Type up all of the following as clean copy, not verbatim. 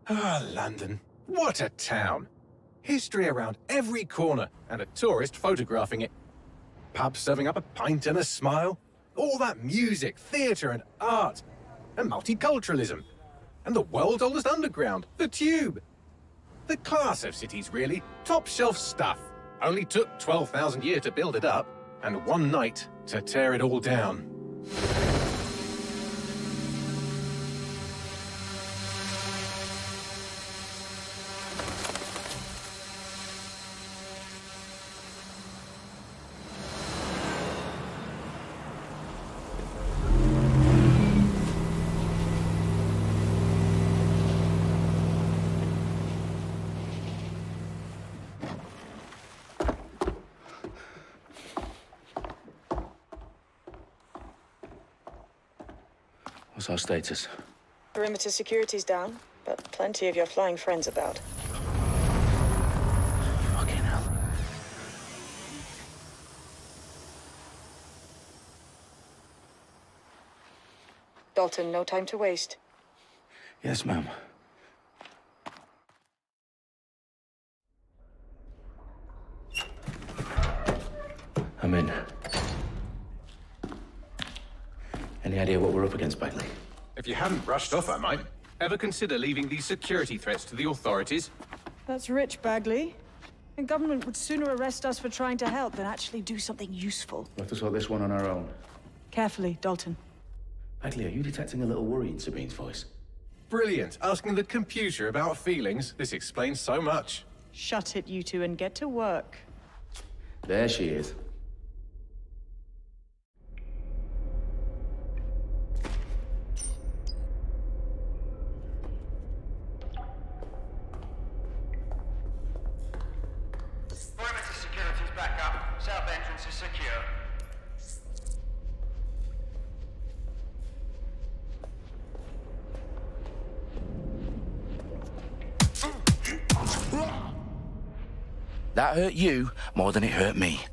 Ah, London. What a town. History around every corner, and a tourist photographing it. Pubs serving up a pint and a smile. All that music, theatre and art. And multiculturalism. And the world's oldest underground, the Tube. The class of cities, really. Top shelf stuff. Only took 12,000 years to build it up, and one night to tear it all down. What's our status? Perimeter security's down, but plenty of your flying friends about. Fucking hell. Dalton, no time to waste. Yes, ma'am. I'm in. Any idea what we're up against, Bagley? If you hadn't rushed off, I might. Ever consider leaving these security threats to the authorities? That's rich, Bagley. The government would sooner arrest us for trying to help than actually do something useful. We'll have to sort this one on our own. Carefully, Dalton. Bagley, are you detecting a little worry in Sabine's voice? Brilliant. Asking the computer about feelings. This explains so much. Shut it, you two, and get to work. There she is. Perimeter security's back up. South entrance is secure. That hurt you more than it hurt me.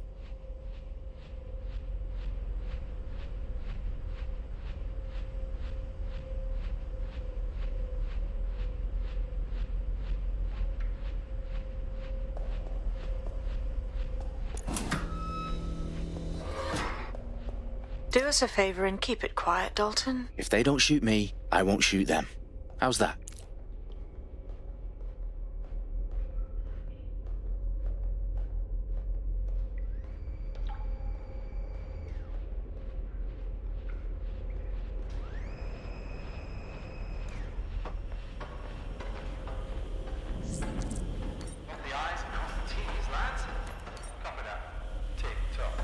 Do us a favor and keep it quiet, Dalton. If they don't shoot me, I won't shoot them. How's that? Got the eyes and cross the T's, lads. Copy that. Tick-tock.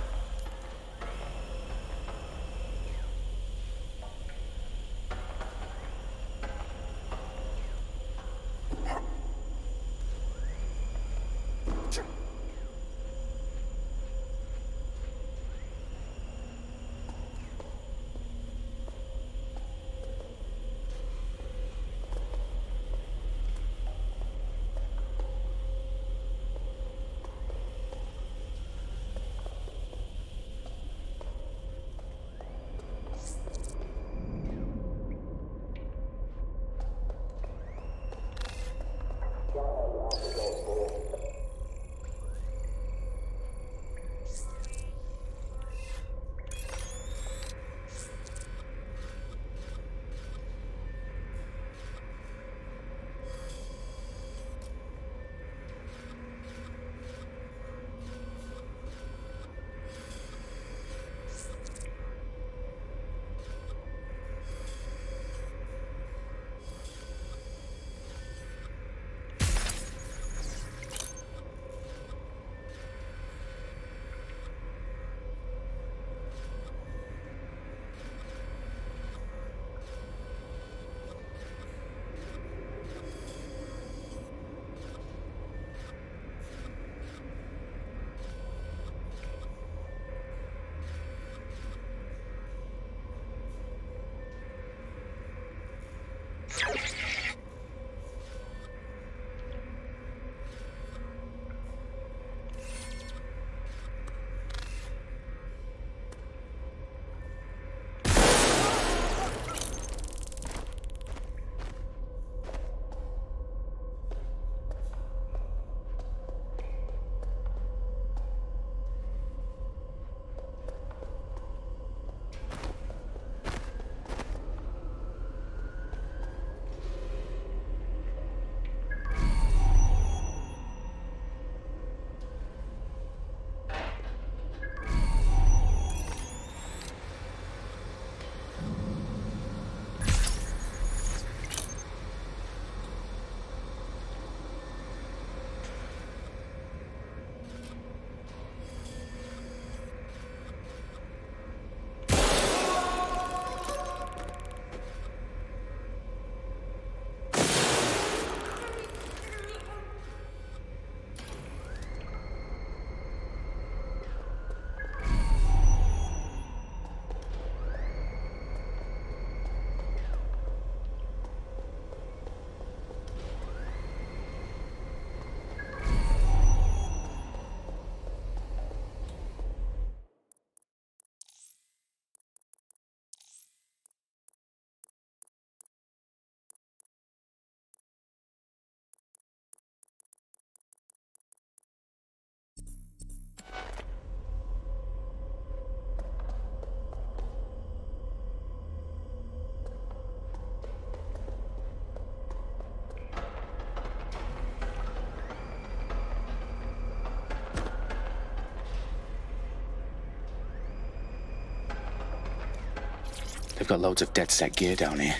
They've got loads of DedSec gear down here.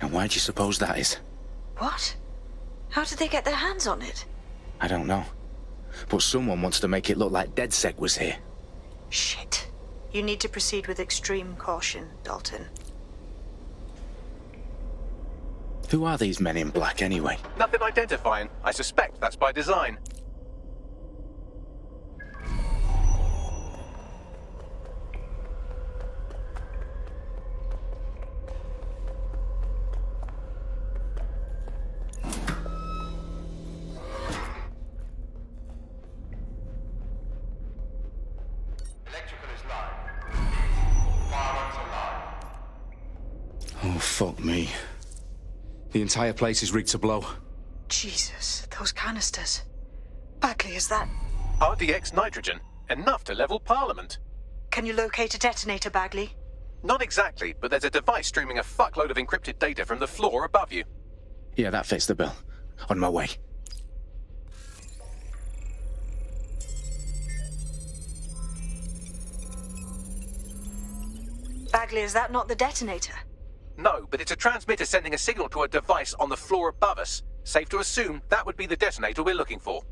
And why do you suppose that is? What? How did they get their hands on it? I don't know. But someone wants to make it look like DedSec was here. Shit. You need to proceed with extreme caution, Dalton. Who are these men in black anyway? Nothing identifying. I suspect that's by design. Electrical is live. Fireworks are live. Oh, fuck me. The entire place is rigged to blow. Jesus, those canisters. Bagley, is that... RDX nitrogen. Enough to level Parliament. Can you locate a detonator, Bagley? Not exactly, but there's a device streaming a fuckload of encrypted data from the floor above you. Yeah, that fits the bill. On my way. Bagley, is that not the detonator? No, but it's a transmitter sending a signal to a device on the floor above us. Safe to assume that would be the detonator we're looking for.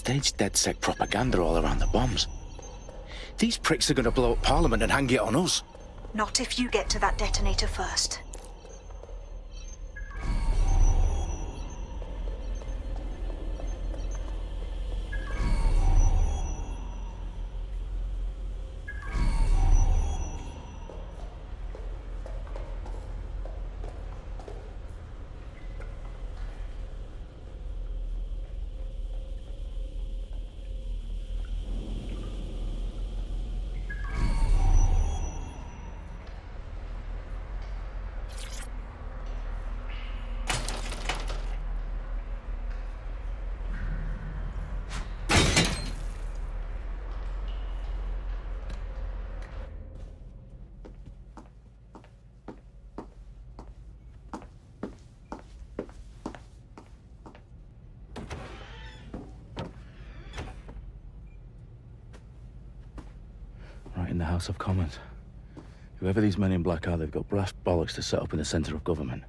Staged DedSec propaganda all around the bombs. These pricks are going to blow up Parliament and hang it on us. Not if you get to that detonator first. Right in the House of Commons. Whoever these men in black are, they've got brass bollocks to set up in the centre of government.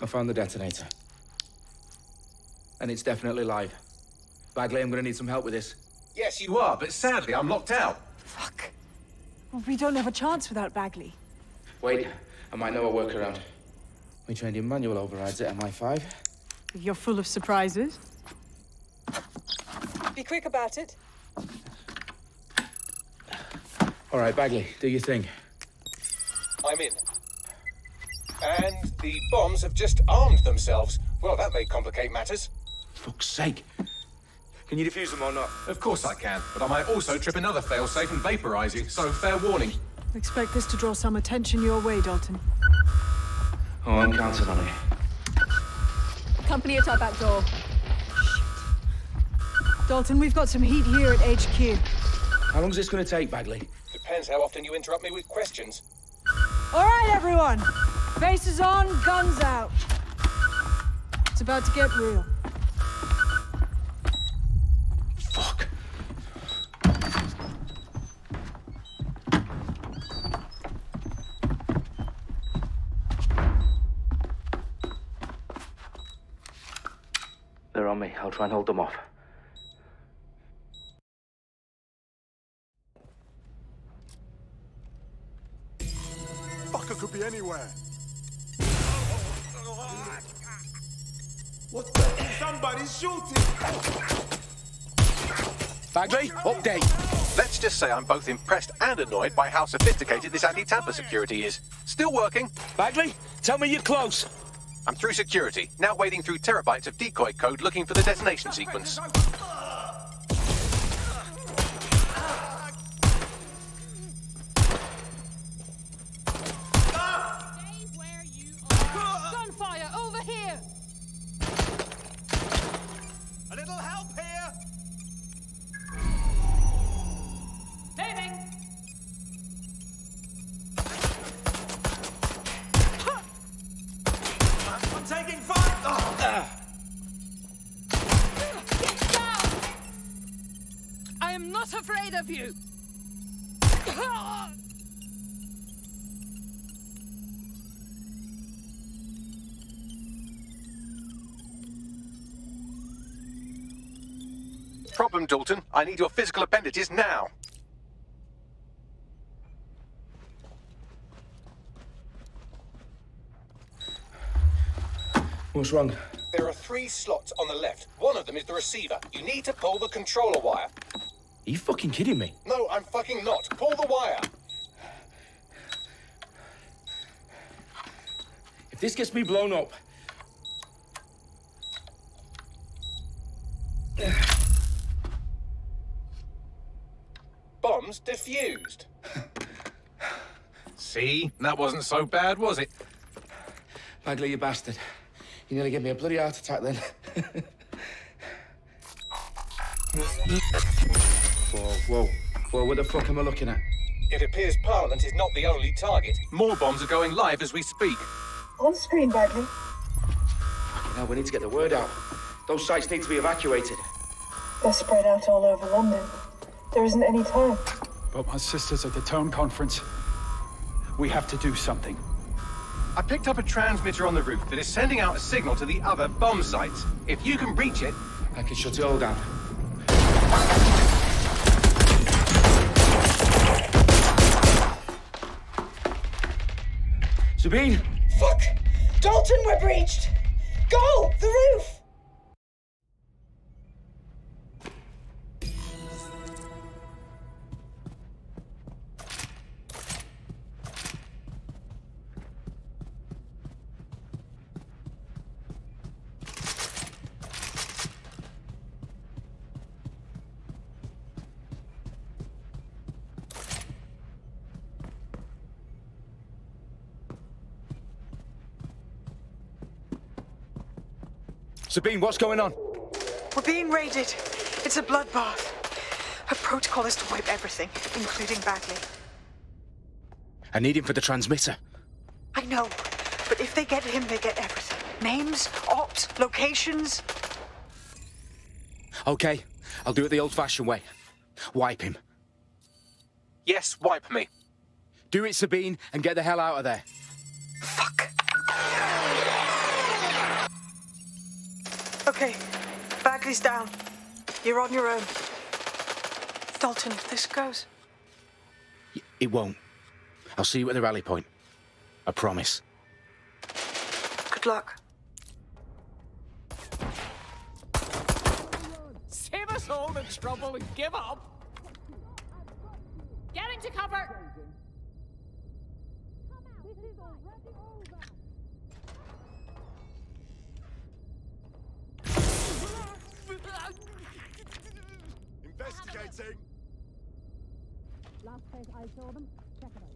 I found the detonator. And it's definitely live. Bagley, I'm gonna need some help with this. Yes, you are, but sadly, I'm locked out. Fuck. Well, we don't have a chance without Bagley. Wait, I might know a workaround. We trained in manual overrides at MI5. You're full of surprises. Be quick about it. All right, Bagley, do your thing. I'm in. And the bombs have just armed themselves. Well, that may complicate matters. Fuck's sake. Can you defuse them or not? Of course I can, but I might also trip another failsafe and vaporize you, so fair warning. Expect this to draw some attention your way, Dalton. Oh, I'm counting on it. Company at our back door. Dalton, we've got some heat here at HQ. How long is this gonna take, Bagley? Depends how often you interrupt me with questions. All right, everyone. Faces on, guns out. It's about to get real. Fuck. They're on me. I'll try and hold them off. Fucker could be anywhere. What the? Somebody's shooting! Bagley, update. Let's just say I'm both impressed and annoyed by how sophisticated this anti-tamper security is. Still working. Bagley, tell me you're close. I'm through security, now wading through terabytes of decoy code looking for the detonation sequence. Gunfire over here! A little help here! Moving! I'm taking fire! Down! I am not afraid of you! Problem, Dalton. I need your physical appendages now. What's wrong? There are 3 slots on the left. One of them is the receiver. You need to pull the controller wire. Are you fucking kidding me? No, I'm fucking not. Pull the wire. If this gets me blown up... Bombs defused. See? That wasn't so bad, was it? Bagley, you bastard. You nearly gave me a bloody heart attack then. Whoa. What the fuck am I looking at? It appears Parliament is not the only target. More bombs are going live as we speak. On screen, Bagley. Now we need to get the word out. Those sites need to be evacuated. They're spread out all over London. There isn't any time. But my sister's at the town conference. We have to do something. I picked up a transmitter on the roof that is sending out a signal to the other bomb sites. If you can reach it... I can shut it all down. Sabine! Fuck! Dalton, we're breached! Go! The roof! Sabine, what's going on? We're being raided. It's a bloodbath. Her protocol is to wipe everything, including Bagley. I need him for the transmitter. I know, but if they get him, they get everything. Names, ops, locations. Okay, I'll do it the old-fashioned way. Wipe him. Yes, wipe me. Do it, Sabine, and get the hell out of there. Fuck. Bagley's down. You're on your own. Dalton, if this goes... It won't. I'll see you at the rally point. I promise. Good luck. Save us all the trouble and give up. Get into cover. Investigating. Last place I saw them, check it out.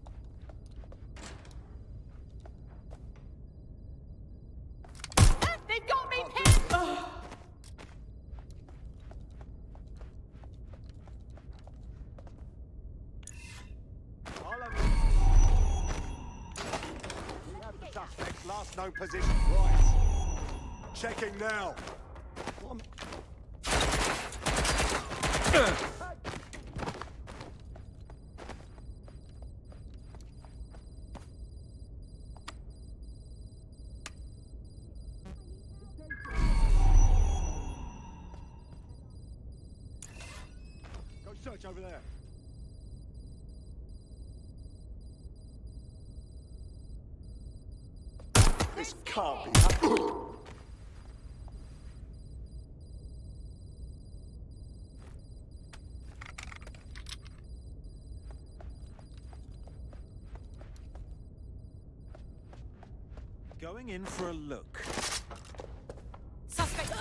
They've got me pinned! We have the suspect's last known position. Right. Checking now. Go search over there. This can't be happening. Going in for a look. Suspect!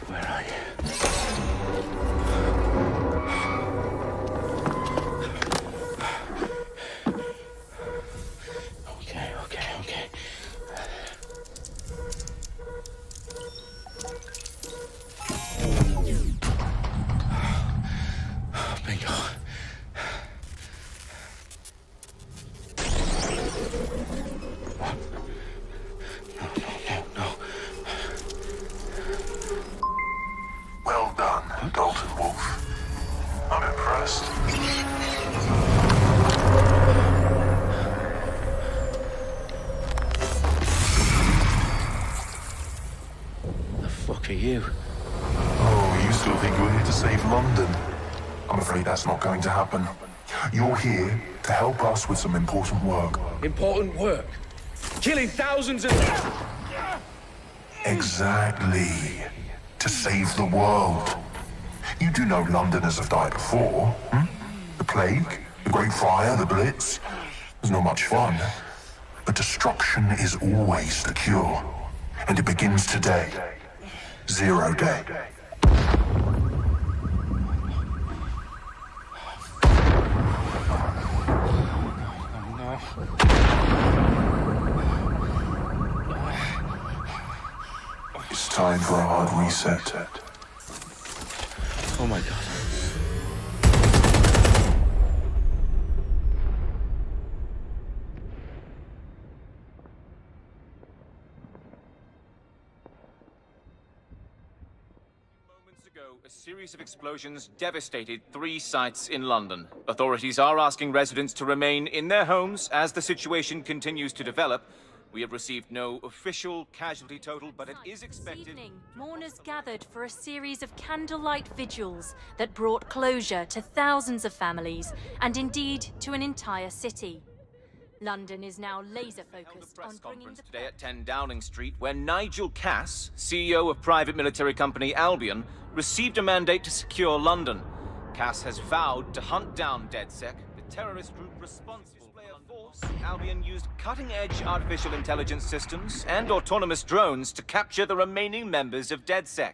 Where are you? Okay. Bingo. No. Well done, Dalton Wolf. I'm impressed. The fuck are you? Oh, you still think you're here to save London? I'm afraid that's not going to happen. You're here to help us with some important work. Important work? Killing thousands of... Exactly. To save the world. You do know Londoners have died before, hmm? The plague, the Great Fire, the Blitz. It's not much fun. But destruction is always the cure. And it begins today. 0 day. No. It's time for a hard reset. Oh my God. Moments ago, a series of explosions devastated 3 sites in London. Authorities are asking residents to remain in their homes as the situation continues to develop. We have received no official casualty total, but it is expected... This evening, mourners gathered for a series of candlelight vigils that brought closure to thousands of families, and indeed to an entire city. London is now laser-focused on bringing the today at 10 Downing Street, where Nigel Cass, CEO of private military company Albion, received a mandate to secure London. Cass has vowed to hunt down DedSec, the terrorist group responsible for force. Albion used cutting-edge artificial intelligence systems and autonomous drones to capture the remaining members of DedSec.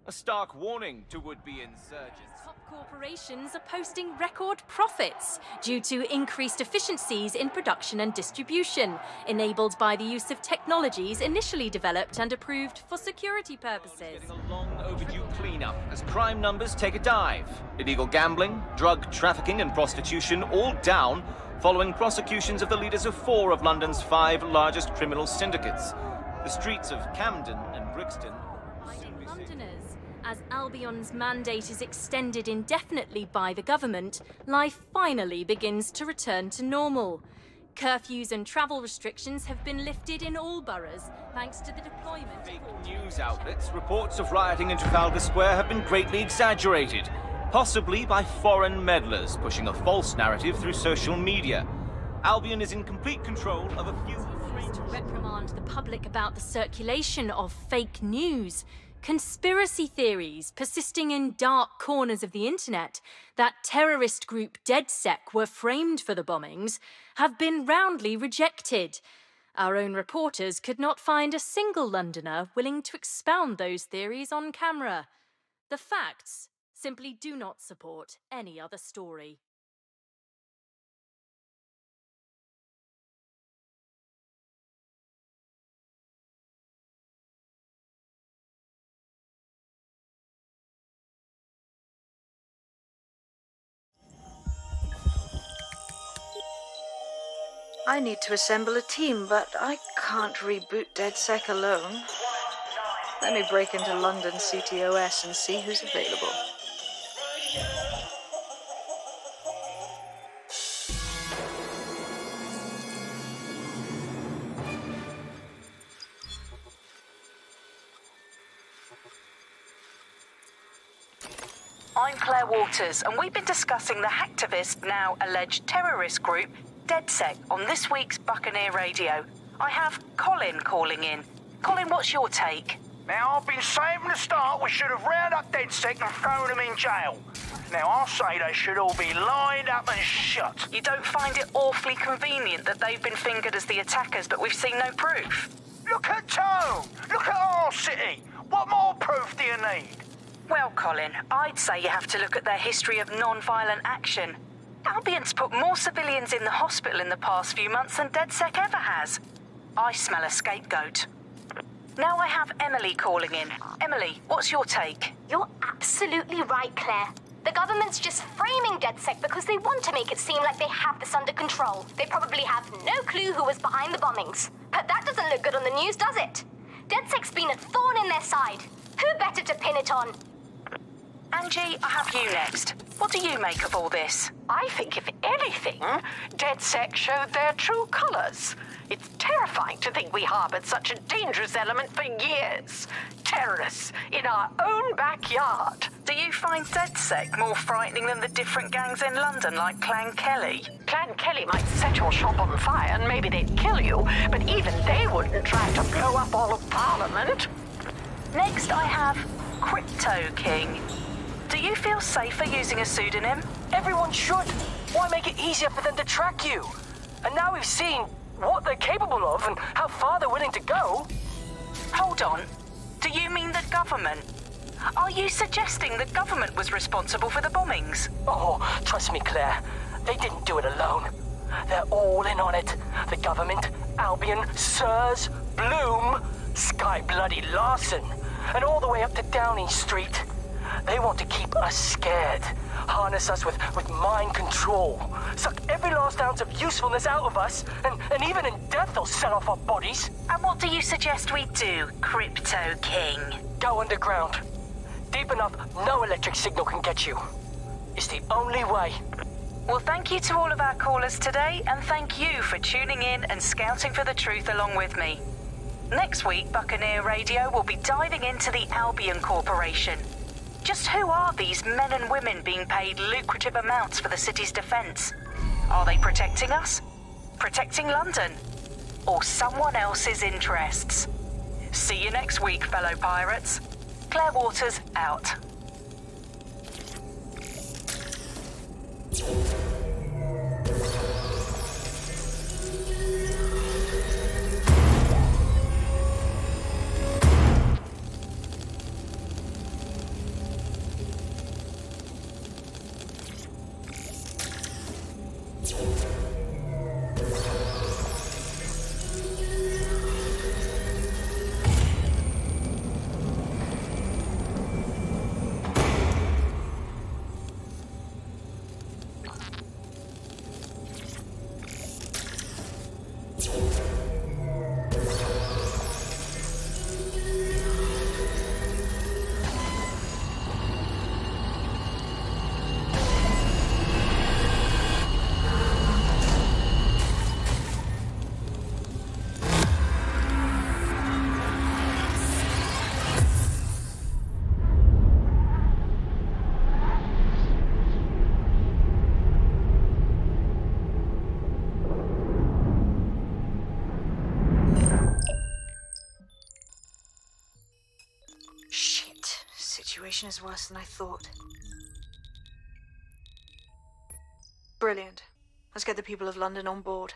A stark warning to would-be insurgents. top corporations are posting record profits due to increased efficiencies in production and distribution, enabled by the use of technologies initially developed and approved for security purposes. Getting a long overdue cleanup as crime numbers take a dive. Illegal gambling, drug trafficking and prostitution all down following prosecutions of the leaders of 4 of London's 5 largest criminal syndicates. The streets of Camden and Brixton Londoners. As Albion's mandate is extended indefinitely by the government, life finally begins to return to normal. Curfews and travel restrictions have been lifted in all boroughs, thanks to the deployment of fake news outlets. Reports of rioting in Trafalgar Square have been greatly exaggerated, possibly by foreign meddlers pushing a false narrative through social media. Albion is in complete control of a few... to reprimand the public about the circulation of fake news. Conspiracy theories persisting in dark corners of the internet that terrorist group DedSec were framed for the bombings have been roundly rejected. Our own reporters could not find a single Londoner willing to expound those theories on camera. The facts simply do not support any other story. I need to assemble a team, but I can't reboot DedSec alone. Let me break into London CTOS and see who's available. I'm Claire Waters, and we've been discussing the hacktivist, now alleged terrorist group, DedSec, on this week's Buccaneer Radio. I have Colin calling in. Colin, what's your take? Now, I've been saying from the start we should have rounded up DedSec and thrown them in jail. Now, I'll say they should all be lined up and shot. You don't find it awfully convenient that they've been fingered as the attackers, but we've seen no proof? Look at Tone! Look at our city! What more proof do you need? Well, Colin, I'd say you have to look at their history of non-violent action. Albion's put more civilians in the hospital in the past few months than DedSec ever has. I smell a scapegoat. Now I have Emily calling in. Emily, what's your take? You're absolutely right, Claire. The government's just framing DedSec because they want to make it seem like they have this under control. They probably have no clue who was behind the bombings. But that doesn't look good on the news, does it? DedSec's been a thorn in their side. Who better to pin it on? Angie, I have you next. What do you make of all this? I think, if anything, DedSec showed their true colours. It's terrifying to think we harboured such a dangerous element for years. Terrorists in our own backyard. Do you find DedSec more frightening than the different gangs in London, like Clan Kelley? Clan Kelley might set your shop on fire and maybe they'd kill you, but even they wouldn't try to blow up all of Parliament. Next, I have Crypto King. Do you feel safer using a pseudonym? Everyone should. Why make it easier for them to track you? And now we've seen what they're capable of and how far they're willing to go. Hold on. Do you mean the government? Are you suggesting the government was responsible for the bombings? Oh, trust me, Claire. They didn't do it alone. They're all in on it. The government, Albion, Sirs, Bloom, Sky Bloody Larson, and all the way up to Downing Street. They want to keep us scared, harness us with mind control, suck every last ounce of usefulness out of us, and even in death they'll set off our bodies. And what do you suggest we do, Crypto King? Go underground. Deep enough, no electric signal can get you. It's the only way. Well, thank you to all of our callers today, and thank you for tuning in and scouting for the truth along with me. Next week, Buccaneer Radio will be diving into the Albion Corporation. Just who are these men and women being paid lucrative amounts for the city's defense? Are they protecting us? Protecting London? Or someone else's interests? See you next week, fellow pirates. Claire Waters out. Situation is worse than I thought. Brilliant. Let's get the people of London on board.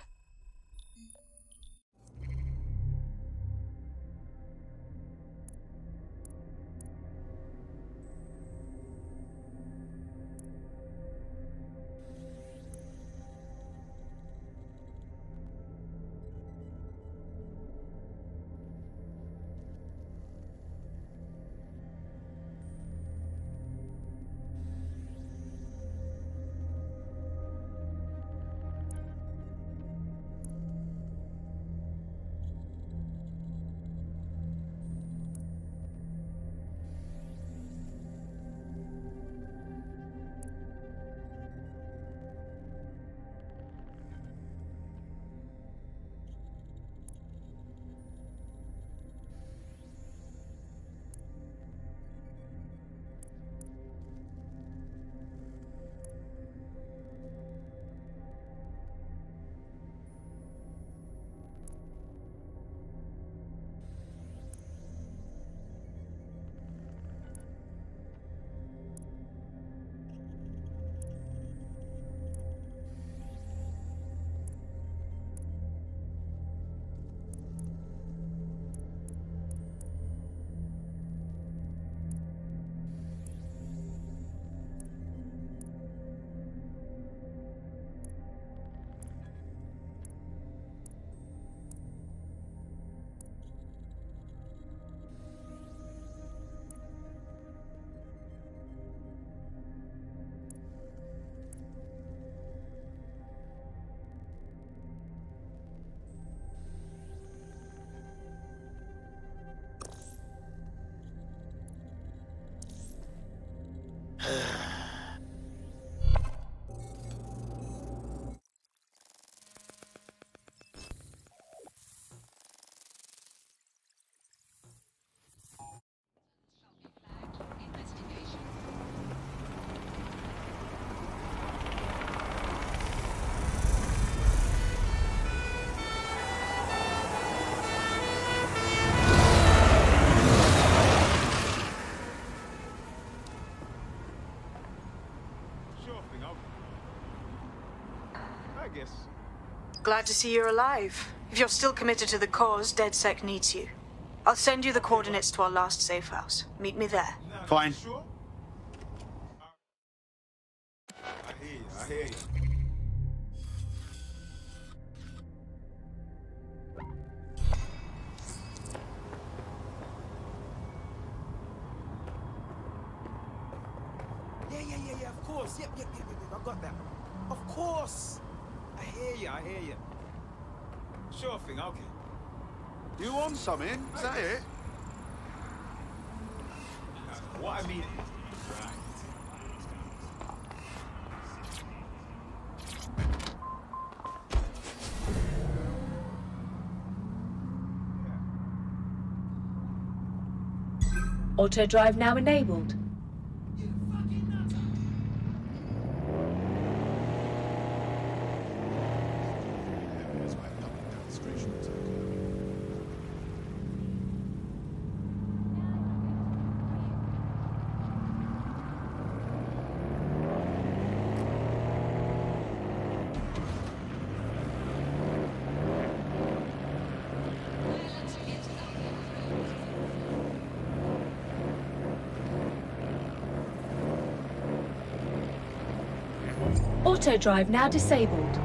Glad to see you're alive. If you're still committed to the cause, DedSec needs you. I'll send you the coordinates to our last safe house. Meet me there. Fine. I hear you. Yeah, of course. Yep, I got that. Of course. I hear you. Sure thing, okay. You want something? Is that it? What I mean right. Auto drive now enabled. Auto drive now disabled.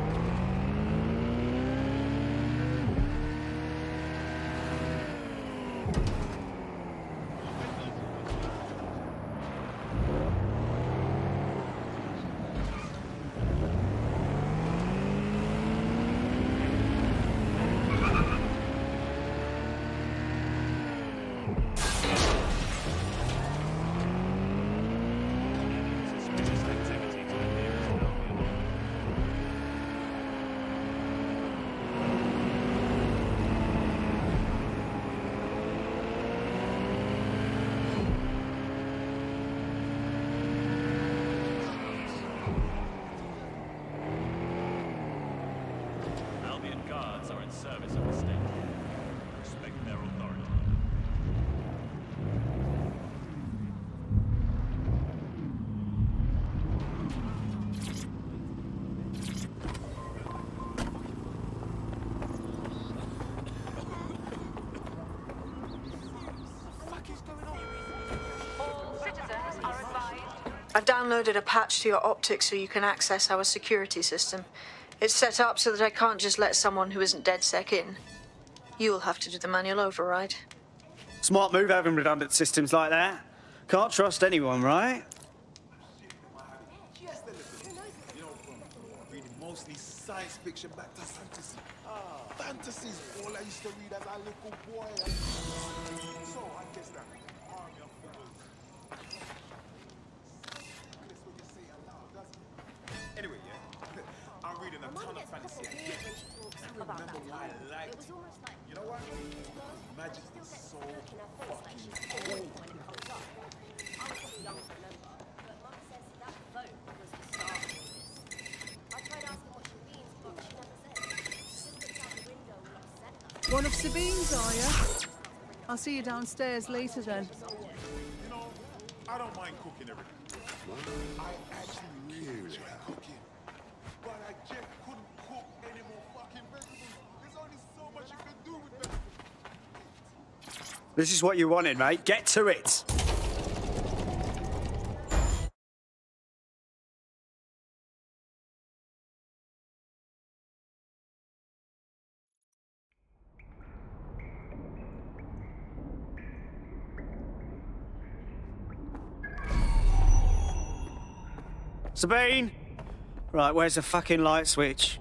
Albion guards are in service of the state. Respect their authority. I've downloaded a patch to your optics so you can access our security system. It's set up so that I can't just let someone who isn't DedSec in. You'll have to do the manual override. Smart move having redundant systems like that. Can't trust anyone, right? Reading mostly science fiction back to fantasy. Fantasies all I used to read as a little boy. So I guess that army of fools. That's what you say aloud, doesn't it? Anyway, yeah. I'm reading a ton of fantasy again. I remember why I liked it. You know what? Magic is so fucking cool. One of Sabine's, are you? I'll see you downstairs later then. You know, I don't mind cooking everything. I actually really enjoy cooking. But I just couldn't cook any more fucking vegetables. There's only so much you can do with them. This is what you wanted, mate. Get to it. Sabine! Right, where's the fucking light switch?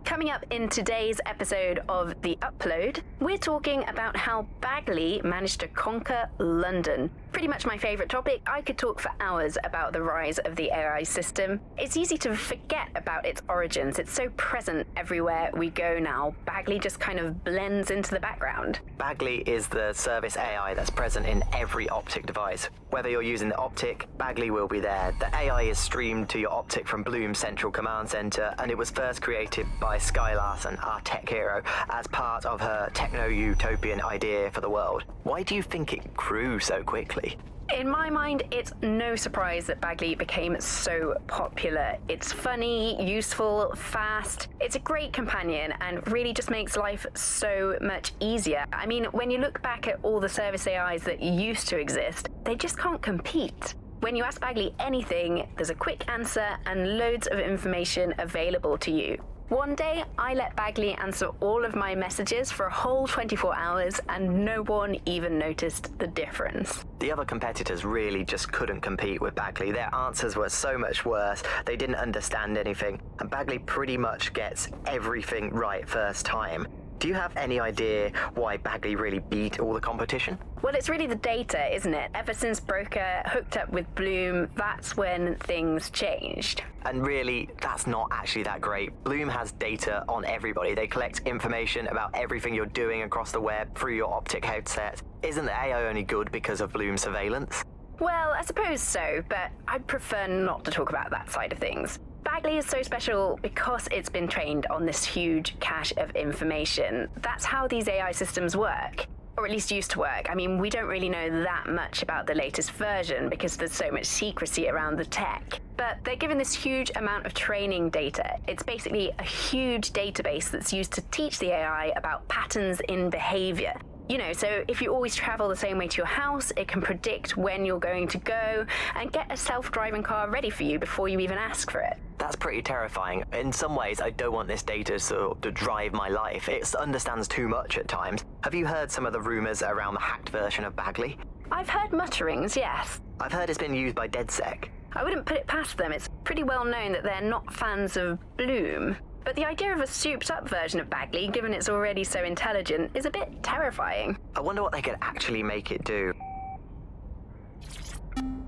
Coming up in today's episode of The Upload, we're talking about how Bagley managed to conquer London. Pretty much my favourite topic. I could talk for hours about the rise of the AI system. It's easy to forget about its origins. It's so present everywhere we go now. Bagley just kind of blends into the background. Bagley is the service AI that's present in every optic device. Whether you're using the optic, Bagley will be there. The AI is streamed to your optic from Bloom's central command center, and it was first created by Sky Larson, our tech hero, as part of her techno-utopian idea for the world. Why do you think it grew so quickly? In my mind, it's no surprise that Bagley became so popular. It's funny, useful, fast. It's a great companion and really just makes life so much easier. I mean, when you look back at all the service AIs that used to exist, they just can't compete. When you ask Bagley anything, there's a quick answer and loads of information available to you. One day, I let Bagley answer all of my messages for a whole 24 hours, and no one even noticed the difference. The other competitors really just couldn't compete with Bagley. Their answers were so much worse, they didn't understand anything, and Bagley pretty much gets everything right first time. Do you have any idea why Bagley really beat all the competition? Well, it's really the data, isn't it? Ever since Broker hooked up with Bloom, that's when things changed. And really, that's not actually that great. Bloom has data on everybody. They collect information about everything you're doing across the web through your optic headset. Isn't the AI only good because of Bloom's surveillance? Well, I suppose so, but I'd prefer not to talk about that side of things. Bagley is so special because it's been trained on this huge cache of information. That's how these AI systems work. Or at least used to work. I mean, we don't really know that much about the latest version because there's so much secrecy around the tech. But they're given this huge amount of training data. It's basically a huge database that's used to teach the AI about patterns in behavior. You know, so if you always travel the same way to your house, it can predict when you're going to go and get a self-driving car ready for you before you even ask for it. That's pretty terrifying. In some ways, I don't want this data to drive my life. It understands too much at times. Have you heard some of the rumors around the hacked version of Bagley? I've heard mutterings, yes. I've heard it's been used by DedSec. I wouldn't put it past them. It's pretty well known that they're not fans of Bloom. But the idea of a souped-up version of Bagley, given it's already so intelligent, is a bit terrifying. I wonder what they could actually make it do. From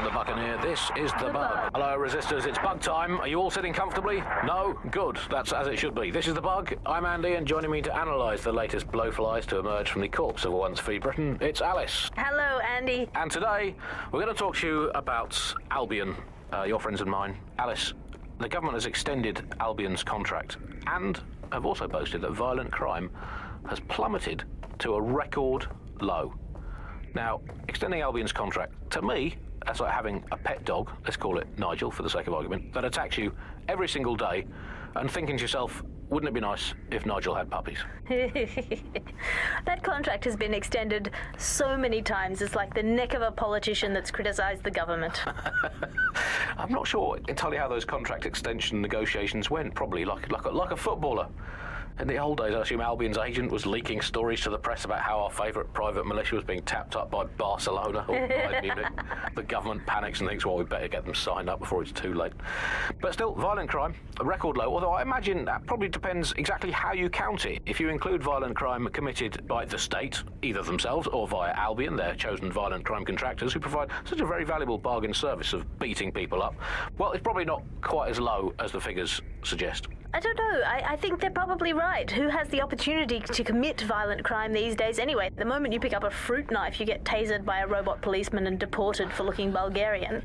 the Buccaneer, this is the Bug. Hello, Resistors, it's Bug time. Are you all sitting comfortably? No? Good. That's as it should be. This is the Bug. I'm Andy, and joining me to analyse the latest blowflies to emerge from the corpse of a once free Britain, it's Alice. Hello, Andy. And today, we're going to talk to you about Albion. Your friends and mine. Alice, the government has extended Albion's contract and have also boasted that violent crime has plummeted to a record low. Now, extending Albion's contract, to me, that's like having a pet dog, let's call it Nigel for the sake of argument, that attacks you every single day and thinking to yourself, wouldn't it be nice if Nigel had puppies? That contract has been extended so many times. It's like the neck of a politician that's criticised the government. I'm not sure entirely how those contract extension negotiations went. Probably like a footballer. In the old days, I assume Albion's agent was leaking stories to the press about how our favourite private militia was being tapped up by Barcelona or Bayern Munich. The government panics and thinks, well, we better get them signed up before it's too late. But still, violent crime, a record low, although I imagine that probably depends exactly how you count it. If you include violent crime committed by the state, either themselves or via Albion, their chosen violent crime contractors who provide such a very valuable bargain service of beating people up, well, it's probably not quite as low as the figures suggest. I don't know. I think they're probably right. Who has the opportunity to commit violent crime these days anyway? The moment you pick up a fruit knife, you get tasered by a robot policeman and deported for looking Bulgarian.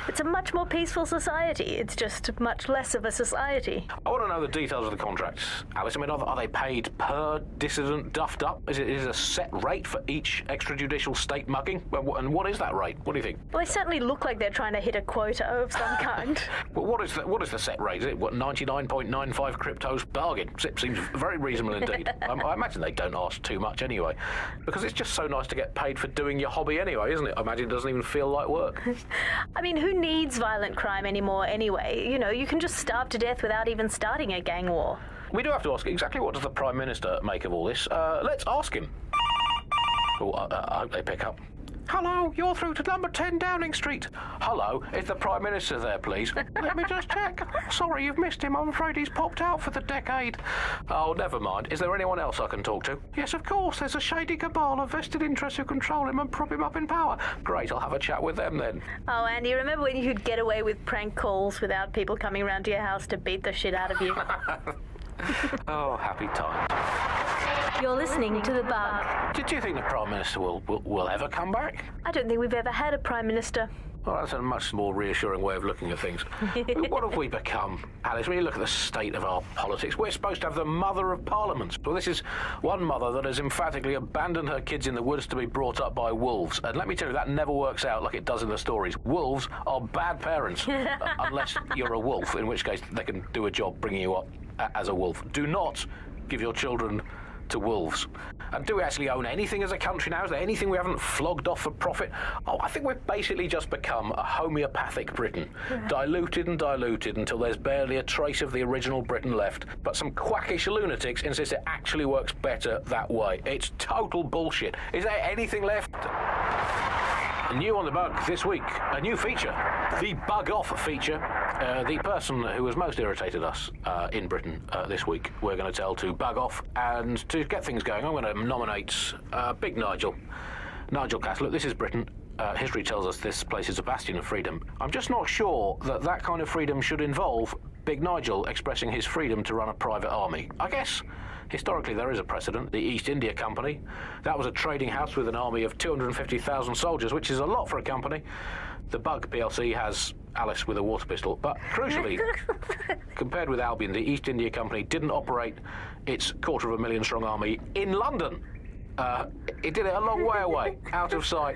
It's a much more peaceful society. It's just much less of a society. I want to know the details of the contracts, Alice. I mean, are they paid per dissident duffed up? Is it a set rate for each extrajudicial state mugging? And what is that rate? What do you think? Well, they certainly look like they're trying to hit a quota of some kind. Well, what is the set rate? Is it 99.95 cryptos bargain? It seems very reasonable indeed. I imagine they don't ask too much anyway, because it's just so nice to get paid for doing your hobby anyway, isn't it? I imagine it doesn't even feel like work. I mean, who needs violent crime anymore anyway? You know, you can just starve to death without even starting a gang war. We do have to ask exactly what does the Prime Minister make of all this. Let's ask him. Oh, I hope they pick up. Hello, you're through to number 10 Downing Street. Hello, is the Prime Minister there, please? Let me just check. Sorry, you've missed him. I'm afraid he's popped out for the decade. Oh, never mind. Is there anyone else I can talk to? Yes, of course. There's a shady cabal of vested interests who control him and prop him up in power. Great, I'll have a chat with them then. Oh, Andy, remember when you could get away with prank calls without people coming round to your house to beat the shit out of you? Oh, happy times. You're listening to The Bug. Do you think the Prime Minister will ever come back? I don't think we've ever had a Prime Minister. Well, that's a much more reassuring way of looking at things. What have we become, Alice? When you look at the state of our politics, we're supposed to have the mother of parliaments. Well, this is one mother that has emphatically abandoned her kids in the woods to be brought up by wolves. And let me tell you, that never works out like it does in the stories. Wolves are bad parents, unless you're a wolf, in which case they can do a job bringing you up as a wolf. Do not give your children to wolves. And do we actually own anything as a country now? Is there anything we haven't flogged off for profit? Oh, I think we've basically just become a homeopathic Britain. Diluted and diluted until there's barely a trace of the original Britain left. But some quackish lunatics insist it actually works better that way. It's total bullshit. Is there anything left? New on the Bug this week, a new feature, the Bug Off feature. The person who has most irritated us in Britain this week, we're going to tell to bug off, and to get things going, I'm going to nominate Big Nigel Cass. Look, this is Britain. History tells us this place is a bastion of freedom. I'm just not sure that that kind of freedom should involve Big Nigel expressing his freedom to run a private army. I guess historically there is a precedent, the East India Company. That was a trading house with an army of 250,000 soldiers, which is a lot for a company. The Bug PLC has Alice with a water pistol, but crucially, compared with Albion, the East India Company didn't operate its 250,000 strong army in London. It did it a long way away, out of sight,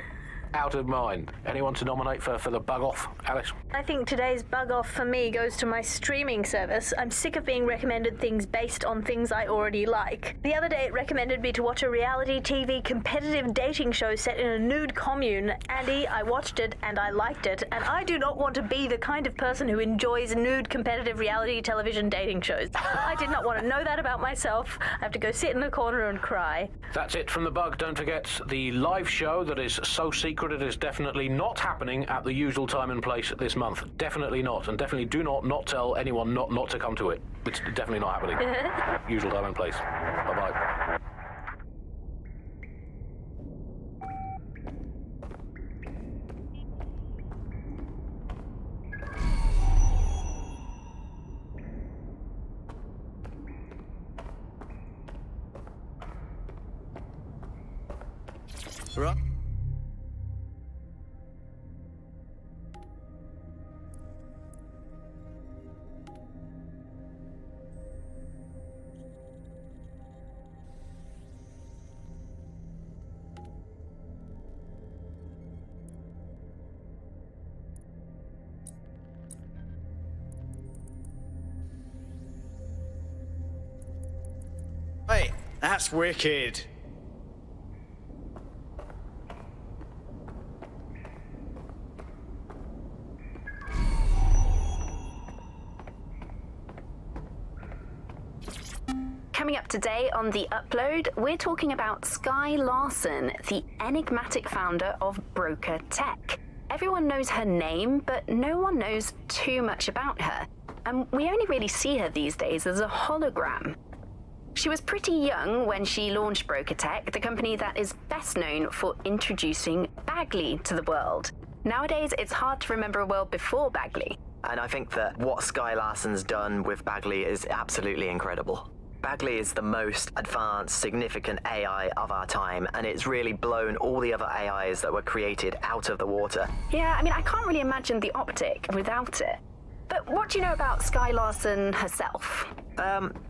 out of mind. Anyone to nominate for the bug off, Alice? I think today's bug off for me goes to my streaming service. I'm sick of being recommended things based on things I already like. The other day it recommended me to watch a reality TV competitive dating show set in a nude commune. Andy, I watched it and I liked it, and I do not want to be the kind of person who enjoys nude competitive reality television dating shows. I did not want to know that about myself. I have to go sit in a corner and cry. That's it from the bug. Don't forget the live show that is so secret it is definitely not happening at the usual time and place this month. Definitely not. And definitely do not tell anyone not to come to it. It's definitely not happening. Usual time and place. Bye-bye. Right. Hey, that's wicked. Coming up today on The Upload, we're talking about Skye Larson, the enigmatic founder of Broker Tech. Everyone knows her name, but no one knows too much about her. And we only really see her these days as a hologram. She was pretty young when she launched Broker Tech, the company that is best known for introducing Bagley to the world. Nowadays, it's hard to remember a world before Bagley. And I think that what Skye Larson's done with Bagley is absolutely incredible. Bagley is the most advanced, significant AI of our time, and it's really blown all the other AIs that were created out of the water. Yeah, I mean, I can't really imagine the optic without it. But what do you know about Skye Larson herself?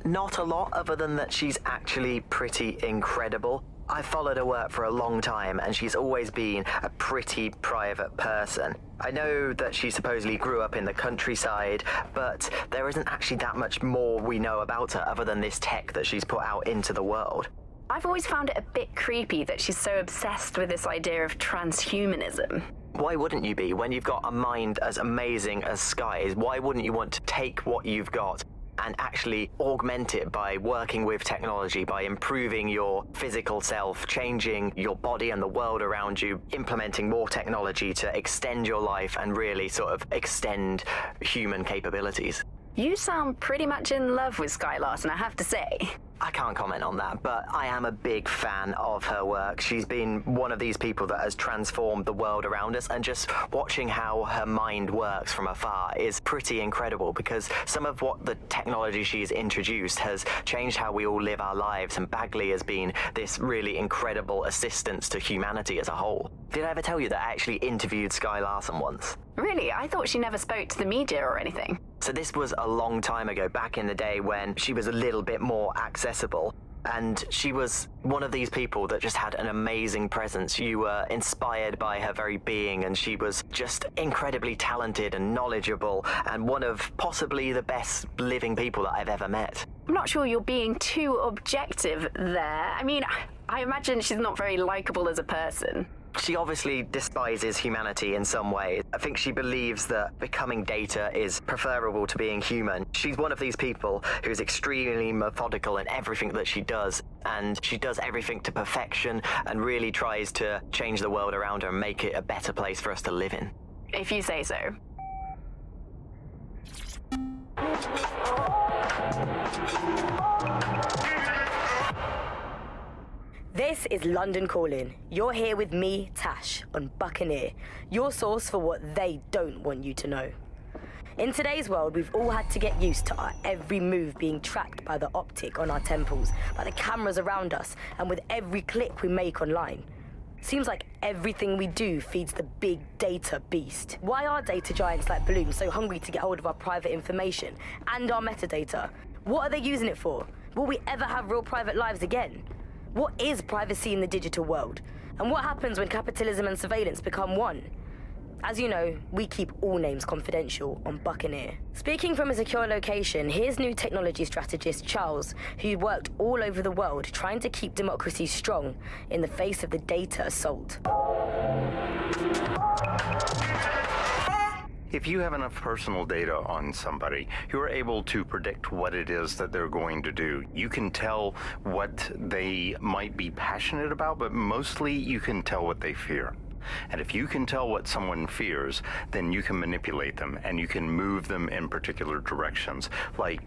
Not a lot, other than that she's actually pretty incredible. I've followed her work for a long time, and she's always been a pretty private person. I know that she supposedly grew up in the countryside, but there isn't actually that much more we know about her other than this tech that she's put out into the world. I've always found it a bit creepy that she's so obsessed with this idea of transhumanism. Why wouldn't you be? When you've got a mind as amazing as Skye's, why wouldn't you want to take what you've got and actually augment it by working with technology, by improving your physical self, changing your body and the world around you, implementing more technology to extend your life and really sort of extend human capabilities? You sound pretty much in love with Skye Larson, I have to say. I can't comment on that, but I am a big fan of her work. She's been one of these people that has transformed the world around us, and just watching how her mind works from afar is pretty incredible, because some of what the technology she's introduced has changed how we all live our lives, and Bagley has been this really incredible assistance to humanity as a whole. Did I ever tell you that I actually interviewed Skye Larson once? Really? I thought she never spoke to the media or anything. So this was a long time ago, back in the day when she was a little bit more accessible. And she was one of these people that just had an amazing presence. You were inspired by her very being, and she was just incredibly talented and knowledgeable, and one of possibly the best living people that I've ever met. I'm not sure you're being too objective there. I mean, I imagine she's not very likable as a person. She obviously despises humanity in some ways. I think she believes that becoming data is preferable to being human. She's one of these people who's extremely methodical in everything that she does, and she does everything to perfection and really tries to change the world around her and make it a better place for us to live in. If you say so. This is London Calling. You're here with me, Tash, on Buccaneer, your source for what they don't want you to know. In today's world, we've all had to get used to our every move being tracked by the optic on our temples, by the cameras around us, and with every click we make online. Seems like everything we do feeds the big data beast. Why are data giants like Bloom so hungry to get hold of our private information and our metadata? What are they using it for? Will we ever have real private lives again? What is privacy in the digital world? And what happens when capitalism and surveillance become one? As you know, we keep all names confidential on Buccaneer. Speaking from a secure location, here's new technology strategist Charles, who worked all over the world trying to keep democracy strong in the face of the data assault. If you have enough personal data on somebody, you're able to predict what it is that they're going to do. You can tell what they might be passionate about, but mostly you can tell what they fear. And if you can tell what someone fears, then you can manipulate them and you can move them in particular directions. Like,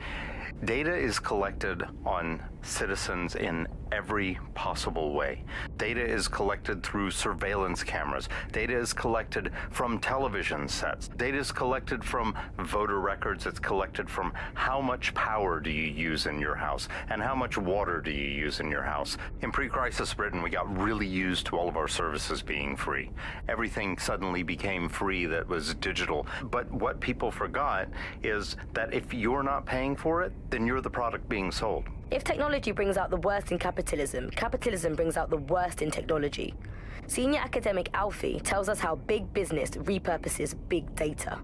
data is collected on citizens in every possible way. Data is collected through surveillance cameras. Data is collected from television sets. Data is collected from voter records. It's collected from how much power do you use in your house and how much water do you use in your house. In pre-crisis Britain, we got really used to all of our services being free. Everything suddenly became free that was digital. But what people forgot is that if you're not paying for it, then you're the product being sold. If technology brings out the worst in capitalism, capitalism brings out the worst in technology. Senior academic Alfie tells us how big business repurposes big data.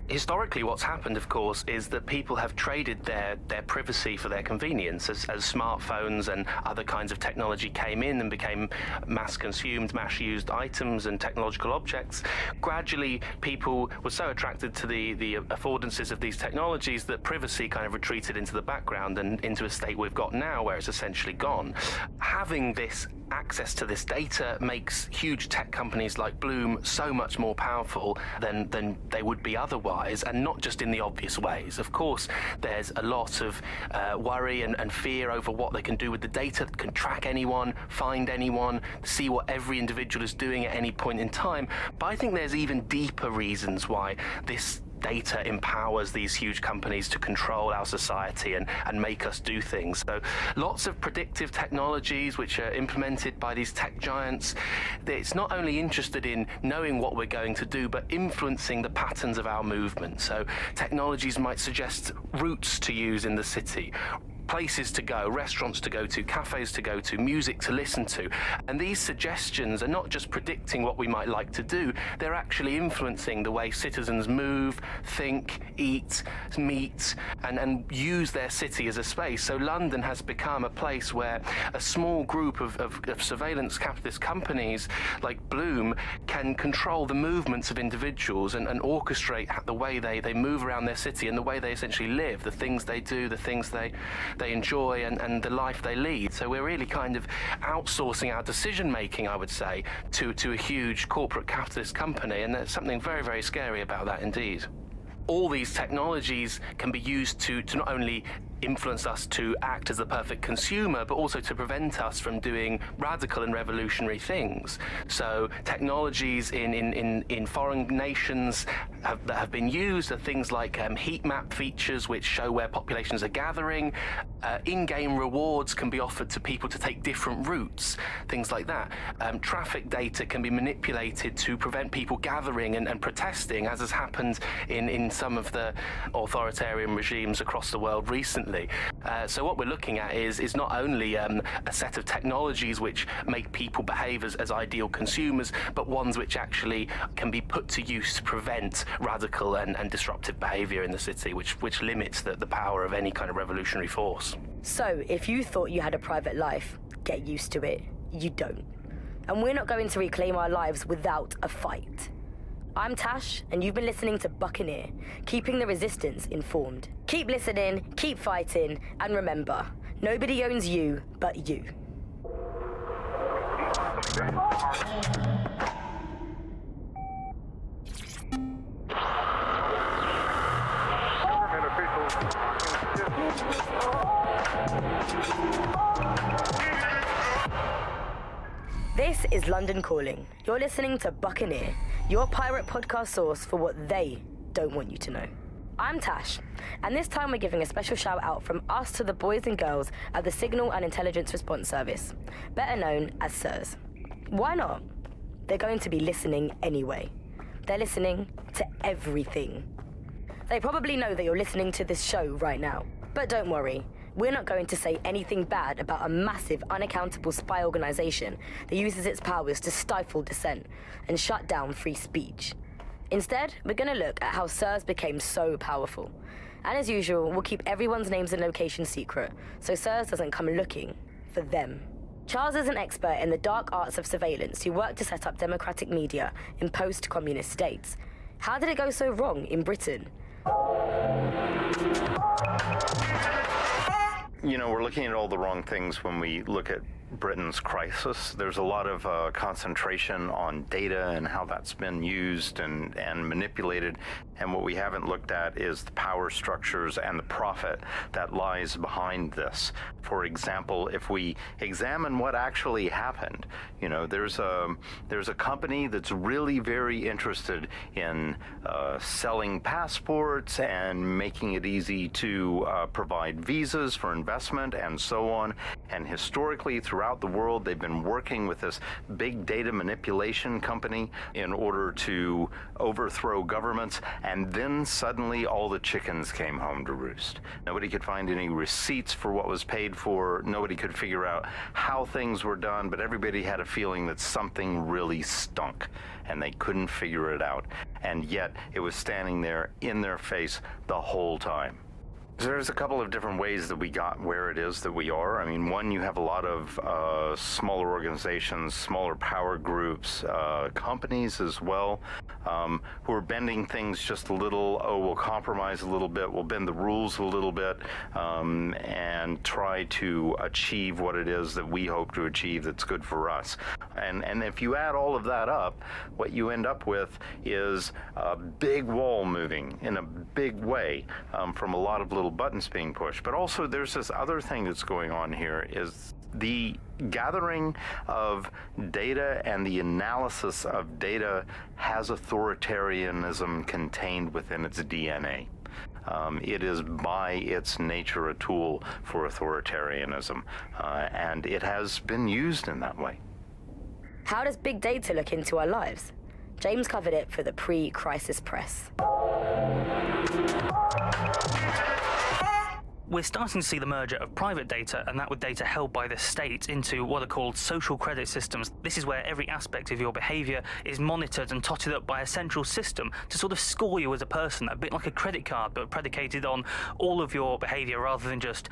Historically, what's happened, of course, is that people have traded their privacy for their convenience. As smartphones and other kinds of technology came in and became mass-consumed, mass-used items and technological objects, gradually people were so attracted to the affordances of these technologies that privacy kind of retreated into the background and into a state we've got now where it's essentially gone. Having this access to this data makes huge tech companies like Bloom so much more powerful than they would be otherwise, and not just in the obvious ways. Of course, there's a lot of worry and fear over what they can do with the data, can track anyone, find anyone, see what every individual is doing at any point in time. But I think there's even deeper reasons why this data empowers these huge companies to control our society and make us do things. So lots of predictive technologies which are implemented by these tech giants. It's not only interested in knowing what we're going to do, but influencing the patterns of our movement. So technologies might suggest routes to use in the city, places to go, restaurants to go to, cafes to go to, music to listen to. And these suggestions are not just predicting what we might like to do, they're actually influencing the way citizens move, think, eat, meet, and use their city as a space. So London has become a place where a small group of surveillance capitalist companies like Bloom can control the movements of individuals and orchestrate the way they move around their city and the way they essentially live, the things they do, the things they enjoy and the life they lead. So we're really kind of outsourcing our decision making, I would say, to a huge corporate capitalist company, and there's something very, very scary about that indeed. All these technologies can be used to not only influence us to act as the perfect consumer, but also to prevent us from doing radical and revolutionary things. So technologies in foreign nations that have been used are things like heat map features which show where populations are gathering. In-game rewards can be offered to people to take different routes, things like that. Traffic data can be manipulated to prevent people gathering and protesting, as has happened in some of the authoritarian regimes across the world recently. So what we're looking at is not only a set of technologies which make people behave as ideal consumers, but ones which actually can be put to use to prevent radical and disruptive behavior in the city, which limits the power of any kind of revolutionary force. So if you thought you had a private life, get used to it. You don't. And we're not going to reclaim our lives without a fight. I'm Tash, and you've been listening to Buccaneer, keeping the resistance informed. Keep listening, keep fighting, and remember, nobody owns you but you. This is London Calling. You're listening to Buccaneer, your pirate podcast source for what they don't want you to know. I'm Tash, and this time we're giving a special shout out from us to the boys and girls at the Signal and Intelligence Response Service, better known as SIRS. Why not? They're going to be listening anyway. They're listening to everything. They probably know that you're listening to this show right now. But don't worry, we're not going to say anything bad about a massive, unaccountable spy organization that uses its powers to stifle dissent and shut down free speech. Instead, we're going to look at how SIRS became so powerful. And as usual, we'll keep everyone's names and locations secret, so SIRS doesn't come looking for them. Charles is an expert in the dark arts of surveillance who worked to set up democratic media in post-communist states. How did it go so wrong in Britain? You know, we're looking at all the wrong things when we look at Britain's crisis. There's a lot of concentration on data and how that's been used and manipulated. And what we haven't looked at is the power structures and the profit that lies behind this. For example, if we examine what actually happened, you know, there's a company that's really very interested in selling passports and making it easy to provide visas for investment and so on. And historically, throughout the world, they've been working with this big data manipulation company in order to overthrow governments. And then suddenly all the chickens came home to roost. Nobody could find any receipts for what was paid for. Nobody could figure out how things were done, but everybody had a feeling that something really stunk and they couldn't figure it out. And yet it was standing there in their face the whole time. There's a couple of different ways that we got where it is that we are. I mean, one, you have a lot of smaller organizations, smaller power groups, companies as well, who are bending things just a little. Oh, we'll compromise a little bit, we'll bend the rules a little bit, and try to achieve what it is that we hope to achieve that's good for us. And if you add all of that up, what you end up with is a big wall moving in a big way from a lot of little buttons being pushed. But also there's this other thing that's going on here, is the gathering of data and the analysis of data has authoritarianism contained within its DNA. It is by its nature a tool for authoritarianism, and it has been used in that way. How does big data look into our lives? James covered it for the pre-crisis press. We're starting to see the merger of private data and that with data held by the state into what are called social credit systems. This is where every aspect of your behaviour is monitored and totted up by a central system to sort of score you as a person, a bit like a credit card, but predicated on all of your behaviour rather than just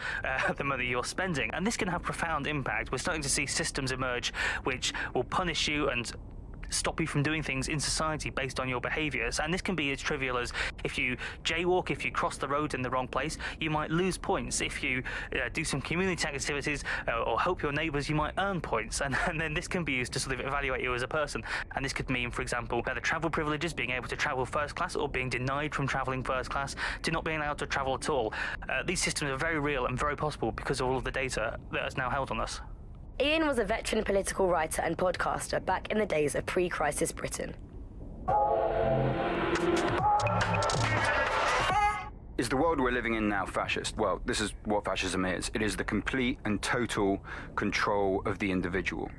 the money you're spending. And this can have profound impact. We're starting to see systems emerge which will punish you and stop you from doing things in society based on your behaviours. And this can be as trivial as if you jaywalk, if you cross the road in the wrong place, you might lose points. If you do some community activities or help your neighbours, you might earn points. And then this can be used to sort of evaluate you as a person. And this could mean, for example, better travel privileges, being able to travel first class, or being denied from travelling first class to not being allowed to travel at all. These systems are very real and very possible because of all of the data that is now held on us. Ian was a veteran political writer and podcaster back in the days of pre-crisis Britain. Is the world we're living in now fascist? Well, this is what fascism is. It is the complete and total control of the individual.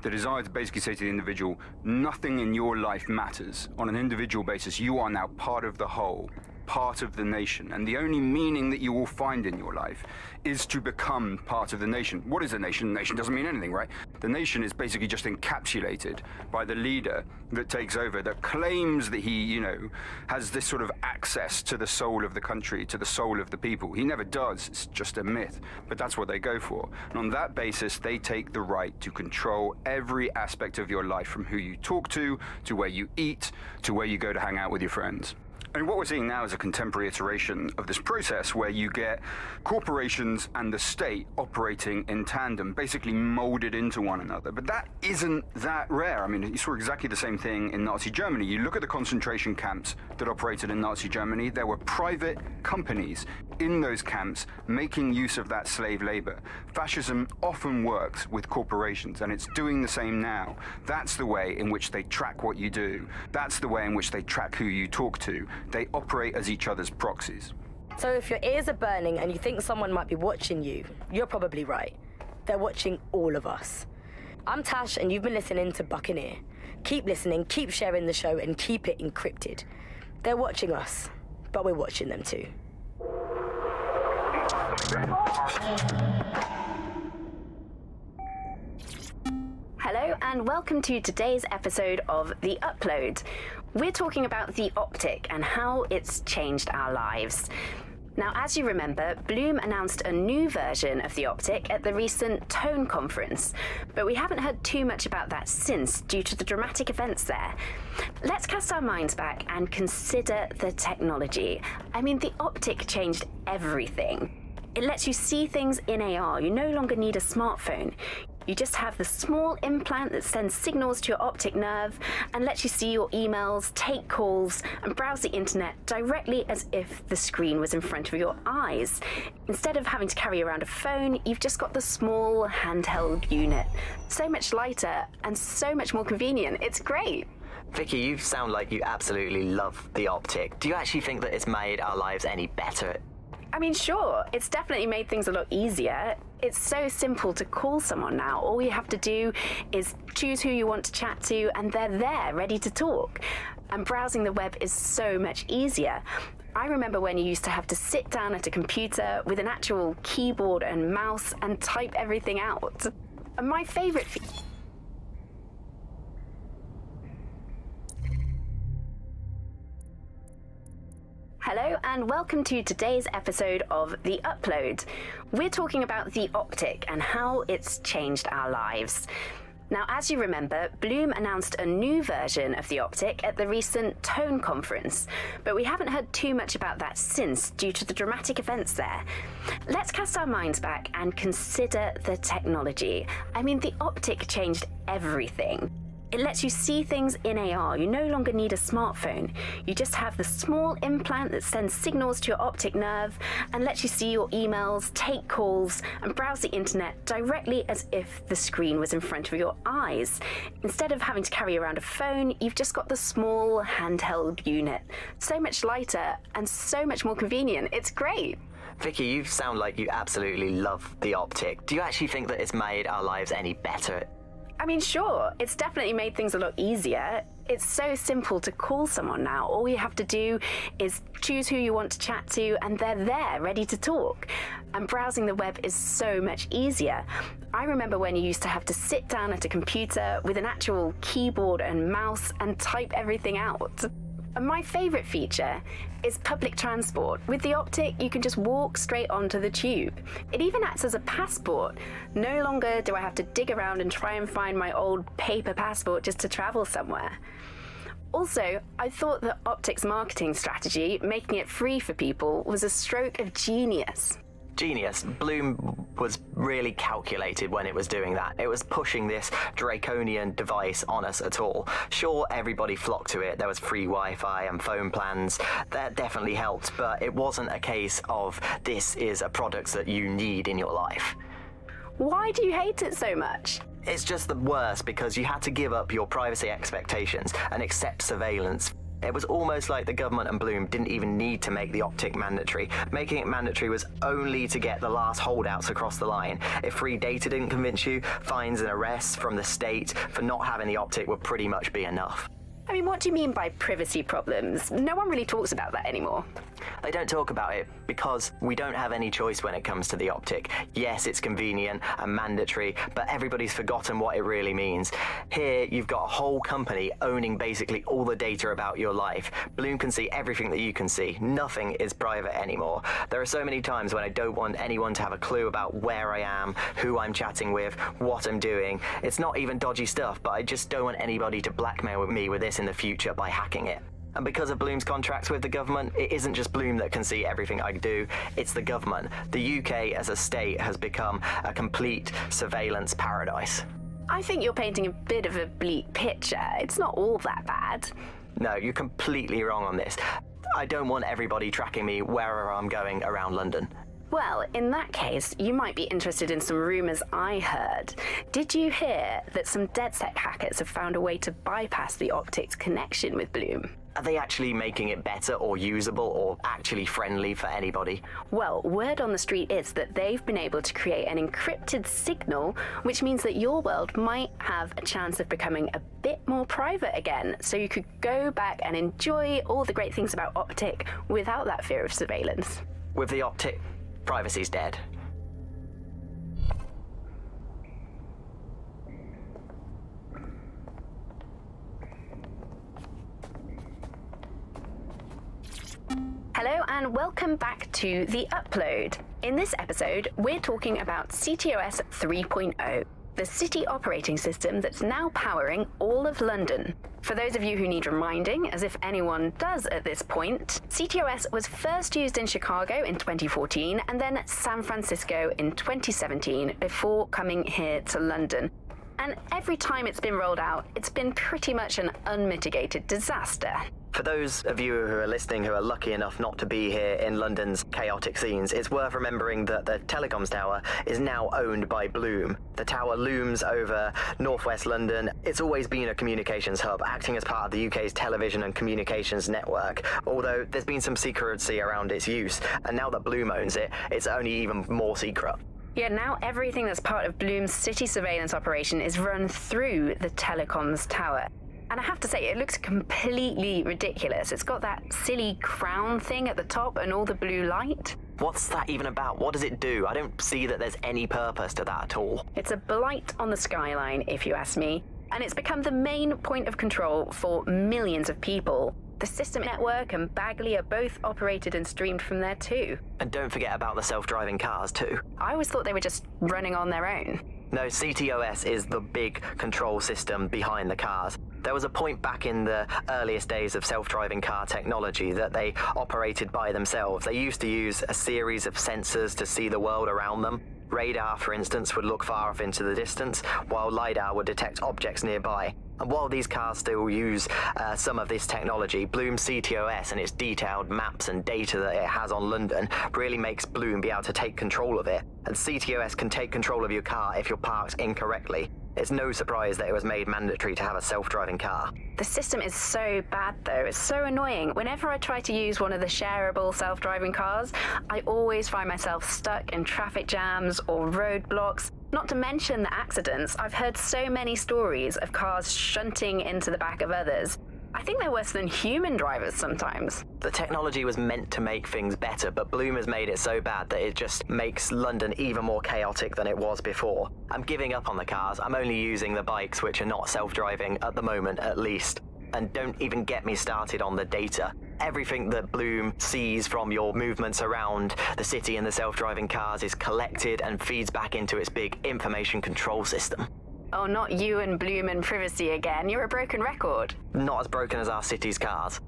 The desire to basically say to the individual, nothing in your life matters. On an individual basis, you are now part of the whole, part of the nation, and the only meaning that you will find in your life is to become part of the nation. What is a nation? The nation doesn't mean anything, right? The nation is basically just encapsulated by the leader that takes over, that claims that he, you know, has this sort of access to the soul of the country, to the soul of the people. He never does. It's just a myth, but that's what they go for. And on that basis, they take the right to control every aspect of your life, from who you talk to where you eat, to where you go to hang out with your friends. And what we're seeing now is a contemporary iteration of this process where you get corporations and the state operating in tandem, basically molded into one another. But that isn't that rare. I mean, you saw exactly the same thing in Nazi Germany. You look at the concentration camps that operated in Nazi Germany, there were private companies in those camps making use of that slave labor. Fascism often works with corporations, and it's doing the same now. That's the way in which they track what you do. That's the way in which they track who you talk to. They operate as each other's proxies. So if your ears are burning and you think someone might be watching you, you're probably right. They're watching all of us. I'm Tash, and you've been listening to Buccaneer. Keep listening, keep sharing the show, and keep it encrypted. They're watching us, but we're watching them too. Hello and welcome to today's episode of The Upload. We're talking about the optic and how it's changed our lives. Now, as you remember, Bloom announced a new version of the optic at the recent Tone conference, but we haven't heard too much about that since due to the dramatic events there. Let's cast our minds back and consider the technology. I mean, the optic changed everything. It lets you see things in AR. You no longer need a smartphone. You just have the small implant that sends signals to your optic nerve and lets you see your emails, take calls, and browse the internet directly as if the screen was in front of your eyes. Instead of having to carry around a phone, you've just got the small handheld unit. So much lighter and so much more convenient. It's great. Vicky, you sound like you absolutely love the optic. Do you actually think that it's made our lives any better? I mean, sure, it's definitely made things a lot easier. It's so simple to call someone now. All you have to do is choose who you want to chat to and they're there, ready to talk. And browsing the web is so much easier. I remember when you used to have to sit down at a computer with an actual keyboard and mouse and type everything out. And my favorite Hello and welcome to today's episode of The Upload. We're talking about the optic and how it's changed our lives. Now, as you remember, Bloom announced a new version of the optic at the recent Tone conference, but we haven't heard too much about that since due to the dramatic events there. Let's cast our minds back and consider the technology. I mean, the optic changed everything. It lets you see things in AR. You no longer need a smartphone. You just have the small implant that sends signals to your optic nerve and lets you see your emails, take calls, and browse the internet directly as if the screen was in front of your eyes. Instead of having to carry around a phone, you've just got the small handheld unit. So much lighter and so much more convenient. It's great. Vicky, you sound like you absolutely love the optic. Do you actually think that it's made our lives any better? I mean, sure, it's definitely made things a lot easier. It's so simple to call someone now. All you have to do is choose who you want to chat to and they're there, ready to talk. And browsing the web is so much easier. I remember when you used to have to sit down at a computer with an actual keyboard and mouse and type everything out. And my favorite feature is public transport. With the optic, you can just walk straight onto the tube. It even acts as a passport. No longer do I have to dig around and try and find my old paper passport just to travel somewhere. Also, I thought that Optic's marketing strategy, making it free for people, was a stroke of genius. Genius. Bloom was really calculated when it was doing that. It was pushing this draconian device on us at all. Sure, everybody flocked to it. There was free Wi-Fi and phone plans. That definitely helped, but it wasn't a case of this is a product that you need in your life. Why do you hate it so much? It's just the worst because you had to give up your privacy expectations and accept surveillance. It was almost like the government and Bloom didn't even need to make the optic mandatory. Making it mandatory was only to get the last holdouts across the line. If free data didn't convince you, fines and arrests from the state for not having the optic would pretty much be enough. I mean, what do you mean by privacy problems? No one really talks about that anymore. They don't talk about it because we don't have any choice when it comes to the optic. Yes, it's convenient and mandatory, but everybody's forgotten what it really means. Here, you've got a whole company owning basically all the data about your life. Bloom can see everything that you can see. Nothing is private anymore. There are so many times when I don't want anyone to have a clue about where I am, who I'm chatting with, what I'm doing. It's not even dodgy stuff, but I just don't want anybody to blackmail me with this in the future by hacking it. And because of Bloom's contracts with the government, it isn't just Bloom that can see everything I do, it's the government. The UK as a state has become a complete surveillance paradise. I think you're painting a bit of a bleak picture. It's not all that bad. No, you're completely wrong on this. I don't want everybody tracking me wherever I'm going around London. Well, in that case, you might be interested in some rumours I heard. Did you hear that some DedSec hackers have found a way to bypass the optic's connection with Bloom? Are they actually making it better or usable or actually friendly for anybody? Well, word on the street is that they've been able to create an encrypted signal, which means that your world might have a chance of becoming a bit more private again, so you could go back and enjoy all the great things about Optic without that fear of surveillance. With the Optic, privacy's dead. Hello and welcome back to The Upload. In this episode, we're talking about CTOS 3.0, the city operating system that's now powering all of London. For those of you who need reminding, as if anyone does at this point, CTOS was first used in Chicago in 2014 and then San Francisco in 2017 before coming here to London. And every time it's been rolled out, it's been pretty much an unmitigated disaster. For those of you who are listening who are lucky enough not to be here in London's chaotic scenes, it's worth remembering that the telecoms tower is now owned by Bloom. The tower looms over northwest London. It's always been a communications hub, acting as part of the UK's television and communications network, although there's been some secrecy around its use, and now that Bloom owns it, it's only even more secret. Yeah, now everything that's part of Bloom's city surveillance operation is run through the telecoms tower. And I have to say, it looks completely ridiculous. It's got that silly crown thing at the top and all the blue light. What's that even about? What does it do? I don't see that there's any purpose to that at all. It's a blight on the skyline, if you ask me. And it's become the main point of control for millions of people. The system network and Bagley are both operated and streamed from there too. And don't forget about the self-driving cars too. I always thought they were just running on their own. No, CTOS is the big control system behind the cars. There was a point back in the earliest days of self-driving car technology that they operated by themselves. They used to use a series of sensors to see the world around them. Radar, for instance, would look far off into the distance, while LiDAR would detect objects nearby. And while these cars still use some of this technology, Bloom CTOS and its detailed maps and data that it has on London really makes Bloom be able to take control of it. And CTOS can take control of your car if you're parked incorrectly. It's no surprise that it was made mandatory to have a self-driving car. The system is so bad though, it's so annoying. Whenever I try to use one of the shareable self-driving cars, I always find myself stuck in traffic jams or roadblocks. Not to mention the accidents. I've heard so many stories of cars shunting into the back of others. I think they're worse than human drivers sometimes. The technology was meant to make things better, but Bloom has made it so bad that it just makes London even more chaotic than it was before. I'm giving up on the cars. I'm only using the bikes, which are not self-driving at the moment, at least. And don't even get me started on the data. Everything that Bloom sees from your movements around the city and the self-driving cars is collected and feeds back into its big information control system. Oh, not you and Bloom and privacy again. You're a broken record. Not as broken as our city's cars.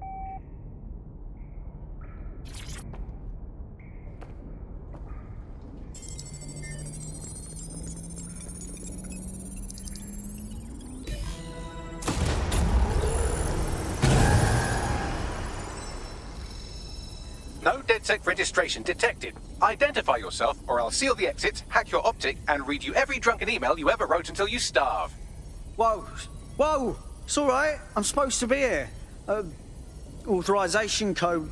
No DedSec registration detected. Identify yourself, or I'll seal the exits, hack your optic, and read you every drunken email you ever wrote until you starve. Whoa! Whoa! It's all right. I'm supposed to be here. Authorization code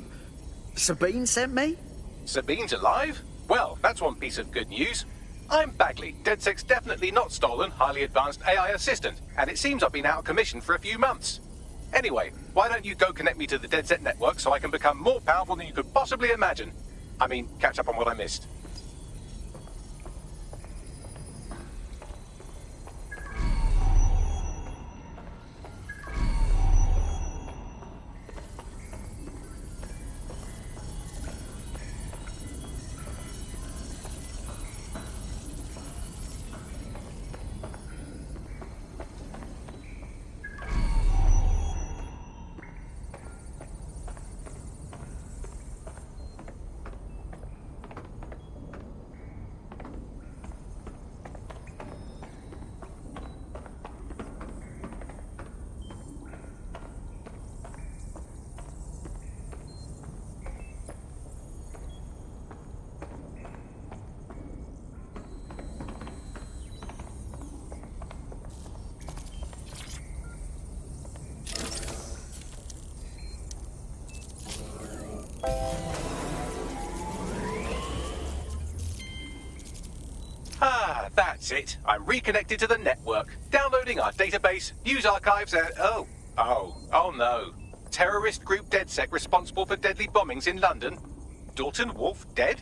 Sabine sent me? Sabine's alive? Well, that's one piece of good news. I'm Bagley, DedSec's definitely not stolen, highly advanced AI assistant, and it seems I've been out of commission for a few months. Anyway, why don't you go connect me to the DedSec network so I can become more powerful than you could possibly imagine? I mean, catch up on what I missed. That's it. I'm reconnected to the network, downloading our database, news archives, and oh no. Terrorist group DedSec responsible for deadly bombings in London? Dalton Wolf dead?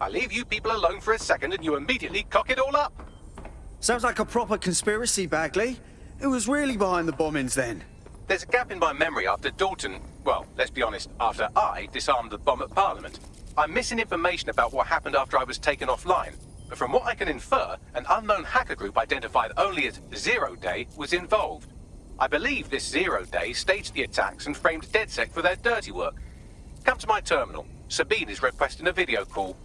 I leave you people alone for a second and you immediately cock it all up. Sounds like a proper conspiracy, Bagley. Who was really behind the bombings then? There's a gap in my memory after Dalton, well, let's be honest, after I disarmed the bomb at Parliament. I'm missing information about what happened after I was taken offline. But from what I can infer, an unknown hacker group identified only as Zero Day was involved. I believe this Zero Day staged the attacks and framed DedSec for their dirty work. Come to my terminal. Sabine is requesting a video call.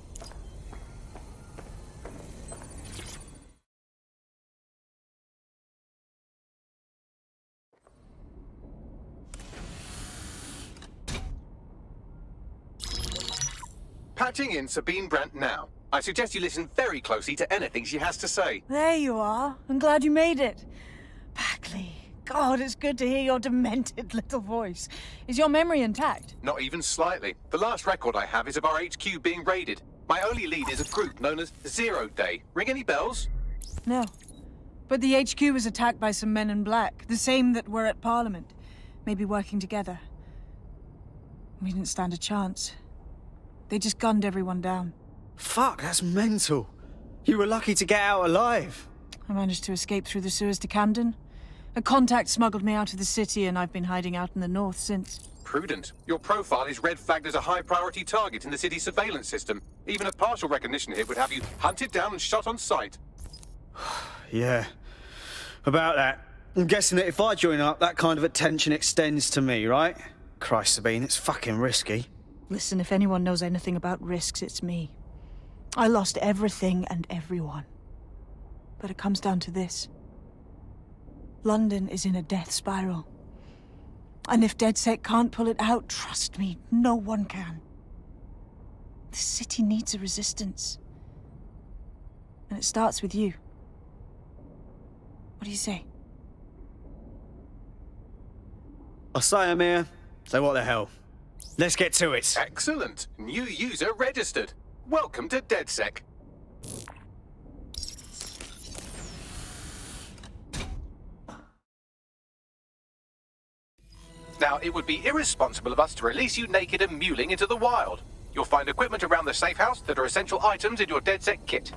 Patching in Sabine Brandt now. I suggest you listen very closely to anything she has to say. There you are. I'm glad you made it. Bagley, God, it's good to hear your demented little voice. Is your memory intact? Not even slightly. The last record I have is of our HQ being raided. My only lead is a group known as Zero Day. Ring any bells? No. But the HQ was attacked by some men in black, the same that were at Parliament. Maybe working together. We didn't stand a chance. They just gunned everyone down. Fuck, that's mental. You were lucky to get out alive. I managed to escape through the sewers to Camden. A contact smuggled me out of the city and I've been hiding out in the north since. Prudent. Your profile is red flagged as a high-priority target in the city's surveillance system. Even a partial recognition hit would have you hunted down and shot on sight. Yeah. About that. I'm guessing that if I join up, that kind of attention extends to me, right? Christ, Sabine, it's fucking risky. Listen, if anyone knows anything about risks, it's me. I lost everything and everyone. But it comes down to this. London is in a death spiral. And if DedSec can't pull it out, trust me, no one can. The city needs a resistance. And it starts with you. What do you say? I say, Amir. So what the hell? Let's get to it. Excellent. New user registered. Welcome to DedSec. Now, it would be irresponsible of us to release you naked and mewling into the wild. You'll find equipment around the safe house that are essential items in your DedSec kit.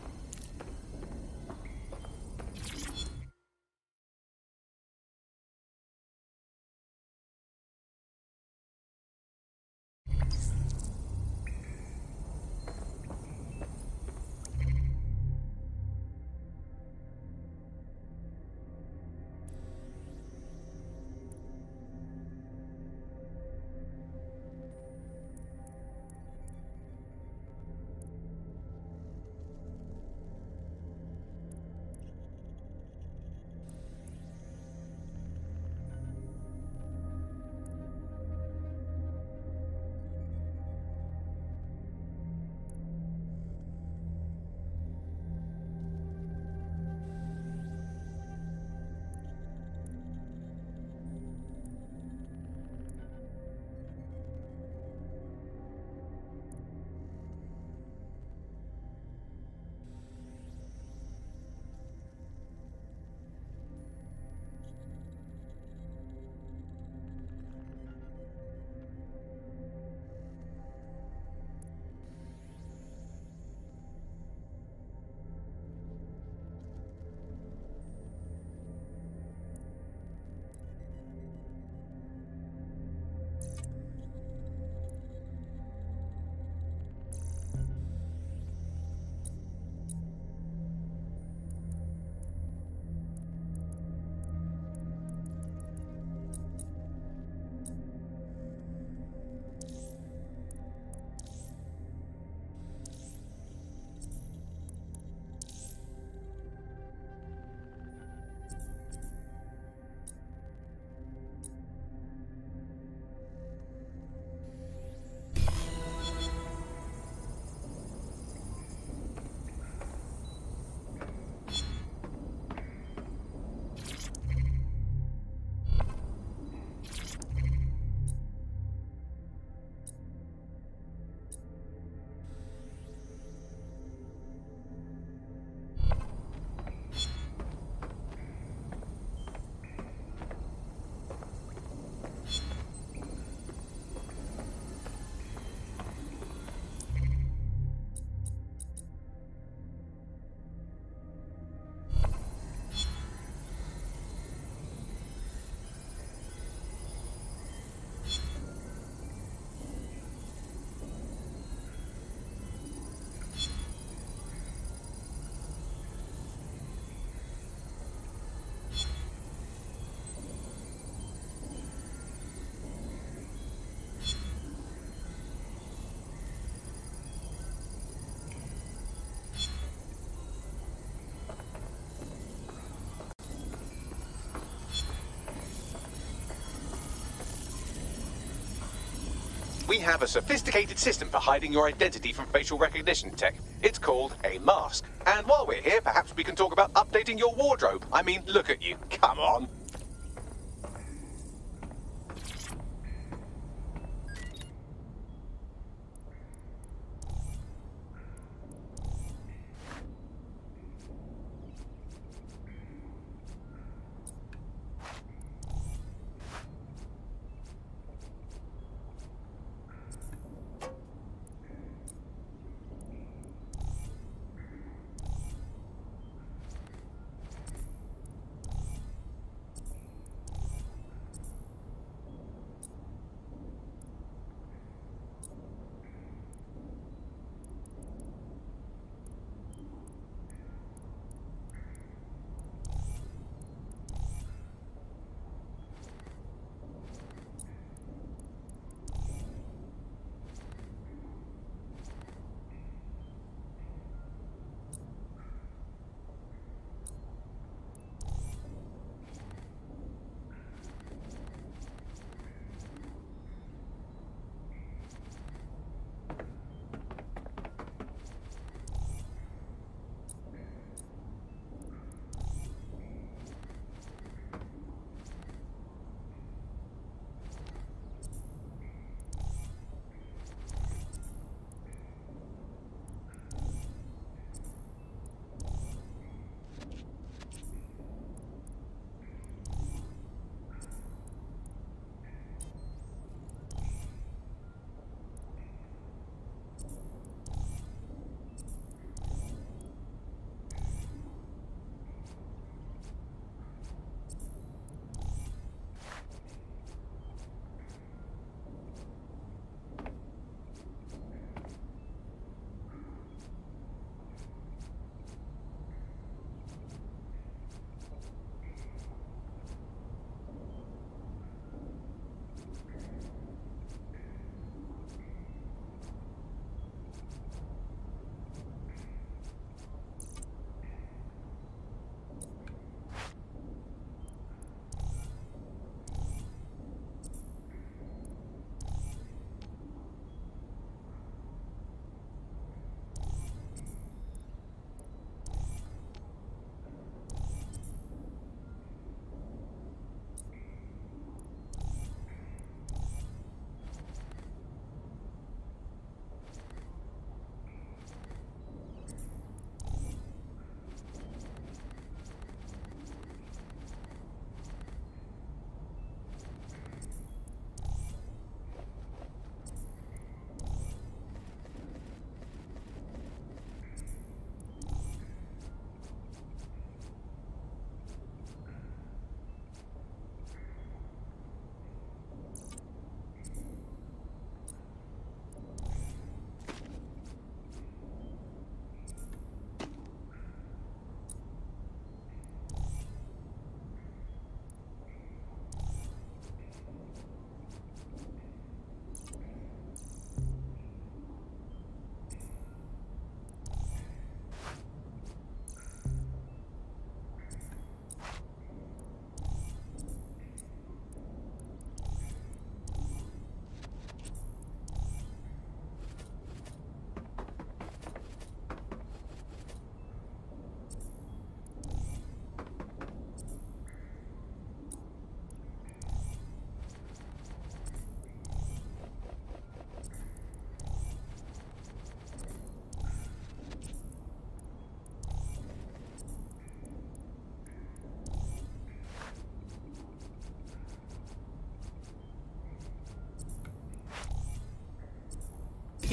we have a sophisticated system for hiding your identity from facial recognition tech. It's called a mask. And while we're here, perhaps we can talk about updating your wardrobe. I mean, look at you. Come on.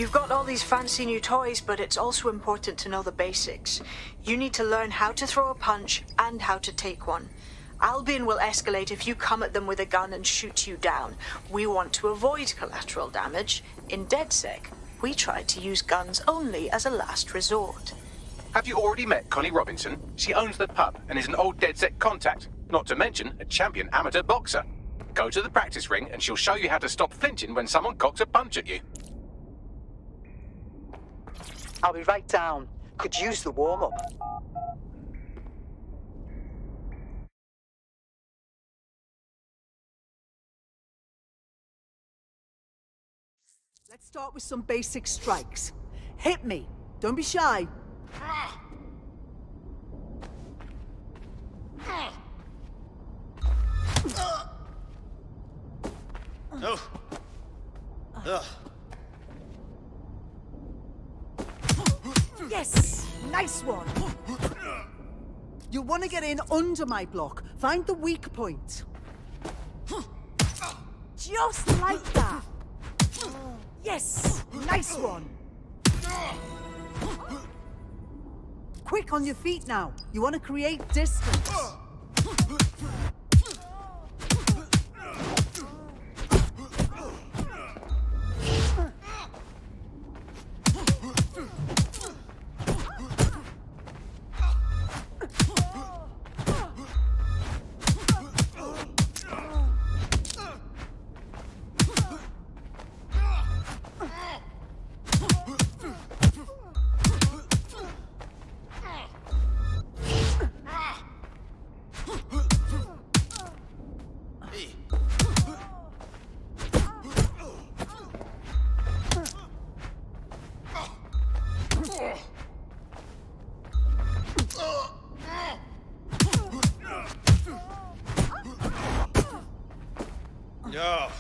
You've got all these fancy new toys, but it's also important to know the basics. You need to learn how to throw a punch and how to take one. Albion will escalate if you come at them with a gun and shoot you down. We want to avoid collateral damage. In DedSec, we try to use guns only as a last resort. Have you already met Connie Robinson? She owns the pub and is an old DedSec contact, not to mention a champion amateur boxer. Go to the practice ring and she'll show you how to stop flinching when someone cocks a punch at you. I'll be right down. Could use the warm-up. start with some basic strikes. Hit me. Don't be shy. No. Yes! Nice one! You want to get in under my block. Find the weak point. Just like that. Yes! Nice one! Quick on your feet now. You want to create distance. Yeah.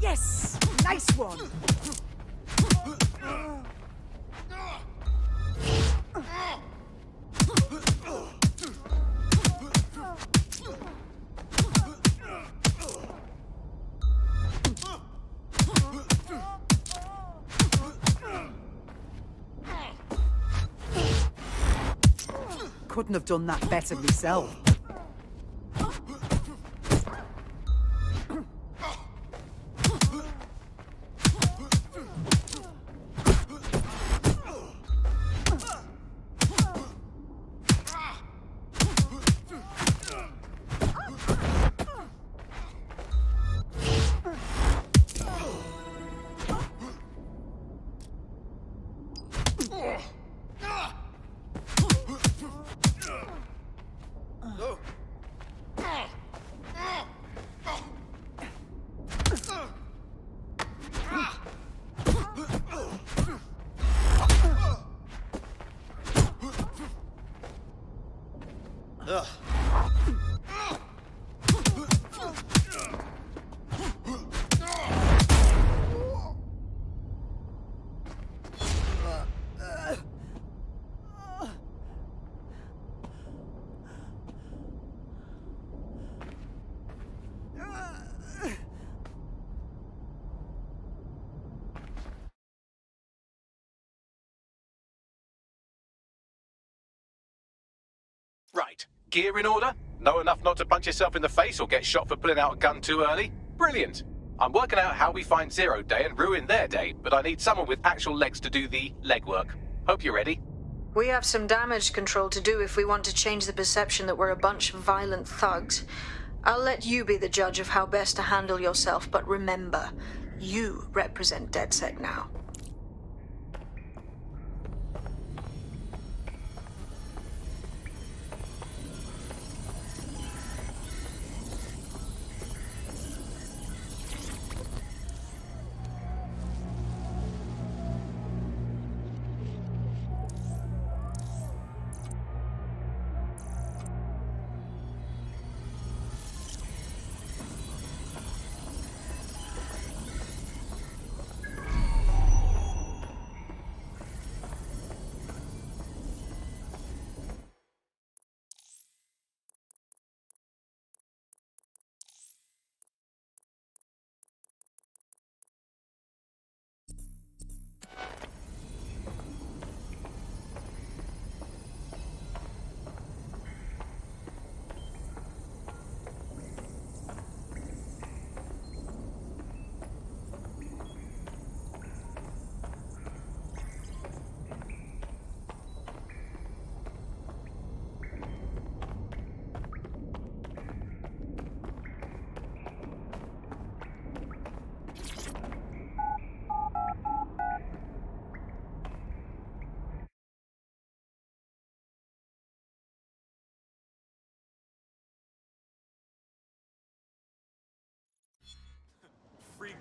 Yes! Nice one! Couldn't have done that better myself. Right. Gear in order? Know enough not to punch yourself in the face or get shot for pulling out a gun too early? Brilliant. I'm working out how we find Zero Day and ruin their day, but I need someone with actual legs to do the legwork. Hope you're ready. We have some damage control to do if we want to change the perception that we're a bunch of violent thugs. I'll let you be the judge of how best to handle yourself, but remember, you represent DedSec now.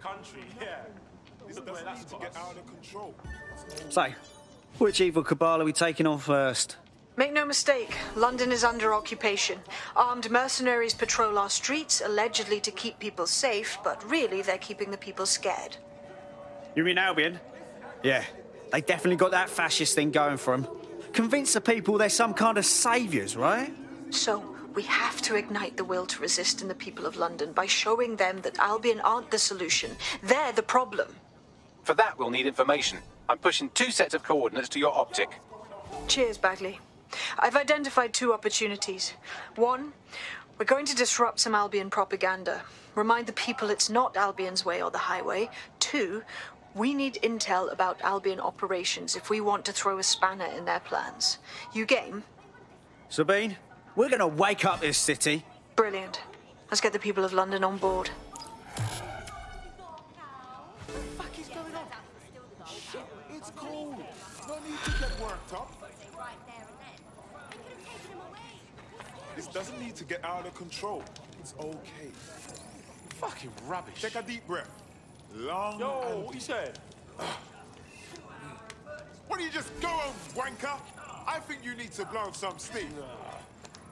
country, yeah. This is where that's to get out of control. So, which evil cabal are we taking on first? Make no mistake, London is under occupation. Armed mercenaries patrol our streets, allegedly to keep people safe, but really they're keeping the people scared. You mean Albion? Yeah, they definitely got that fascist thing going for them. Convince the people they're some kind of saviours, right? So, we have to ignite the will to resist in the people of London by showing them that Albion aren't the solution. They're the problem. For that, we'll need information. I'm pushing 2 sets of coordinates to your optic. Cheers, Bagley. I've identified 2 opportunities. 1, we're going to disrupt some Albion propaganda. Remind the people it's not Albion's way or the highway. 2, we need intel about Albion operations if we want to throw a spanner in their plans. You game? Sabine, we're gonna wake up this city. Brilliant. Let's get the people of London on board. It's cold. No need to get worked up. This doesn't need to get out of control. It's okay. Fucking rubbish. Take a deep breath. Long. Yo, what you said? Why don't you just go on, wanker? I think you need to blow some steam.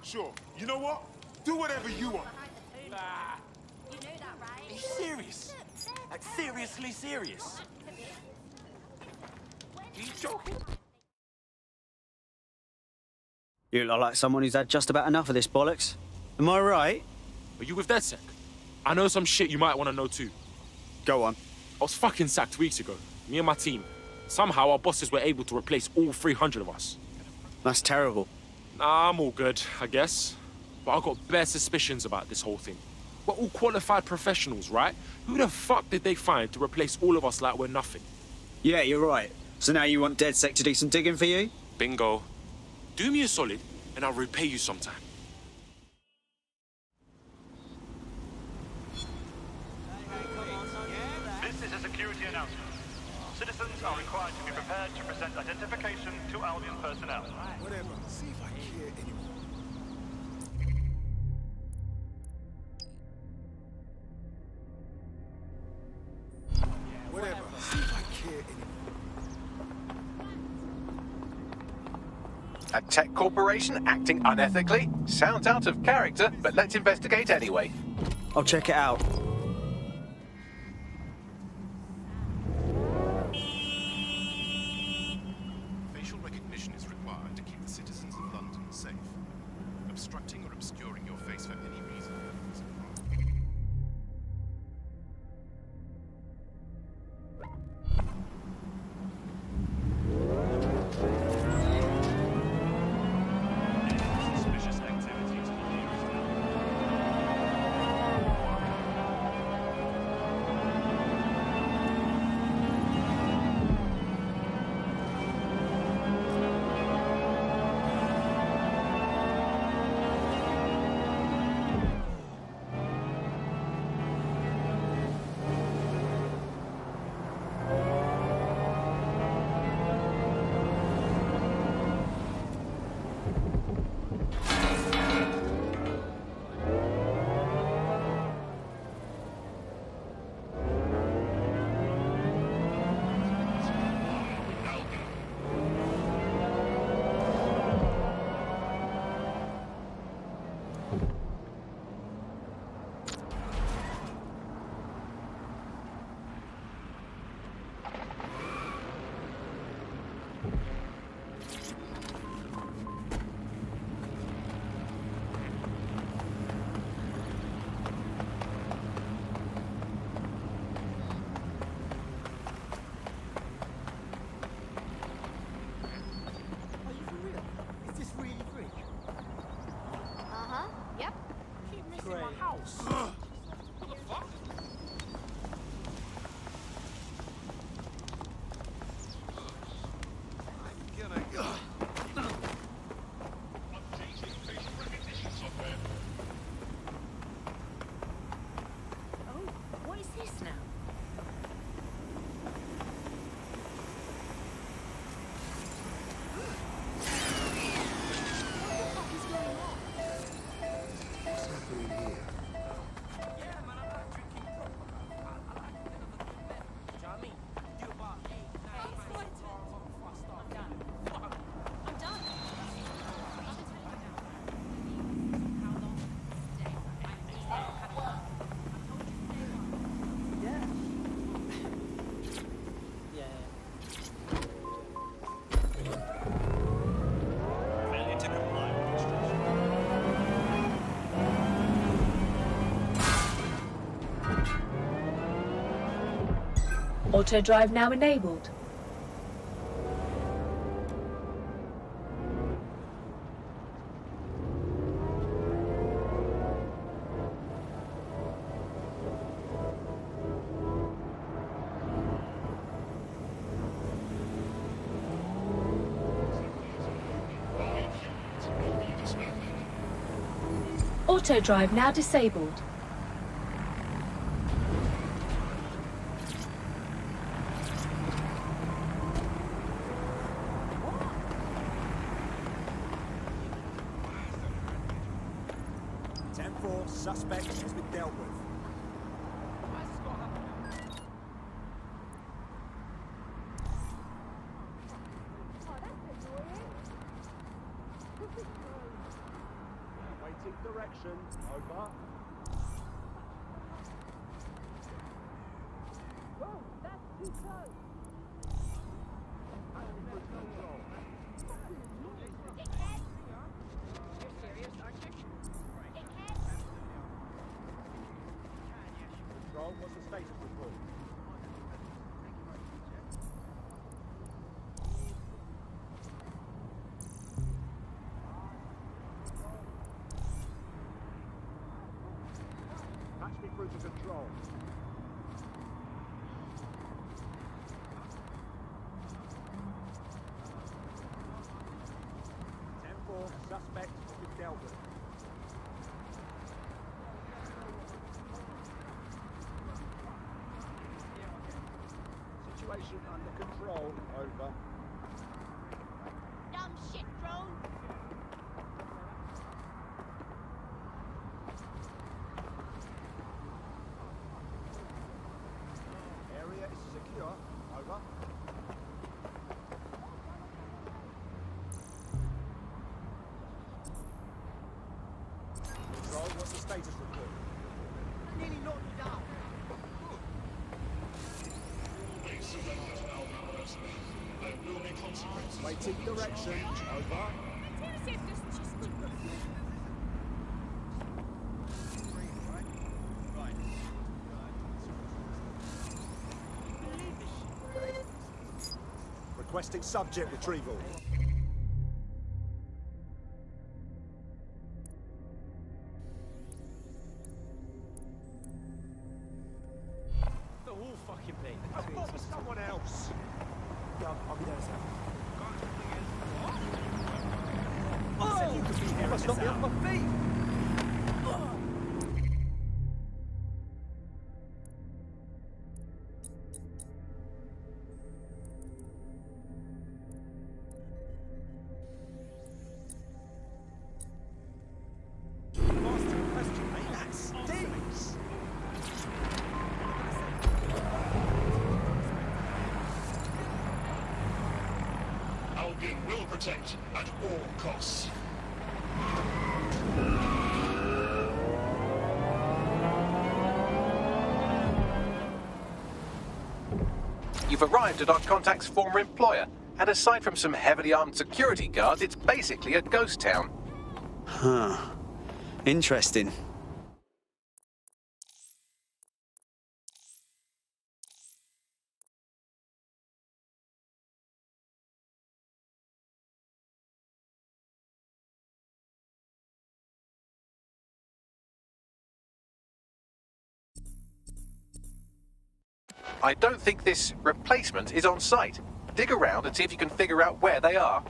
Sure. You know what? Do whatever you want. Nah. You know that, right? Are you serious? Like, seriously serious? Are you joking? You look like someone who's had just about enough of this bollocks. Am I right? Are you with DedSec? I know some shit you might want to know too. Go on. I was fucking sacked weeks ago. Me and my team. Somehow our bosses were able to replace all 300 of us. That's terrible. Nah, I'm all good, I guess. But I've got bare suspicions about this whole thing. We're all qualified professionals, right? Who the fuck did they find to replace all of us like we're nothing? Yeah, you're right. So now you want DedSec to do some digging for you? Bingo. Do me a solid, and I'll repay you sometime. This is a security announcement. Citizens are required to be prepared to present identification to Albion personnel. Whatever. See if I care anymore. Whatever. See if I care anymore. A tech corporation acting unethically? Sounds out of character, but let's investigate anyway. I'll check it out. Facial recognition is required to keep the citizens of London safe. Obstructing or obscuring your face for any reason is a crime. Suspicious activity to the nearest Auto drive now enabled. Auto drive now disabled. Suspect has been dealt with. Waiting direction. Over. Whoa, that's too close. What's the status report? Patch me through to control. Suspect has been dealt with. Situation under control. Over. Dumb shit, drone. Area is secure. Over. Control, what's the status report? Nearly knocked you down. Waiting direction. Over. Requesting subject retrieval. The whole fucking thing. I thought for someone else. Yeah, I'll be there in a second. I said you could be here. Must not be off my feet. Albion will protect at all costs. You've arrived at our contact's former employer, and aside from some heavily armed security guards, it's basically a ghost town. Huh. Interesting. I don't think this replacement is on site. Dig around and see if you can figure out where they are.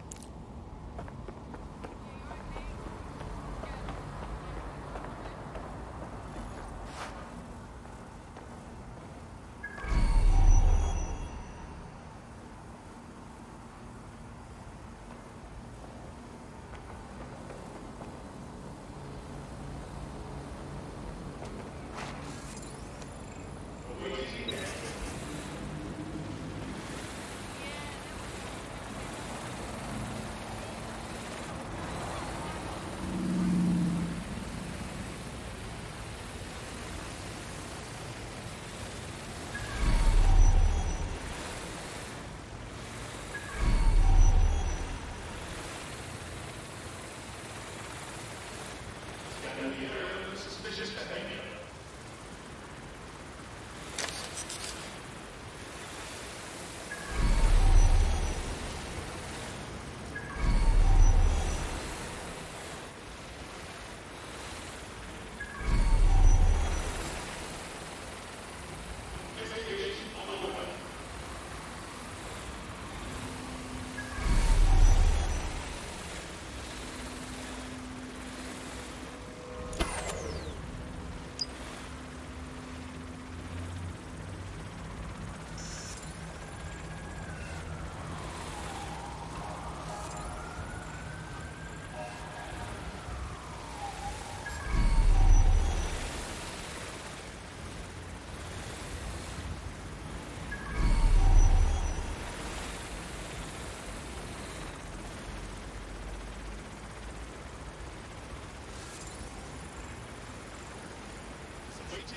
Get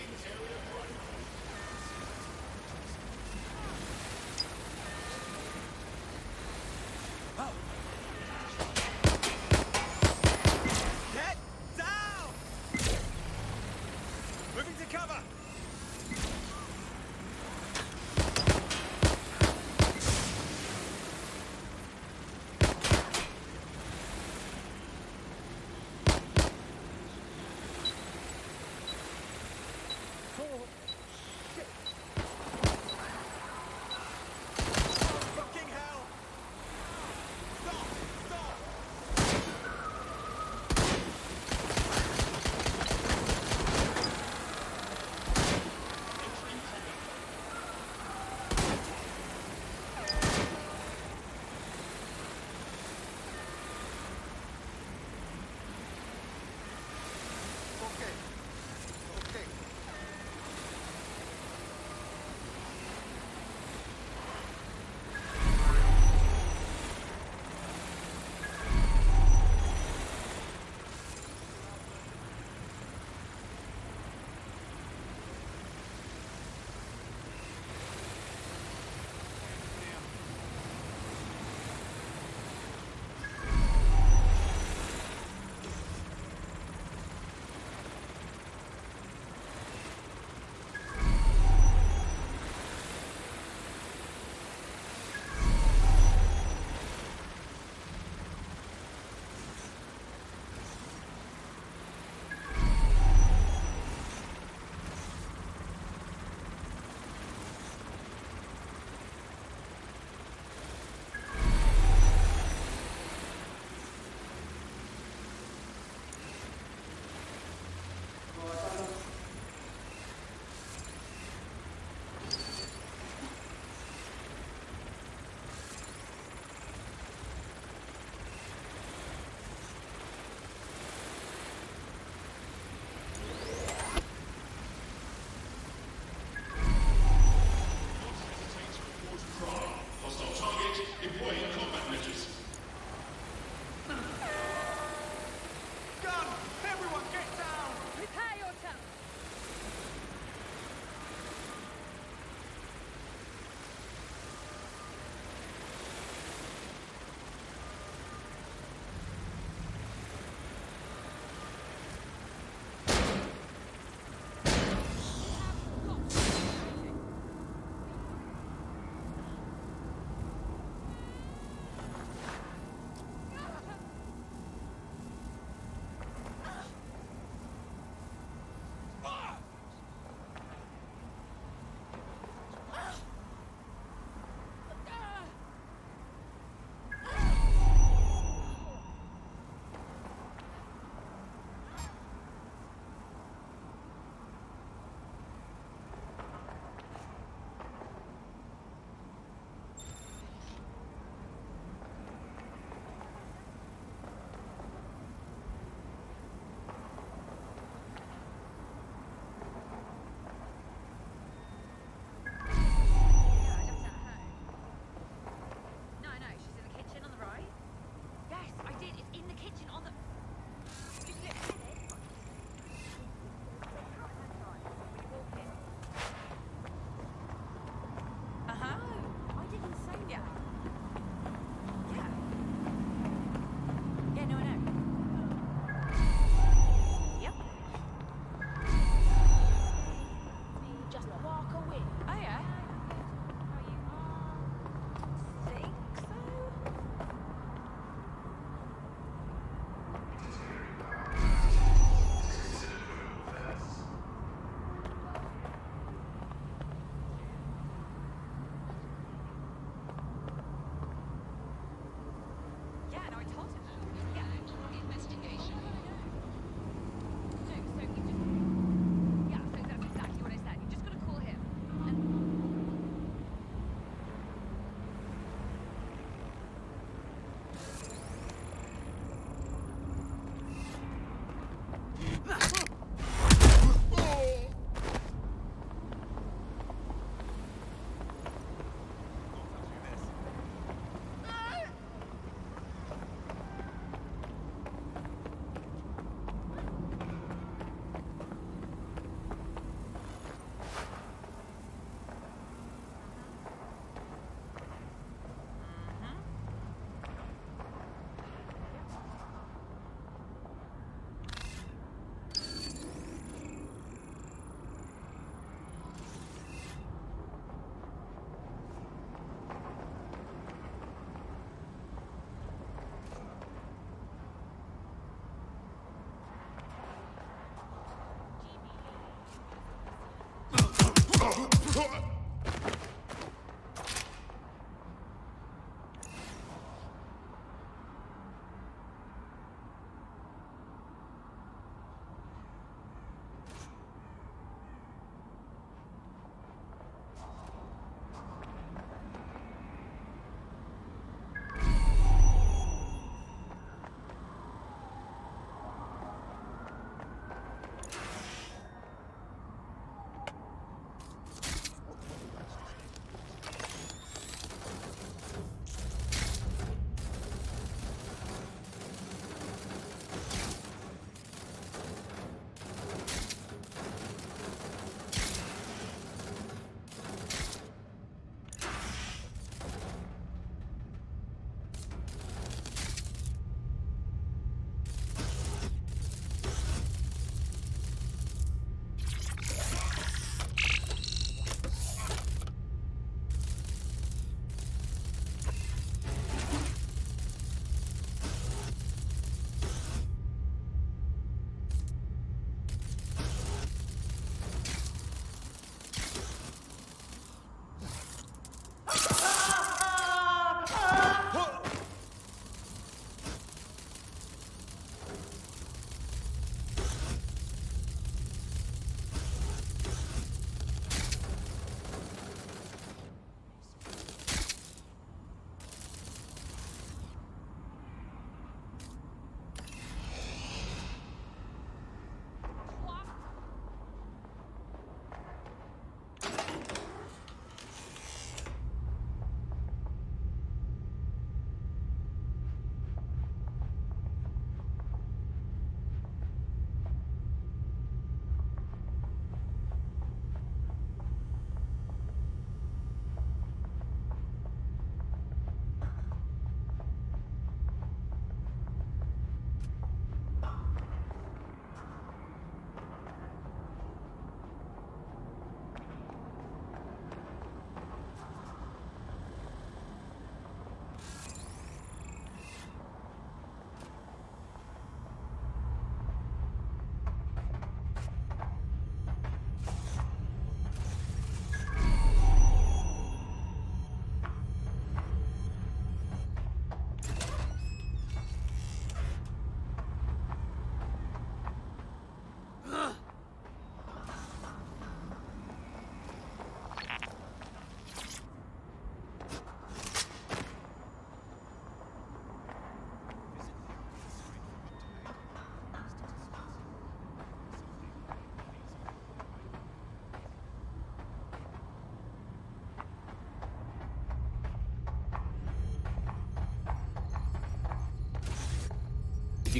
down! Moving to cover! Fucking hell! Stop! Stop!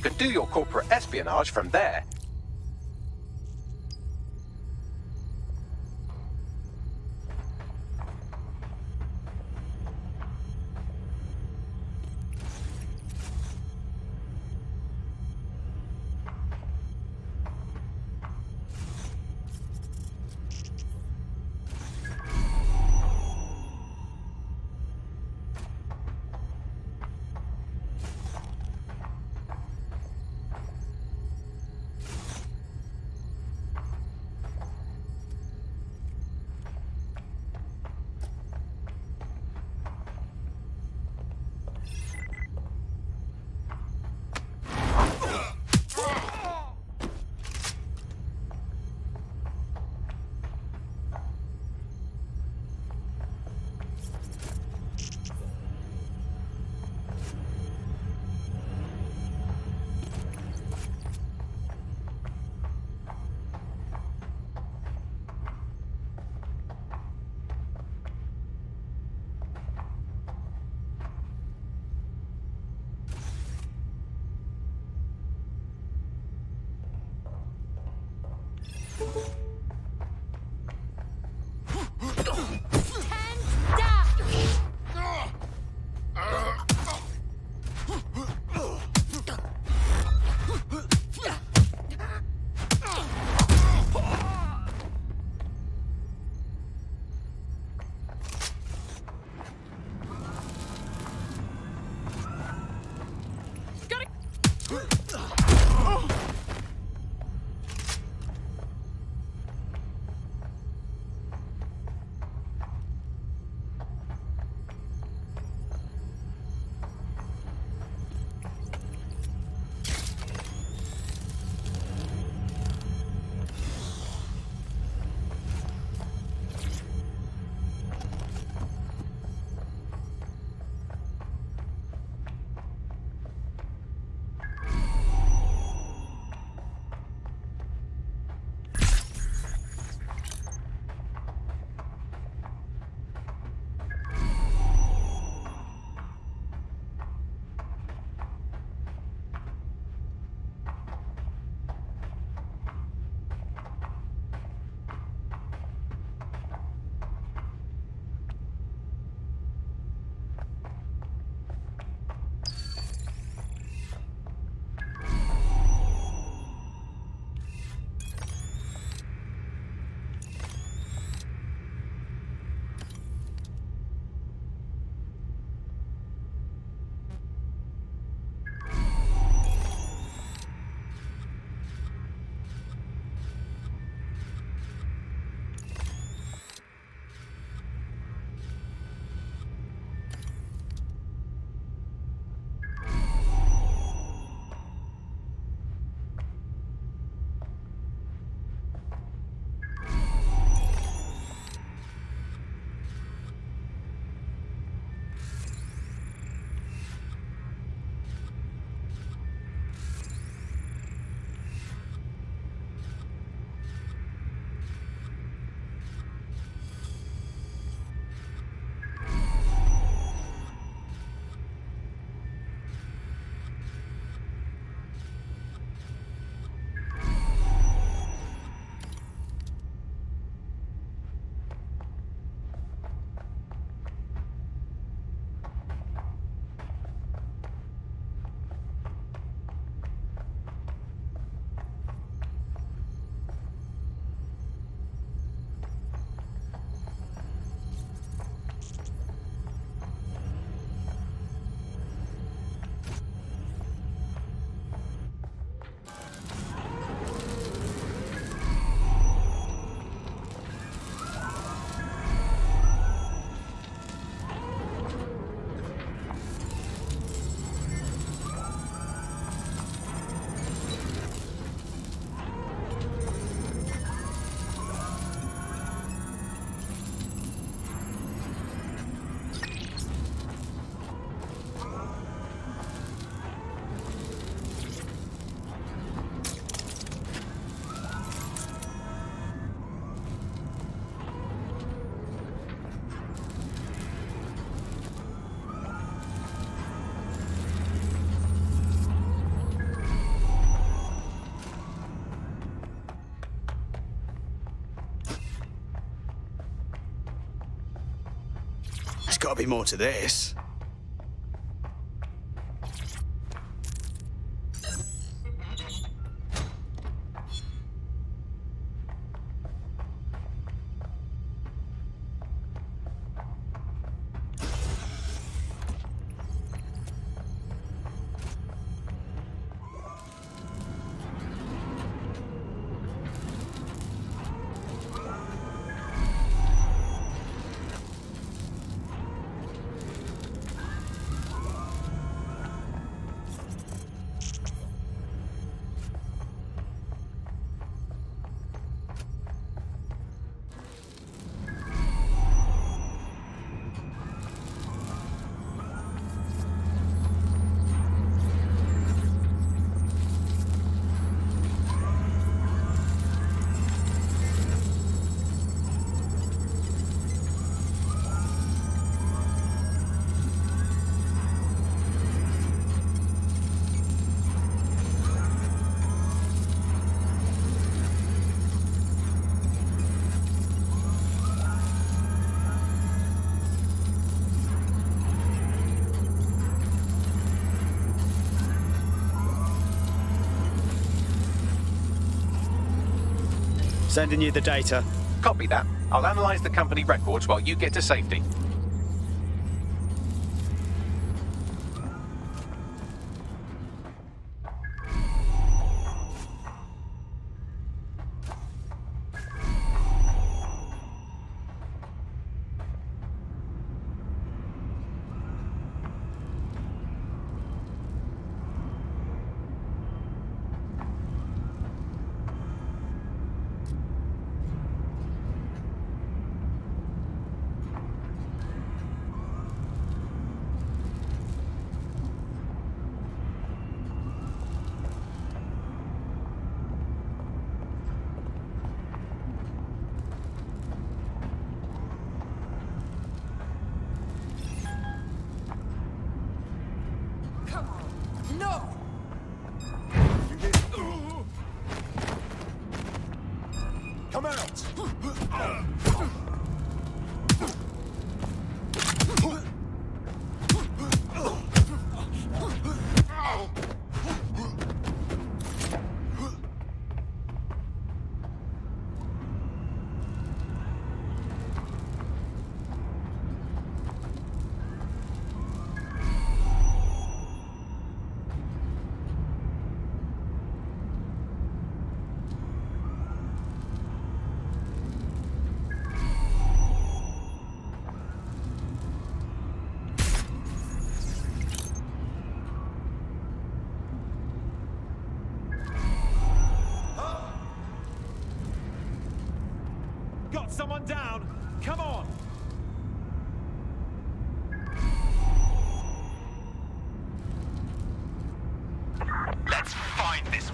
You can do your corporate espionage from there. got to be more to this. Sending you the data. Copy that. I'll analyze the company records while you get to safety. Come out! Someone down! Come on! Let's find this.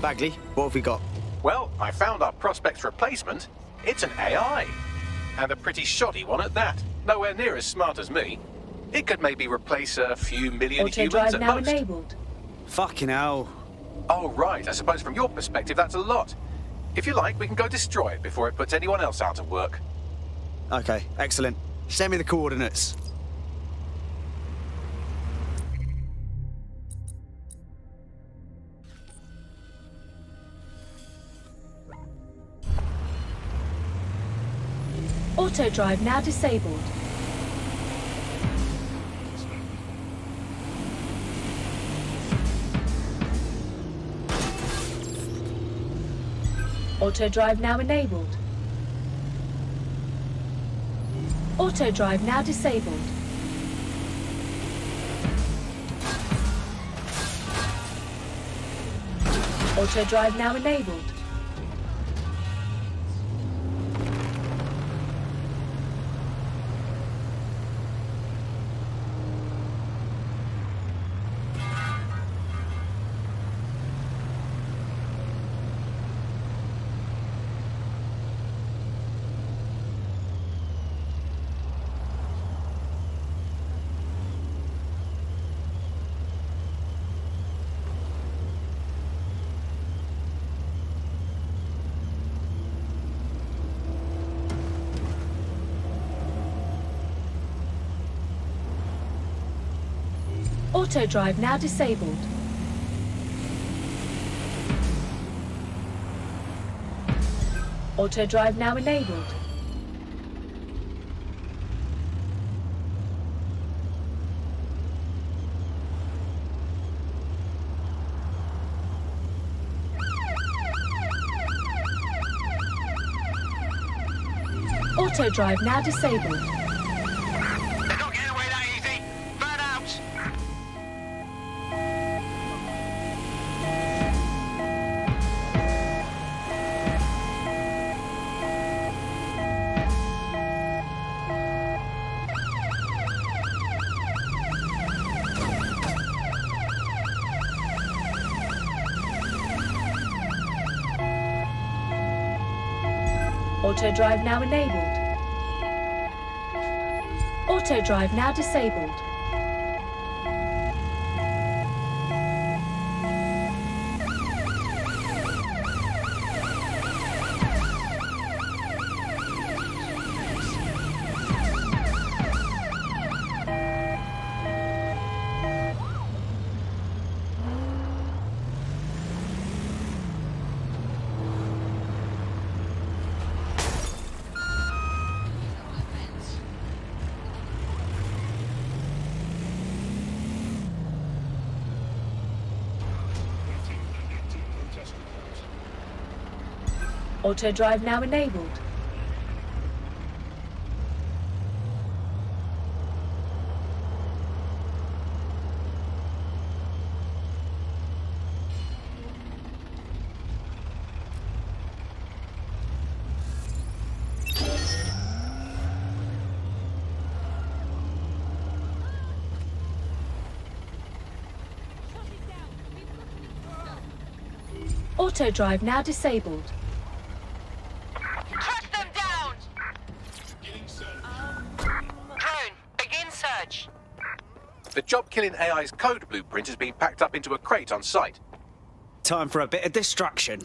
Bagley, what have we got? Well, I found our prospect's replacement. It's an AI. And a pretty shoddy one at that. Nowhere near as smart as me. It could maybe replace a few million humans Auto-drive at now most. enabled. Fucking hell. Oh, right. I suppose from your perspective, that's a lot. If you like, we can go destroy it before it puts anyone else out of work. Okay, excellent. Send me the coordinates. Auto-drive now disabled. Auto-drive now enabled. Auto-drive now disabled. Auto-drive now enabled. Auto-drive now disabled. Auto-drive now enabled. Auto-drive now disabled. Auto-drive now enabled. Auto-drive now disabled. Auto-drive now enabled. Auto-drive now disabled. Track them down! Drone, begin search. The job-killing AI's code blueprint has been packed up into a crate on site. Time for a bit of distraction.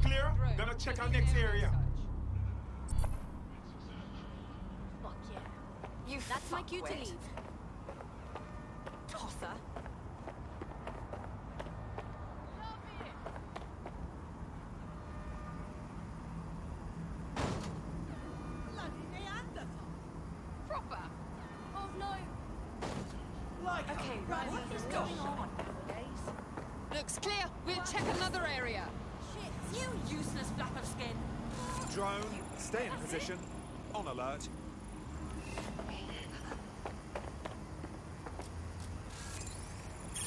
Clear? Gonna check our next area. Fuck yeah. That's my cue to leave. Tosser. Proper. Oh no. Okay, right. What is going on? Looks clear. We'll check another area. Shit, you useless flap of skin. Drone, stay in position. On alert.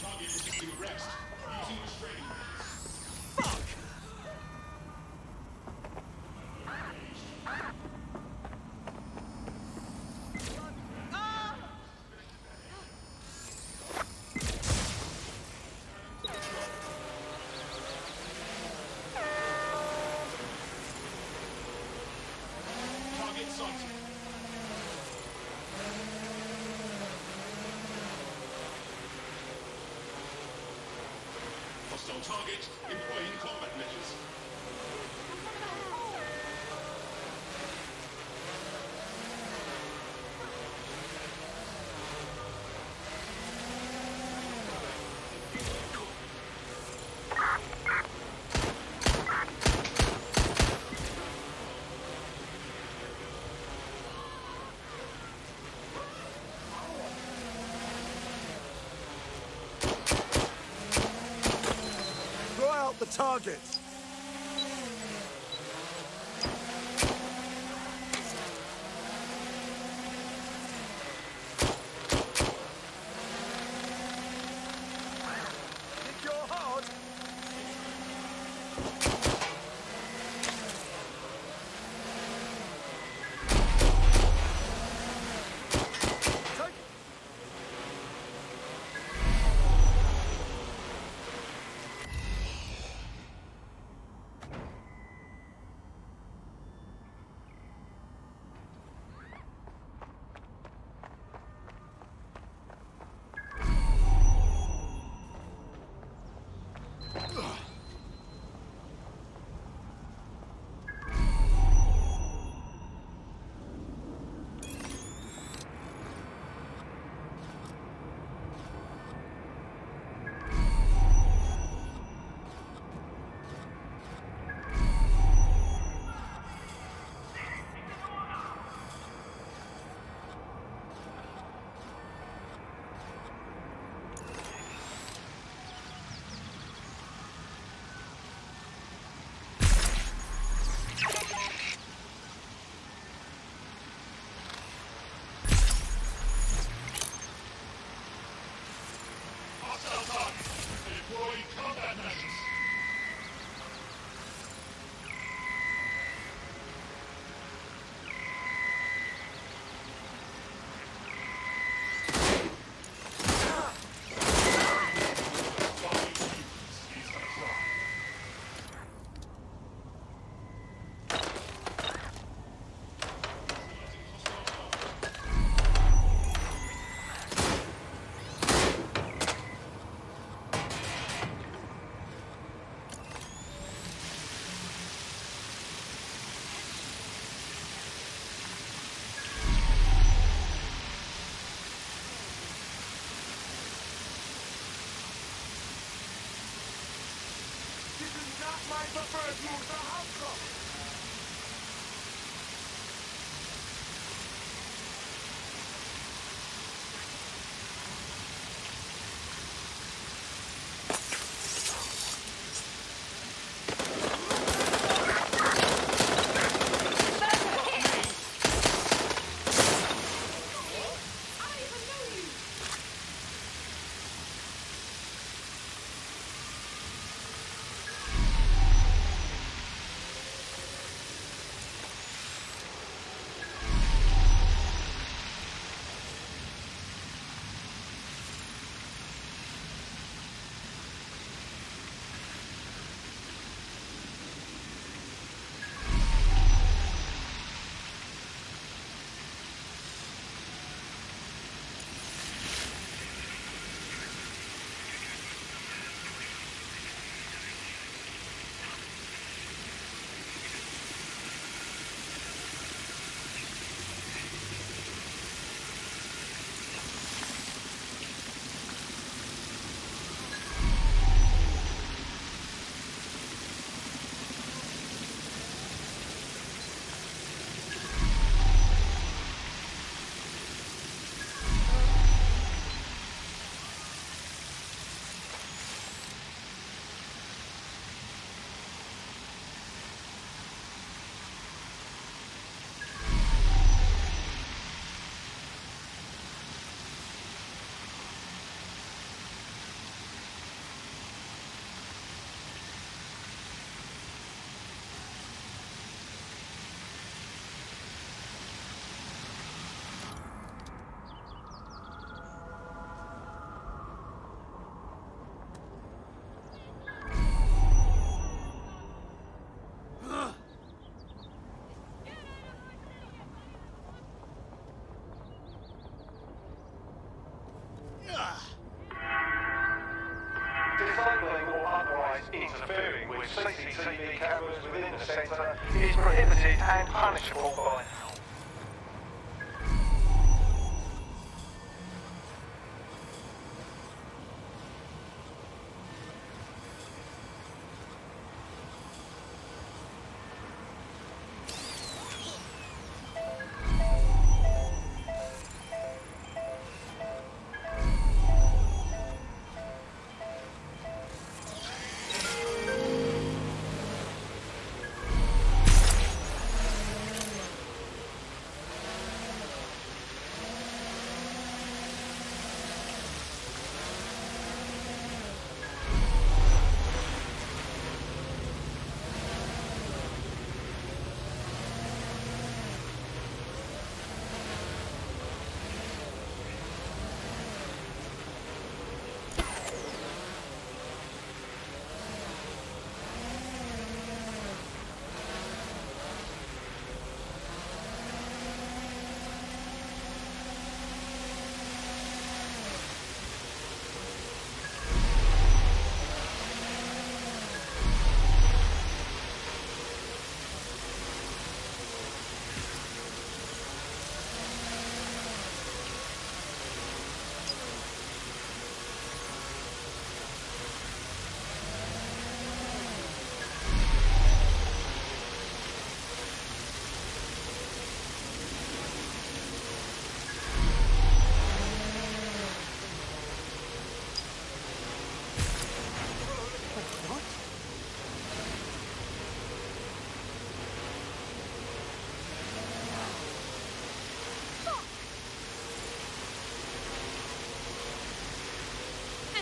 Target resisting arrest. Using restraining order. target, employing combat measures. The target. Think you're hard? with CCTV cameras within the centre is prohibited and punishable by law.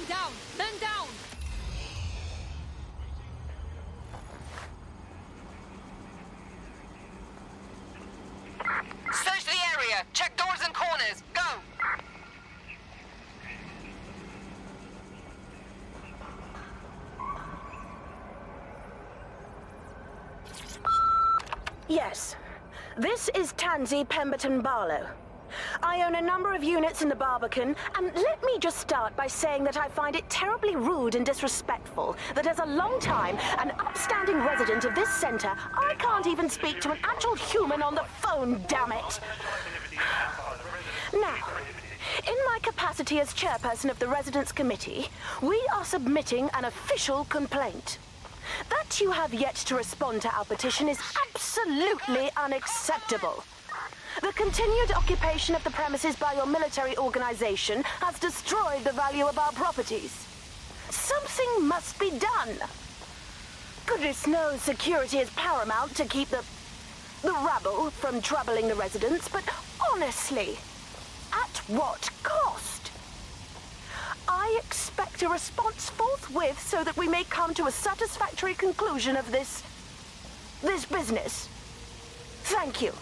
Down! Men down! Search the area! Check doors and corners! Go! Yes. This is Tansy Pemberton Barlow. I own a number of units in the Barbican, and let me just start by saying that I find it terribly rude and disrespectful that as a long-time and upstanding resident of this center, I can't even speak to an actual human on the phone, damn it! Now, in my capacity as chairperson of the Residents Committee, we are submitting an official complaint. That you have yet to respond to our petition is absolutely unacceptable. The continued occupation of the premises by your military organization has destroyed the value of our properties. Something must be done. Goodness knows security is paramount to keep the rabble from troubling the residents, but honestly, at what cost? I expect a response forthwith so that we may come to a satisfactory conclusion of this business. Thank you.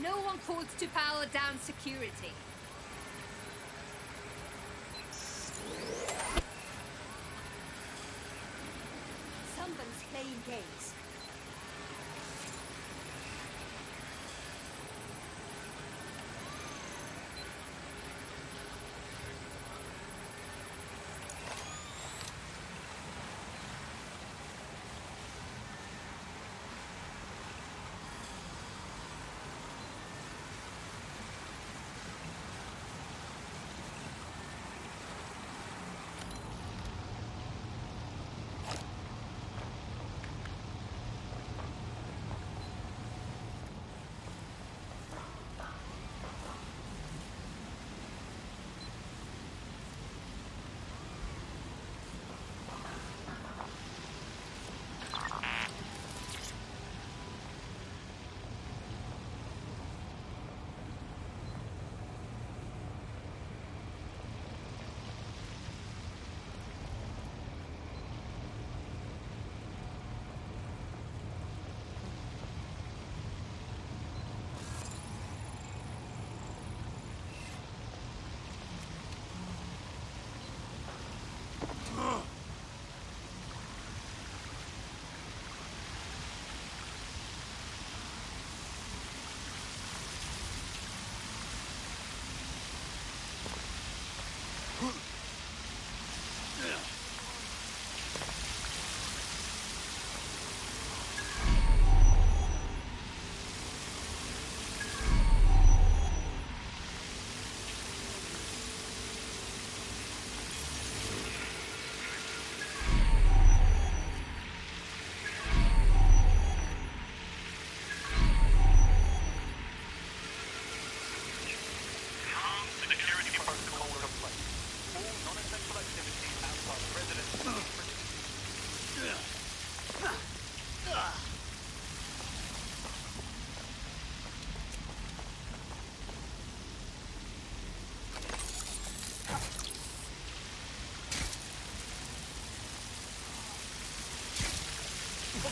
No one called to power down security. Someone's playing games.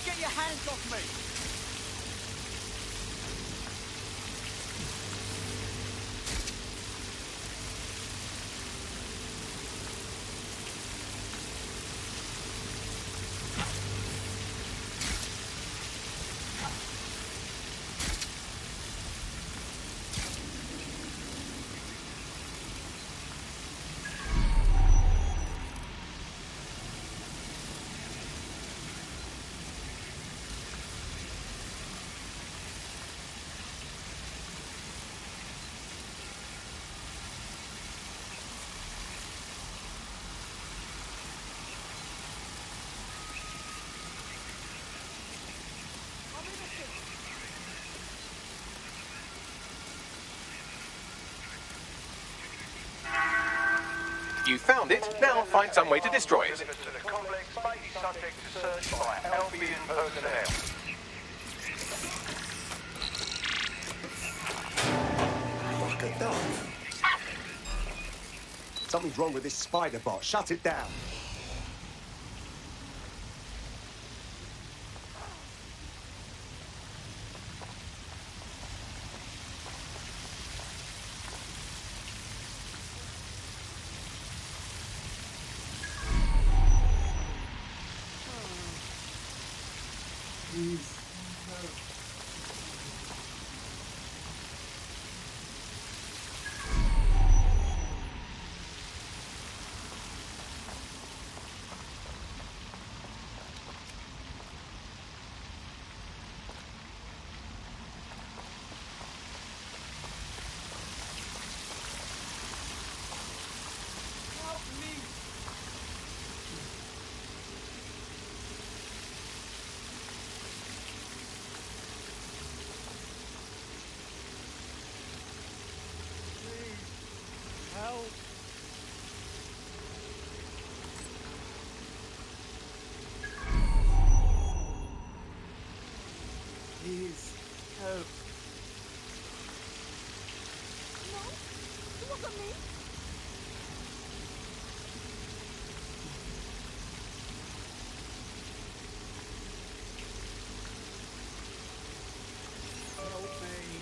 Get your hands off me! You found it, now find some way to destroy it. The complex may be subject to search by Albion personnel. Fuck a dog. Something's wrong with this spider bot. Shut it down. Please, help. No, it wasn't me. Help me.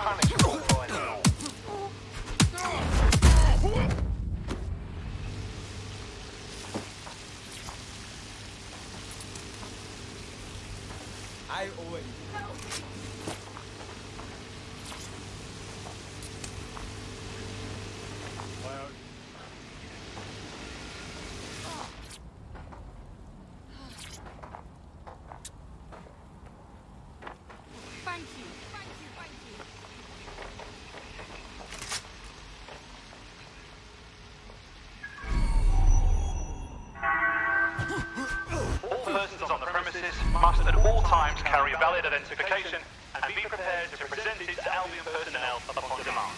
punishable by law. I always. Well. Thank you, thank you, thank you. All persons on the premises must at all times carry valid identification and be prepared to present it to Albion personnel upon demand.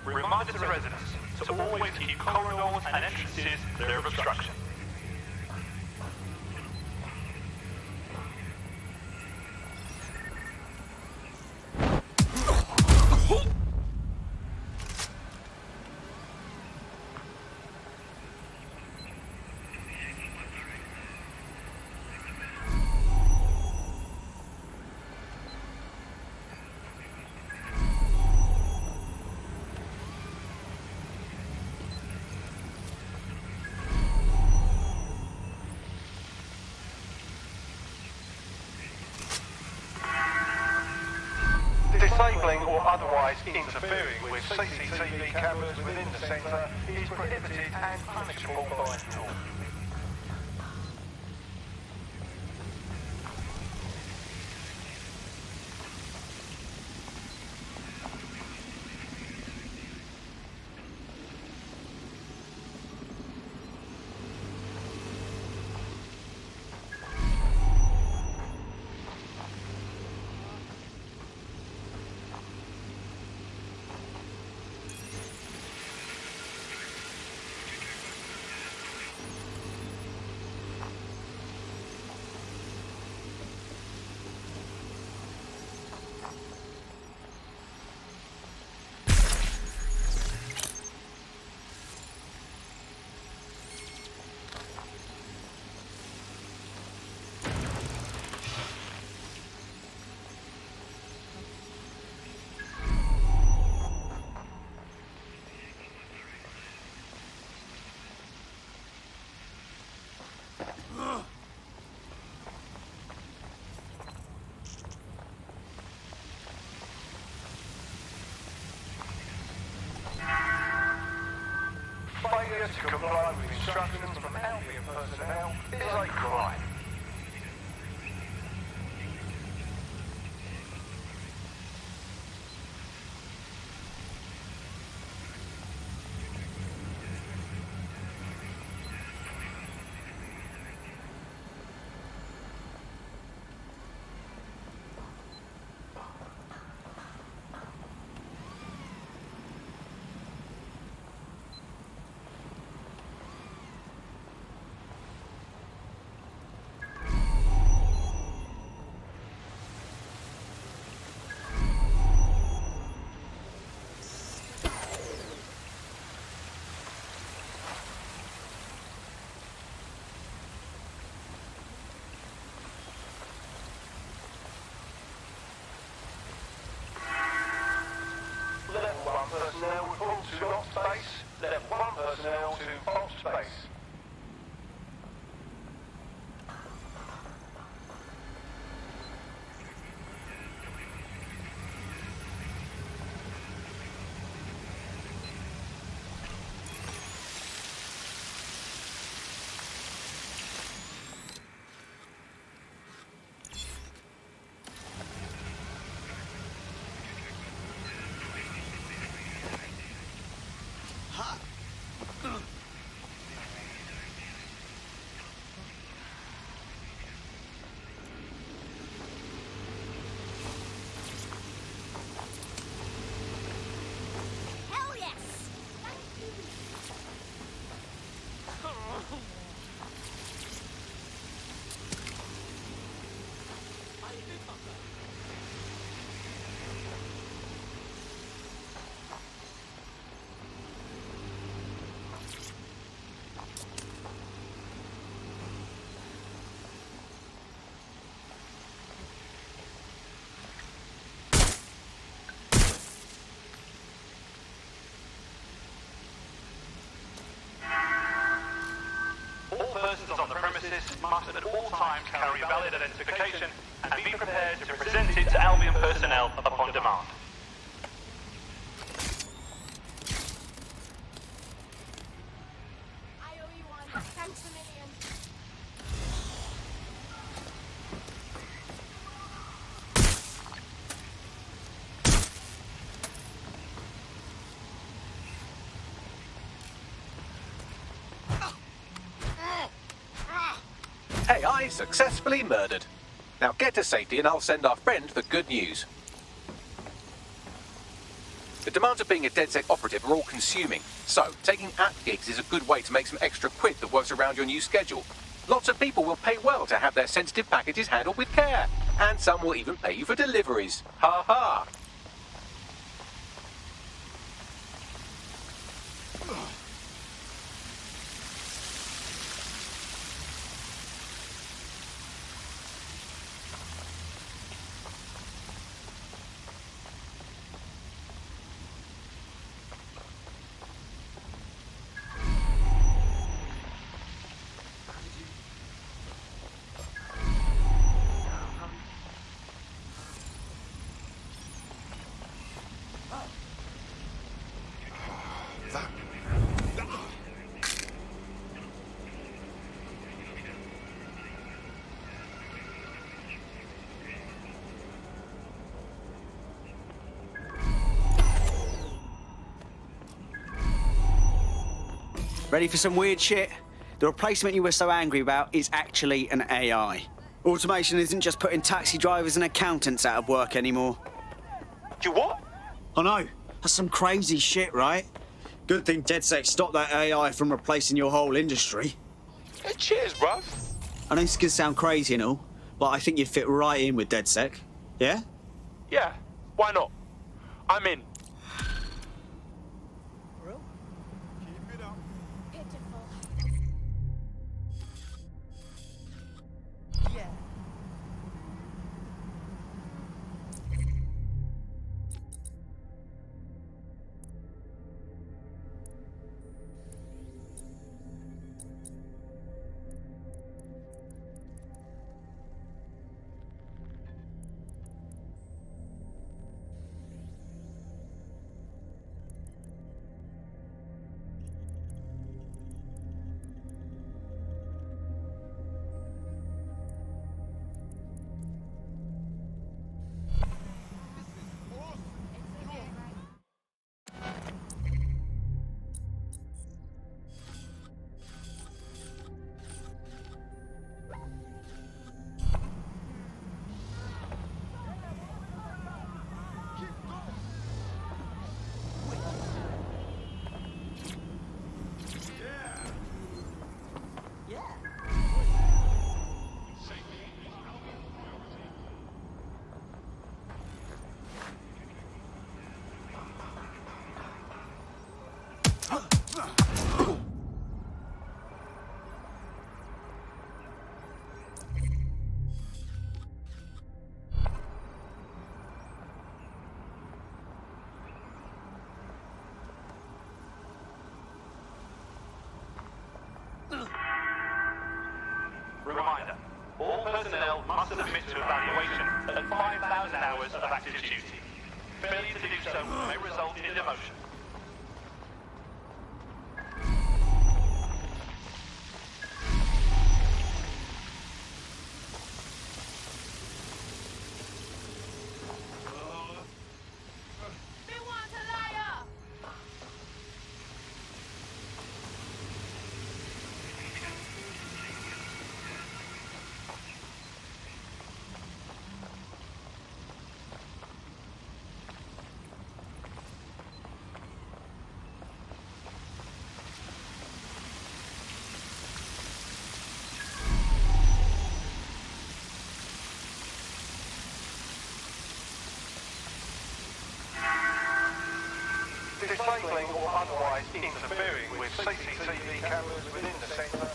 Reminded the residents to always keep corridors and entrances clear of obstruction. Disabling or otherwise interfering with CCTV cameras within the centre is prohibited and punishable by law. Failure to comply with instructions from Albion personnel is a crime. premises must at all times carry valid identification and be prepared to present it to Albion personnel upon demand. I owe you one. Thanks a million. AI successfully murdered. Now get to safety and I'll send our friend the good news. The demands of being a DedSec operative are all consuming, so taking app gigs is a good way to make some extra quid that works around your new schedule. Lots of people will pay well to have their sensitive packages handled with care, and some will even pay you for deliveries. Ha ha! Ready for some weird shit? The replacement you were so angry about is actually an AI. Automation isn't just putting taxi drivers and accountants out of work anymore. You what? I know. That's some crazy shit, right? Good thing DedSec stopped that AI from replacing your whole industry. Hey, cheers, bruv. I know this can sound crazy and all, but I think you fit right in with DedSec. Yeah? Yeah, why not? I'm in. Reminder, all personnel must submit to evaluation at 5,000 hours of active duty. Failure to do so may result in demotion. Disabling or otherwise interfering with CCTV cameras within the centre.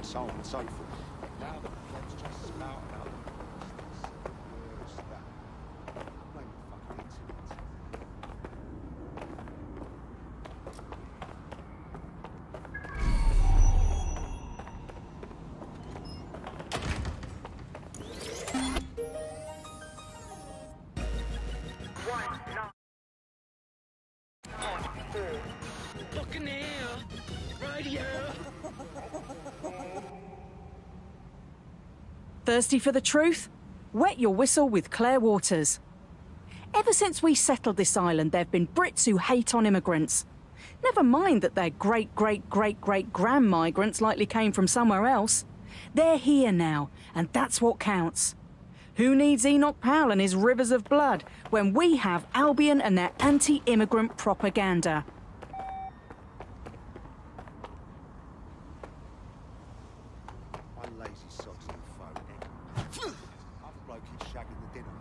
so on and so forth. Now the plot's just spouting out. Where's that? Name the fucking incident. Fucking hell! Right here! Thirsty for the truth? Wet your whistle with Claire Waters. Ever since we settled this island, there have been Brits who hate on immigrants. Never mind that their great-great-great-great-grand migrants likely came from somewhere else. They're here now, and that's what counts. Who needs Enoch Powell and his rivers of blood when we have Albion and their anti-immigrant propaganda? One lazy sod's new phone. Other bloke keeps shagging the dinner.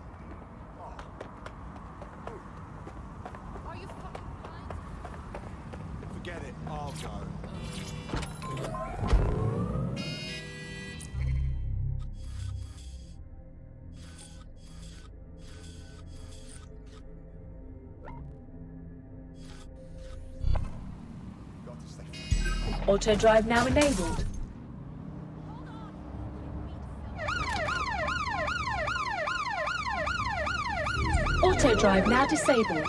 Are you fucking blind? Forget it, I'll go. Auto drive now enabled. Auto drive now disabled.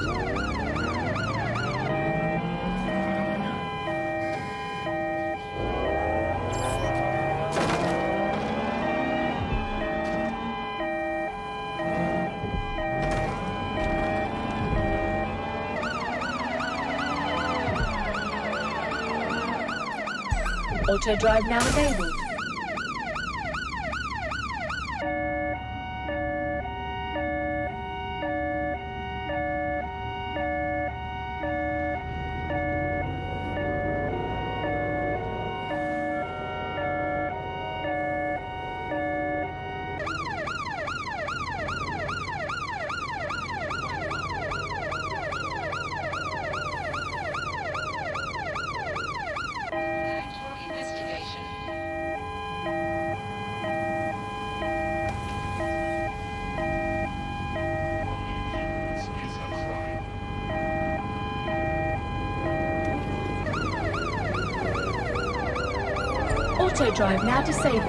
Auto drive now enabled. Auto drive now disabled.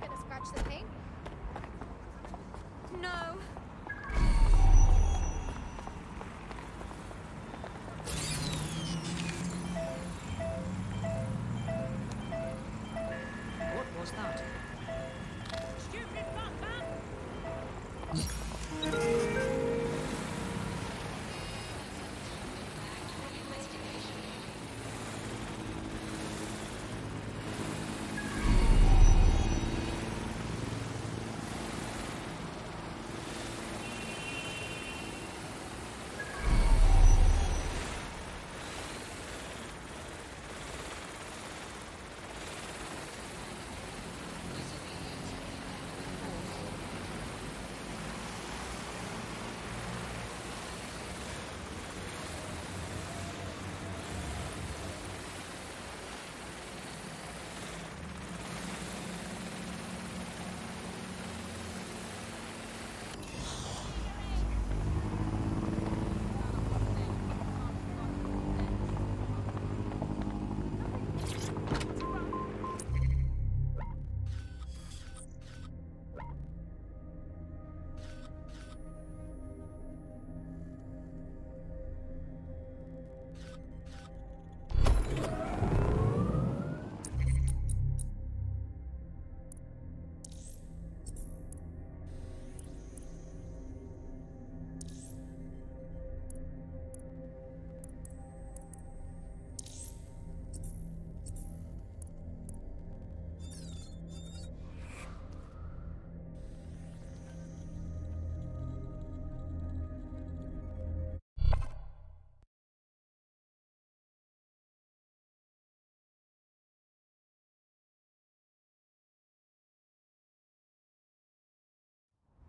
Gonna scratch the paint? No. What was that? Stupid fucker!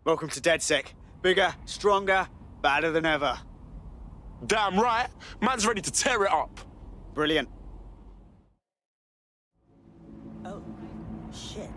Welcome to DedSec. Bigger, stronger, badder than ever. Damn right. Man's ready to tear it up. Brilliant. Oh, shit.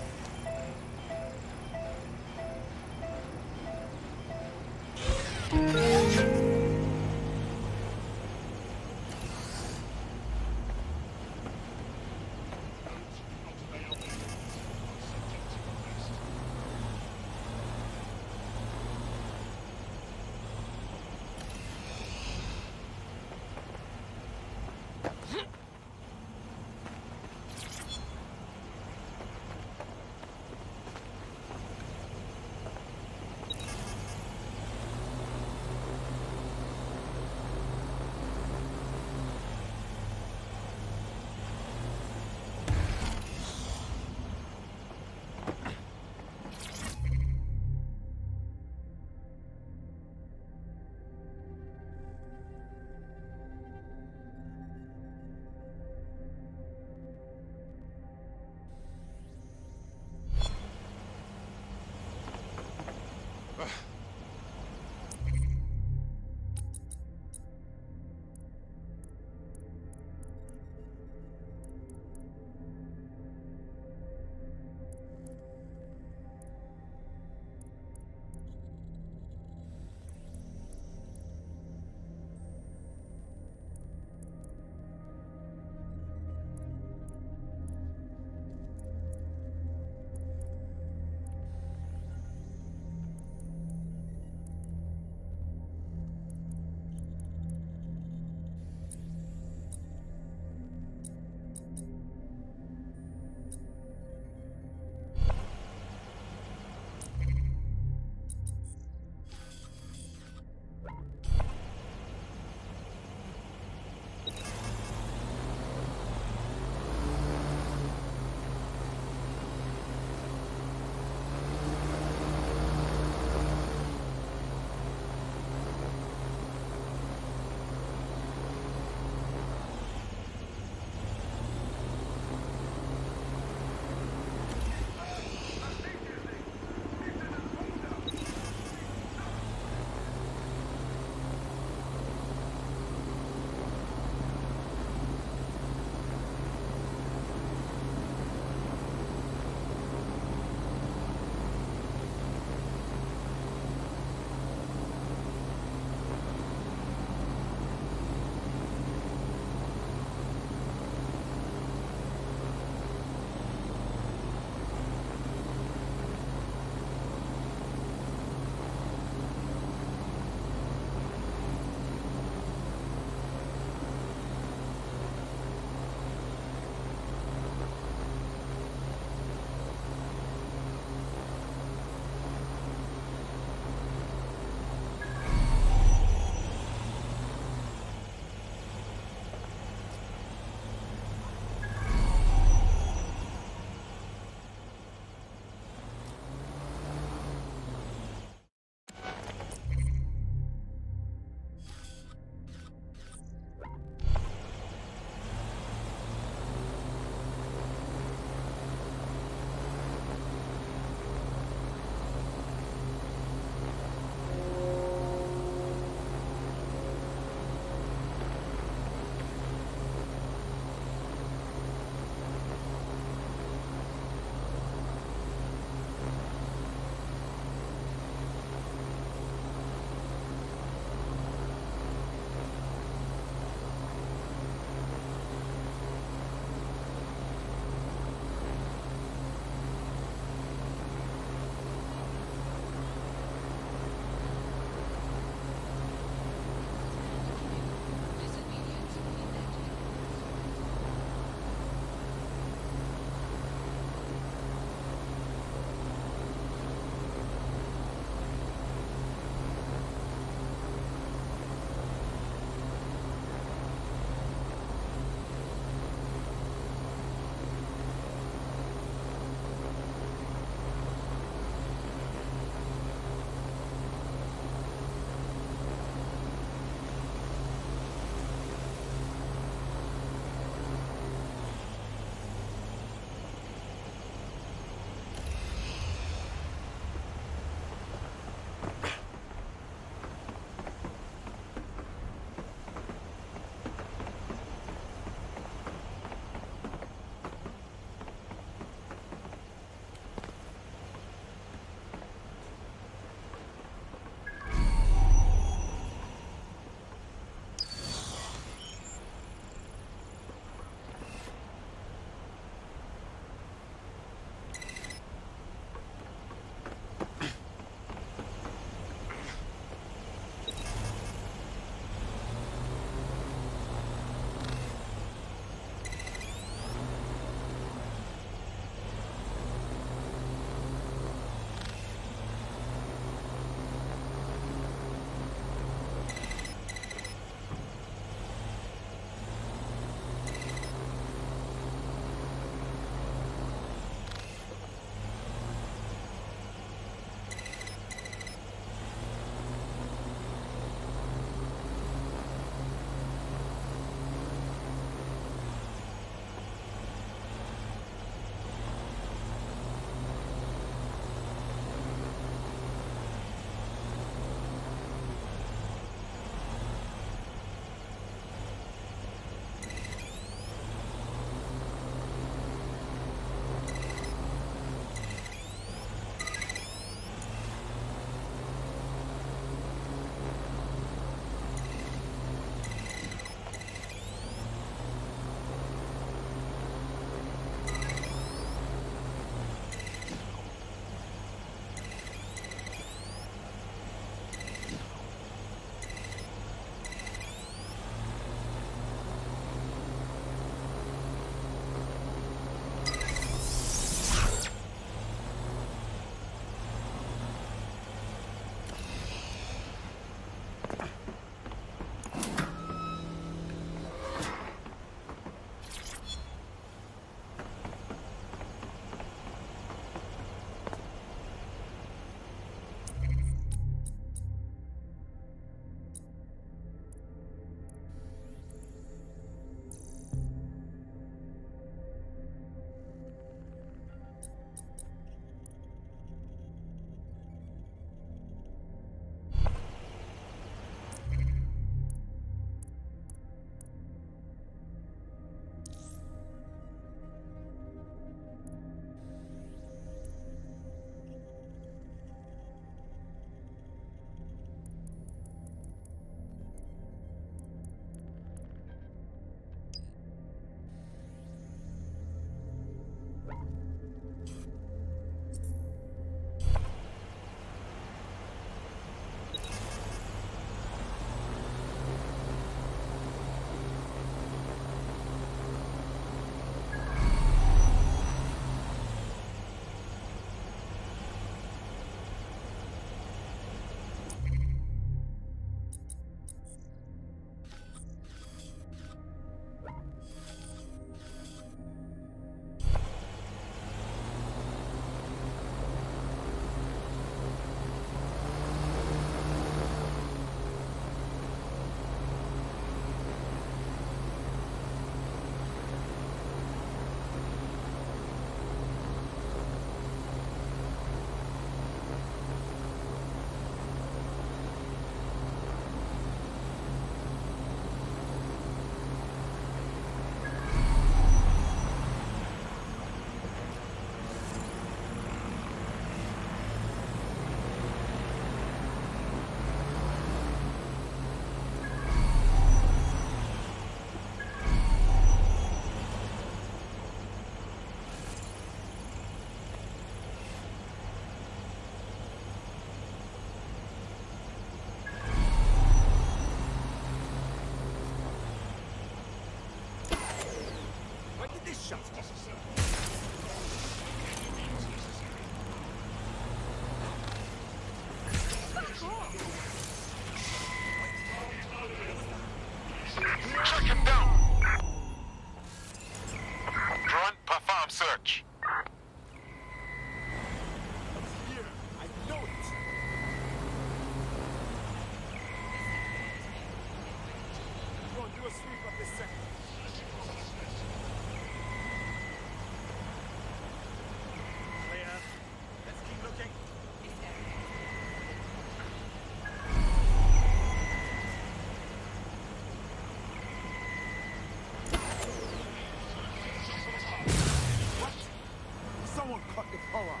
destructive horror.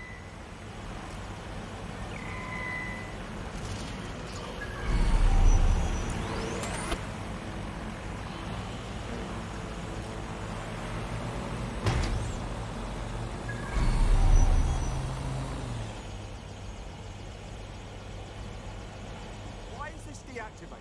Why is this deactivated?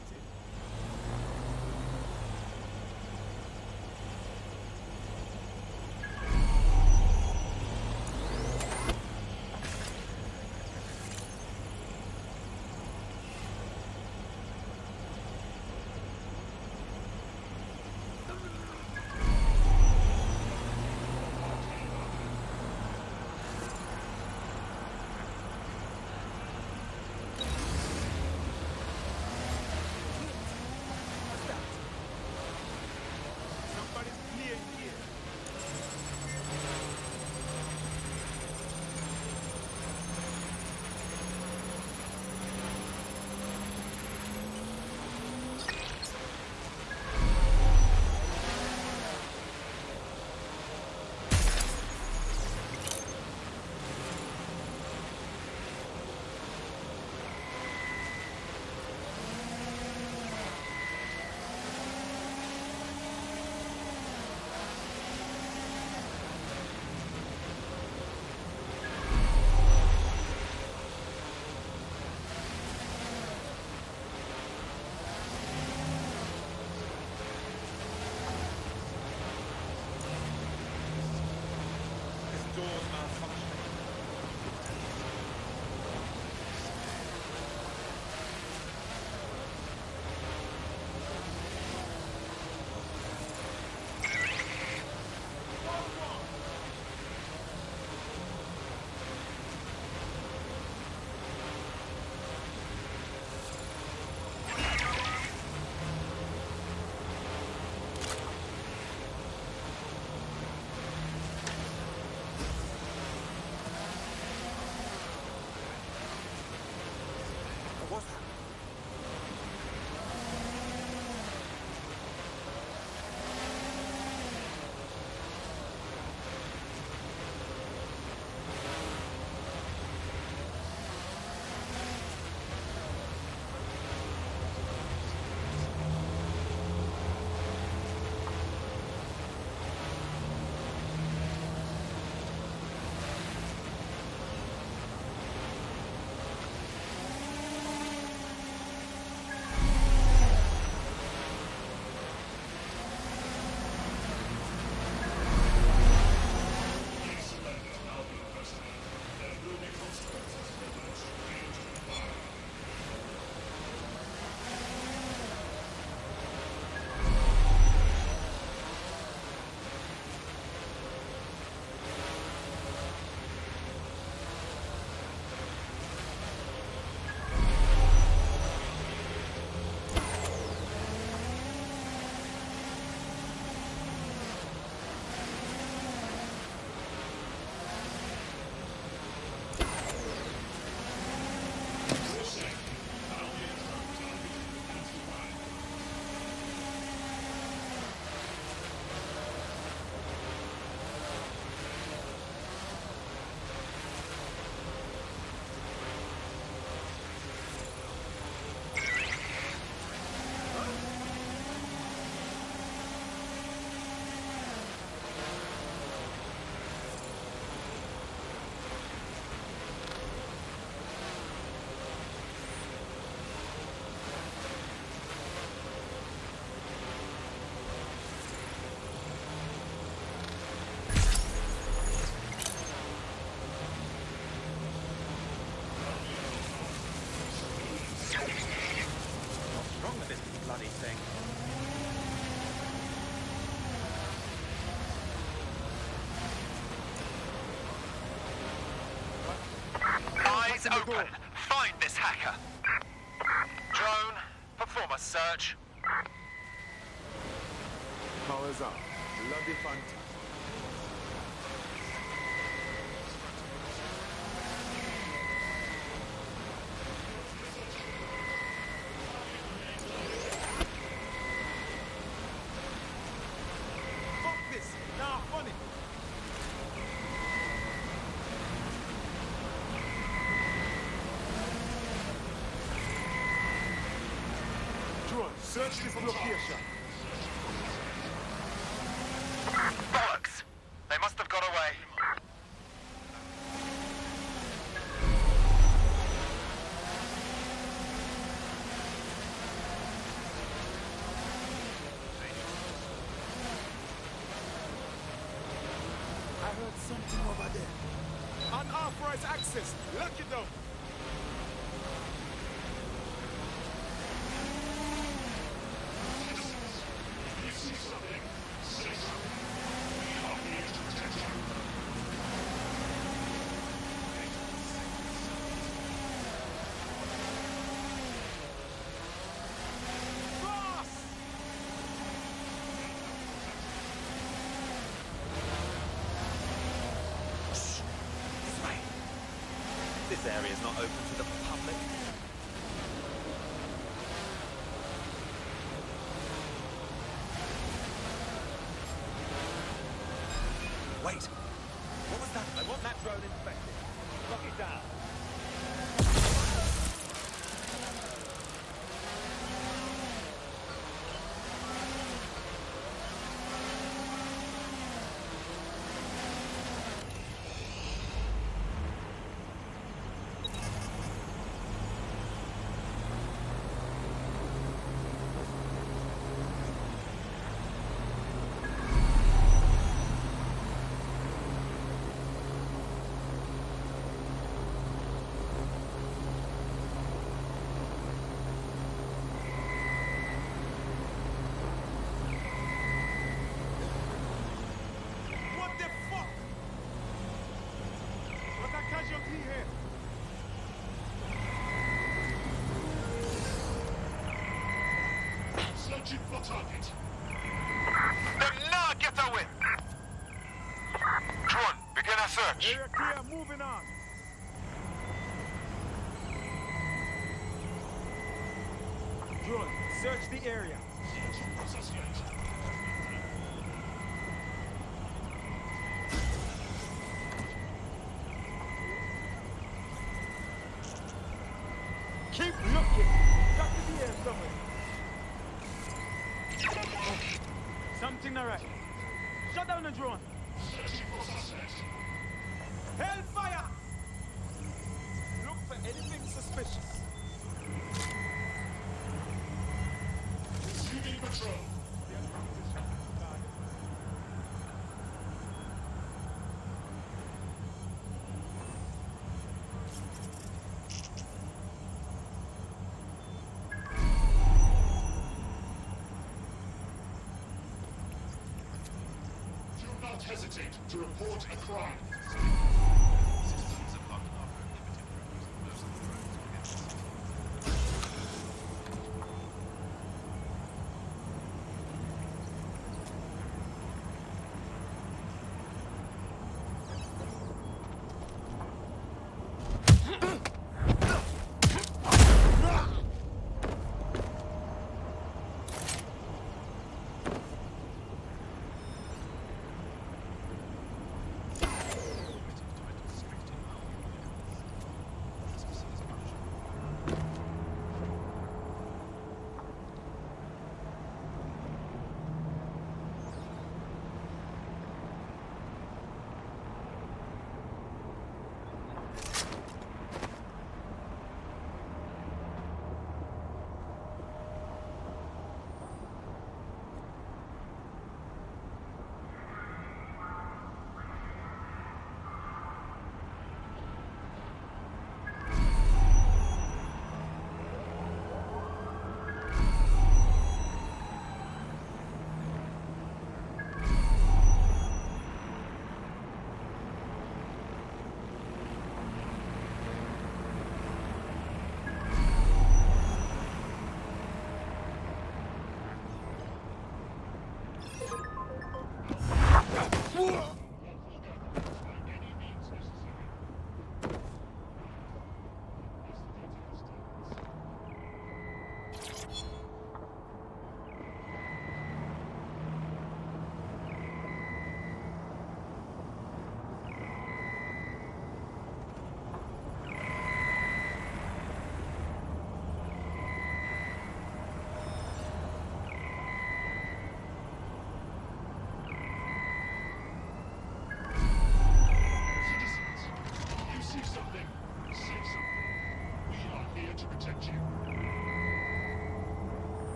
Open. Find this hacker. Drone, perform a search. Powers up. Bloody fantastic. Fuck this. Nah, funny. Search this location. Bollocks! They must have got away. I heard something over there. Unauthorized access. Lock it down. This area is not open to the public. Wait! What was that? I want that drone inspected. Lock it down. Searching for target. They'll never get away! Drone, begin a search. Area clear, moving on. Drone, search the area. Keep looking. Got to be here somewhere. Something not right. Shut down the drone. Hellfire! Look for anything suspicious. Receiving patrol. Not hesitate to report a crime.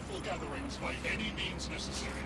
peaceful gatherings by any means necessary.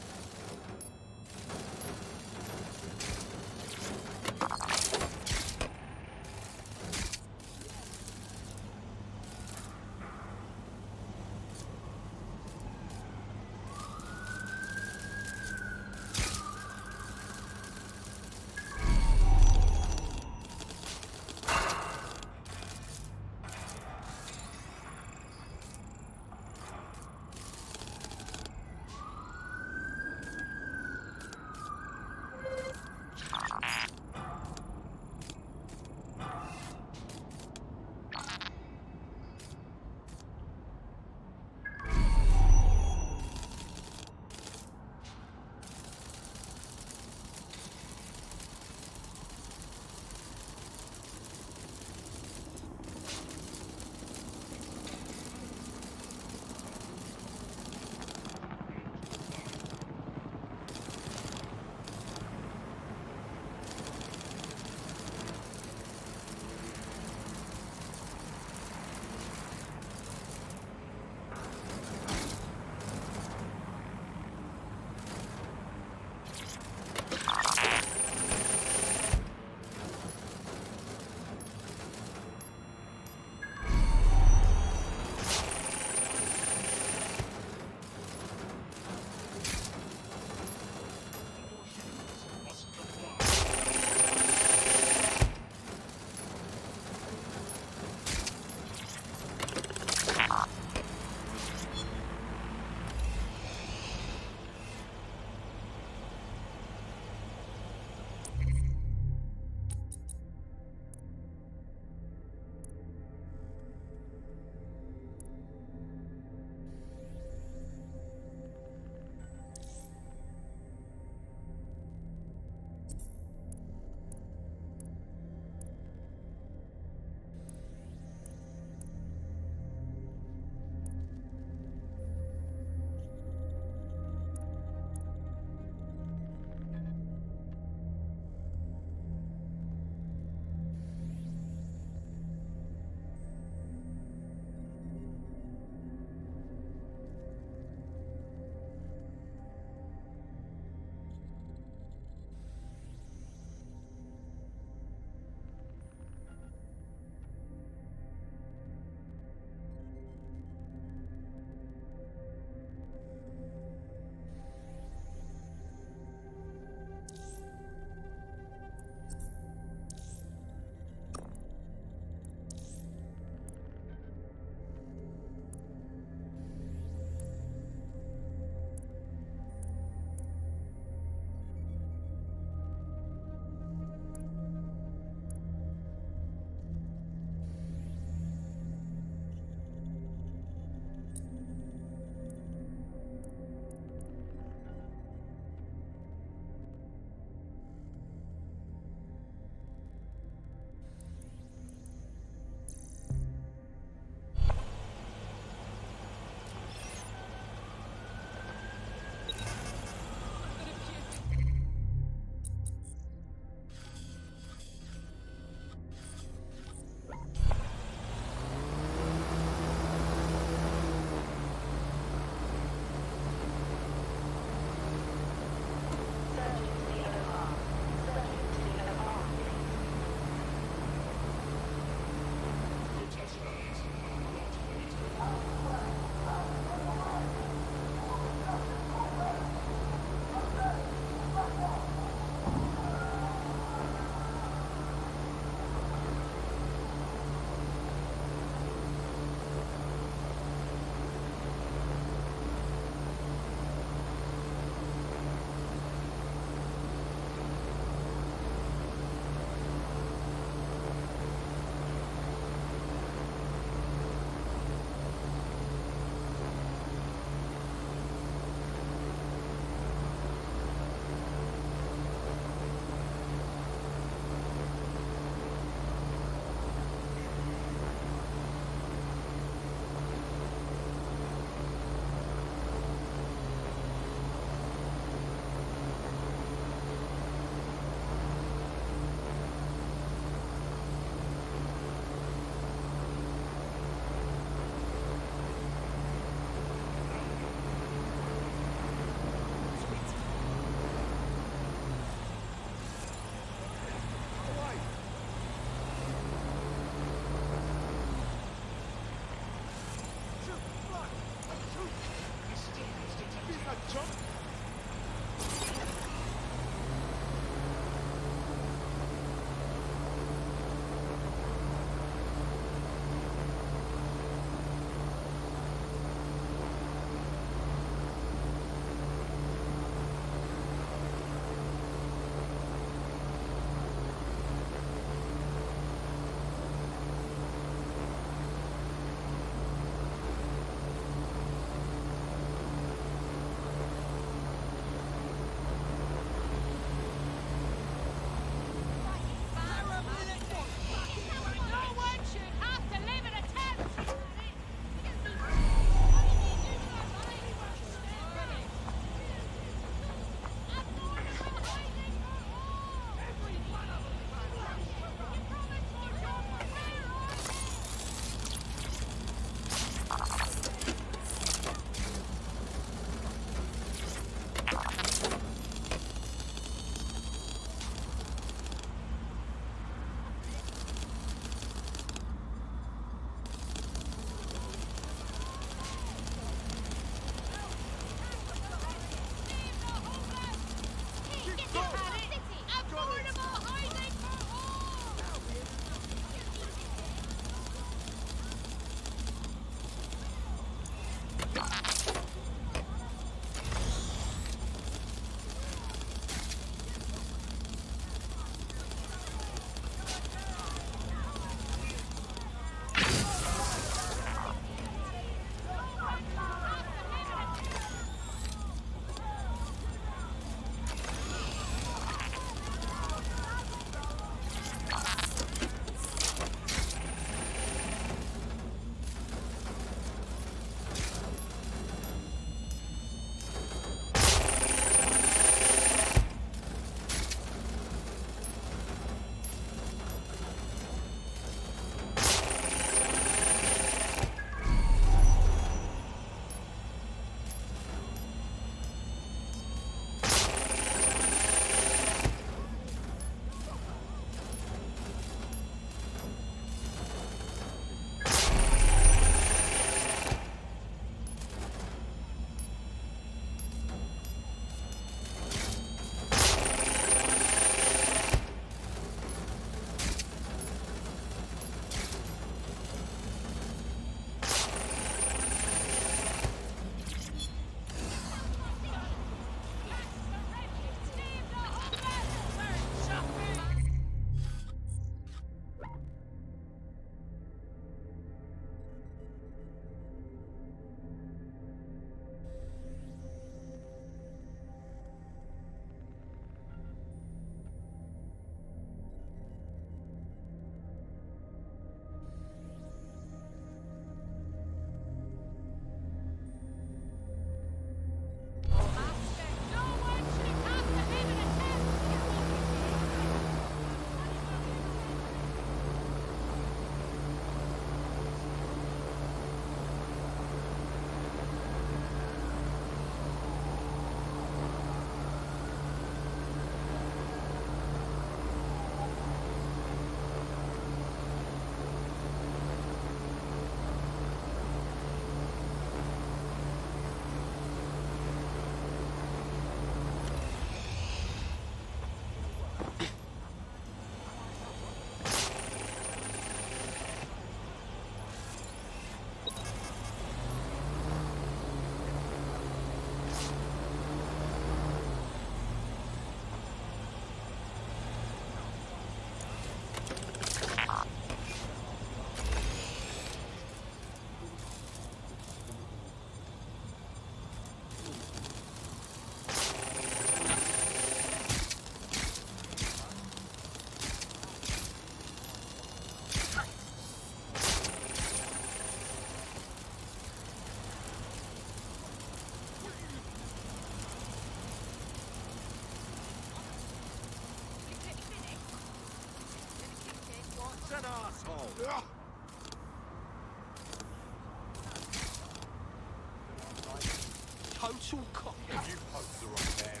Total cock. You poked the wrong bear.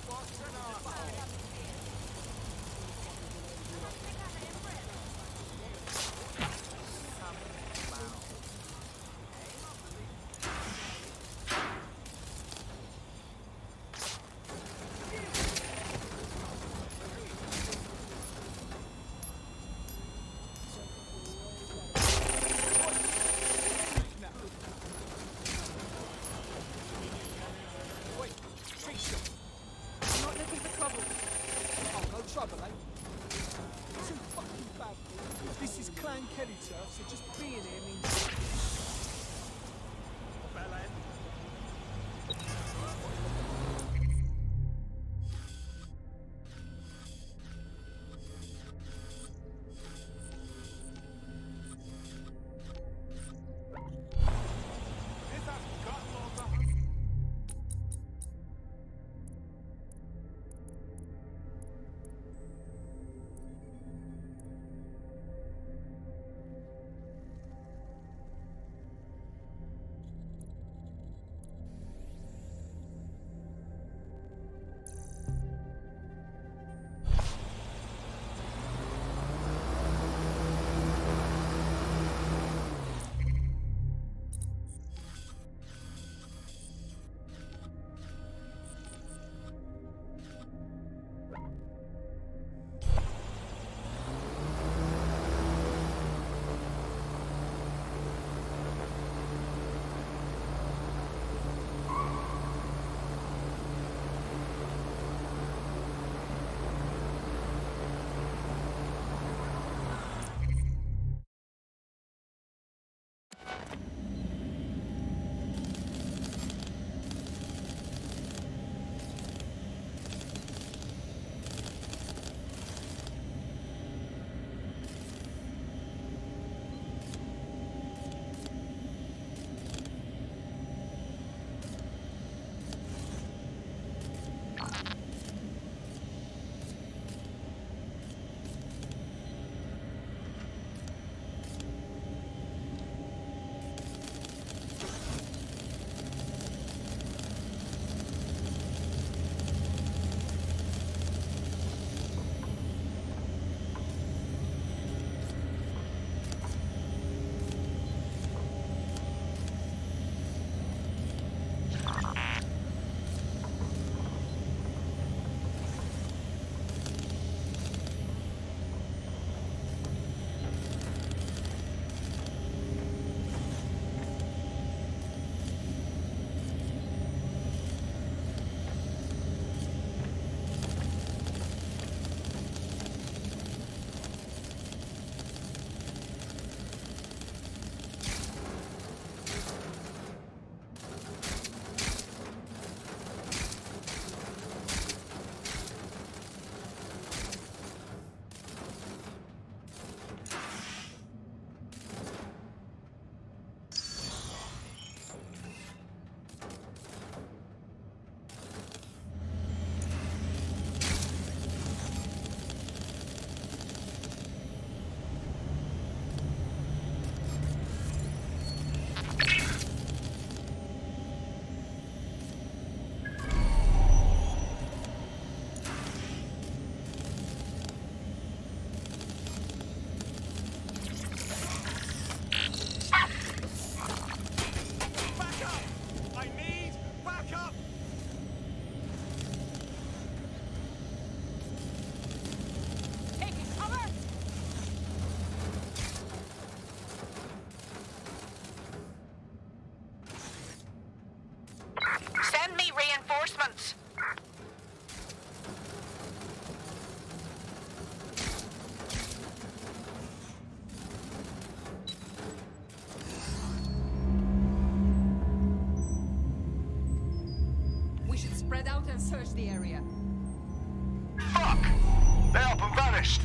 What's an arsehole? reinforcements! We should spread out and search the area. Fuck! They're up and vanished!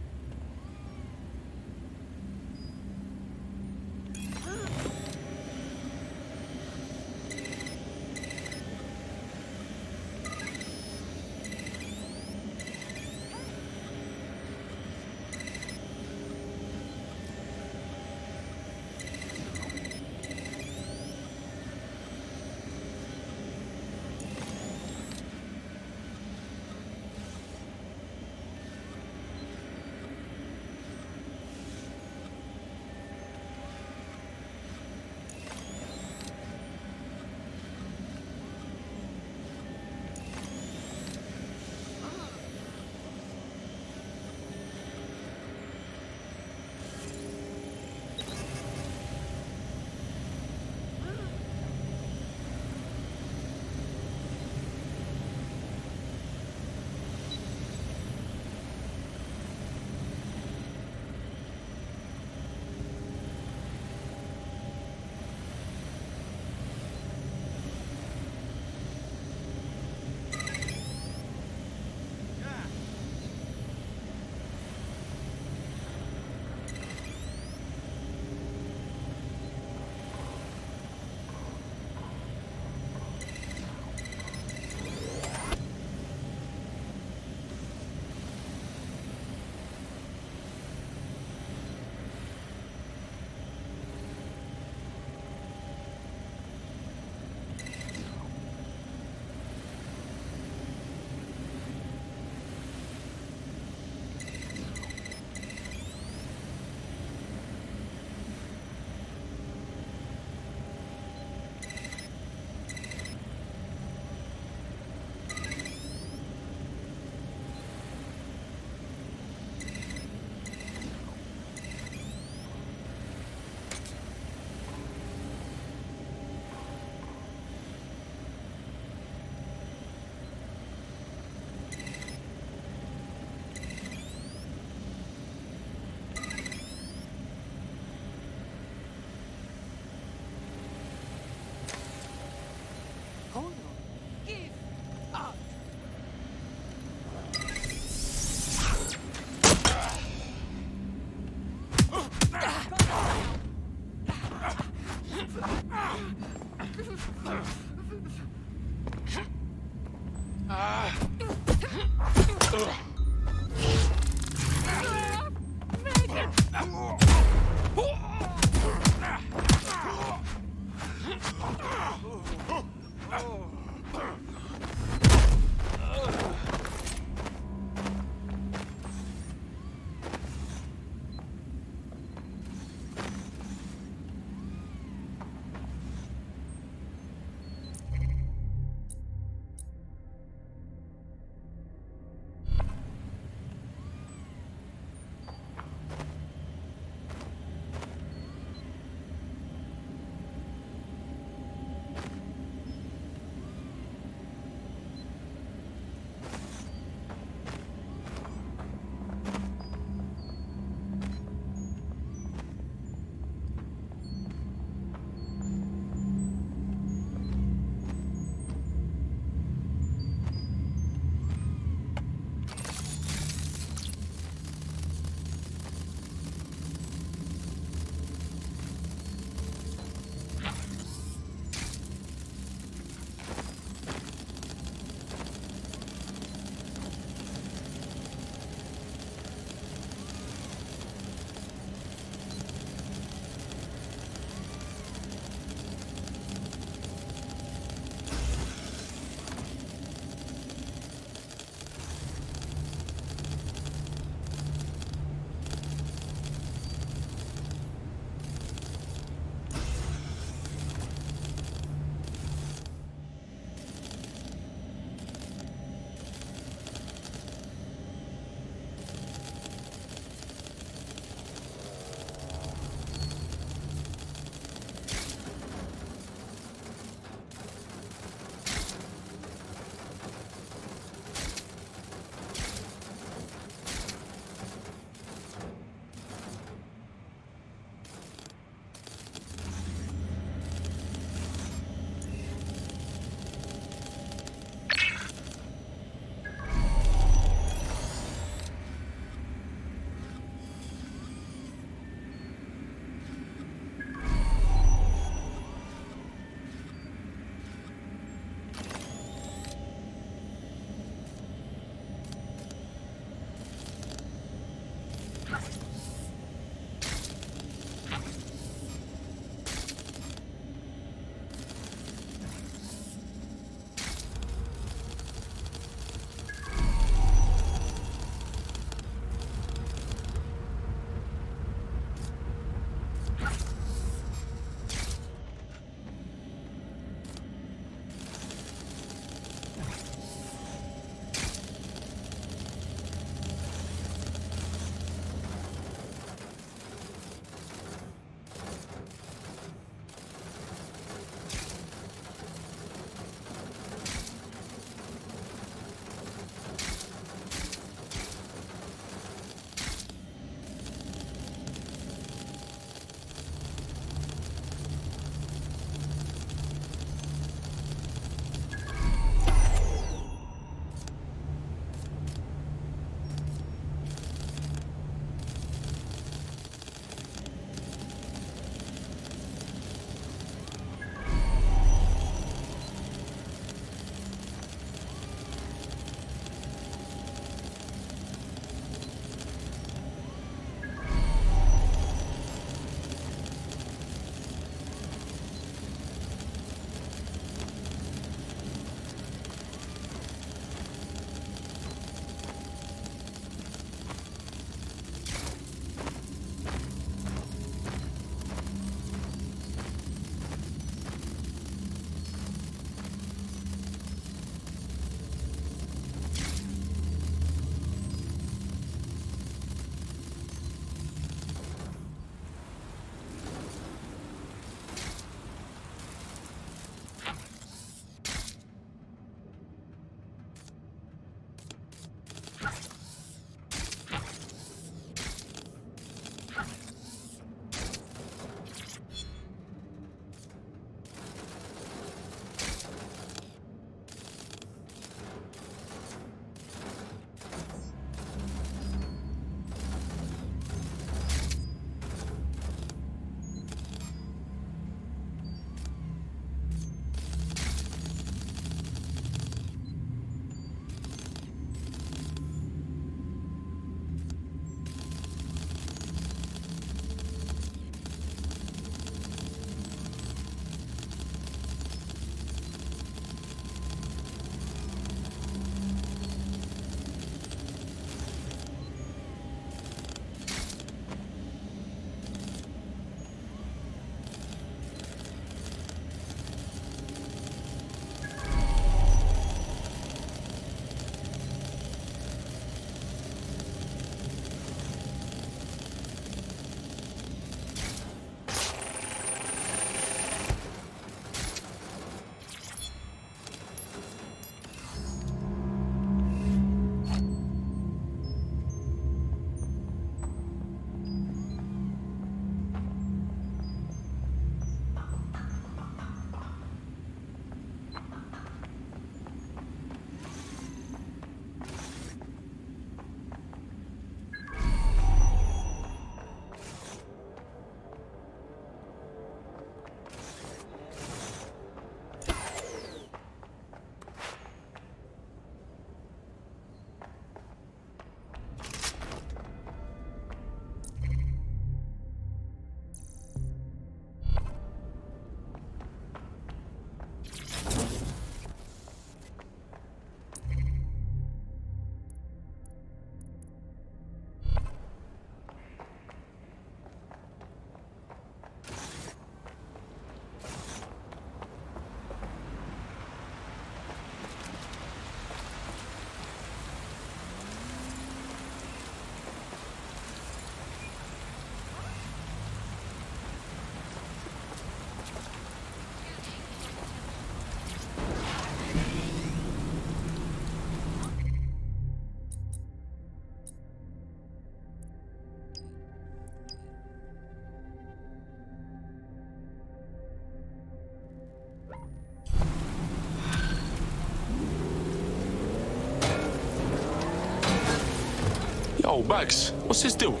Yo, Bags, what's this doing?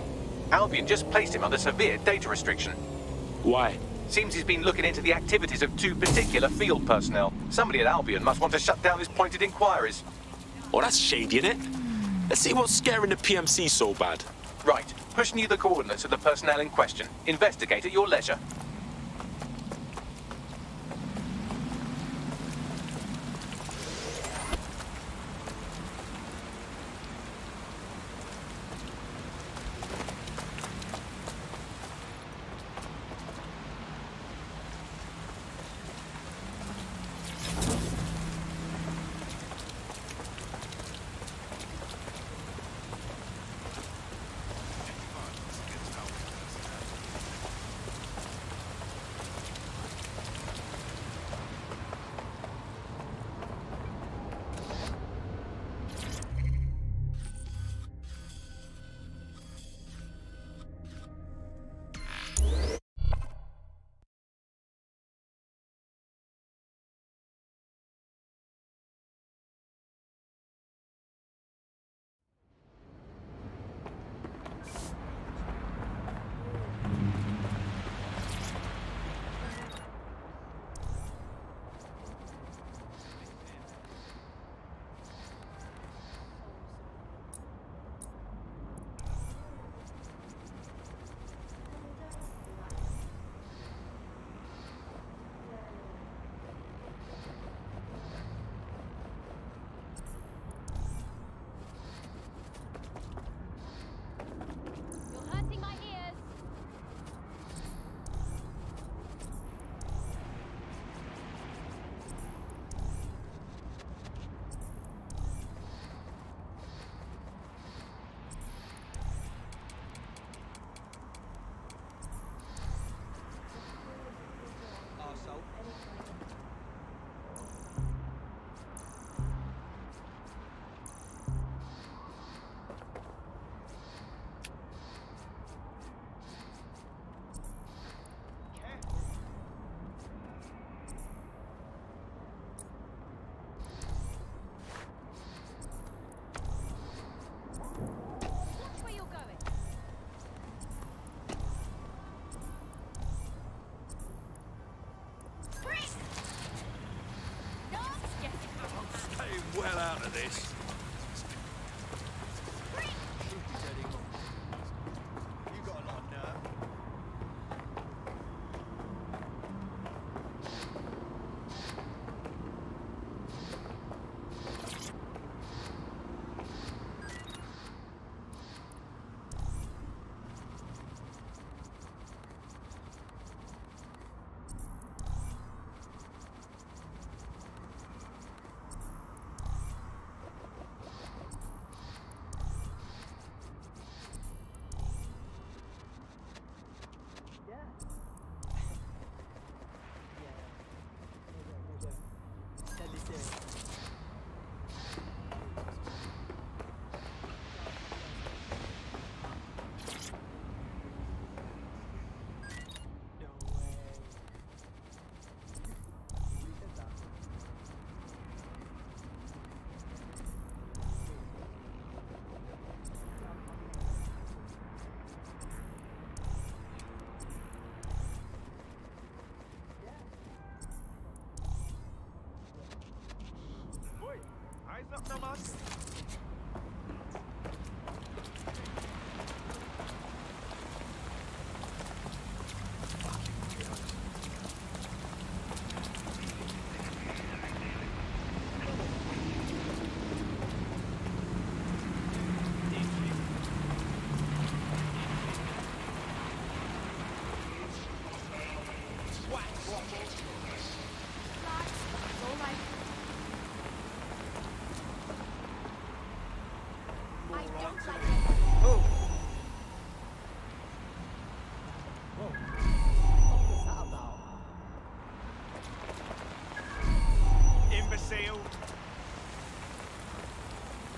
Albion just placed him under severe data restriction. Why? Seems he's been looking into the activities of 2 particular field personnel. Somebody at Albion must want to shut down his pointed inquiries. Oh, that's shady, innit? Let's see what's scaring the PMC so bad. Right, pushing you the coordinates of the personnel in question. Investigate at your leisure. Well out of this. You got a lot of nerve.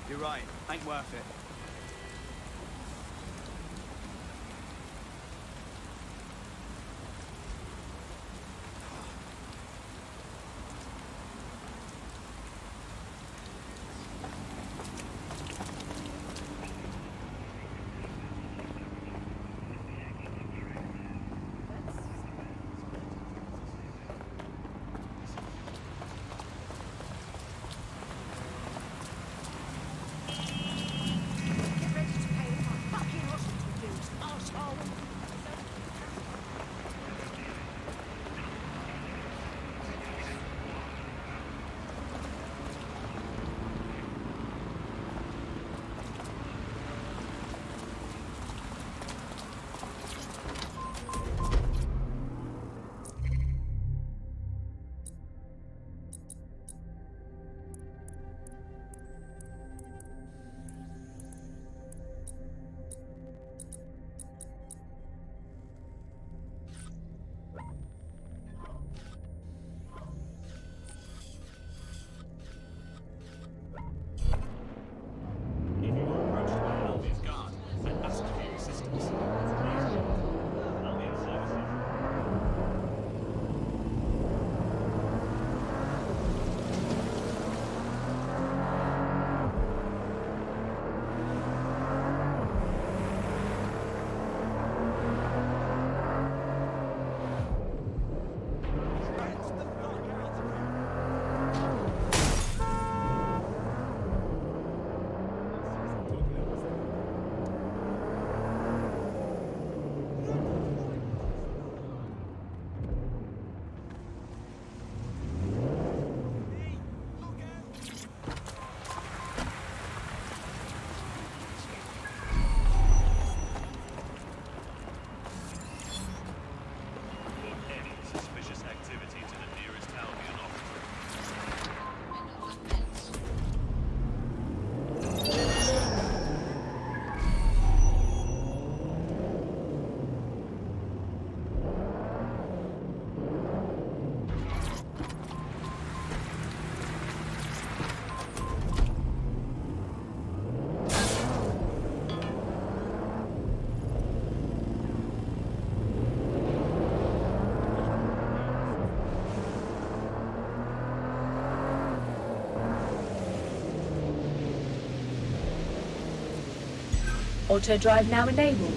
You're right, ain't worth it. Auto drive now enabled.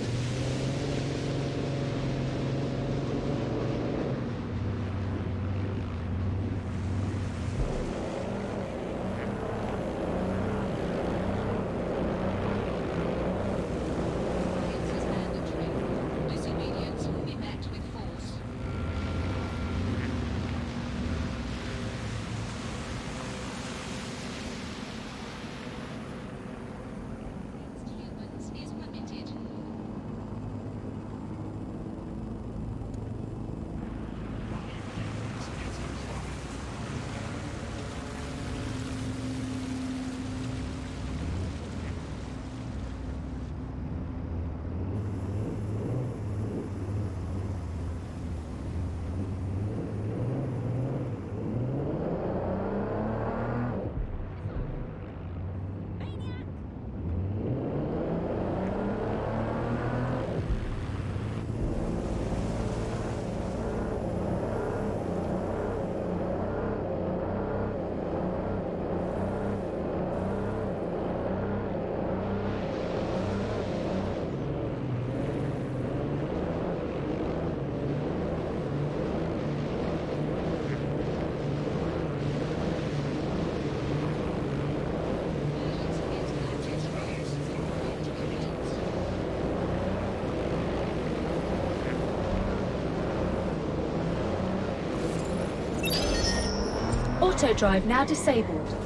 Auto drive now disabled.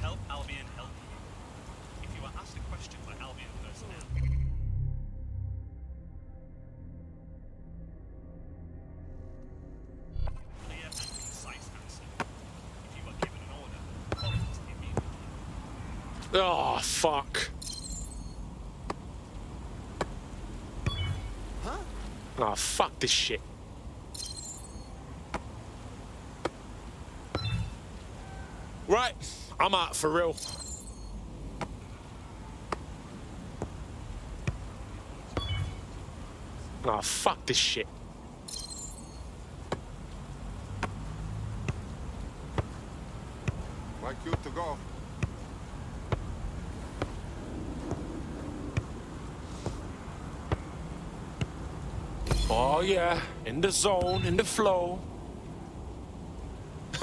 Help Albion help you. If you are asked a question by Albion personnel, clear and concise answer. If you are given an order, follow it immediately. Oh, fuck. Huh? Oh, fuck this shit. Right, I'm out for real. Oh, fuck this shit. Like you to go. Oh yeah, in the zone, in the flow.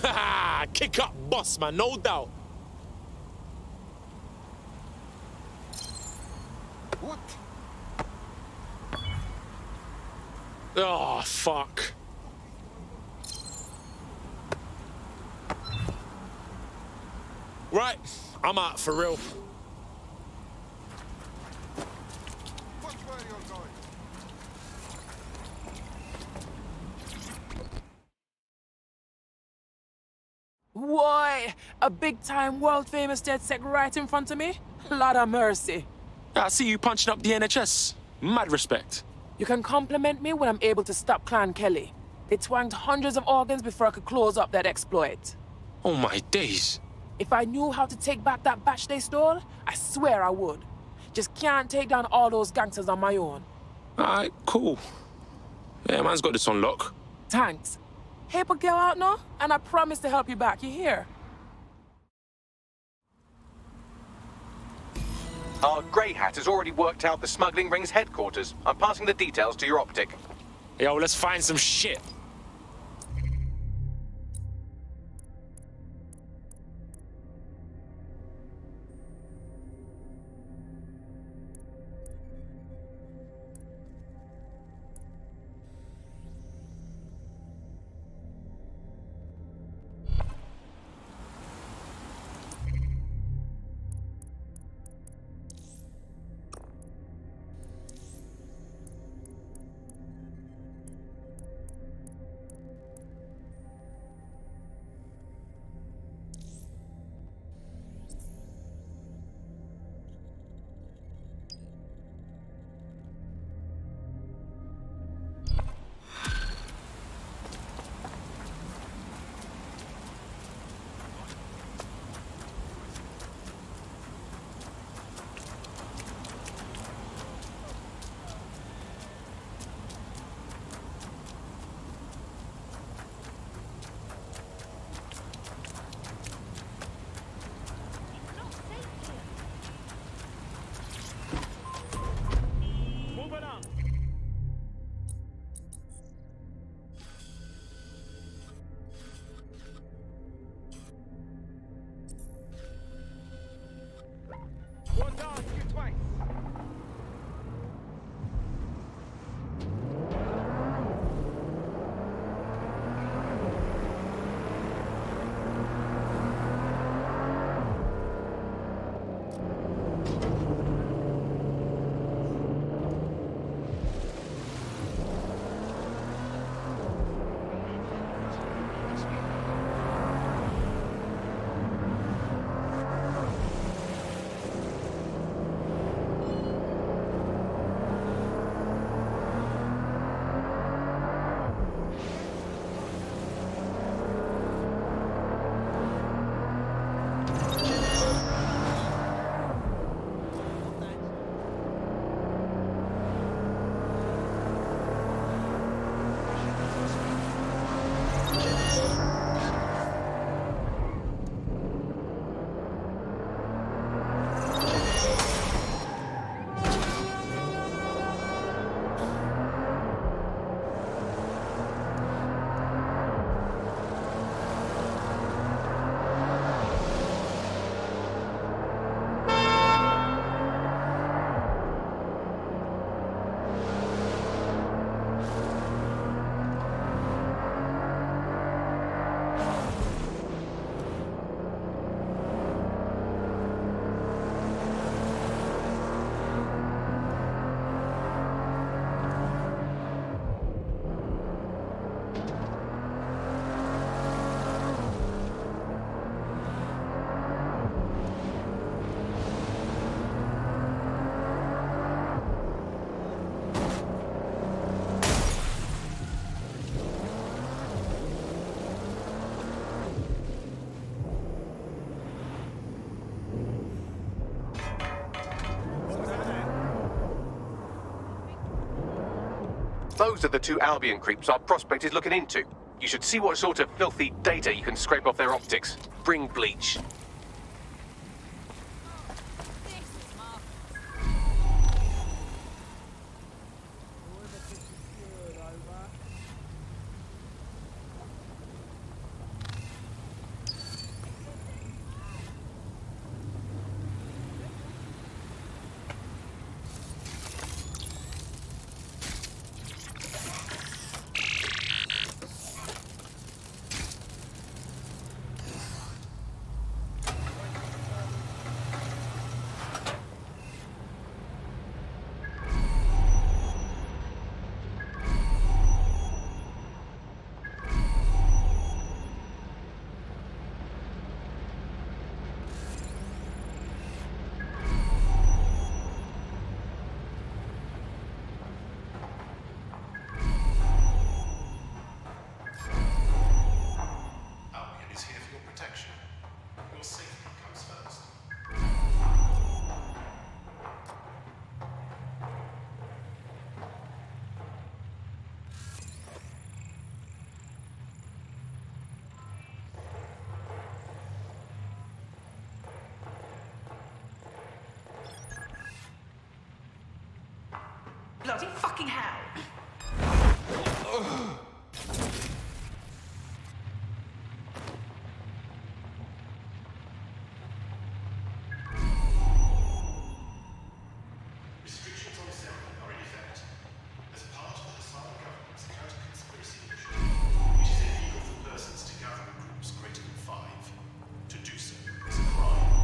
Haha, kick up, boss man, no doubt. What? Oh, fuck. Right, I'm out for real. Why? A big-time, world-famous DedSec right in front of me? Lord of mercy. I see you punching up the NHS. Mad respect. You can compliment me when I'm able to stop Clan Kelley. They twanged hundreds of organs before I could close up that exploit. Oh my days. If I knew how to take back that batch they stole, I swear I would. Just can't take down all those gangsters on my own. Alright, cool. Yeah, man's got this on lock. Thanks. Help a girl out now, and I promise to help you back. You hear? Our grey hat has already worked out the smuggling ring's headquarters. I'm passing the details to your optic. Yo, let's find some shit. Those are the two Albion creeps our prospect is looking into. You should see what sort of filthy data you can scrape off their optics. Bring bleach. bloody fucking hell! Restrictions on assembly are in effect. As part of the Hassan government's counter-conspiracy initiative, it is illegal for persons to gather in groups greater than 5. To do so is a crime.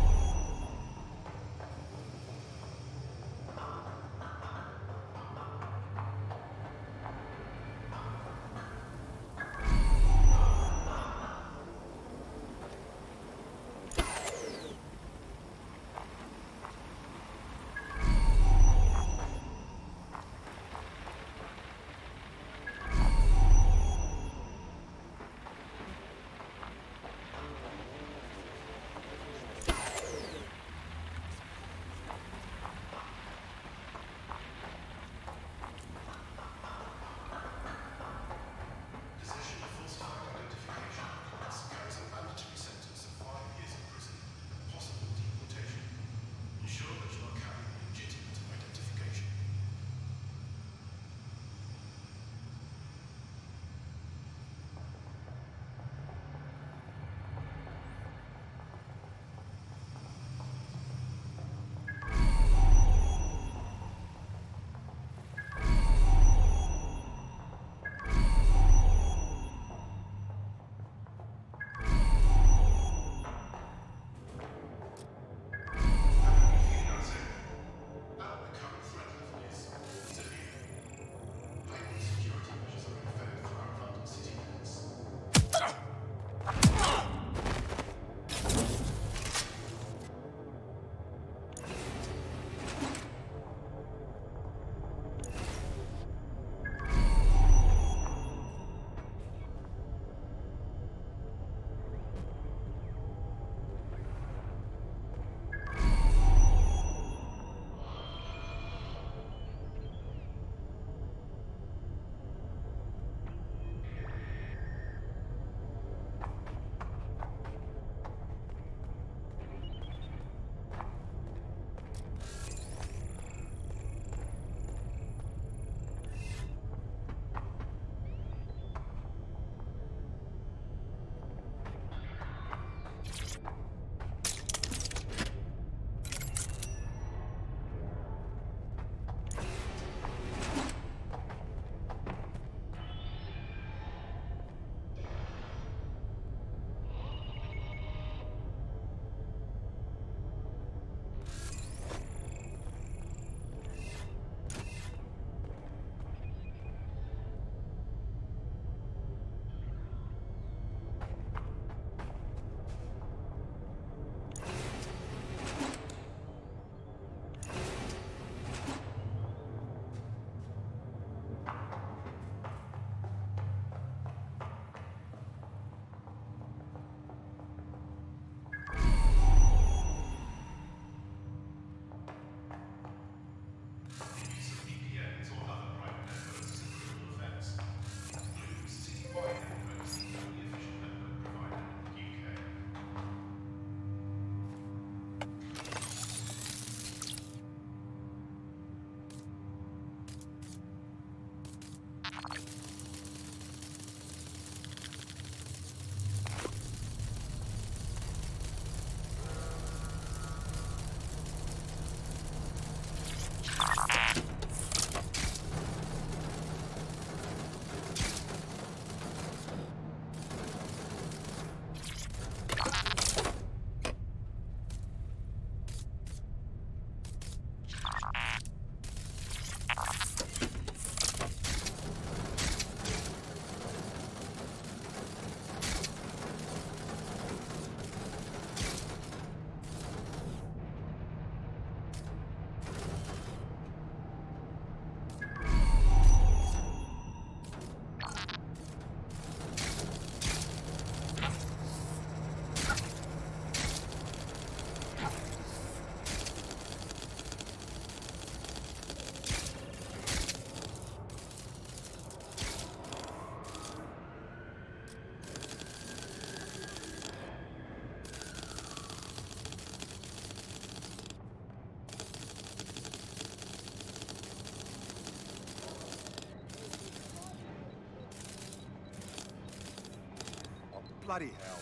bloody hell.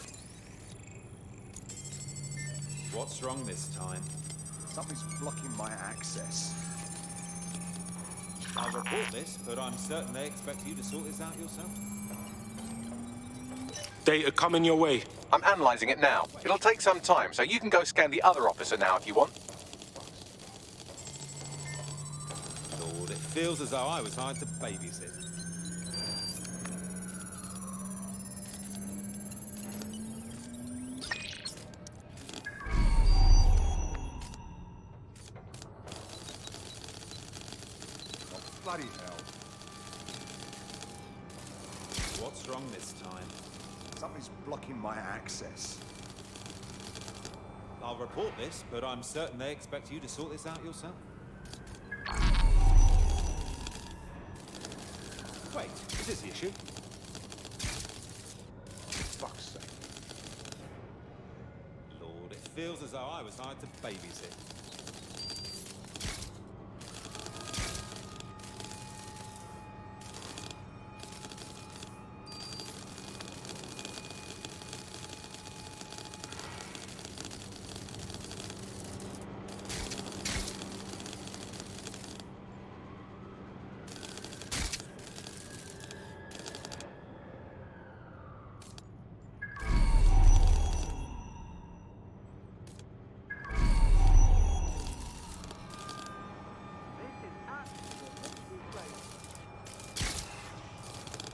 What's wrong this time? Something's blocking my access. I'll report this, but I'm certain they expect you to sort this out yourself. Data coming your way. I'm analysing it now. It'll take some time, so you can go scan the other officer now if you want. Lord, it feels as though I was hired to babysit. Bloody hell. What's wrong this time? Something's blocking my access. I'll report this, but I'm certain they expect you to sort this out yourself. Wait, is this the issue? Fuck's sake. Lord, it feels as though I was hired to babysit.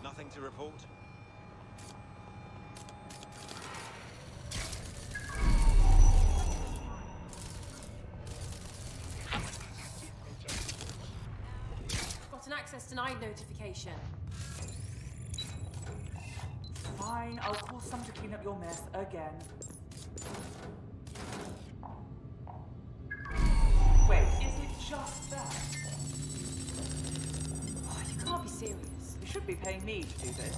Nothing to report? Got an access denied notification. Fine, I'll call some to clean up your mess again. Wait, is it just that? Oh, you can't be serious. You should be paying me to do this.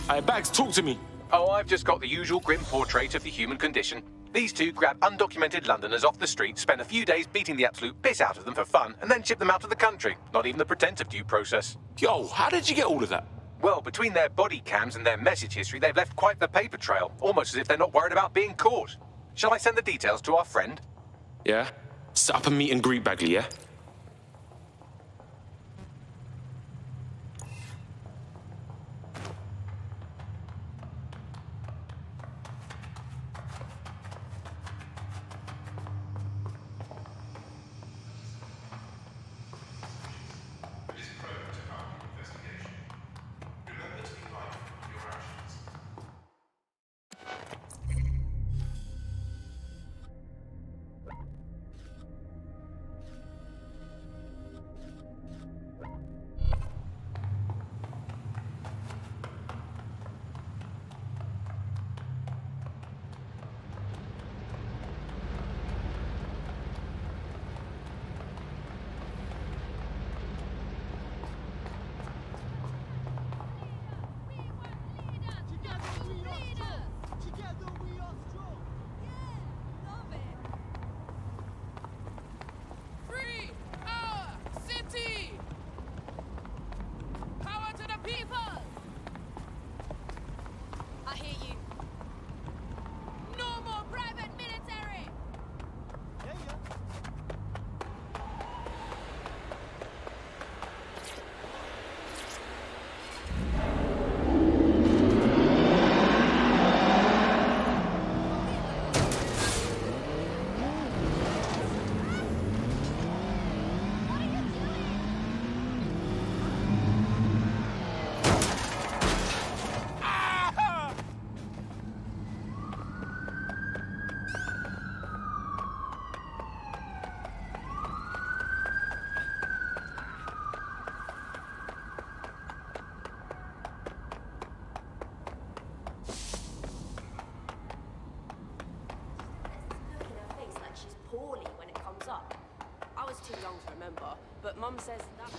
Hey, Bags, talk to me. Oh, I've just got the usual grim portrait of the human condition. These two grab undocumented Londoners off the street, spend a few days beating the absolute piss out of them for fun, and then ship them out of the country. Not even the pretense of due process. Yo, how did you get all of that? Well, between their body cams and their message history, they've left quite the paper trail, almost as if they're not worried about being caught. Shall I send the details to our friend? Yeah? Set up a meet and greet, Bagley, yeah? This probe to help your investigation. Remember to be mindful of your actions. Free our city! Power to the people! I hear you. No more private military! She's poorly when it comes up. I was too young to remember, but Mum says that.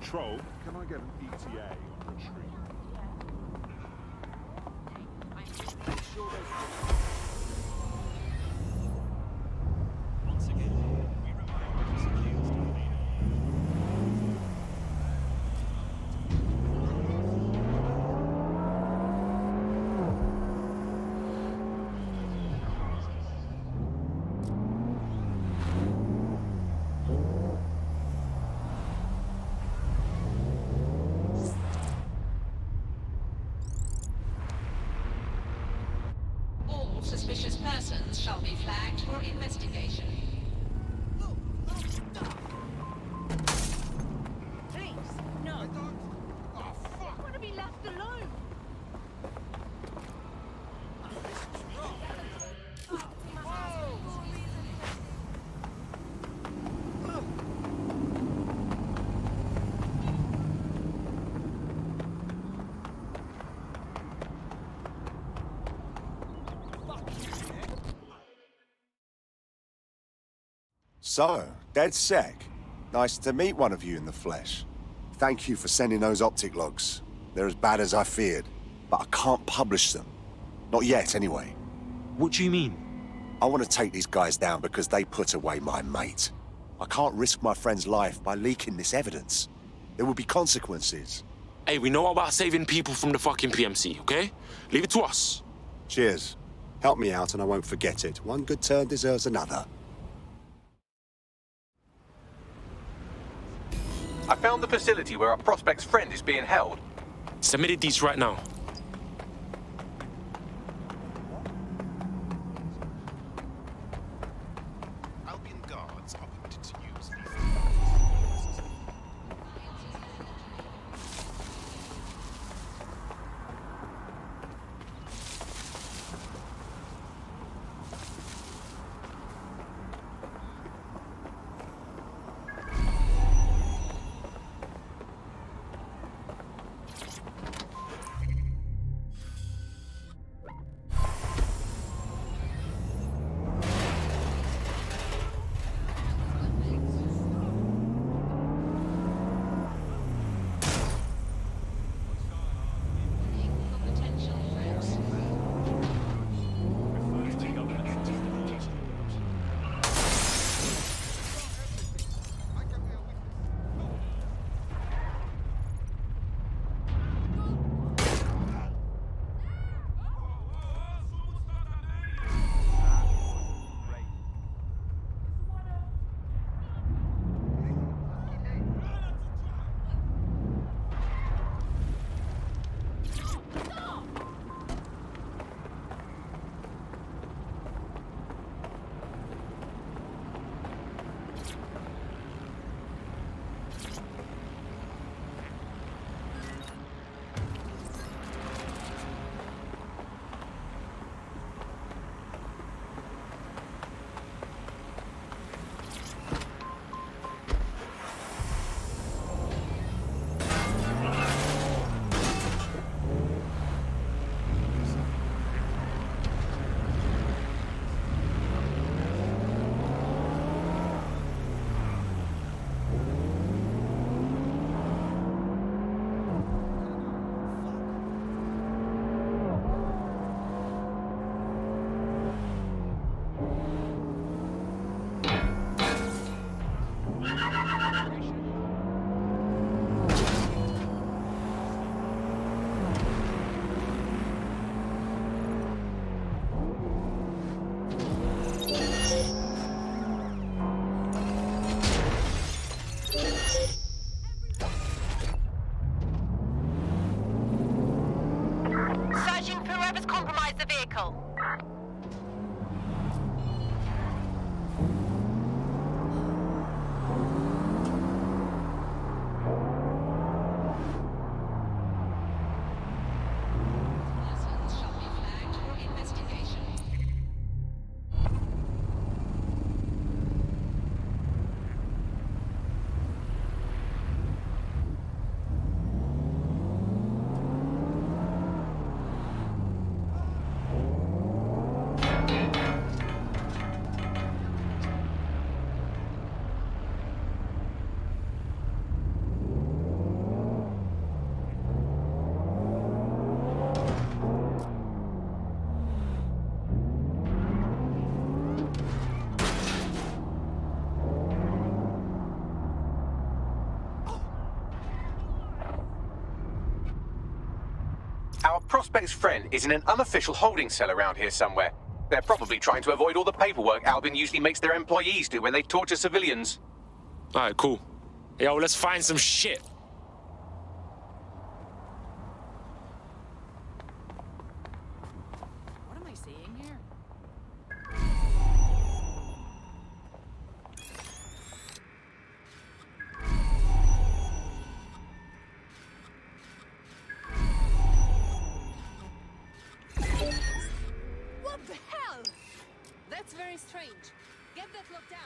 Control, can I get an ETA on retreat? Once again, we remind NPCs to remain. All suspicious persons shall be flagged for investigation. Please, no. I want to be left alone. So, DedSec. Nice to meet one of you in the flesh. Thank you for sending those optic logs. They're as bad as I feared, but I can't publish them. Not yet, anyway. What do you mean? I want to take these guys down because they put away my mate. I can't risk my friend's life by leaking this evidence. There will be consequences. Hey, we know about saving people from the fucking PMC, okay? Leave it to us. Cheers. Help me out and I won't forget it. One good turn deserves another. I found the facility where our prospect's friend is being held. Submitted these right now. Albion guards are permitted to use these. Our prospect's friend is in an unofficial holding cell around here somewhere. They're probably trying to avoid all the paperwork Albion usually makes their employees do when they torture civilians. Alright, cool. Yo, let's find some shit. What am I seeing here? What the hell? That's very strange. Get that locked down.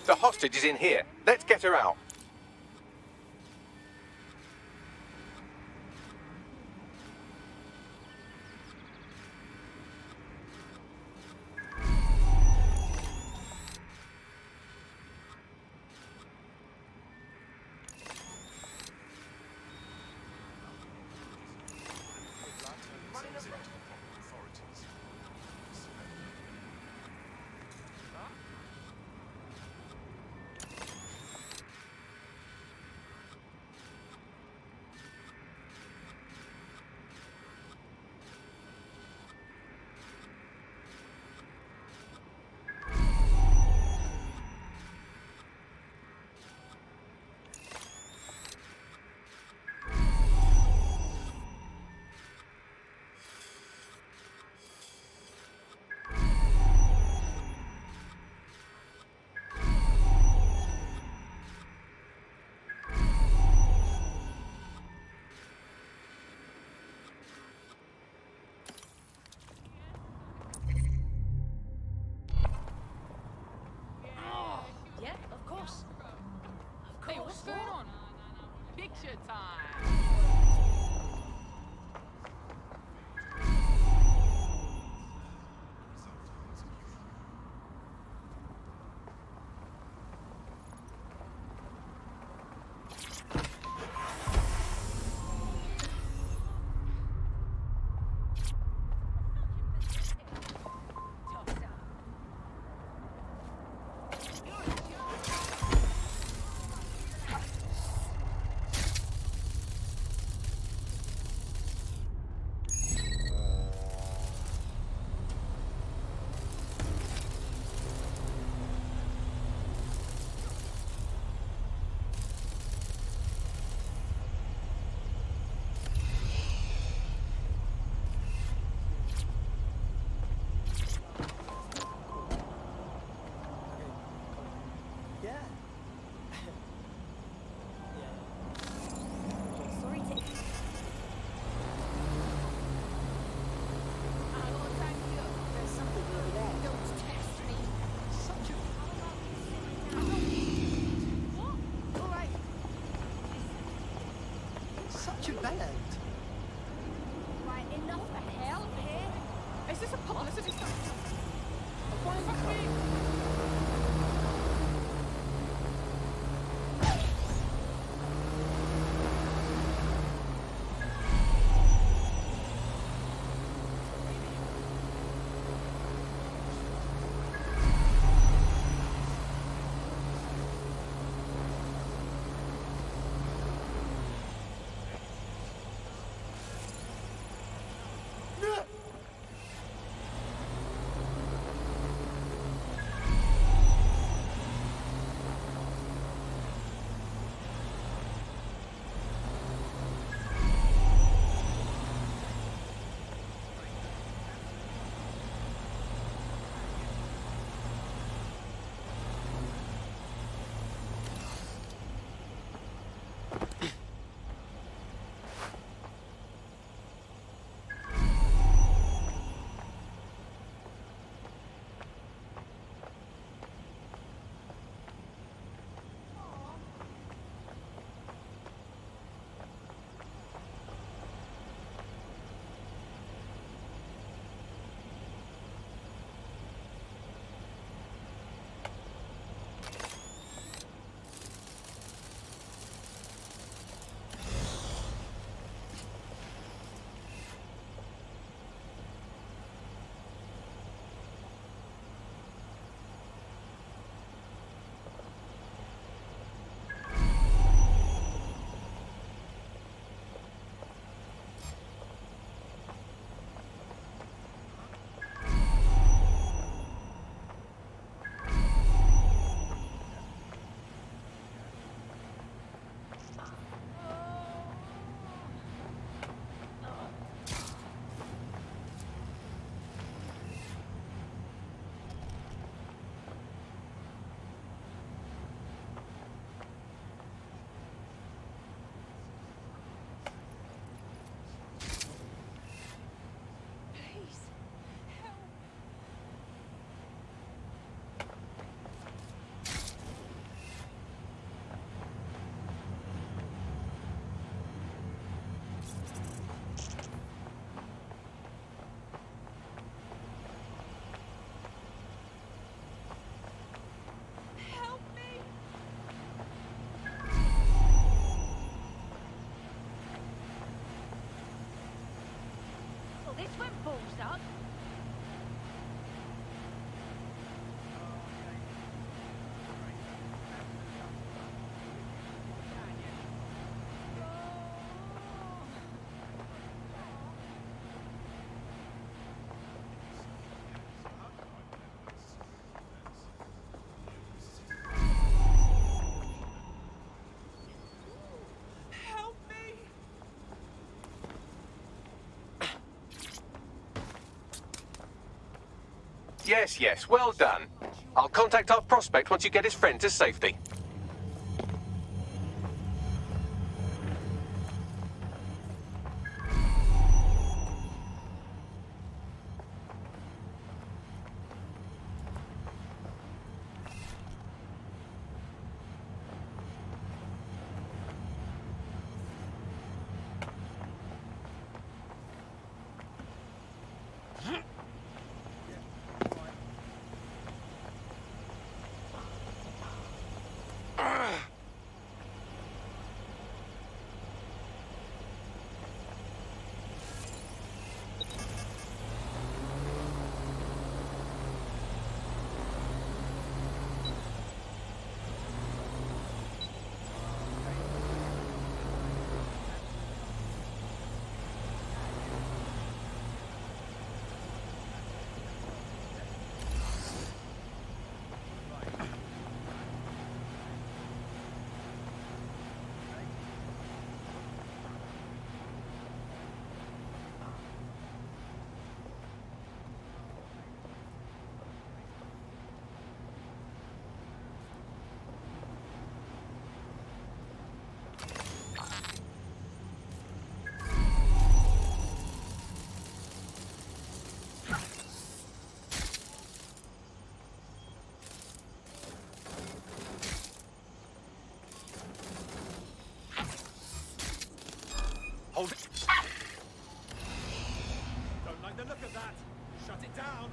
The hostage is in here. Let's get her out. Yeah, of course. Hey, what's going on? Picture time. Such a band. Right, enough the hell here. Is this a publicity stunt? Fuck me. yes, yes. Well done. I'll contact our prospect once you get his friend to safety. Hold it. Don't like the look of that. Shut it down.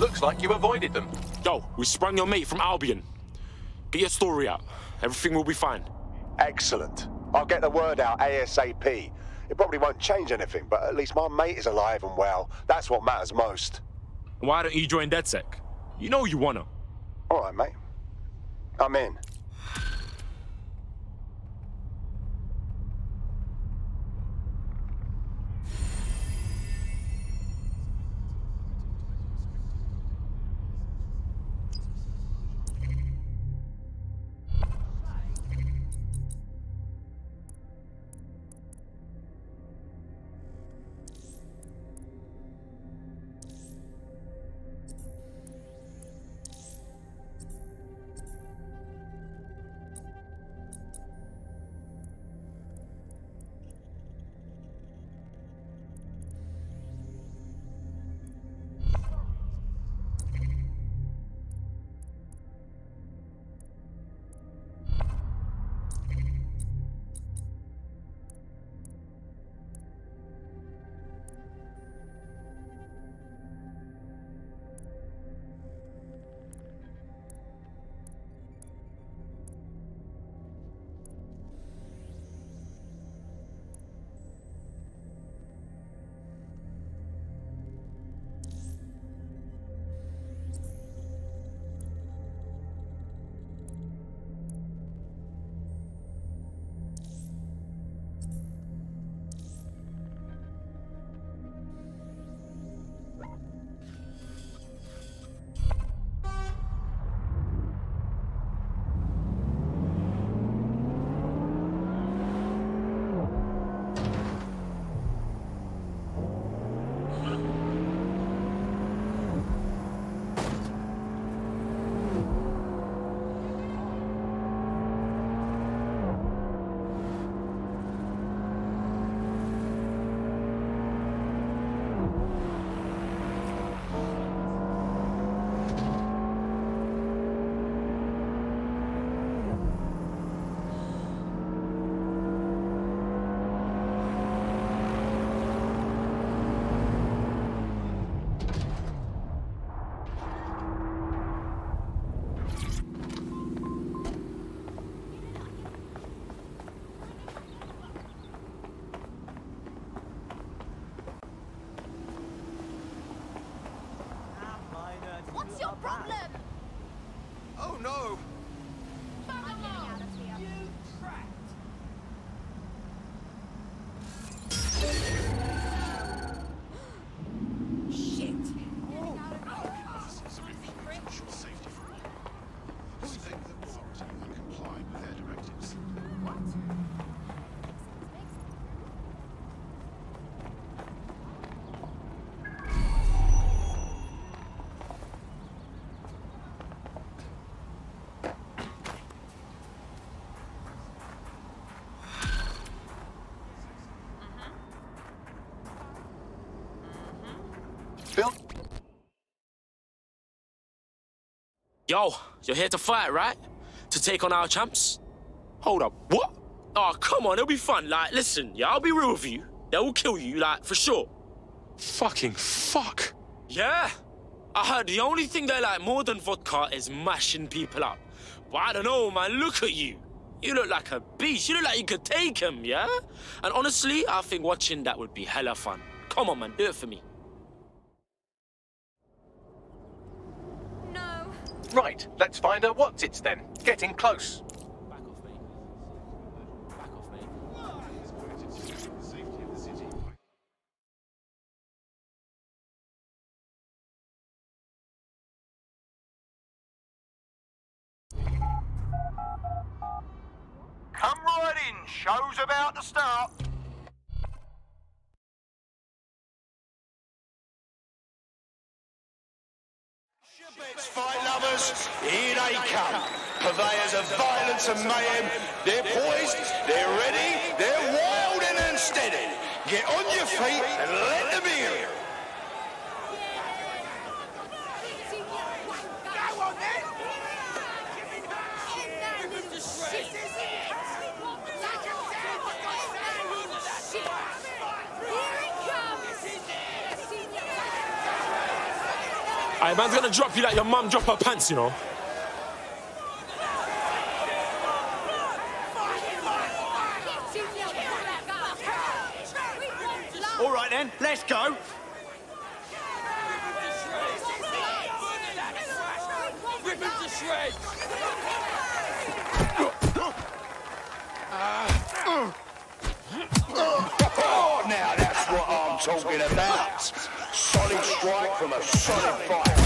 Looks like you avoided them. Yo, we sprung your mate from Albion. Get your story out. Everything will be fine. Excellent. I'll get the word out ASAP. It probably won't change anything, but at least my mate is alive and well. That's what matters most. Why don't you join DedSec? You know you wanna. All right, mate. I'm in. Yo, you're here to fight, right? To take on our champs? Hold up, what? Oh, come on, it'll be fun. Like, listen, yeah, I'll be real with you. They will kill you, like, for sure. Fucking fuck. Yeah. I heard the only thing they like more than vodka is mashing people up. But I don't know, man, look at you. You look like a beast. You look like you could take him, yeah? And honestly, I think watching that would be hella fun. Come on, man, do it for me. No. Right, let's find her what's it's then. Getting close. Come right in, show's about to start. Fight lovers, here they come. Purveyors of violence and mayhem. They're poised, they're ready, they're wild and unsteady. Get on your feet and let them hear. Aye, man's gonna drop you like your mum drop her pants, you know. All right then, let's go. Rip him to shreds! Oh, now that's what I'm talking about. Solid strike from a solid fight.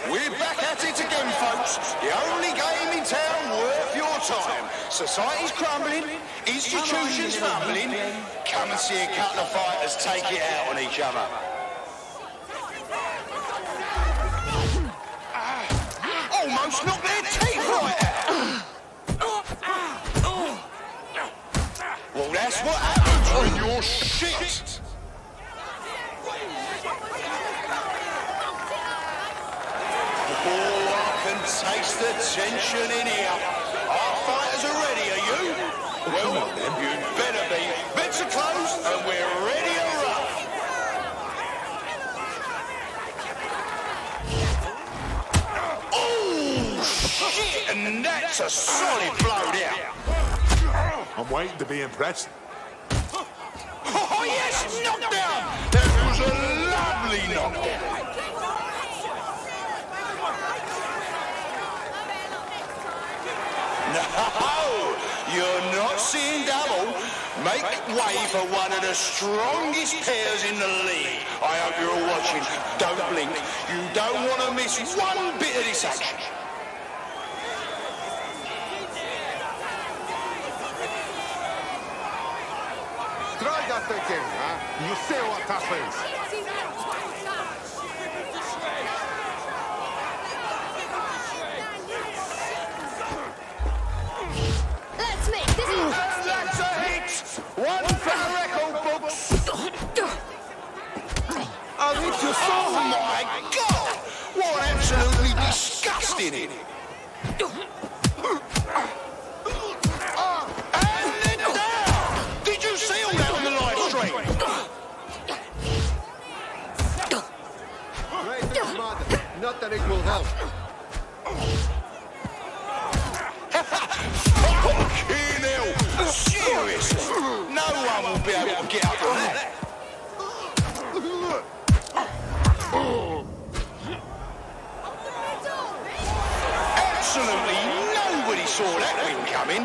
We're back at it again, folks. The only game in town worth your time. Society's crumbling, institutions fumbling. Come and see a couple of fighters take it out on each other. Almost knocked their teeth right out. Well, that's what happens when you're shit. Oh, I can taste the tension in here. Our fighters are ready, are you? Well, you'd better be. Beds are closed and we're ready to roll. Oh, shit! And that's a solid blow down. I'm waiting to be impressed. Oh, yes! Knockdown! That was a lovely knockdown. No, you're not seeing double. Make way for one of the strongest pairs in the league. I hope you're all watching. Don't blink. You don't want to miss one bit of this action. Try that again, huh? You see what happens. Let's make this And that's a hit! One for the record books. I'll hit you so Oh my God! What absolutely disgusting it! And then down! Did you see all that on the live stream? Great mother. Not that it will help. Fucking hell! Seriously? No one will be able to get up on that. Absolutely nobody saw that win coming.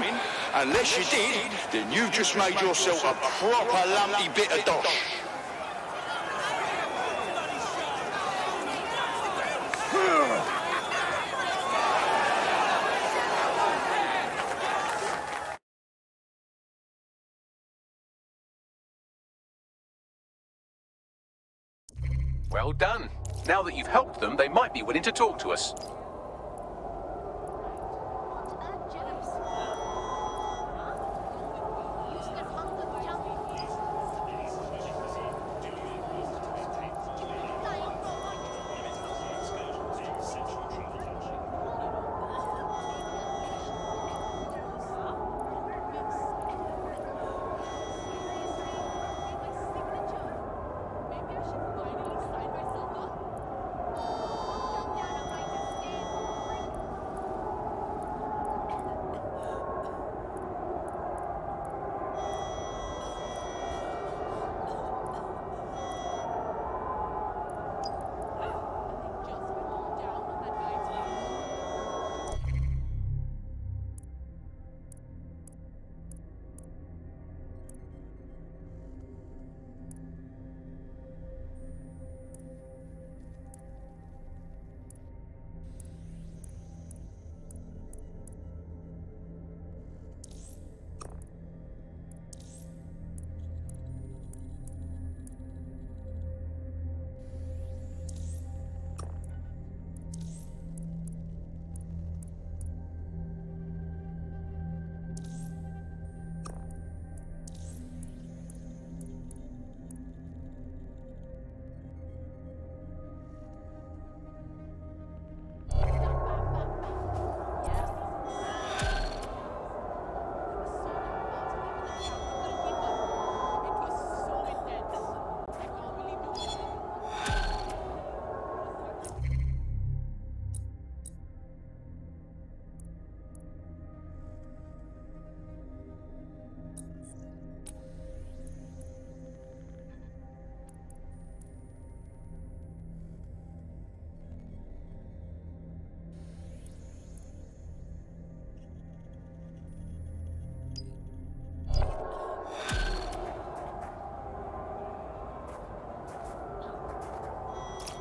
Unless you did, then you've just made yourself a proper lumpy bit of dosh. Well done. Now that you've helped them, they might be willing to talk to us.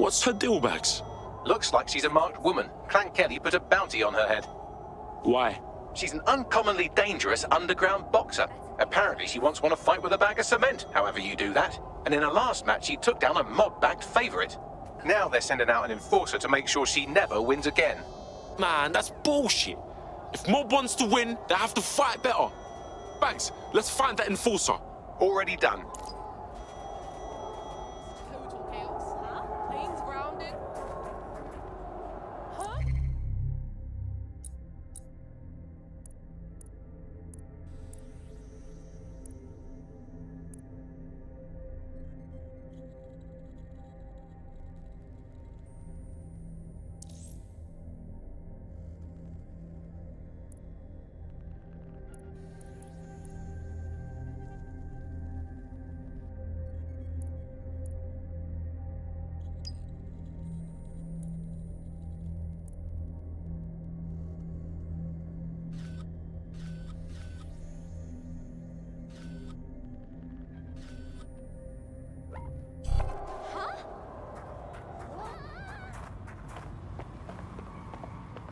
What's her deal, Bags? Looks like she's a marked woman. Clan Kelley put a bounty on her head. Why? She's an uncommonly dangerous underground boxer. Apparently she once won a fight with a bag of cement, however you do that. And in her last match she took down a mob-backed favourite. Now they're sending out an enforcer to make sure she never wins again. Man, that's bullshit. If mob wants to win, they have to fight better. Bags, let's find that enforcer. Already done. Total chaos, huh? Planes grounded. Huh?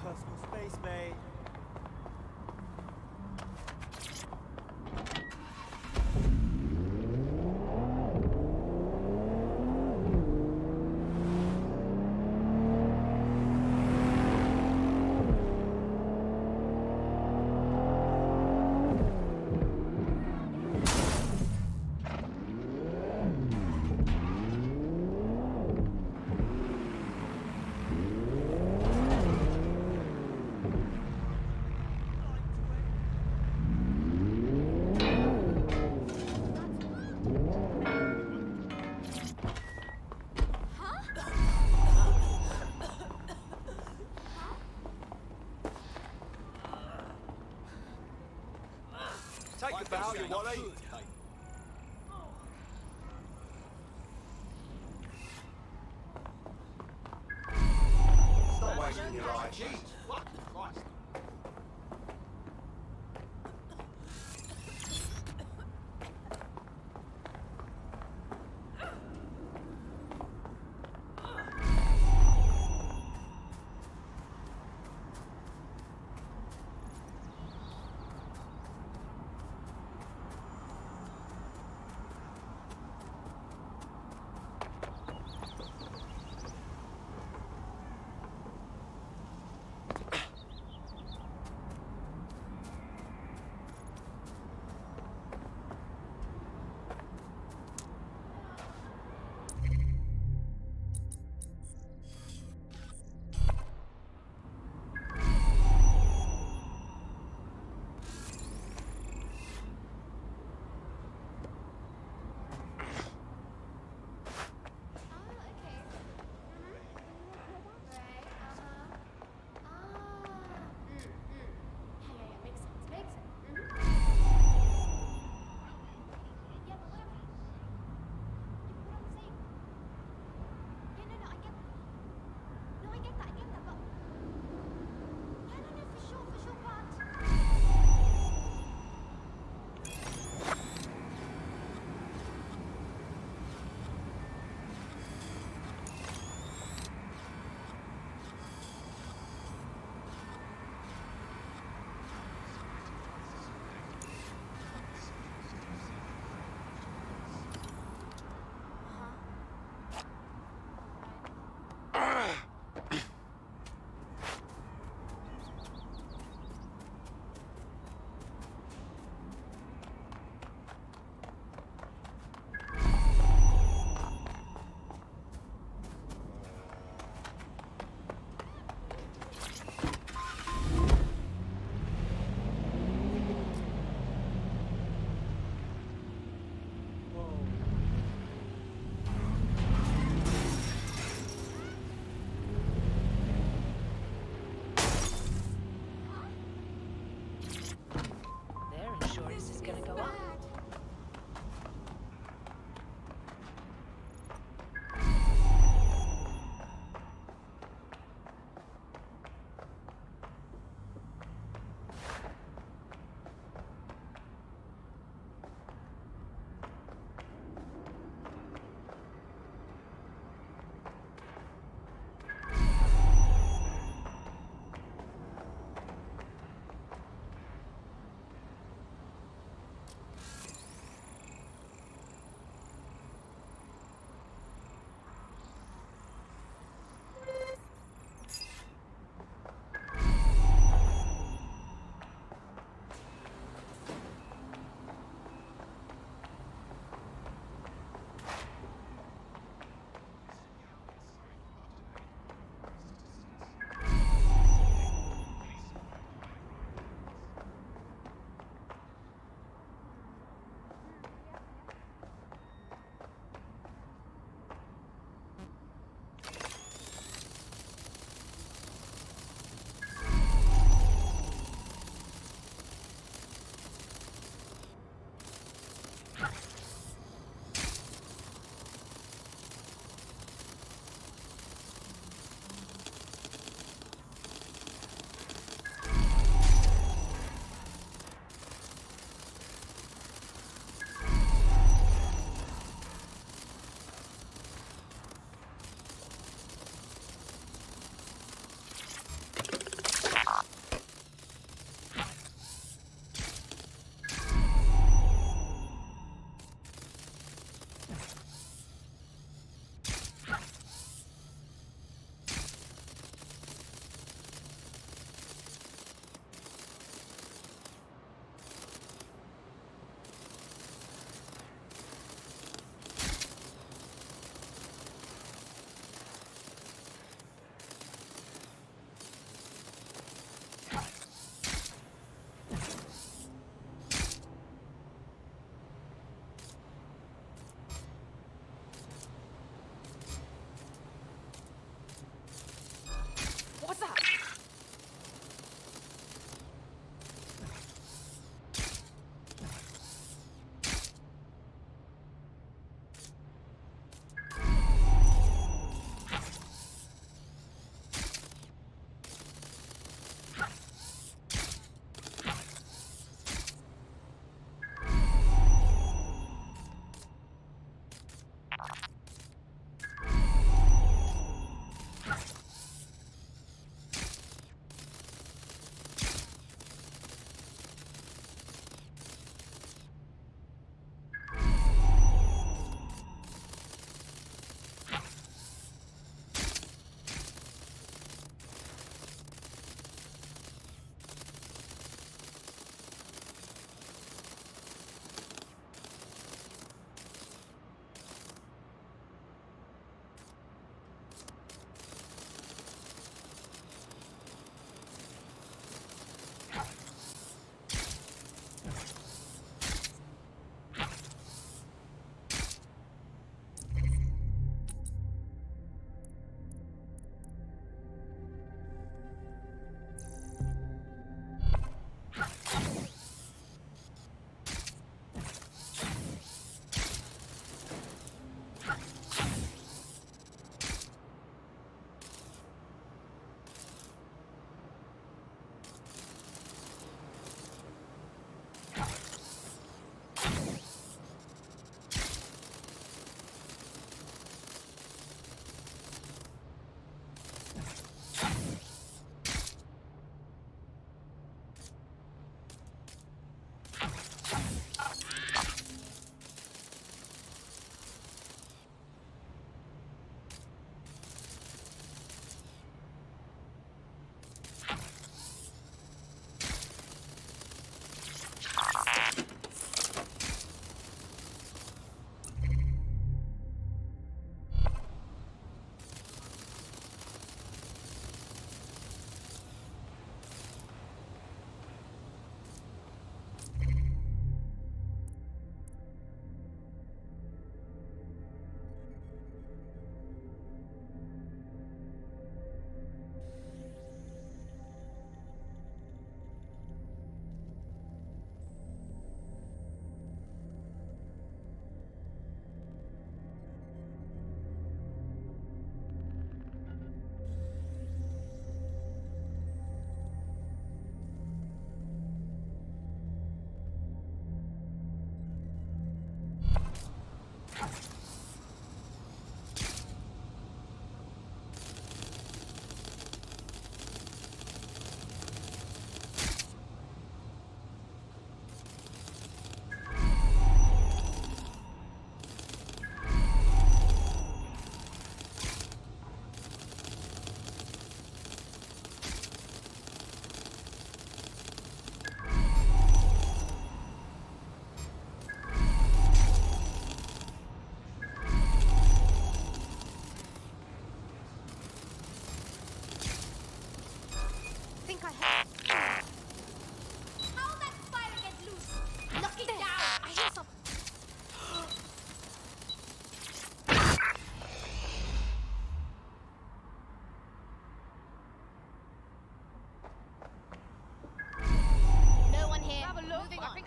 Personal space, mate. Take a bow, you Wally. Stop wasting your life. Jeez, fucking Christ.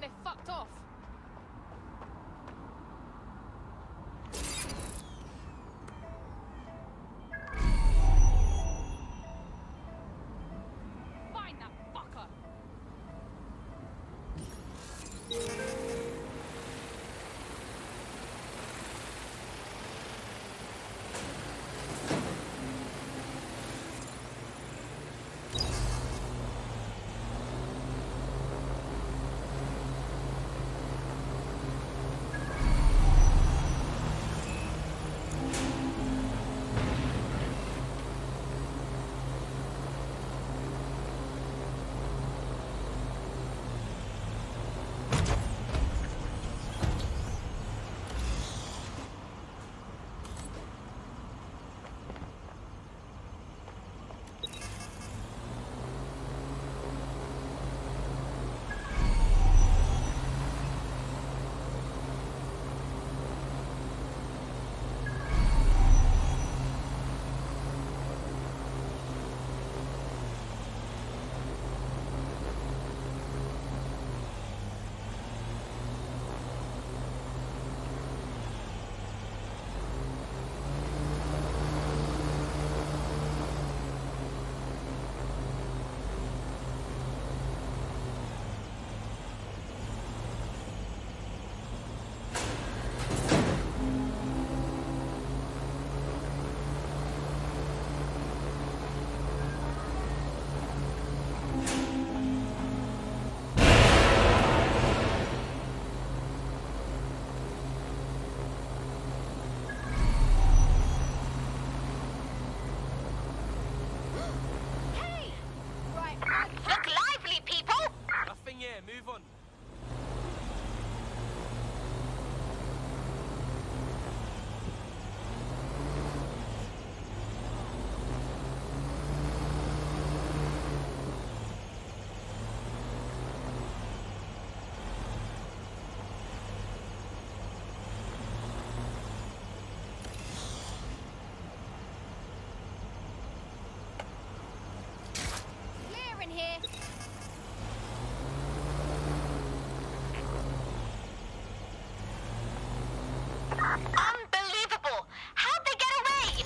they fucked off. Find that fucker. Move on. Clear in here. Unbelievable! How'd they get away?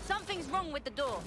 Something's wrong with the door.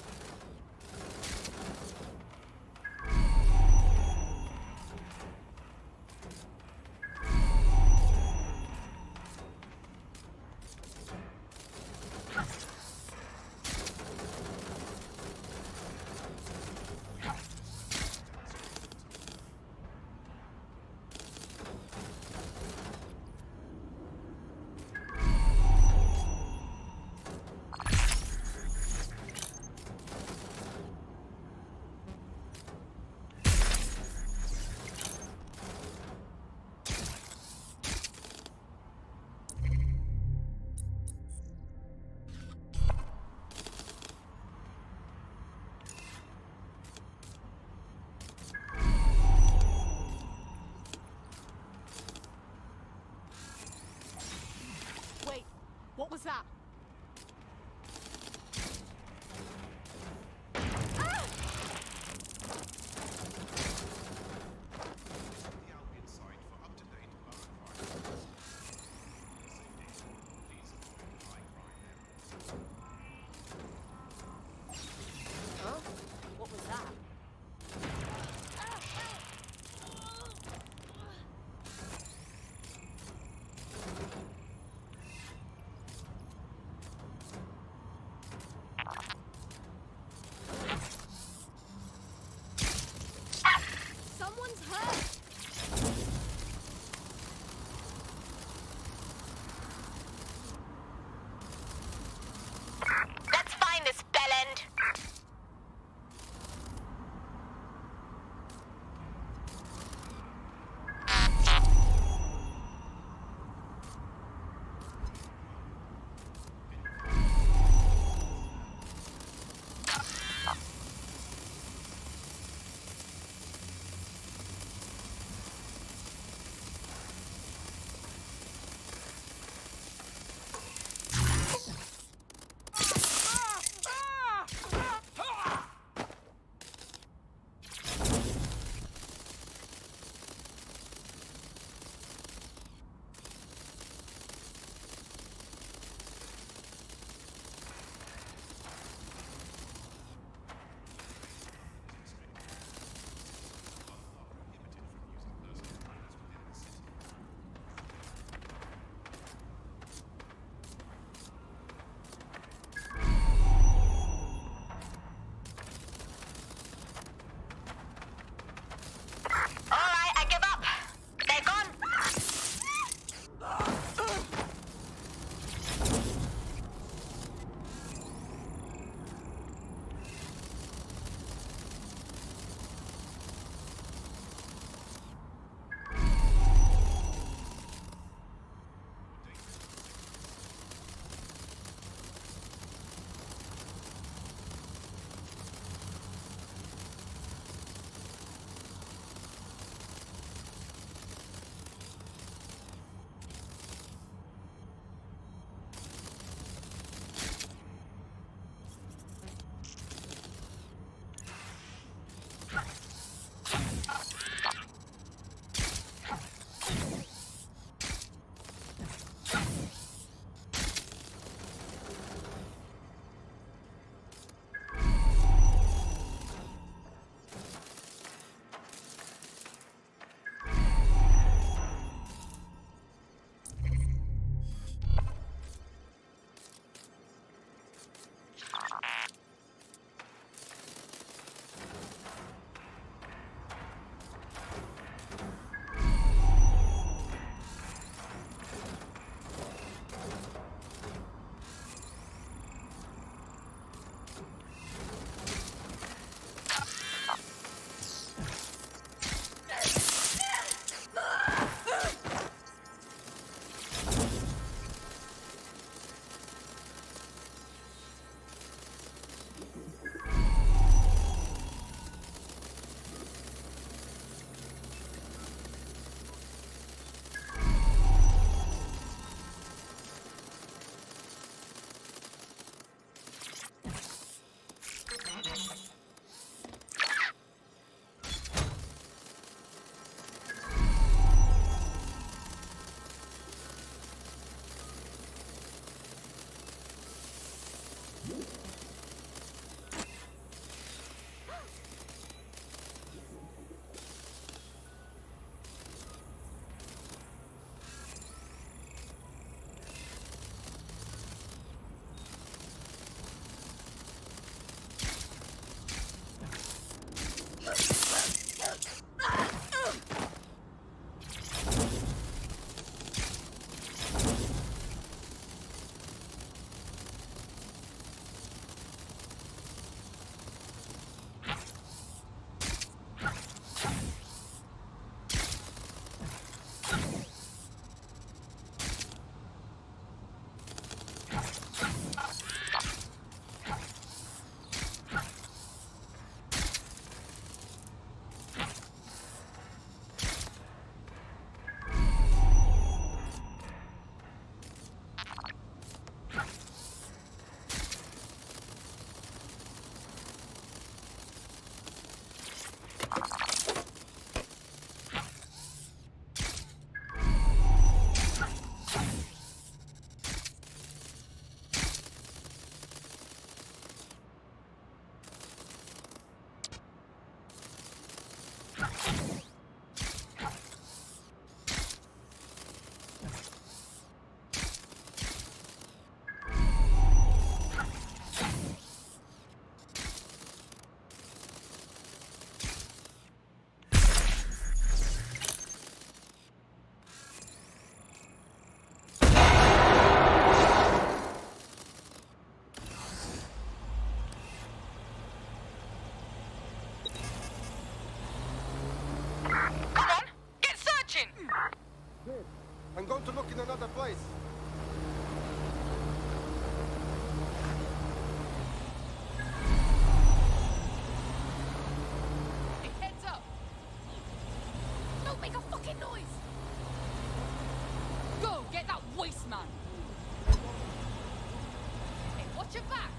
back!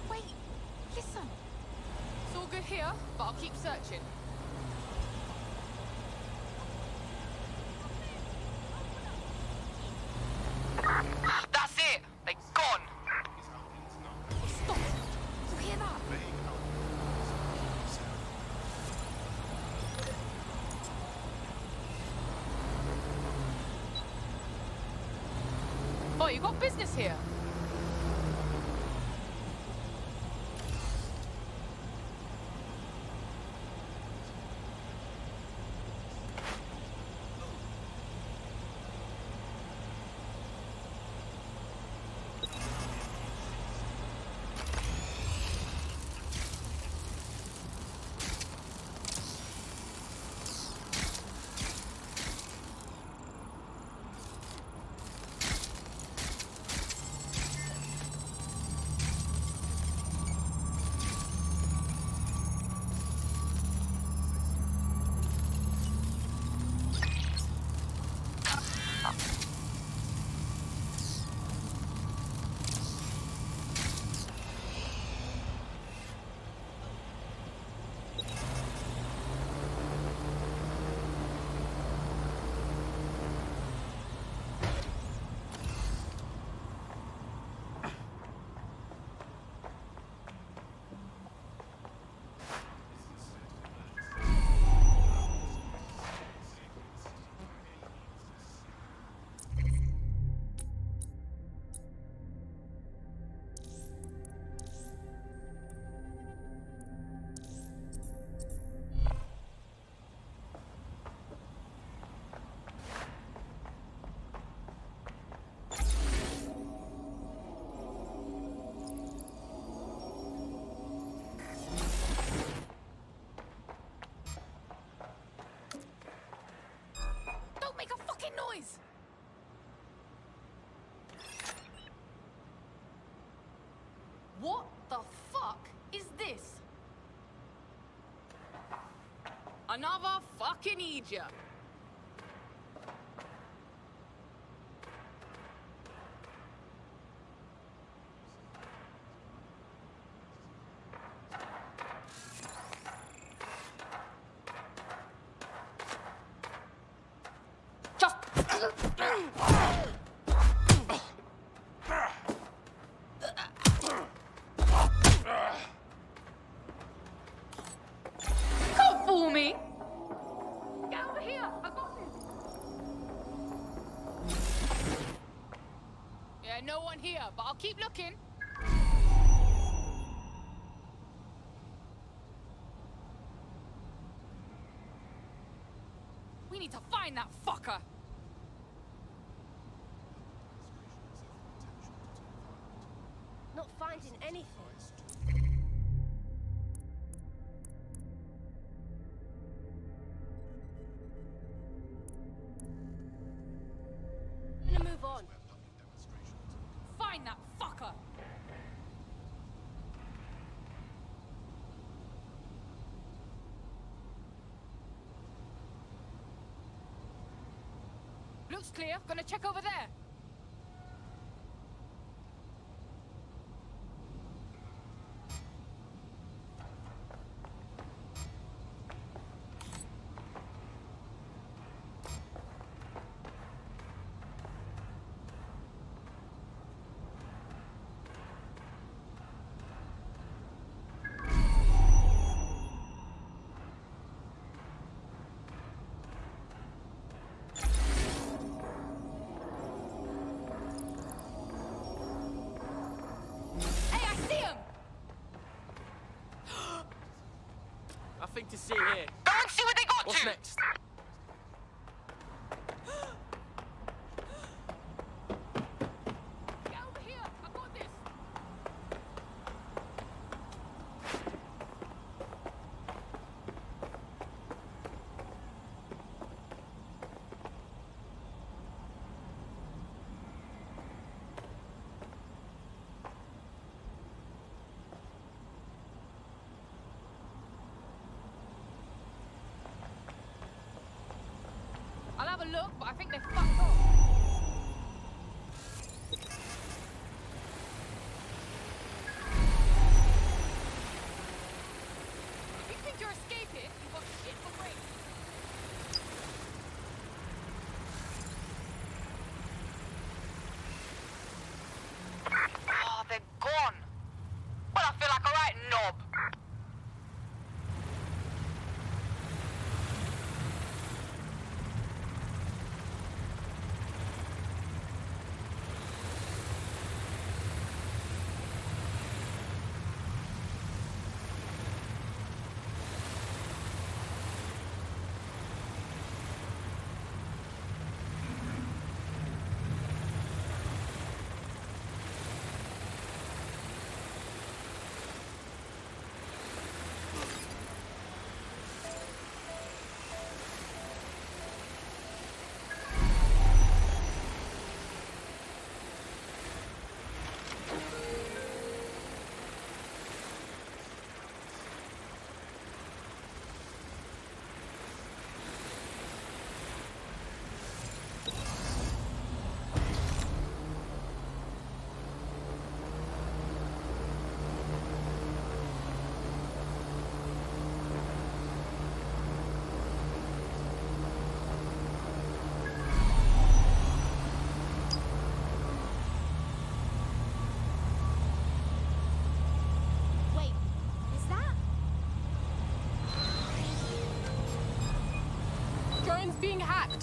Wait, listen. It's all good here, but I'll keep searching. That's it! They're gone! Stop! You hear that? Oh, you got business here? Noise! What the fuck is this? Another fucking idiot. Come for me! Get over here! I got this! Yeah, no one here, but I'll keep looking. We need to find that fucker! Not finding anything. I'm gonna move on. Find that fucker! Looks clear. Gonna check over there. Nothing to see here. Go and see what they got What's to! next? Get over here! I got this! I'll have a look, but I think they're fucked off.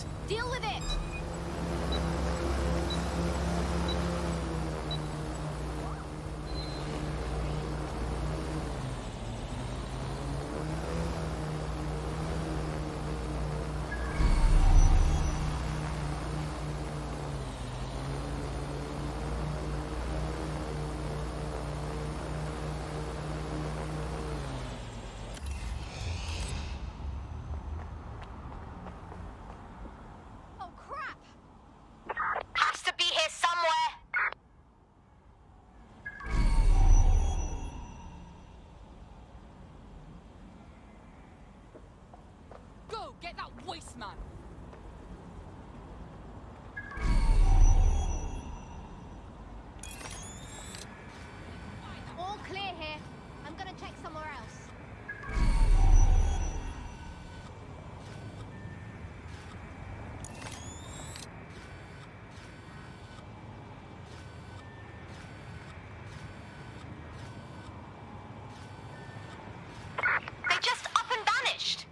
left. Deal with it. Get that waste man! All clear here. I'm gonna check somewhere else. They just up and vanished.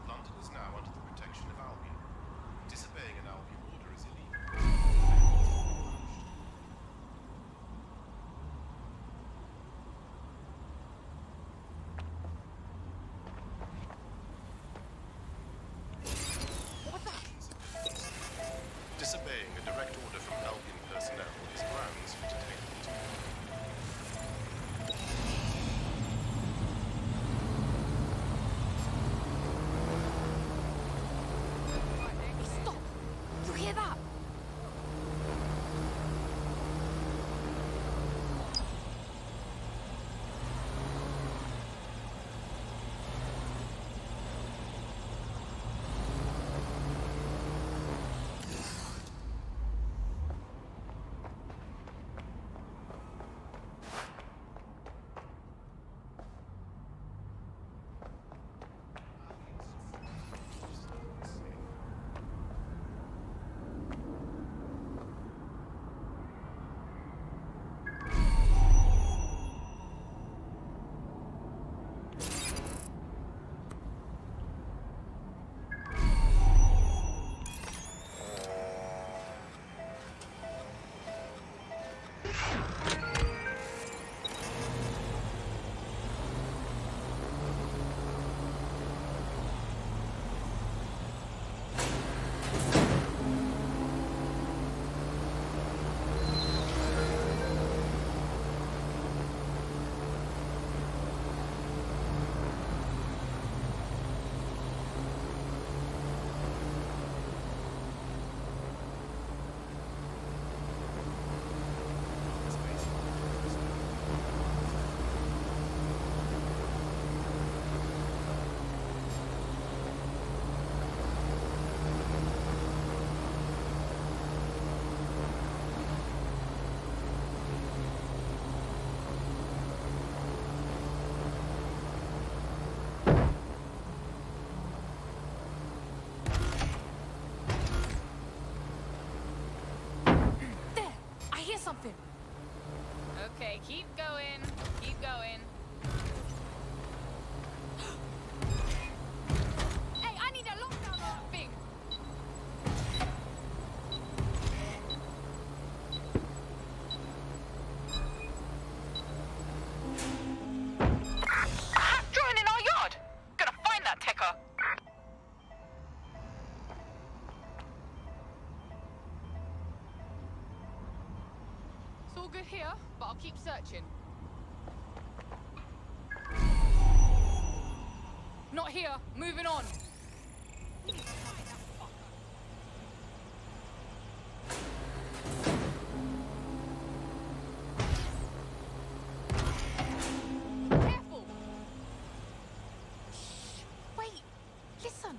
London is now under the protection of Albion. Disobeying an Albion order is illegal. Disobeying a direct order from Albion personnel is grounds for detainment. Stop! You hear that? Something. Okay, keep going. Keep going. Hey, I need a lockdown on that thing. Drone in our yard. Gonna find that ticker. It's all good here, but I'll keep searching. Not here. Moving on. Careful. Shh. Wait. Listen.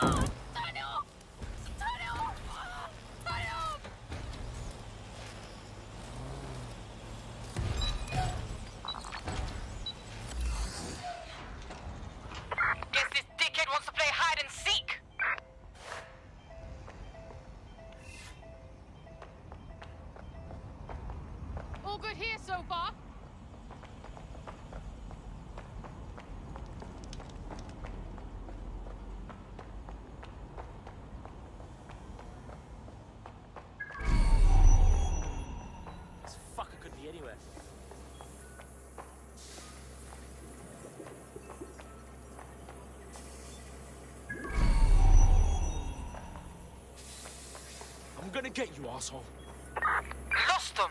Guess this dickhead wants to play hide and seek. All good here so far. This fucker could be anywhere. I'm gonna get you, asshole. Lost them.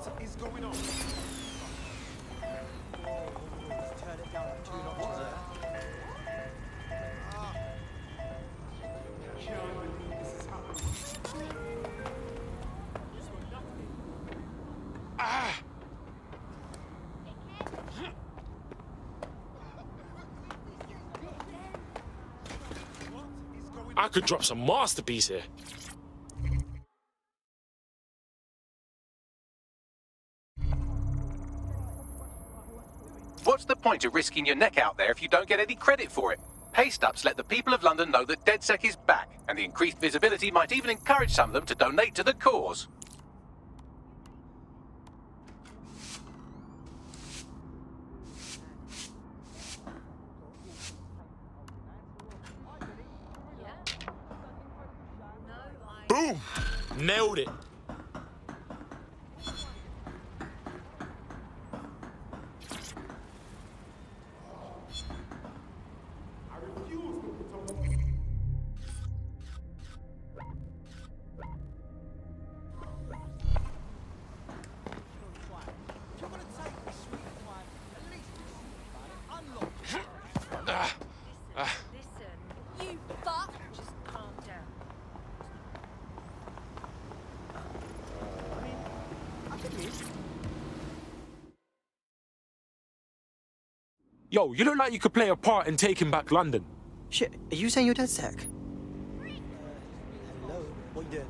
What is going on? Turn it down to 2 notches there. I could drop some masterpiece here. What's the point of risking your neck out there if you don't get any credit for it? Pay stubs let the people of London know that DedSec is back, and the increased visibility might even encourage some of them to donate to the cause. Boom! Nailed it. You fuck! Just calm down. Yo, you look like you could play a part in taking back London. Shit, are you saying you're DedSec? Hello, what you doing?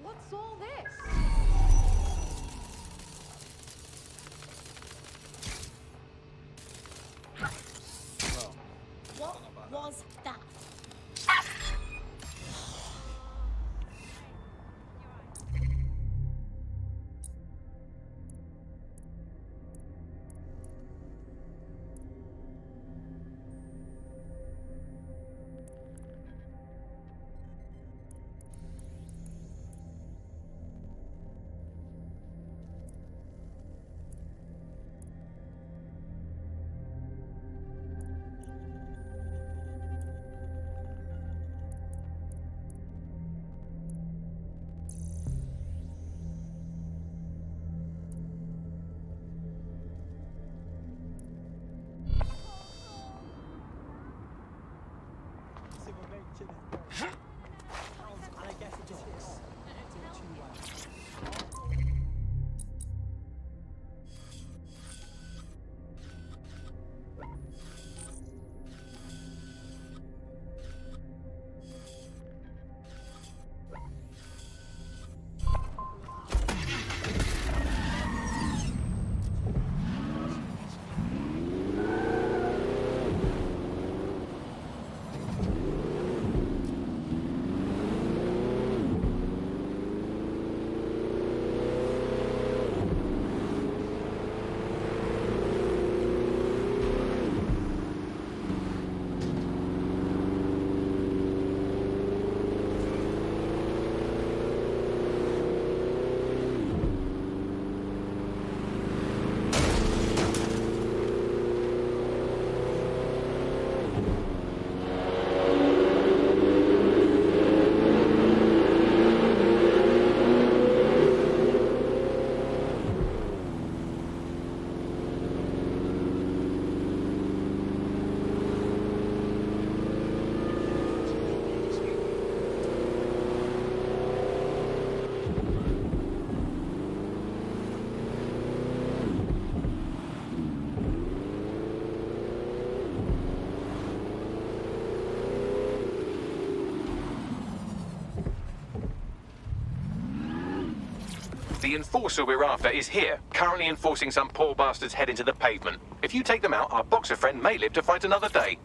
What's all this? What was that? The enforcer we're after is here, currently enforcing some poor bastard's head into the pavement. If you take them out, our boxer friend may live to fight another day.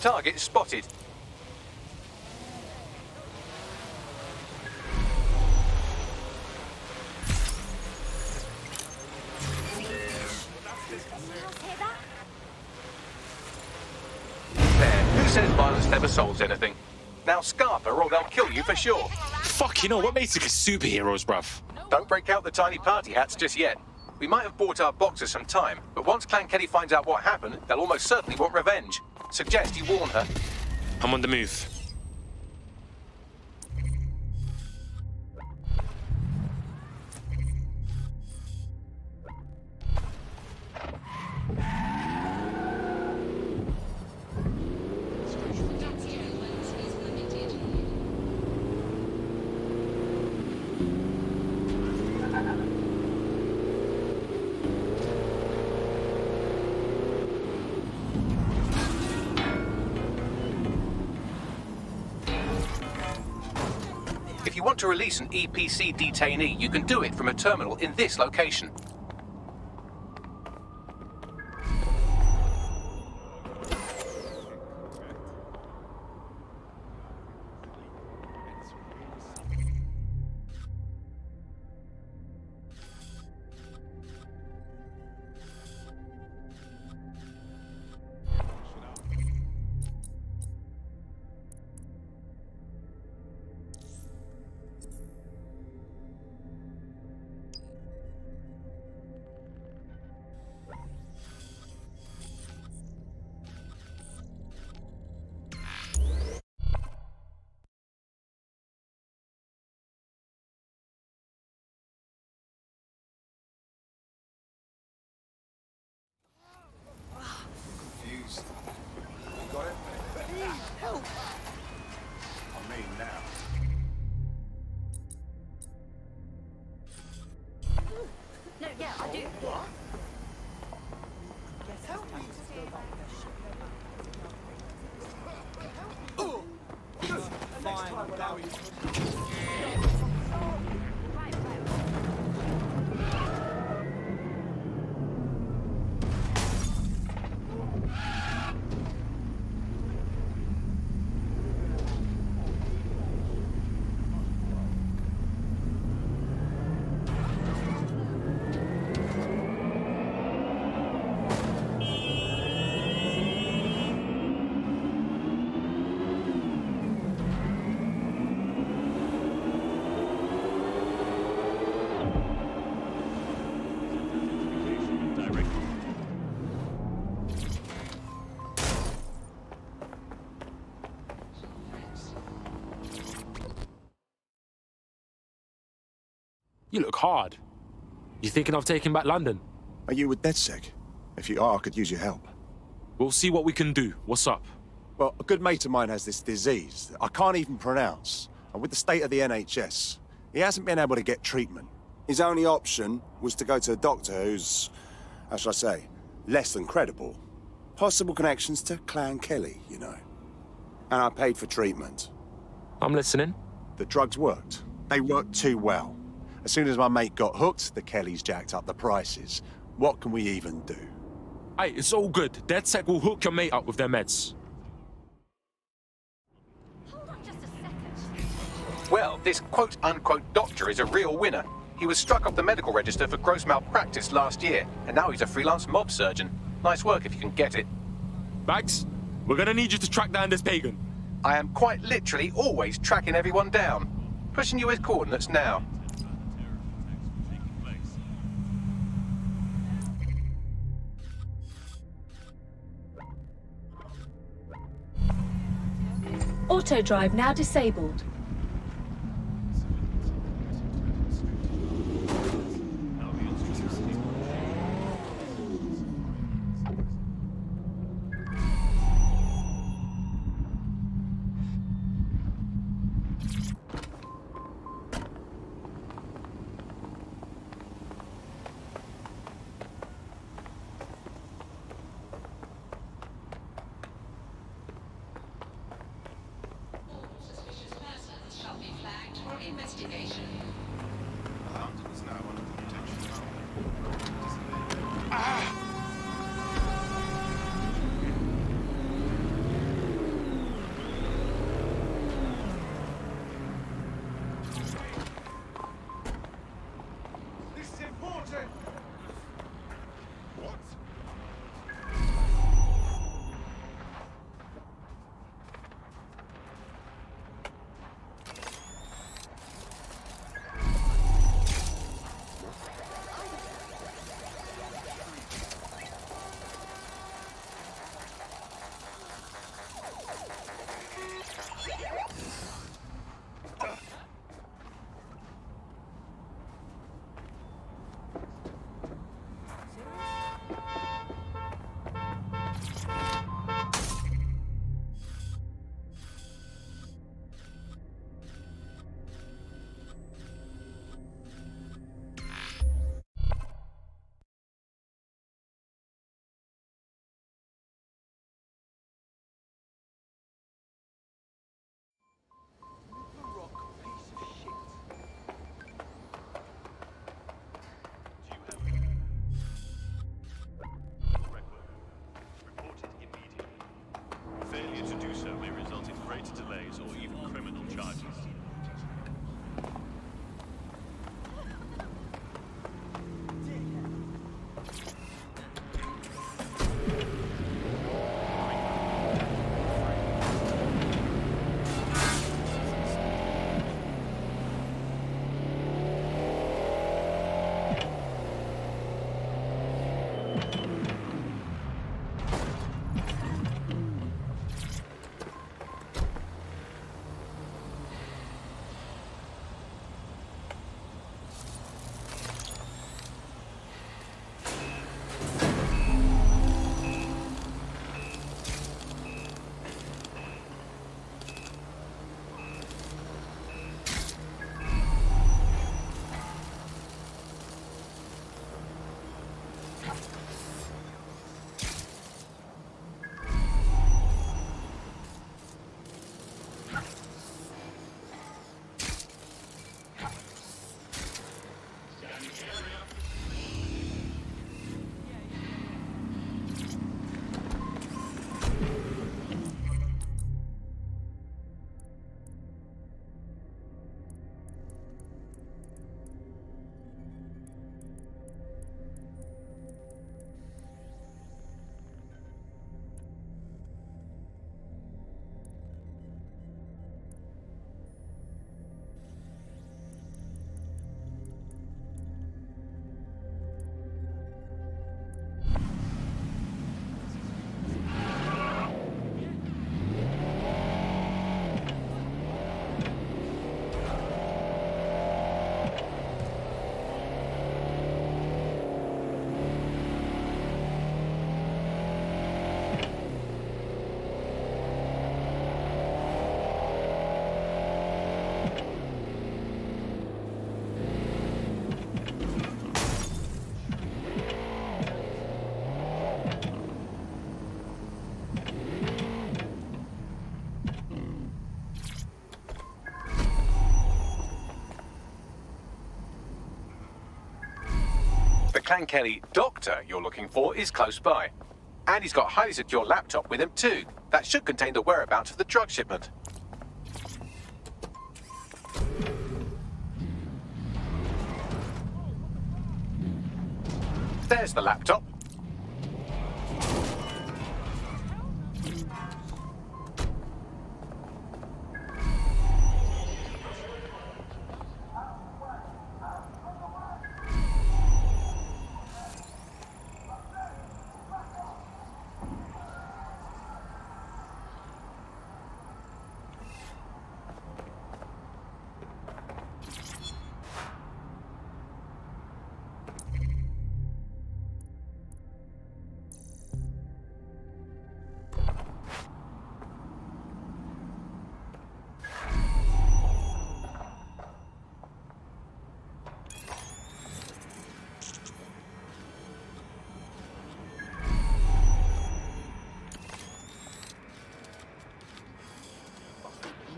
Target spotted. There. Who says violence never solves anything? Now scarper or they'll kill you for sure. Fuck, you know, what makes it superheroes, bruv? Don't break out the tiny party hats just yet. We might have bought our boxers some time, but once Clan Kelley finds out what happened, they'll almost certainly want revenge. Suggest you warn her. I'm on the move. If you want to release an EPC detainee, you can do it from a terminal in this location. No, yeah, I do. What? You look hard. You thinking of taking back London? Are you with DedSec? If you are, I could use your help. We'll see what we can do. What's up? Well, a good mate of mine has this disease that I can't even pronounce. And with the state of the NHS, he hasn't been able to get treatment. His only option was to go to a doctor who's, how shall I say, less than credible. Possible connections to Clan Kelley, you know. And I paid for treatment. I'm listening. The drugs worked. They worked too well. As soon as my mate got hooked, the Kelleys jacked up the prices. What can we even do? Hey, it's all good. DedSec will hook your mate up with their meds. Well, this quote-unquote doctor is a real winner. He was struck off the medical register for gross malpractice last year, and now he's a freelance mob surgeon. Nice work if you can get it. Bags, we're gonna need you to track down this pagan. I am quite literally always tracking everyone down. Pushing you with coordinates now. Auto drive now disabled. Clan Kelley doctor you're looking for is close by. And he's got a highly secure laptop with him too. That should contain the whereabouts of the drug shipment. There's the laptop.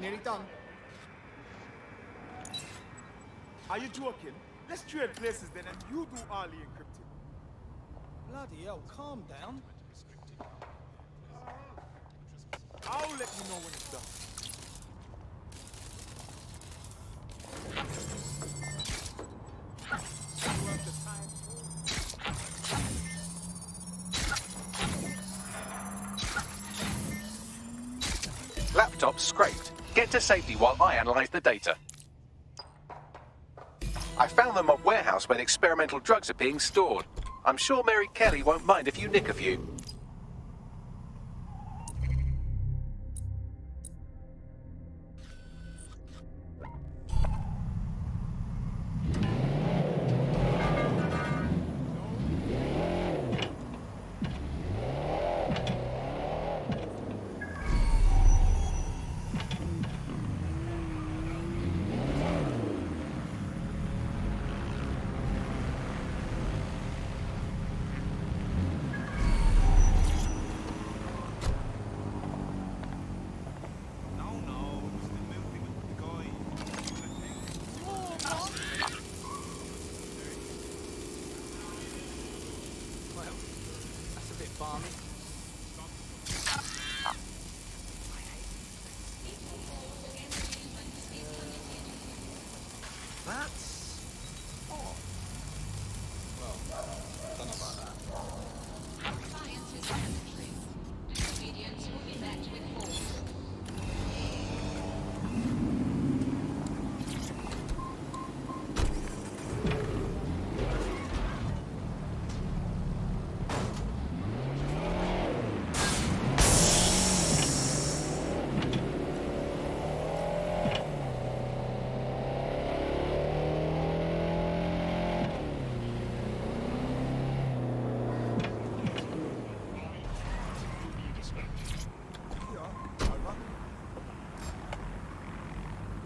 Nearly done. Are you joking? Let's trade places then and you do all the encrypting. Bloody hell, calm down. I'll let you know when it's done. Laptop scraped. Get to safety while I analyze the data. I found them at a warehouse where the experimental drugs are being stored. I'm sure Mary Kelley won't mind if you nick a few.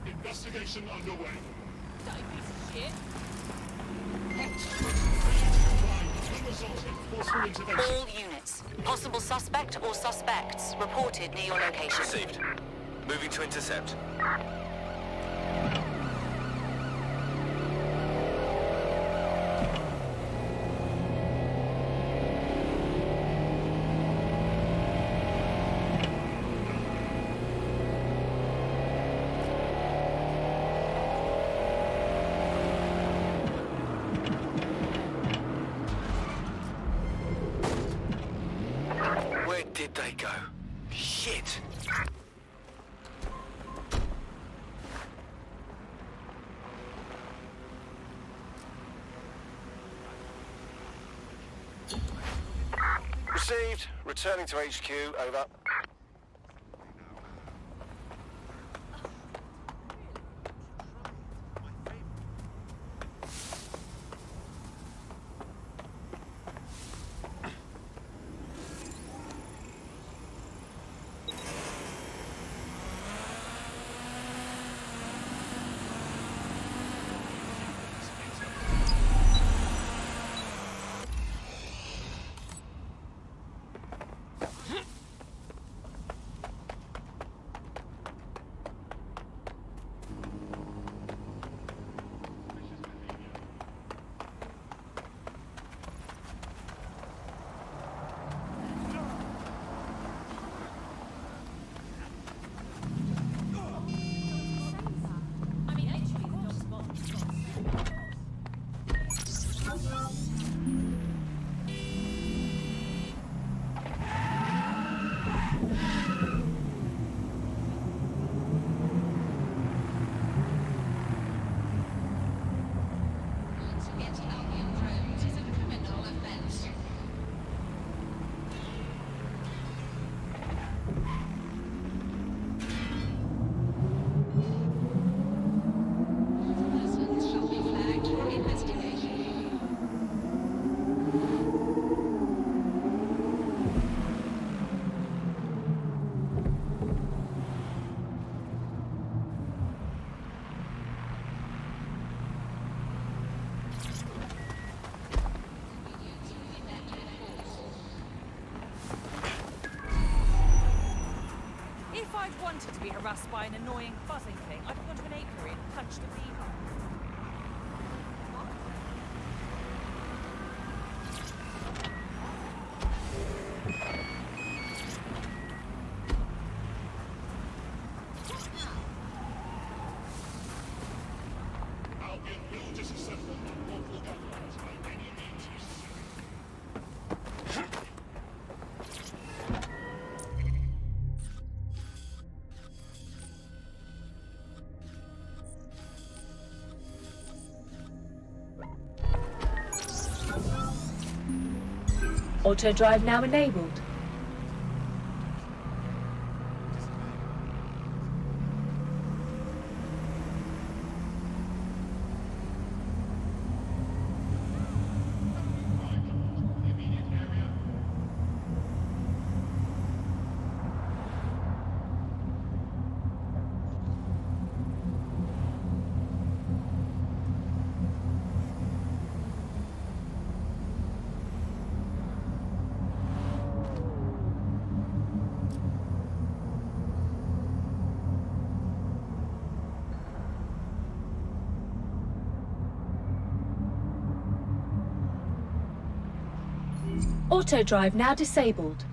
Investigation underway. Don't piece of shit. Forceful intervention. All units. Possible suspect or suspects reported near your location. Received. Moving to intercept. Where did they go? Shit! Received. Returning to HQ. Over. be harassed by an annoying buzzing thing, I'd have gone to an apiary and punched a beehive. Albion will disassemble unlawful gunfights by any means necessary. Auto drive now enabled. Auto drive now disabled.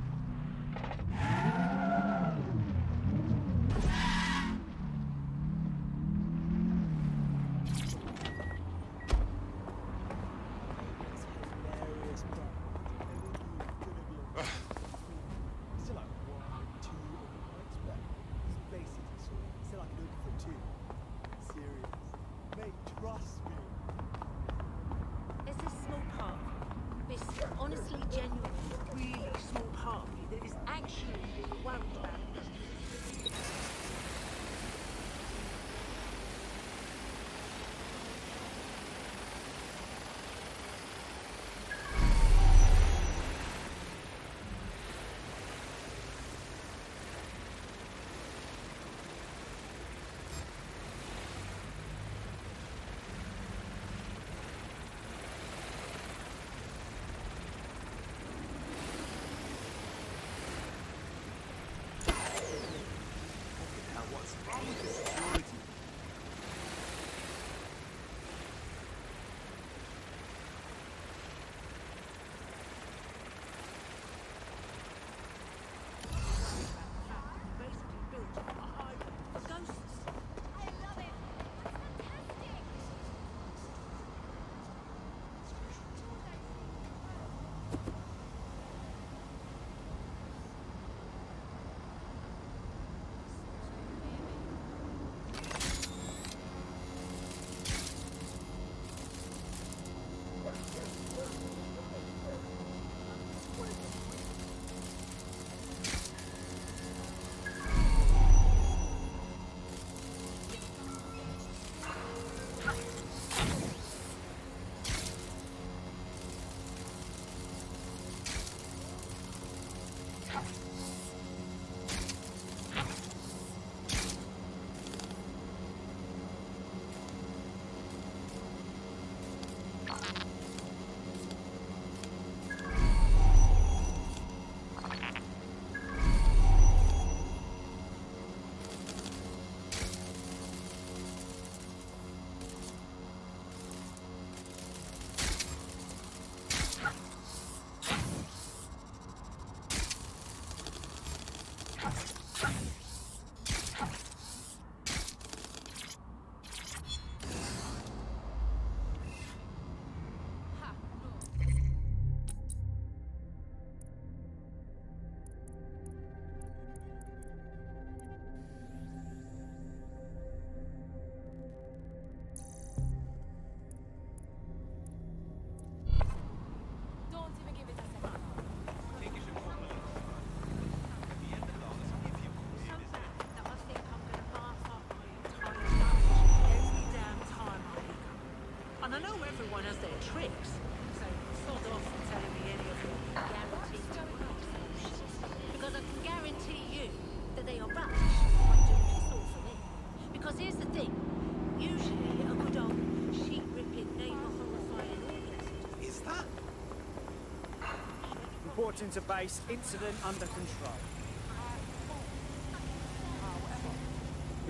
Reporting to base, incident under control.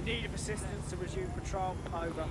need of assistance to resume patrol. Over.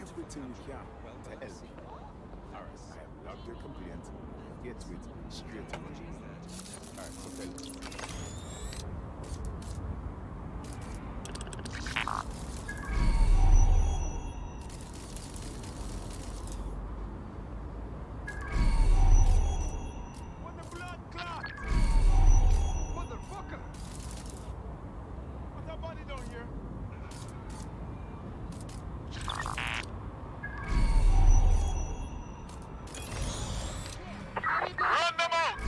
Everything you can to help me. Alright, I have logged your complaint. Get to it straight away. Alright, so tell me. What the blood clot? Motherfucker! What's that body down here? Run them out!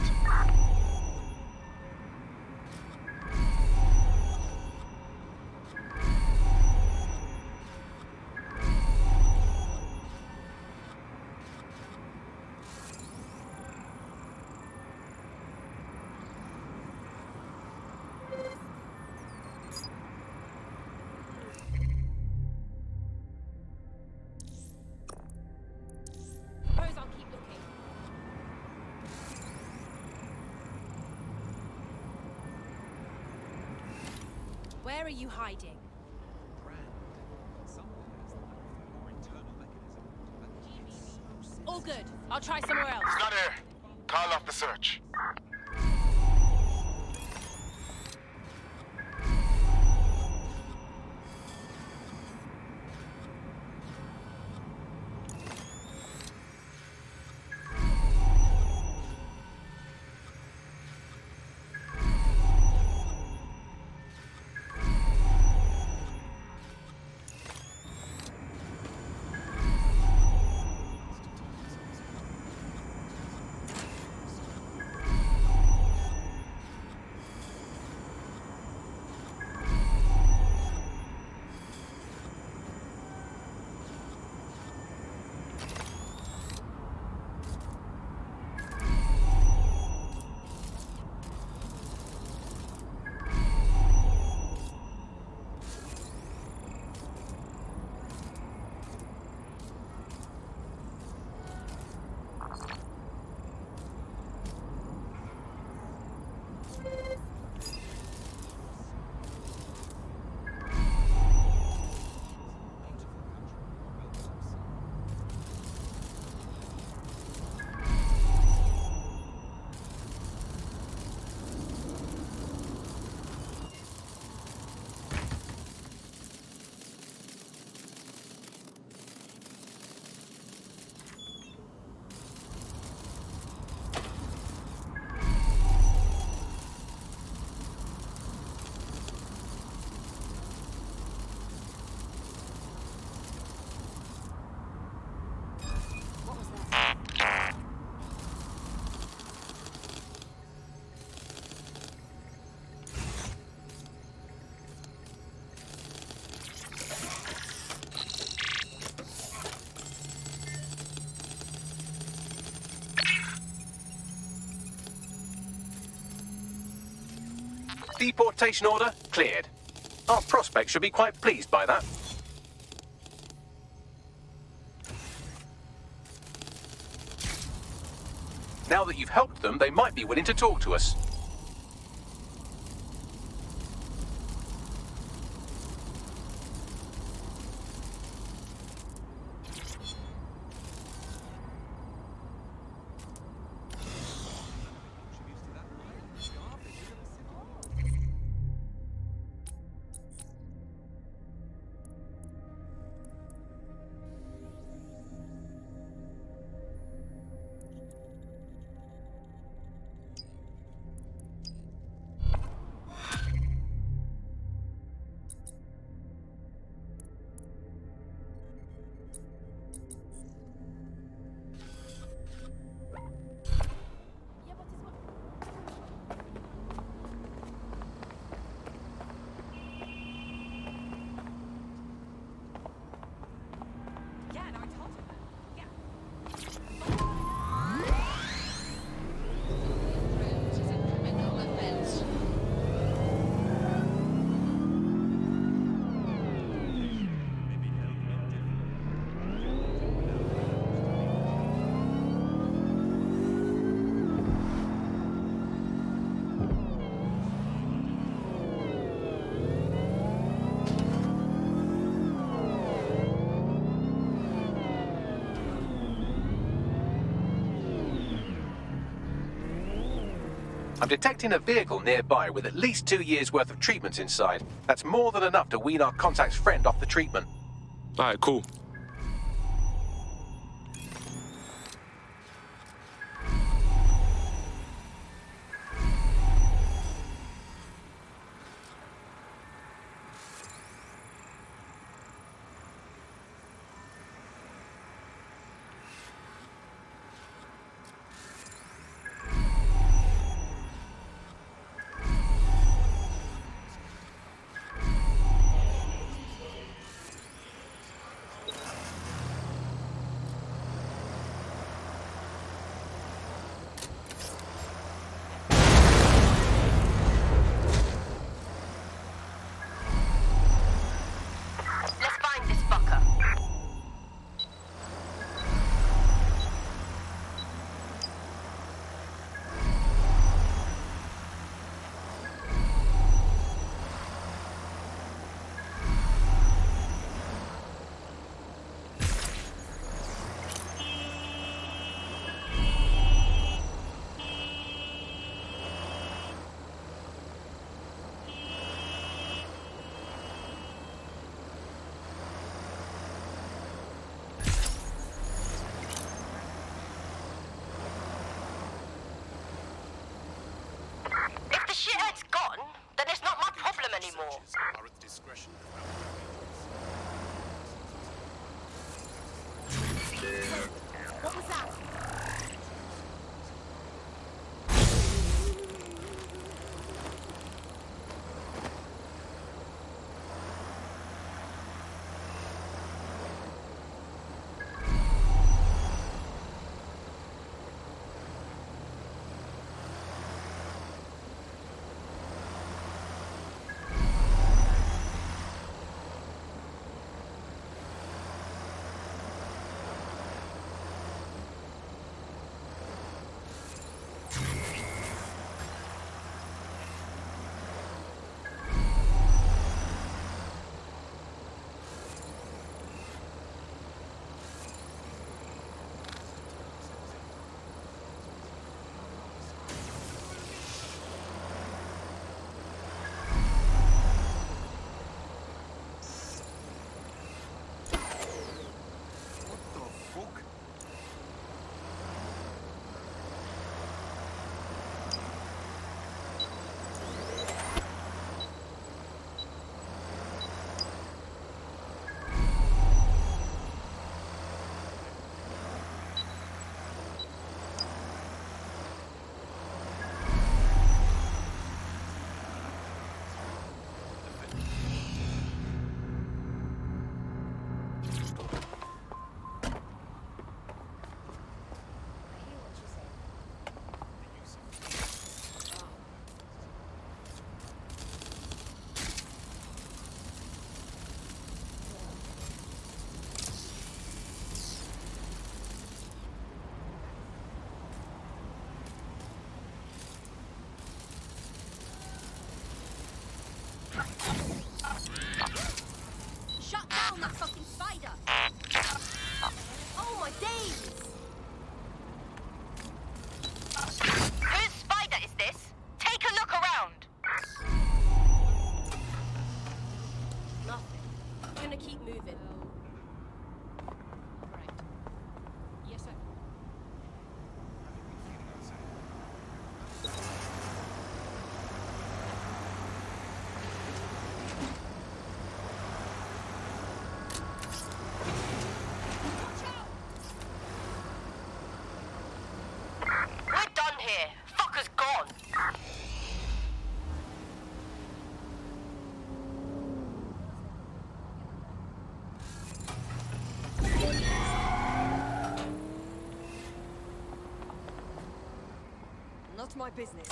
Where are you hiding? All good. I'll try somewhere else. He's not here. Call off the search. Deportation order cleared. Our prospects should be quite pleased by that. Now that you've helped them, they might be willing to talk to us. I'm detecting a vehicle nearby with at least 2 years' worth of treatments inside. That's more than enough to wean our contact's friend off the treatment. Alright, cool. Shithead's gone, then it's not my problem anymore. Are at discretion. What was that? Shut down that fucking spider! Oh my days! Whose spider is this? Take a look around. Nothing. I'm gonna keep moving. Right. Yes, sir. We're done here. Fucker's gone. Not my business.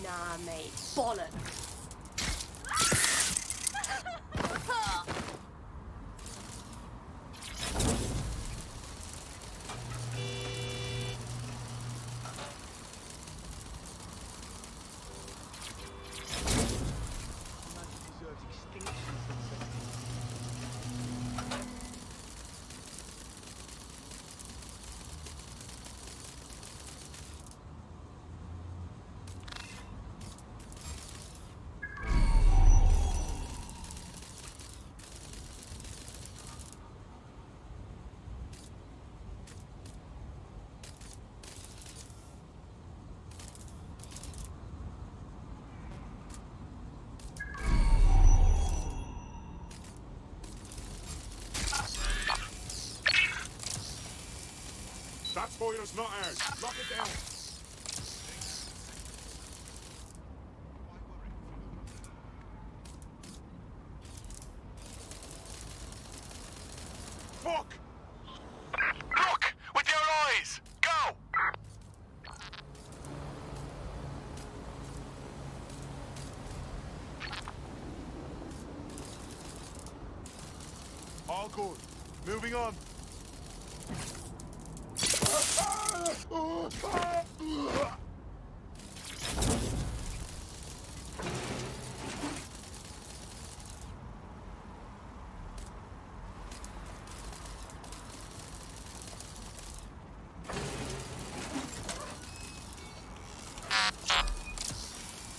Nah, mate. Bollocks. That's spoilers, not ours. Lock it down. Fuck! Look! With your eyes! Go! All good. Moving on.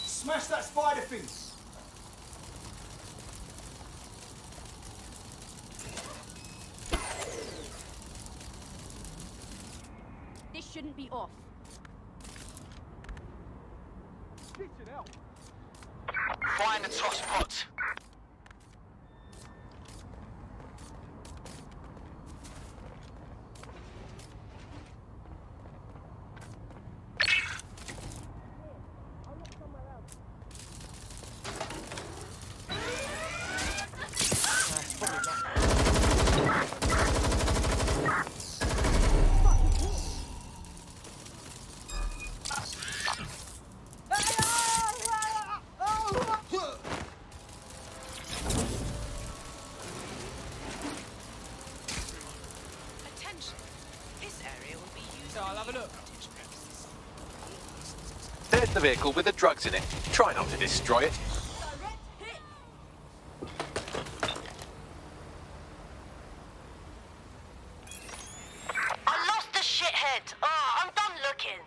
Smash that spider thing! This shouldn't be off. Find the top spot. There's the vehicle with the drugs in it. Try not to destroy it. I lost the shithead. Oh, I'm done looking.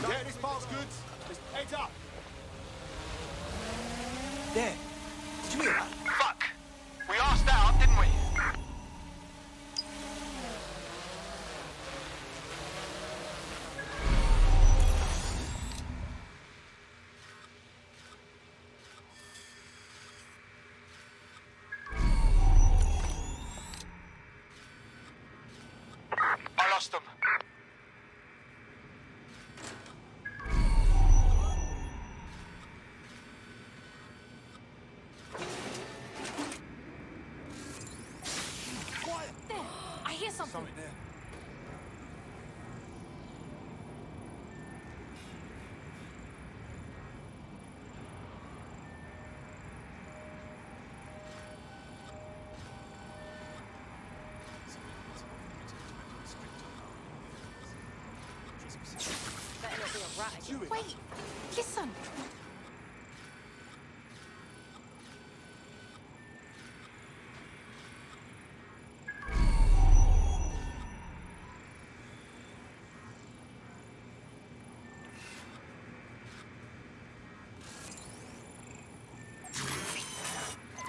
Yeah, this part's good. Just heads up. There. Did you hear that? Fuck! We asked out, didn't we? right. Wait, listen.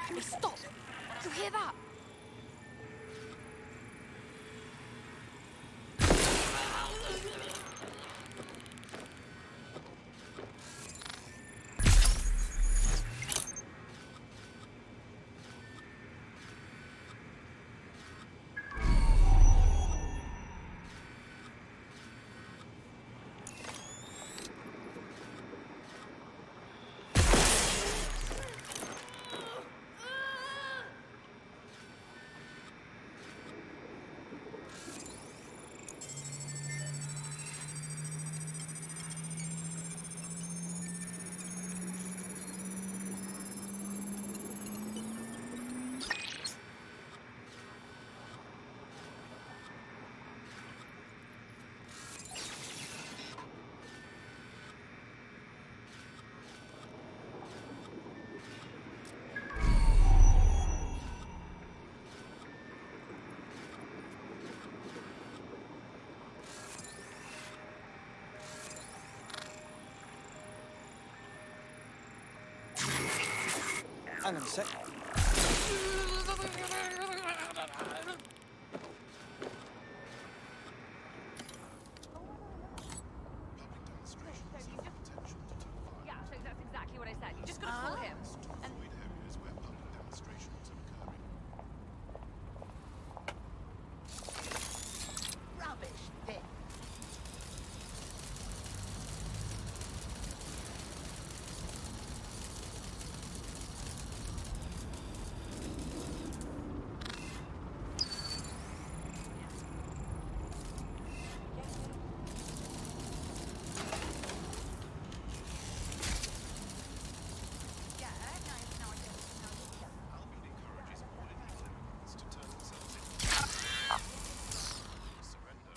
Hey, stop! You hear that? Hang on a sec. Yeah, so that's exactly what I said. You just gotta call him. And Avoid areas where public demonstrations are occurring. rubbish then. Albion encourages all illegal immigrants to turn themselves in. Surrender.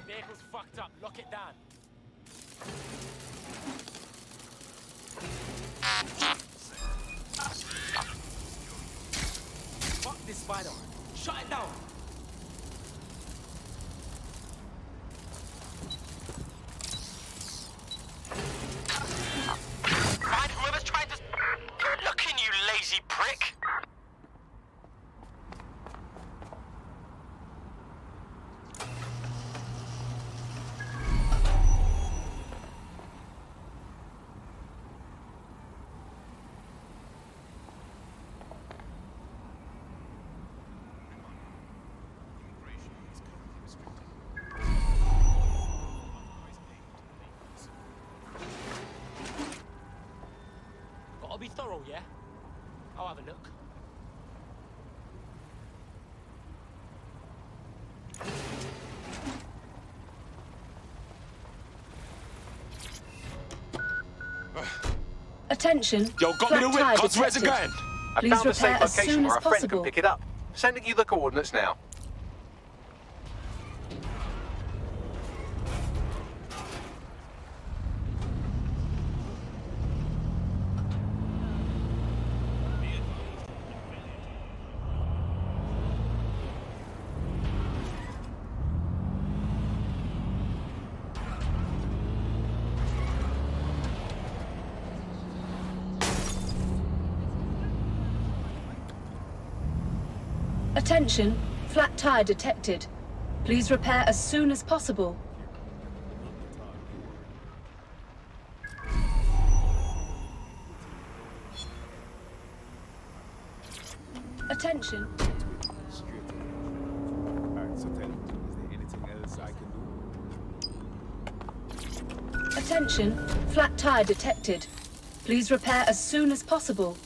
Vehicle's fucked up. Lock it down. Fuck this spider. Shut it down. I'll be thorough, yeah? I'll have a look. Attention. Yo, got me the whip. Flat tire Cuts where's it detected. going? I Please found a safe repair as location soon where as a friend can possible. pick it up. Sending you the coordinates now. Attention, flat tire detected. Please repair as soon as possible. Attention. Alright, so tell me, is there anything else I can do? Attention, flat tire detected. Please repair as soon as possible.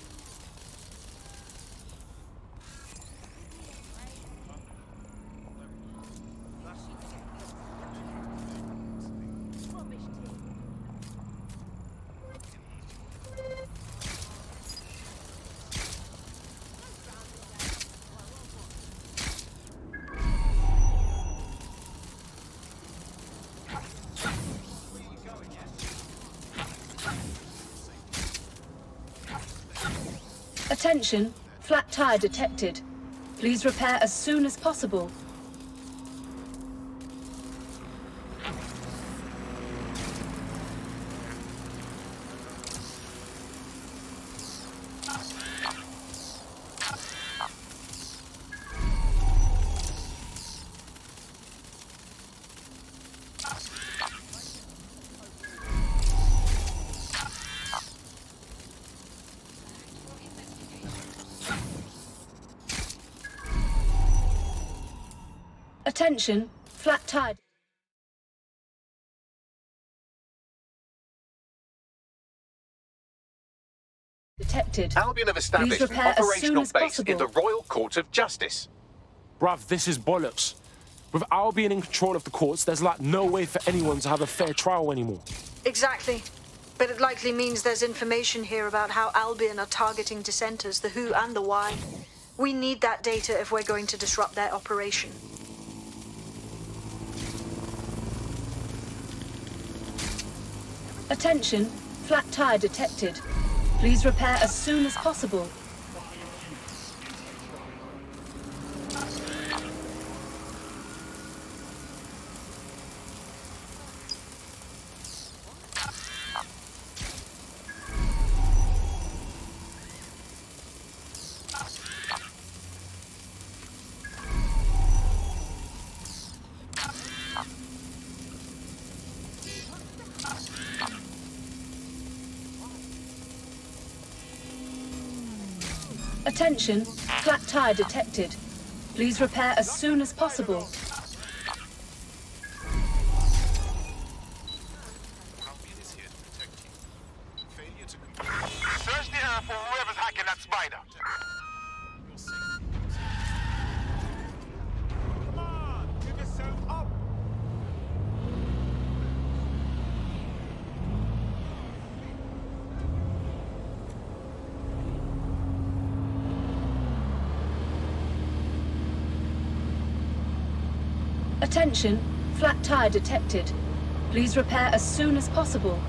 Attention, flat tire detected. Please repair as soon as possible. Attention, flat tire detected. Albion have established Please an repair as soon operational as base in possible. the Royal Court of Justice. Bruv, this is bollocks. With Albion in control of the courts, there's like no way for anyone to have a fair trial anymore. Exactly. But it likely means there's information here about how Albion are targeting dissenters, the who and the why. We need that data if we're going to disrupt their operation. Attention, flat tire detected. Please repair as soon as possible. Attention, flat tire detected. Please repair as soon as possible. Search the earth for whoever's hacking that spider. Come on, give yourself up. Attention, flat tire detected. Please repair as soon as possible.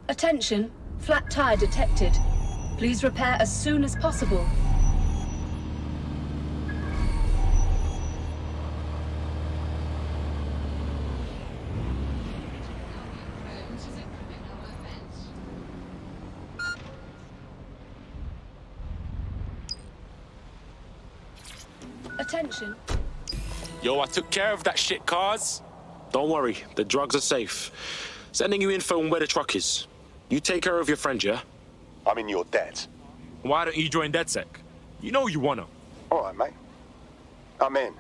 Attention, flat tire detected. Please repair as soon as possible. Attention. Yo, I took care of that shit, cars. Don't worry, the drugs are safe. Sending you info on where the truck is. You take care of your friend, yeah? I'm in your debt. Why don't you join DedSec? You know you wanna. All right, mate. I'm in.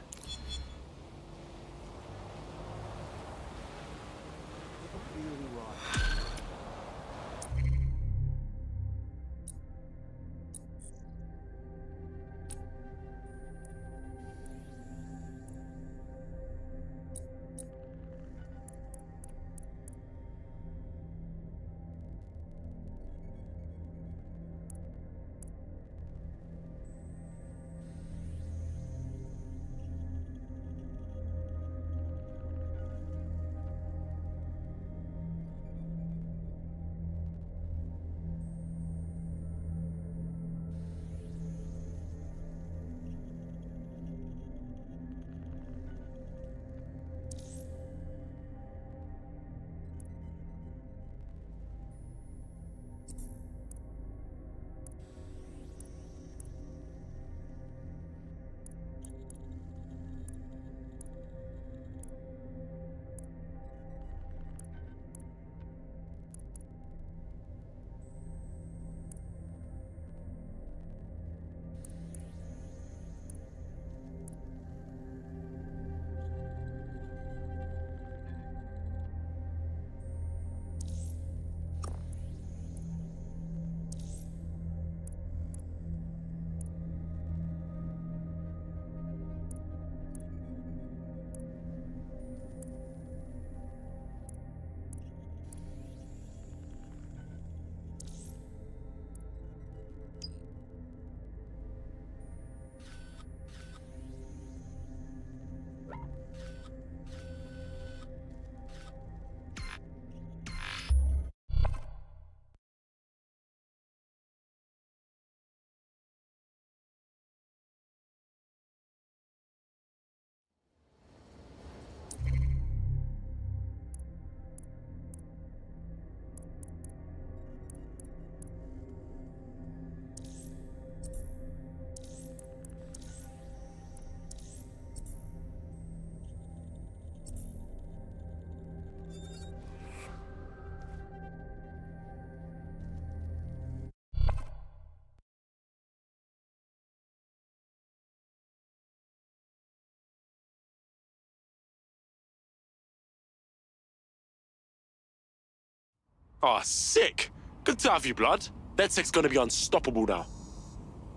Oh, sick. Good to have you, blood. DedSec's gonna be unstoppable now.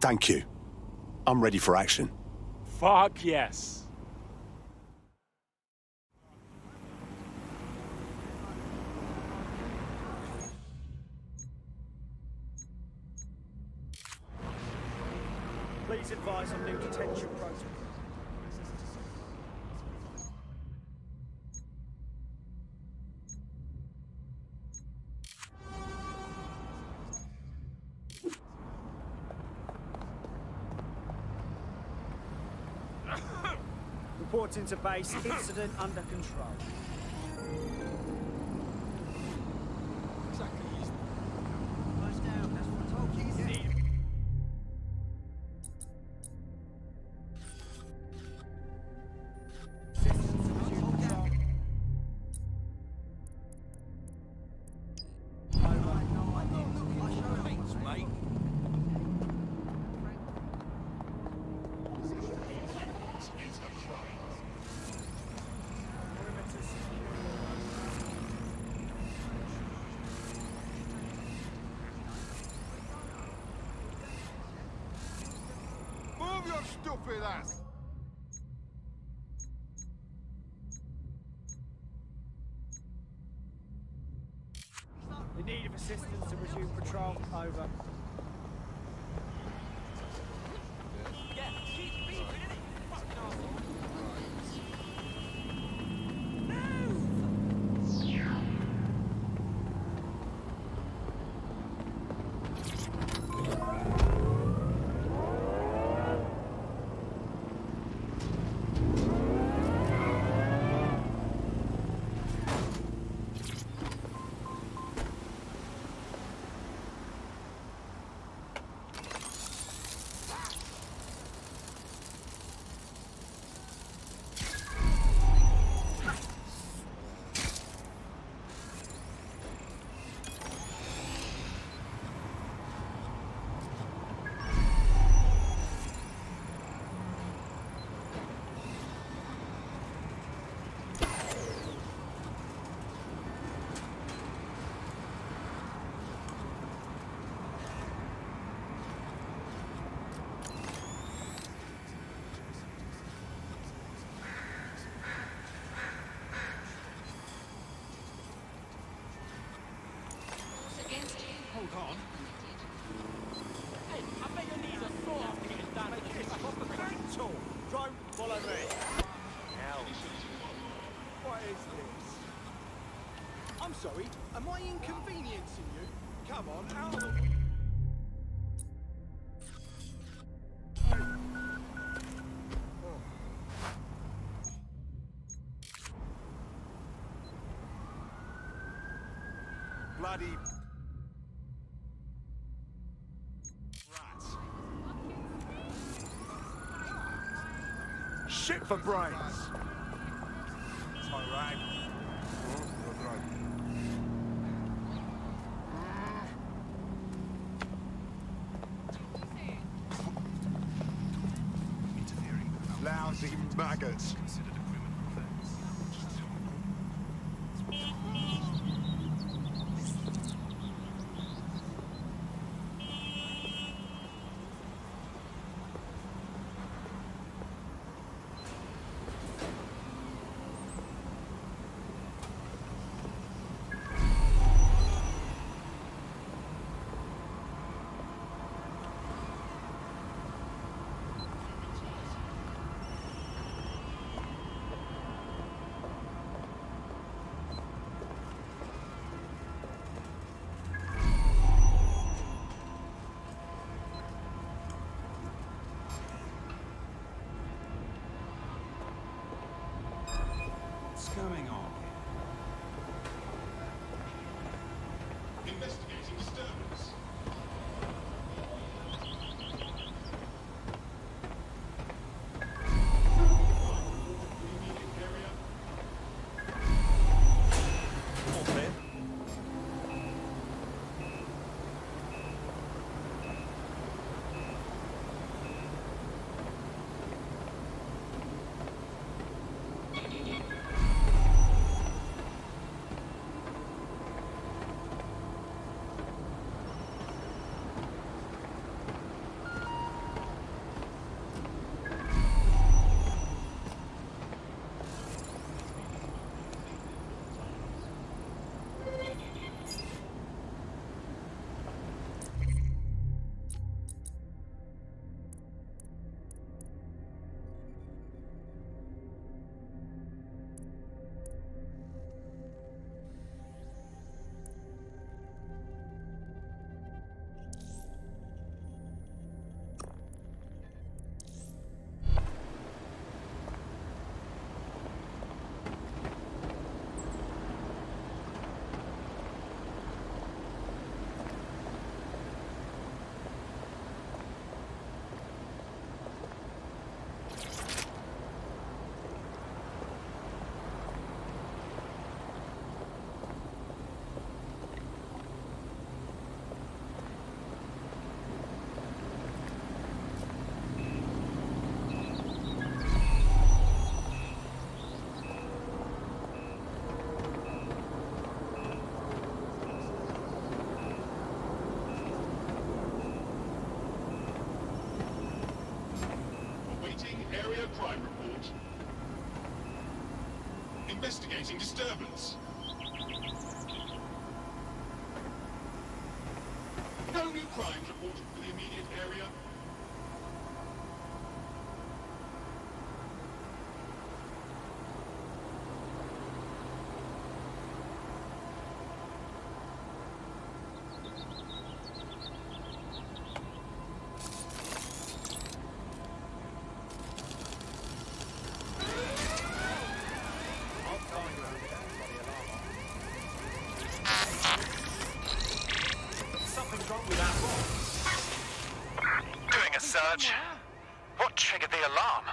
Thank you. I'm ready for action. Fuck yes. Please advise on new detention protocol. Reporting to base, incident under control. Move your stupid ass! In need of assistance to resume patrol. Over. sorry. Am I inconveniencing you? Come on, out of the... Bloody... rats. Shit for brains. It's all right. Lousy maggots. Considered a criminal offense. Going on? Investigating disturbance. Area crime report. Investigating disturbance. No new crimes reported for the immediate area. Search. What triggered the alarm?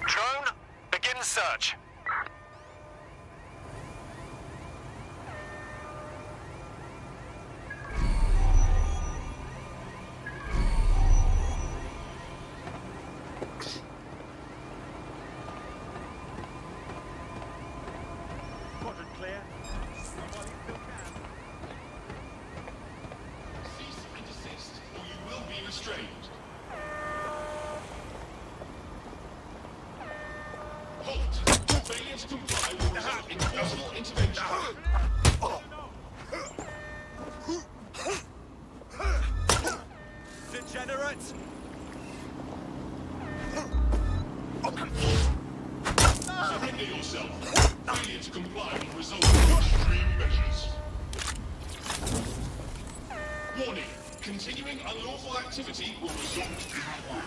Drone, begin search. Quadrant clear. Somebody still can. Cease and desist, or you will be restrained. Halt! Failure to comply will result in forceful intervention. Degenerate! Surrender yourself. Failure to comply Warning. Continuing unlawful activity will result in hardwire.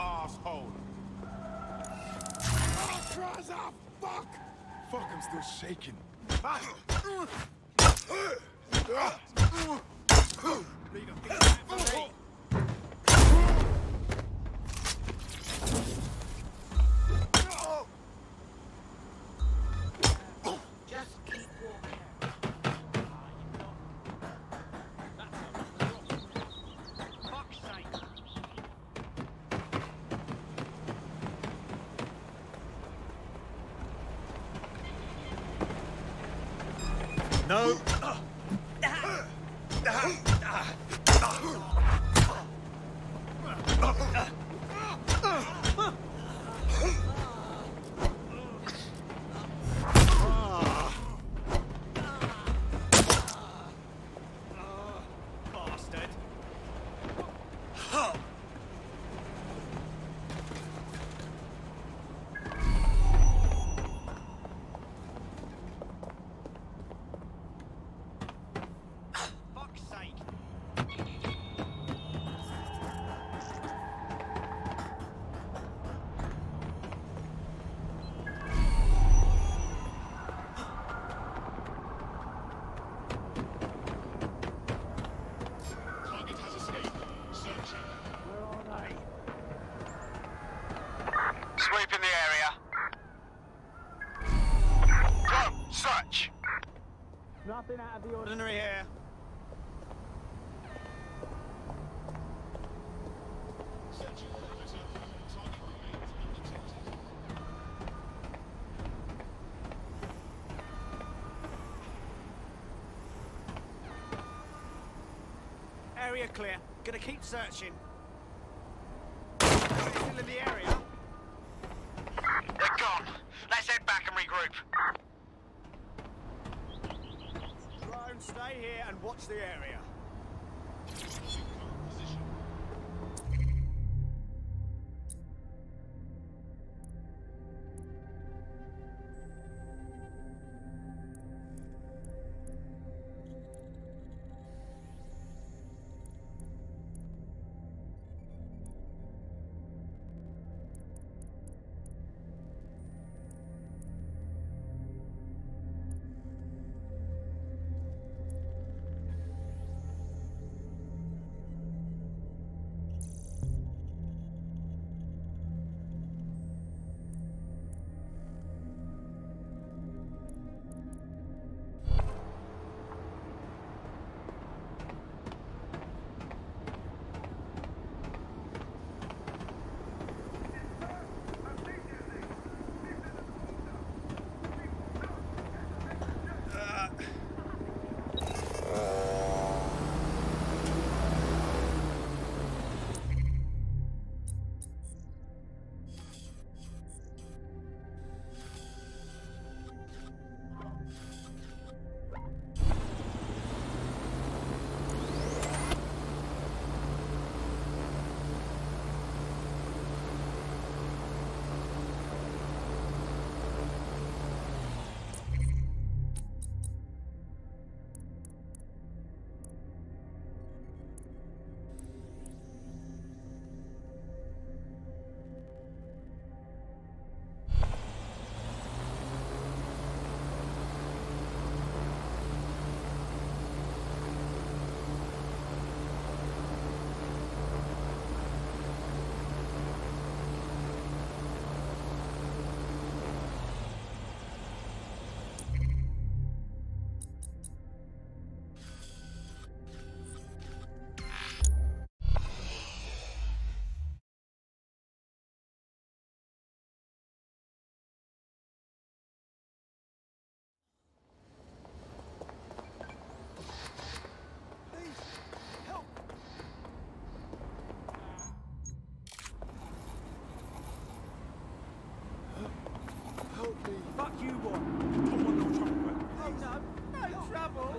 Asshole. Oh, cries out! Fuck! Fuck, I'm still shaking. Leave a big man for me. Just keep walking. Fuck's sake. No. Bastard. Fuck's sake. Target has escaped. Searching. Where are they? Sweep in the area. Go! Search! Nothing out of the ordinary here. Searching perimeter. Target remains undetected. Area clear. Gonna keep searching. Still in the area. They're gone. Let's head back and regroup. Drone, stay here and watch the area. Fuck you, one. Don't want no trouble. Oh no, no trouble.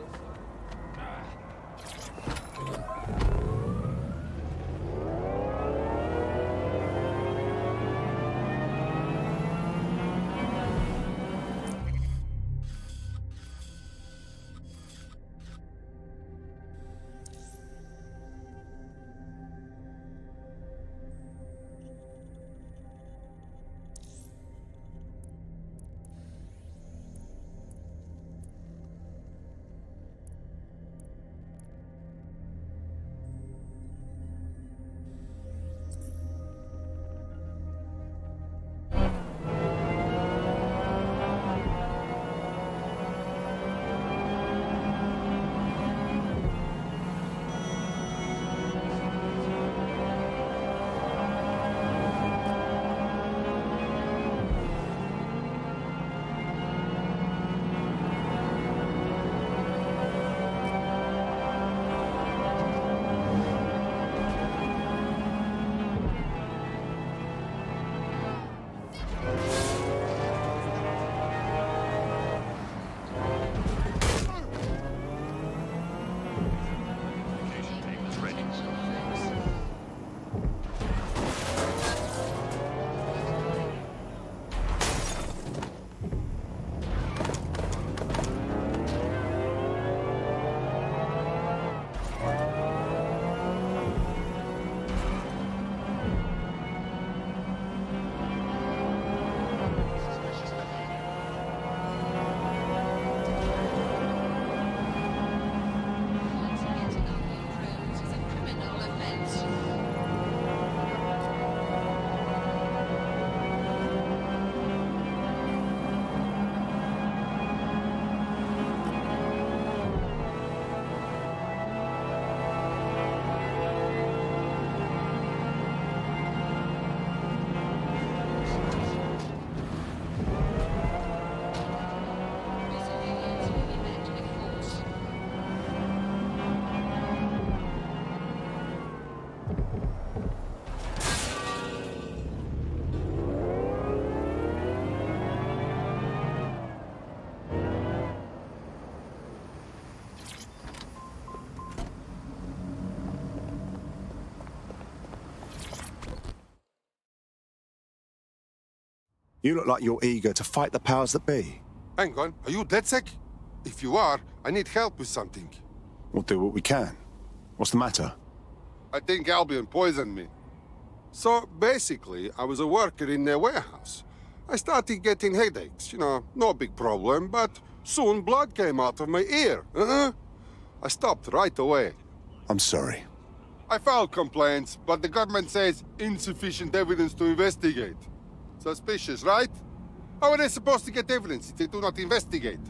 You look like you're eager to fight the powers that be. Hang on, are you DedSec? If you are, I need help with something. We'll do what we can. What's the matter? I think Albion poisoned me. So, basically, I was a worker in their warehouse. I started getting headaches, you know, no big problem, but soon blood came out of my ear. I stopped right away. I'm sorry. I filed complaints, but the government says insufficient evidence to investigate. Suspicious, right? How are they supposed to get evidence if they do not investigate?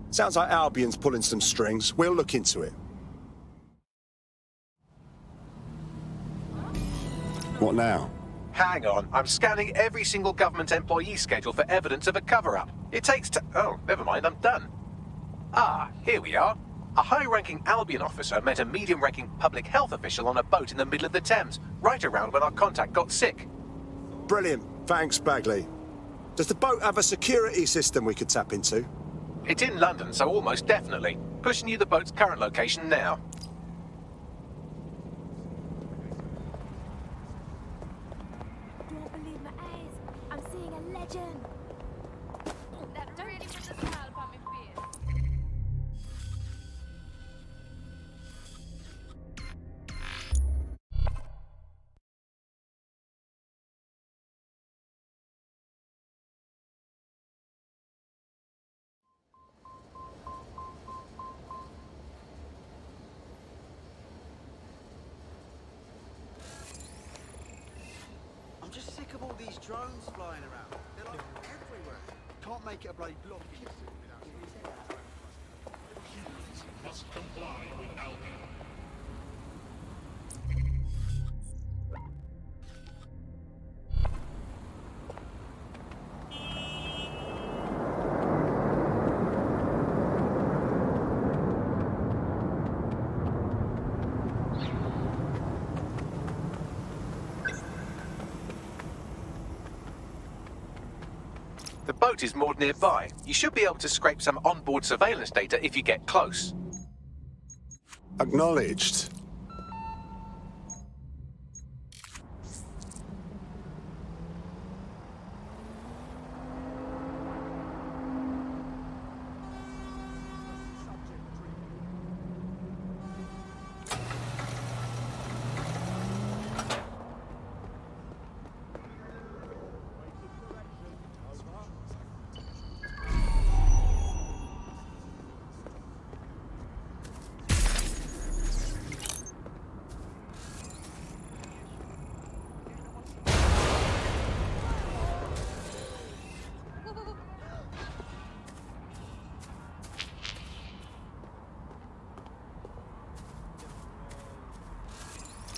Sounds like Albion's pulling some strings. We'll look into it. What now? Hang on, I'm scanning every single government employee schedule for evidence of a cover-up. It takes oh, never mind, I'm done. Ah, here we are. A high-ranking Albion officer met a medium-ranking public health official on a boat in the middle of the Thames, right around when our contact got sick. Brilliant. Thanks, Bagley. Does the boat have a security system we could tap into? It's in London, so almost definitely. Pushing you the boat's current location now. Don't believe my eyes. I'm seeing a legend. That really puts a smile upon my face. I'm just sick of all these drones flying around. They're like everywhere. Can't make it a bloody block. Must comply with Albion. The boat is moored nearby. You should be able to scrape some onboard surveillance data if you get close. Acknowledged.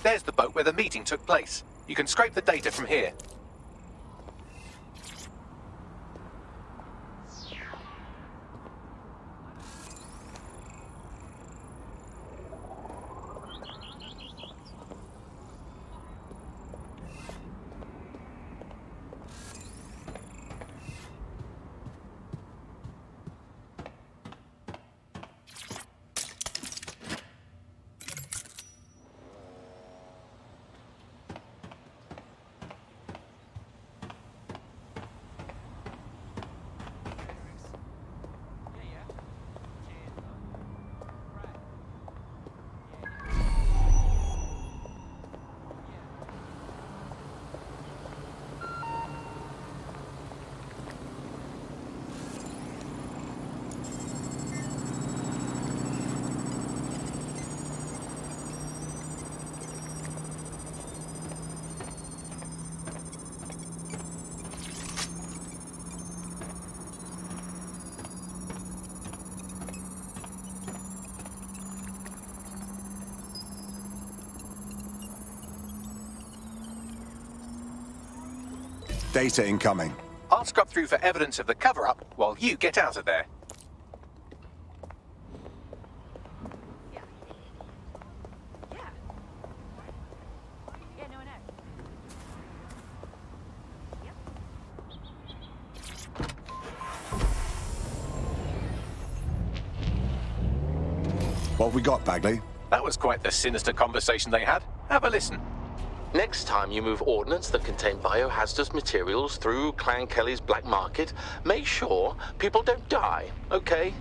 There's the boat where the meeting took place. You can scrape the data from here. Data incoming. I'll scrub through for evidence of the cover-up while you get out of there. What have we got, Bagley? That was quite the sinister conversation they had. Have a listen. Next time you move ordnance that contain biohazardous materials through Clan Kelley's black market, make sure people don't die, okay?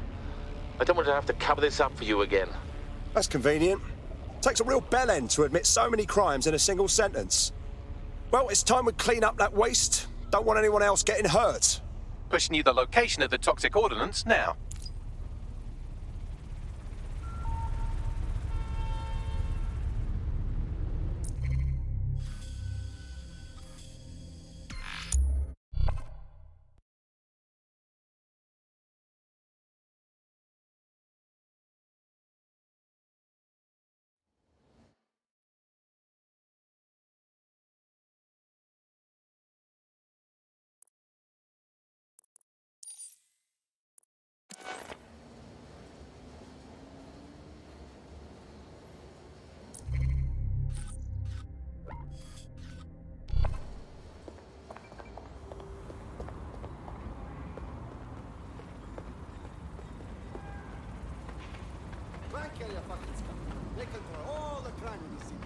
I don't want to have to cover this up for you again. That's convenient. Takes a real bellend to admit so many crimes in a single sentence. Well, it's time we clean up that waste. Don't want anyone else getting hurt. Pushing you the location of the toxic ordnance now. Clan Kelley are fucking scum. They control all the crime in the city.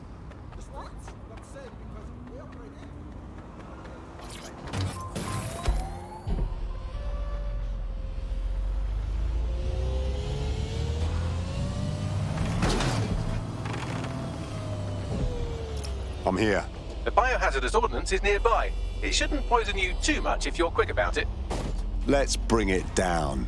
The streets got saved because we operate I'm here. The biohazardous ordnance is nearby. It shouldn't poison you too much if you're quick about it. Let's bring it down.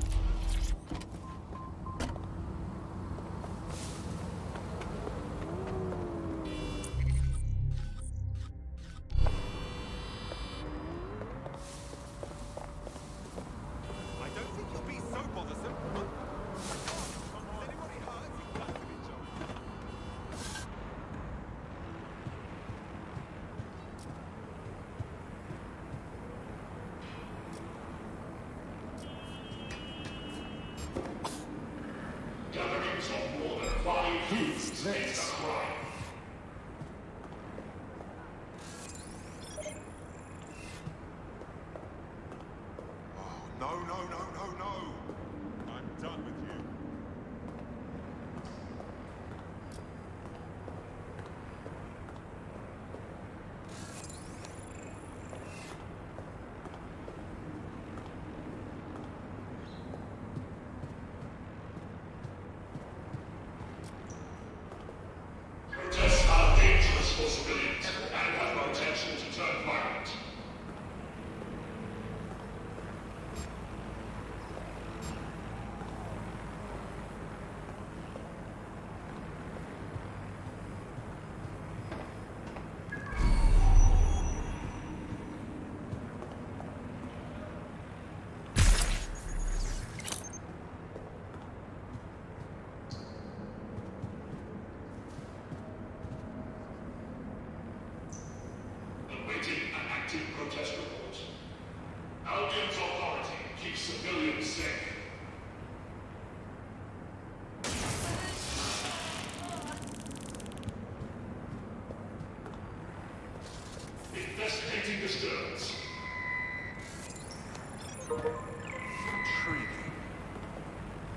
Intriguing.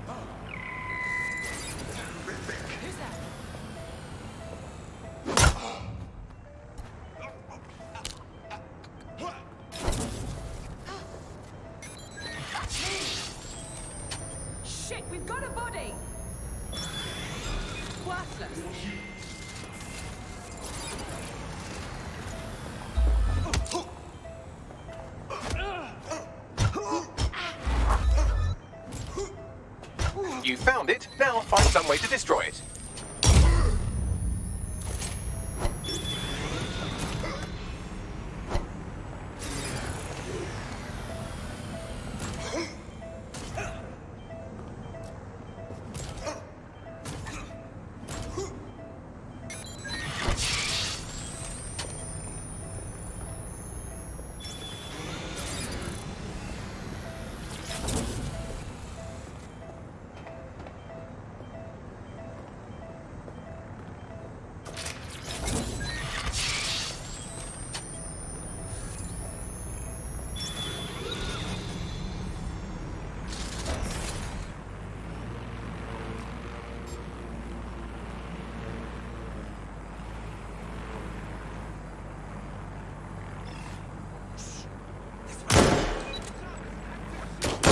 Oh. Terrific. Who's that? Shit, we've got a body! Worthless. You found it, now find some way to destroy it.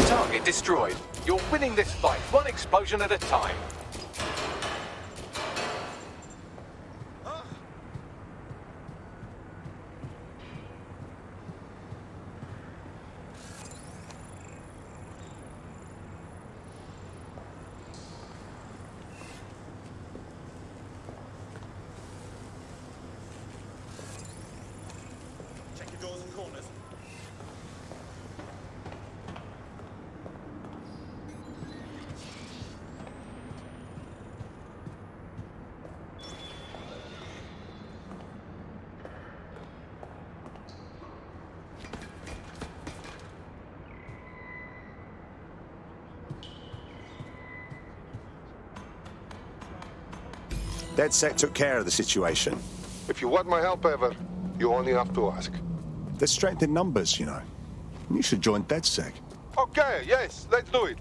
Target destroyed. You're winning this fight, one explosion at a time. Check your doors and corners. DedSec took care of the situation. If you want my help ever, you only have to ask. There's strength in numbers, you know. You should join DedSec. Okay, yes, let's do it.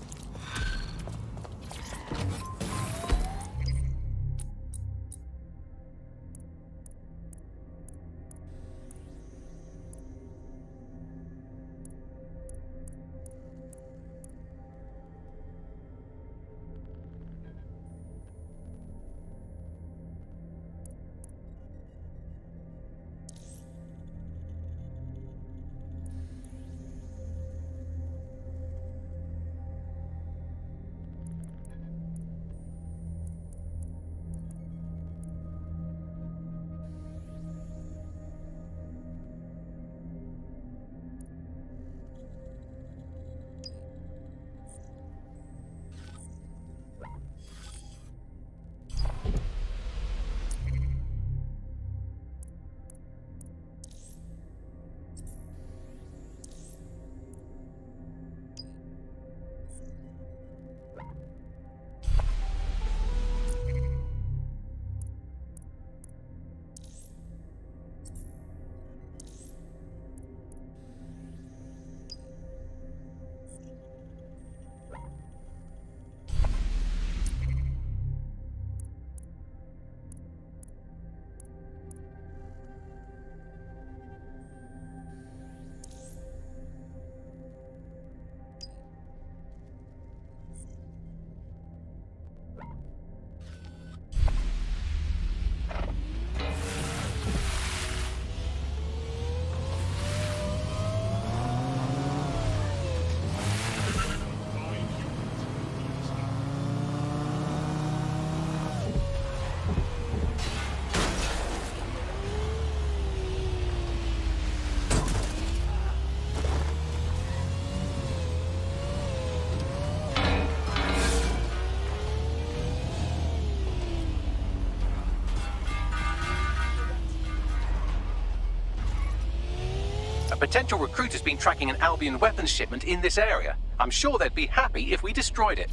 Potential recruit has been tracking an Albion weapons shipment in this area. I'm sure they'd be happy if we destroyed it.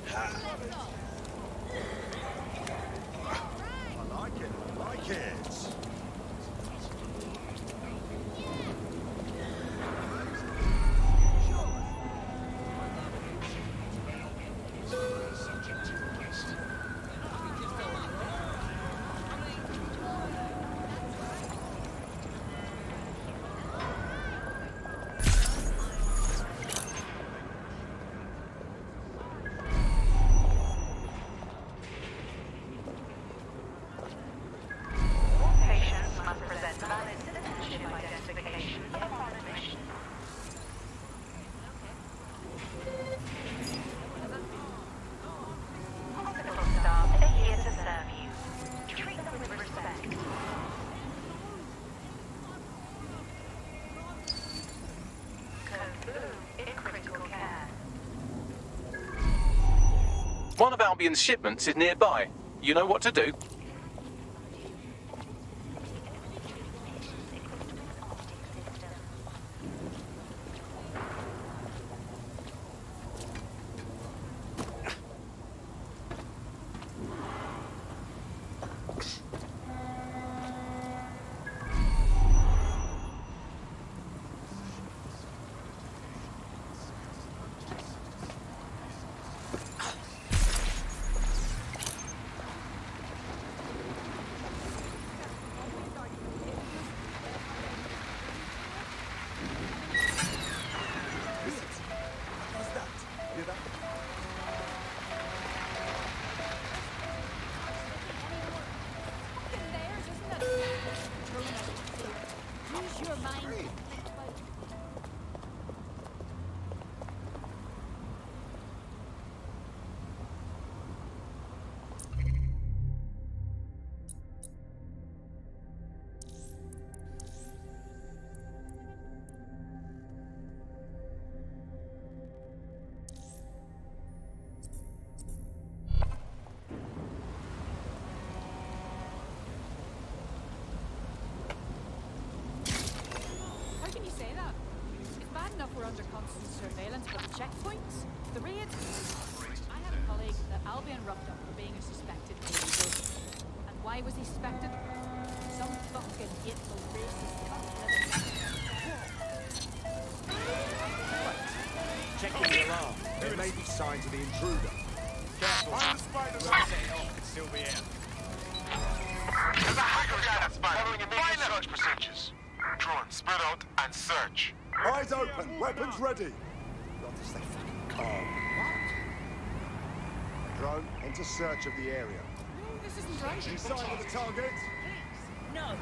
I like it. I like it. One of Albion's shipments is nearby. You know what to do. We're under constant surveillance for the checkpoints, the raids. I had a colleague that Albion roughed up for being a suspected illegal. And why was he suspected? Some fucking hateful racist cunt. Checking the alarm. There may be signs of the intruder. Careful. I'm the spider can still be out. There's a hacker squad following immediate search procedures. Drone, spread out and search. Eyes open, weapons ready. God, this they fucking calm. Drone, enter search of the area. No, this isn't right. Any sign of the target? No.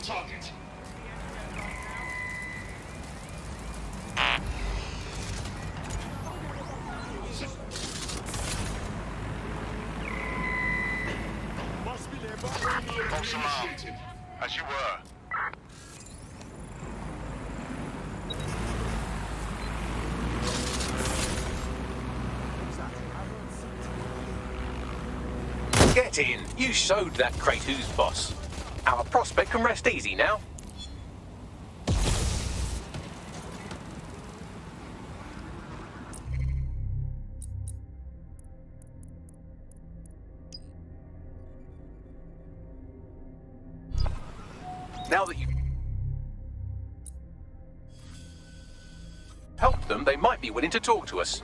Target. Must be there, False alarm. As you were. Get in. You showed that crate who's boss. Our prospect can rest easy now. Now that you helped them, they might be willing to talk to us.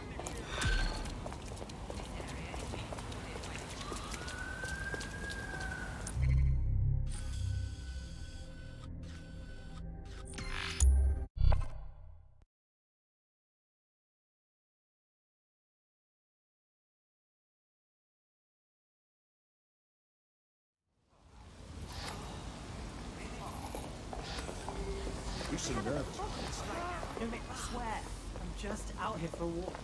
You seem nervous. Don't make me swear. I'm just out here for a walk.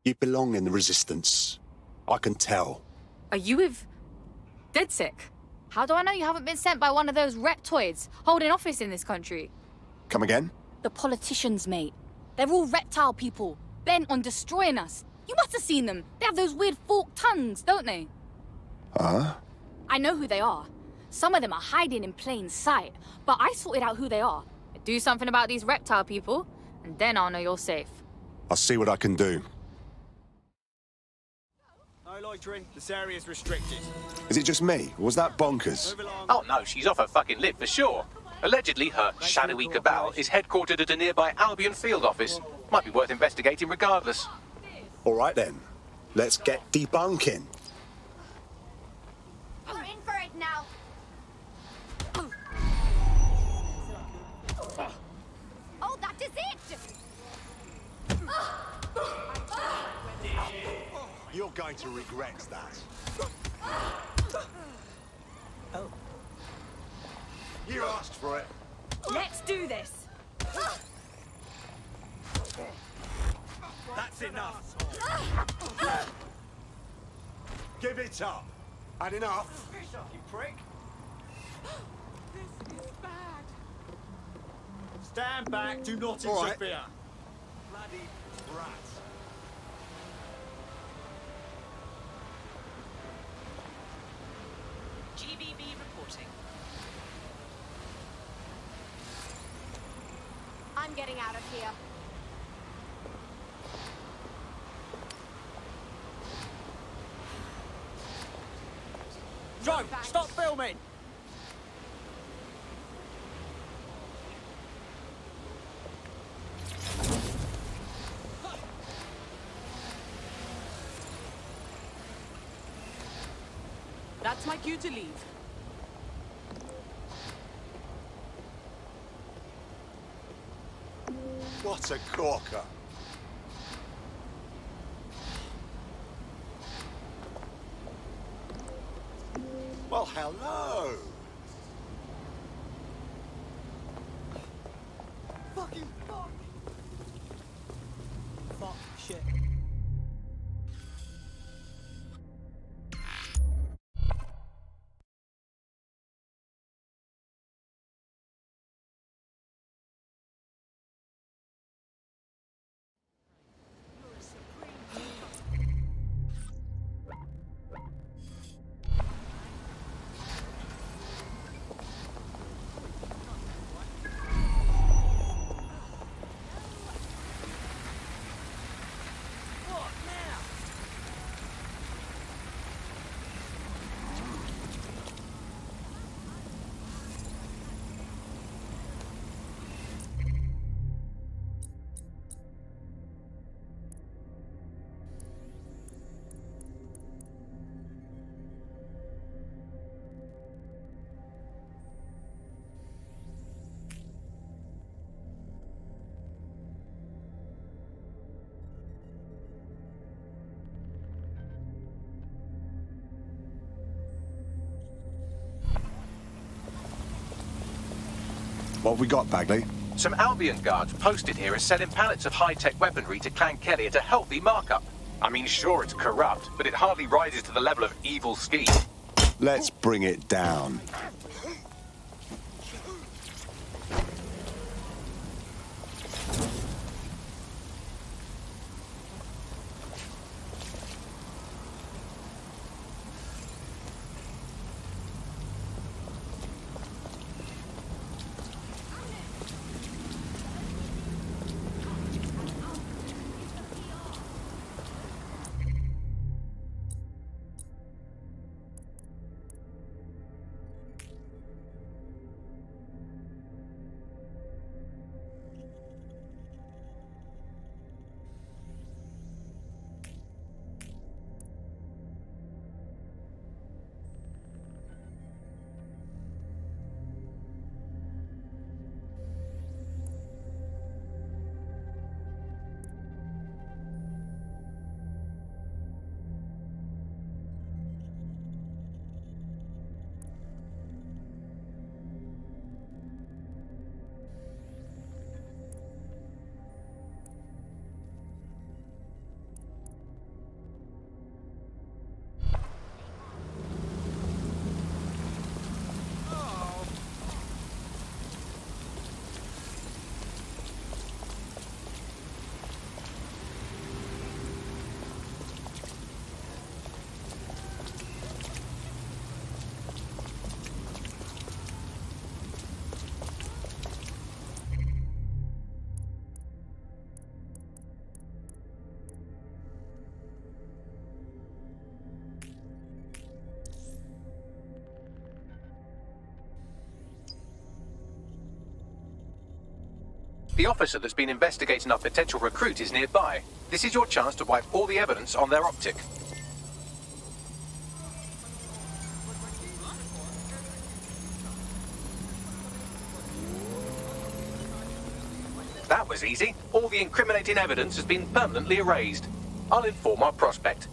You belong in the Resistance. I can tell. Are you with DedSec? How do I know you haven't been sent by one of those reptoids holding office in this country? Come again? The politicians, mate. They're all reptile people, bent on destroying us. You must have seen them. They have those weird forked tongues, don't they? Huh? I know who they are. Some of them are hiding in plain sight, but I sorted out who they are. Do something about these reptile people, and then I'll know you're safe. I'll see what I can do. No loitering. This area is restricted. Is it just me, or was that bonkers? Oh no, she's off her fucking lid for sure. Allegedly, her shadowy cabal is headquartered at a nearby Albion field office. Might be worth investigating regardless. All right then. Let's get debunking. We're in for it now. Oh, that is it! You're going to regret that. Oh. You asked for it. Let's do this. That's enough. Give it up. Had enough. You prick. This is bad. Stand back. Do not All right. interfere. Bloody brats. GBB reporting. I'm getting out of here. Joe, stop filming. That's my cue to leave. What a corker. Well, hello. Fucking fuck. Fuck shit. What have we got, Bagley? Some Albion guards posted here are selling pallets of high-tech weaponry to Clan Kelley at a healthy markup. I mean, sure, it's corrupt, but it hardly rises to the level of evil scheme. Let's bring it down. The officer that's been investigating our potential recruit is nearby. This is your chance to wipe all the evidence on their optic. That was easy. All the incriminating evidence has been permanently erased. I'll inform our prospect.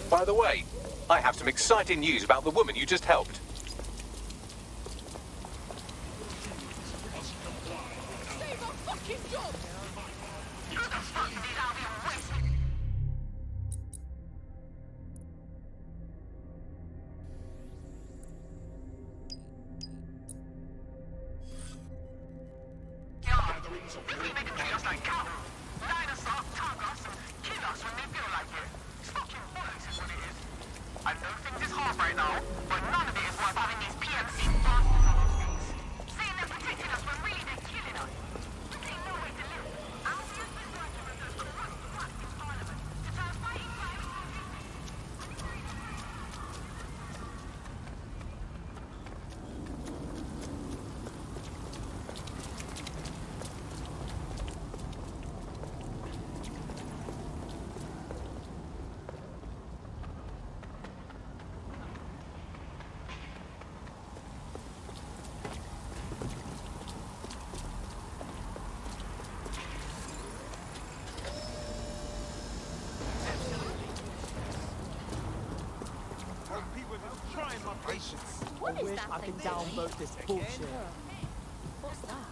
By the way, I have some exciting news about the woman you just helped. Save our fucking job! I know things is hard right now, but none of it is worth having these PMC bastards on our streets. Saying they're protecting us when really they're killing us. This ain't no way to live. Albion's been working with those corrupt twats in Parliament to turn fighting crime into a business. I wish I could download this bullshit. What's that?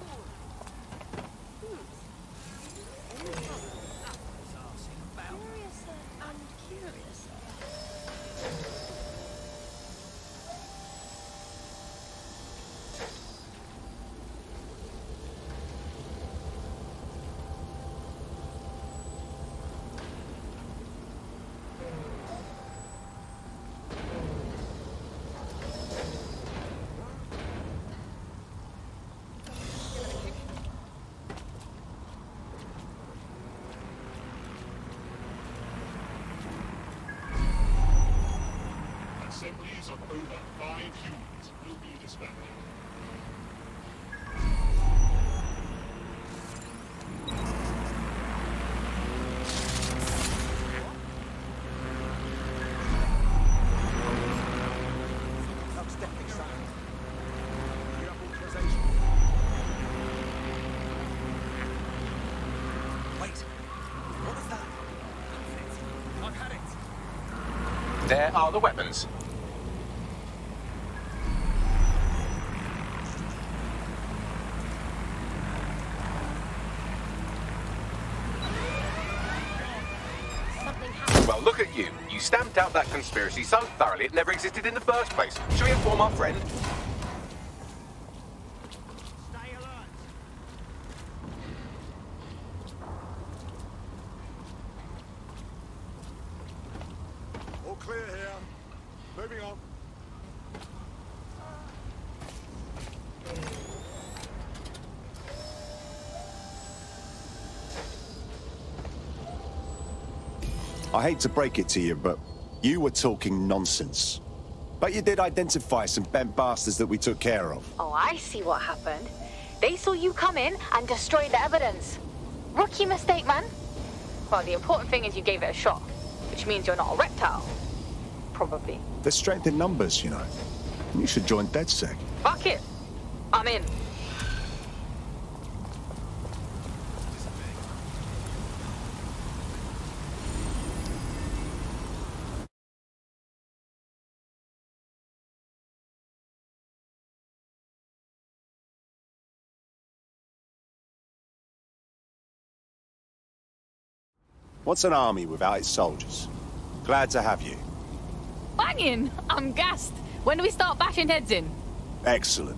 Curiouser and curiouser. Assemblies of over 5 humans will be dispatched. Looks definitely something. You have authorization. Wait. What was that? I've had it. There are the weapons. Well, look at you. You stamped out that conspiracy so thoroughly it never existed in the first place. Shall we inform our friend? All clear here. Moving on. I hate to break it to you, but you were talking nonsense. But you did identify some bent bastards that we took care of. Oh, I see what happened. They saw you come in and destroy the evidence. Rookie mistake, man. Well, the important thing is you gave it a shot, which means you're not a reptile. Probably. There's strength in numbers, you know. You should join DedSec. Fuck it. I'm in. What's an army without its soldiers? Glad to have you. Banging! I'm gassed. When do we start bashing heads in? Excellent.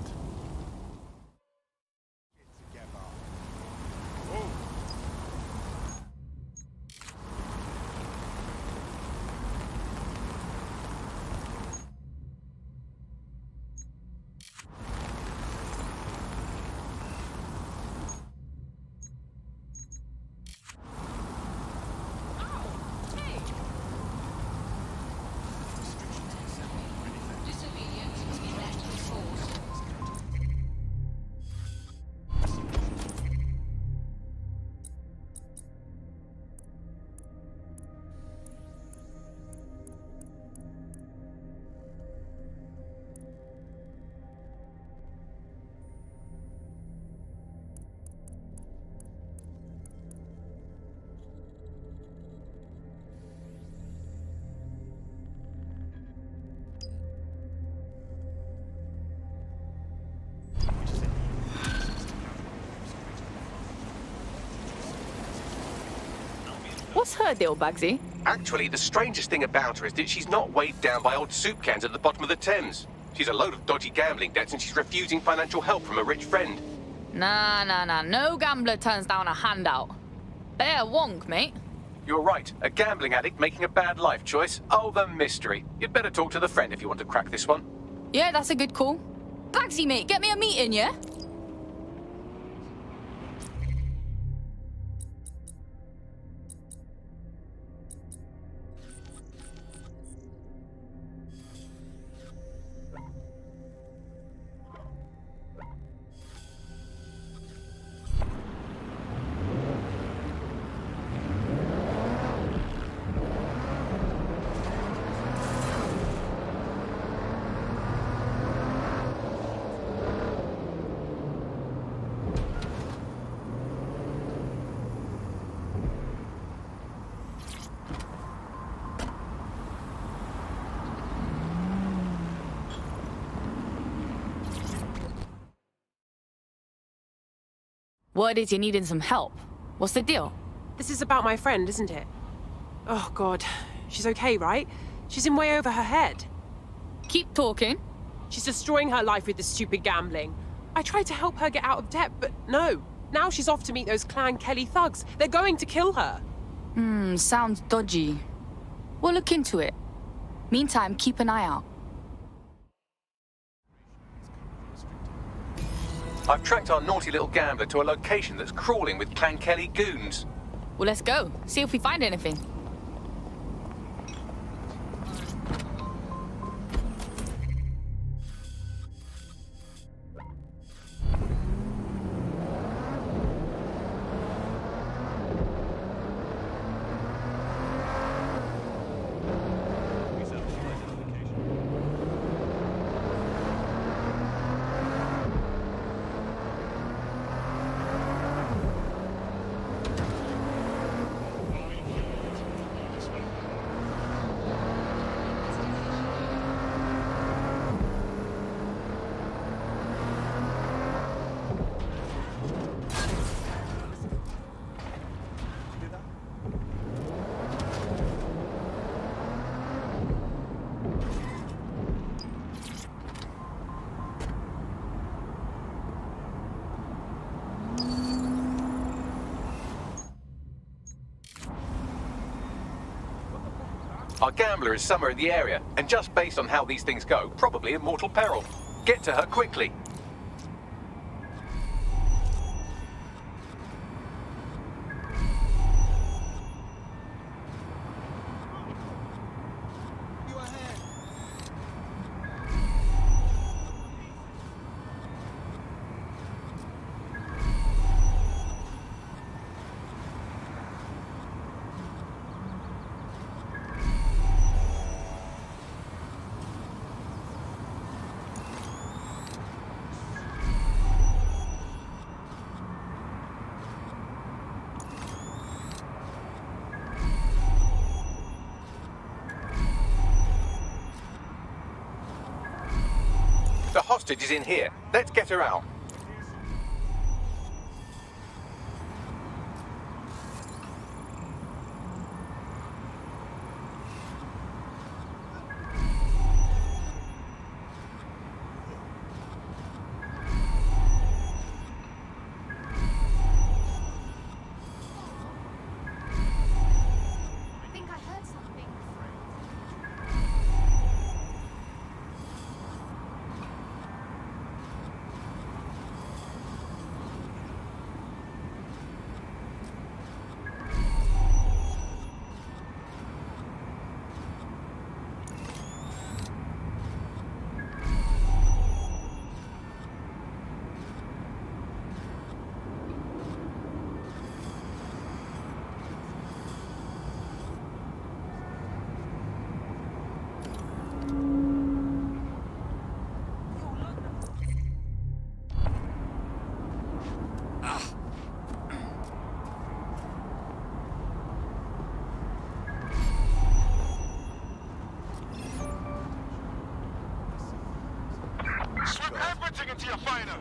What's her deal, Bugsy? Actually, the strangest thing about her is that she's not weighed down by old soup cans at the bottom of the Thames. She's a load of dodgy gambling debts and she's refusing financial help from a rich friend. Nah. No gambler turns down a handout. They're wonk, mate. You're right. A gambling addict making a bad life choice. Oh, the mystery. You'd better talk to the friend if you want to crack this one. Yeah, that's a good call. Bugsy, mate, get me a meeting, yeah? Word is you're needing some help. What's the deal? This is about my friend, isn't it? Oh, God. She's okay, right? She's in way over her head. Keep talking. She's destroying her life with this stupid gambling. I tried to help her get out of debt, but no. Now she's off to meet those Clan Kelley thugs. They're going to kill her. Sounds dodgy. We'll look into it. Meantime, keep an eye out. I've tracked our naughty little gambler to a location that's crawling with Clan Kelley goons. Well, let's go. See if we find anything. Our gambler is somewhere in the area, and just based on how these things go, probably in mortal peril. Get to her quickly. The hostage is in here. Let's get her out. I think I heard something. Slip everything into your fighter!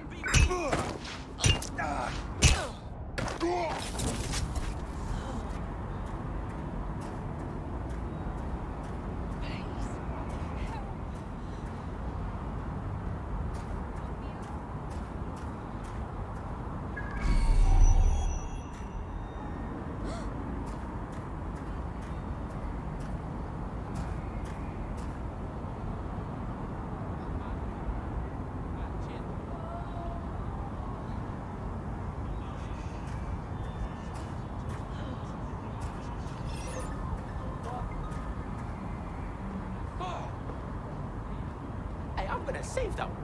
Save that one.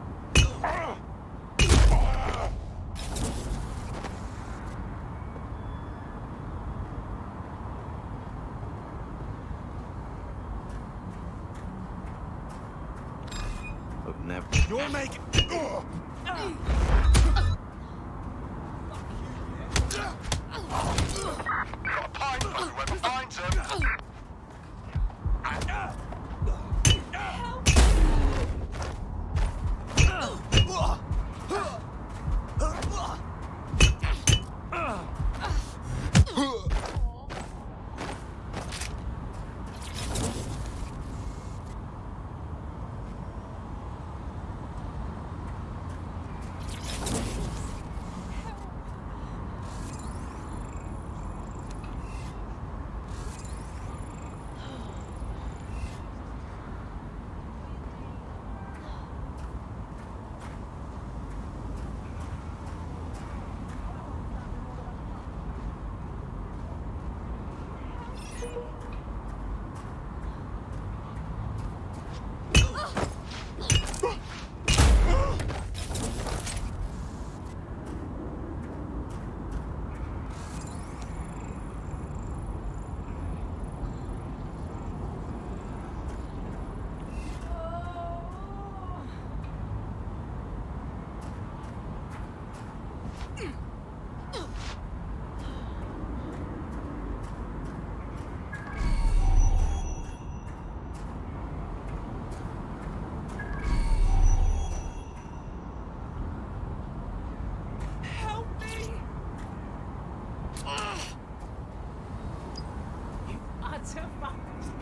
Never. You're making. Got a pine for whoever finds him.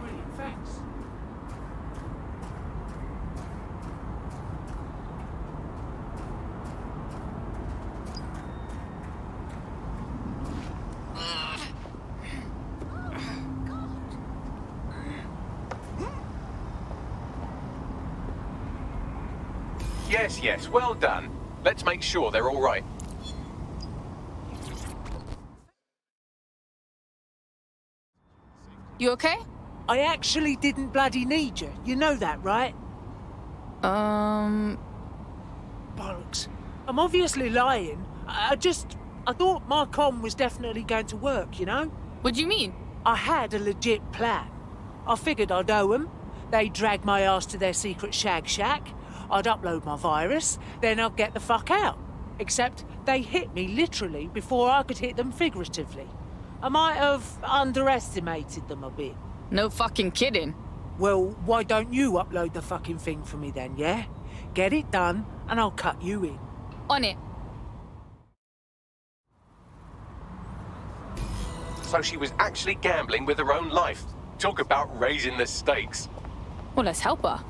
Brilliant, thanks. Yes, yes, well done. Let's make sure they're all right. You okay? I actually didn't bloody need you. You know that, right? Bollocks. I'm obviously lying. I thought my comm was definitely going to work, you know? What do you mean? I had a legit plan. I figured I'd owe them. They'd drag my ass to their secret shag shack. I'd upload my virus, then I'd get the fuck out. Except they hit me literally before I could hit them figuratively. I might have underestimated them a bit. No fucking kidding. Well, why don't you upload the fucking thing for me then, yeah? Get it done, and I'll cut you in. On it. So she was actually gambling with her own life. Talk about raising the stakes. Well, let's help her.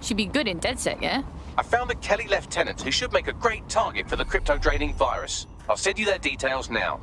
She'd be good in DedSec, yeah? I found the Kelley lieutenant who should make a great target for the crypto-draining virus. I'll send you their details now.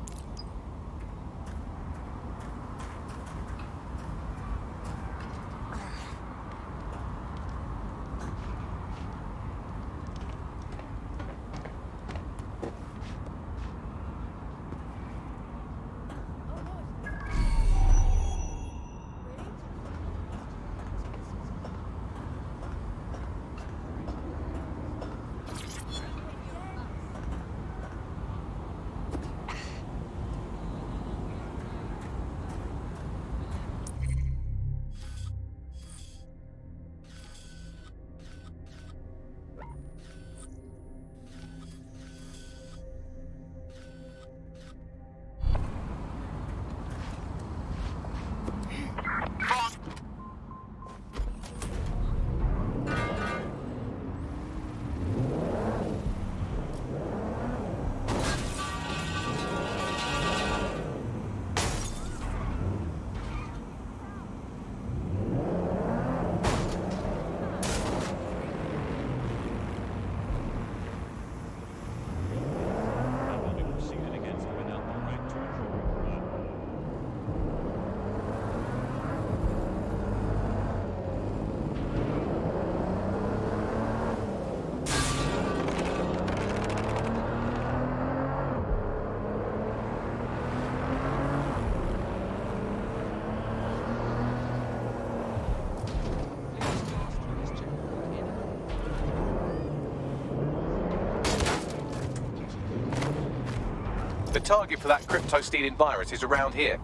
The target for that crypto-stealing virus is around here.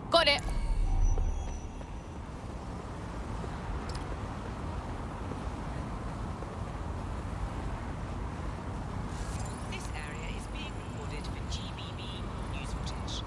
Got it. This area is being recorded for GBB news footage.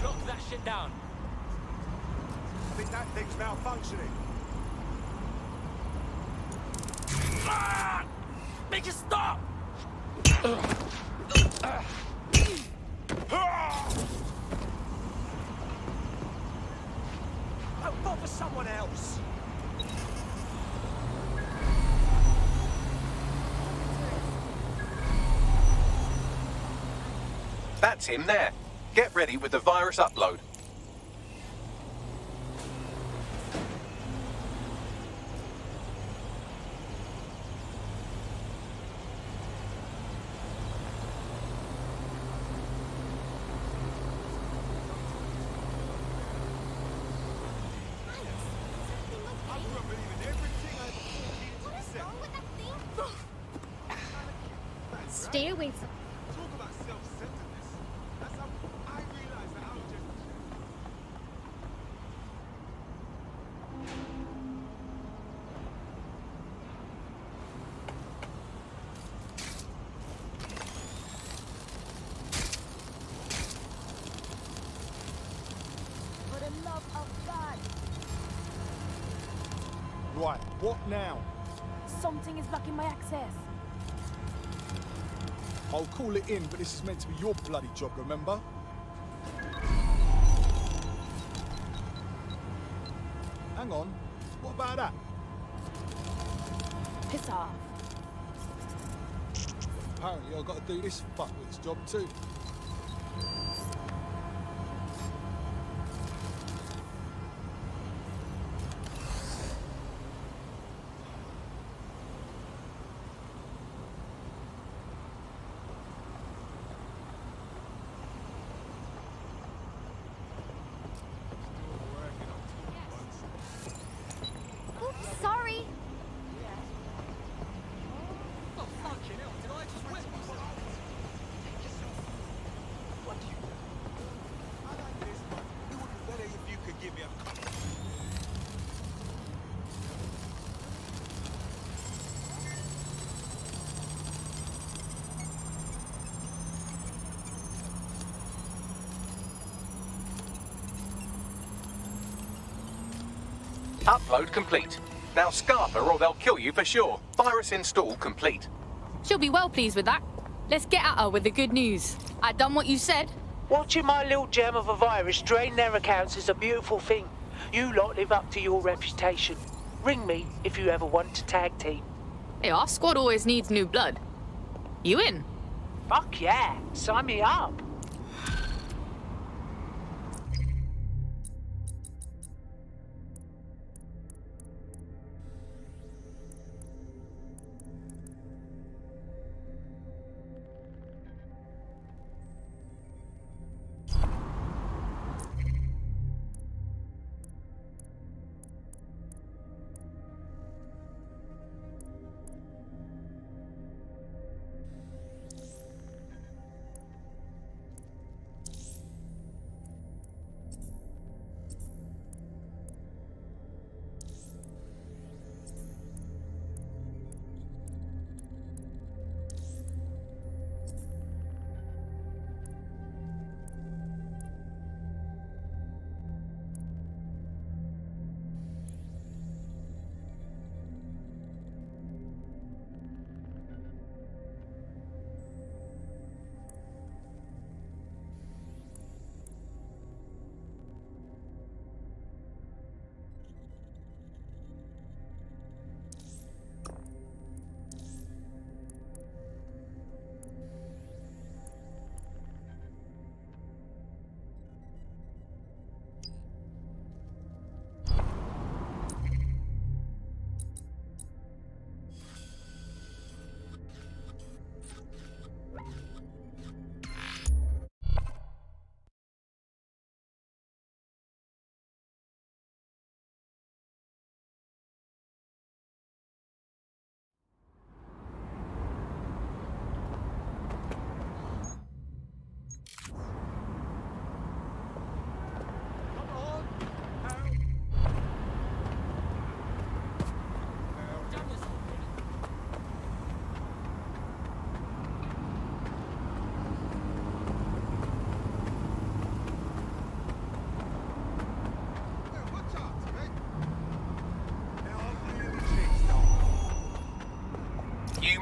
Lock that shit down. I think that thing's malfunctioning. Ah! Make it stop! Oh, bother someone else. That's him there. Get ready with the virus upload. Stay away from... Talk about self-centeredness. That's how I realize that I was just... For the love of God. Right, what now? Something is blocking my access. I'll call it in, but this is meant to be your bloody job, remember? Hang on, what about that? Piss off. Apparently I've got to do this fuckwit's job too. Oops, sorry. Oh, fucking hell, did I just whip myself? What do you do? I like this, but it would be better if you could give me a couple. Upload complete. Now scarper or they'll kill you for sure. Virus install complete. She'll be well pleased with that. Let's get at her with the good news. I done what you said. Watching my little gem of a virus drain their accounts is a beautiful thing. You lot live up to your reputation. Ring me if you ever want to tag team. Hey, our squad always needs new blood. You in? Fuck yeah, sign me up.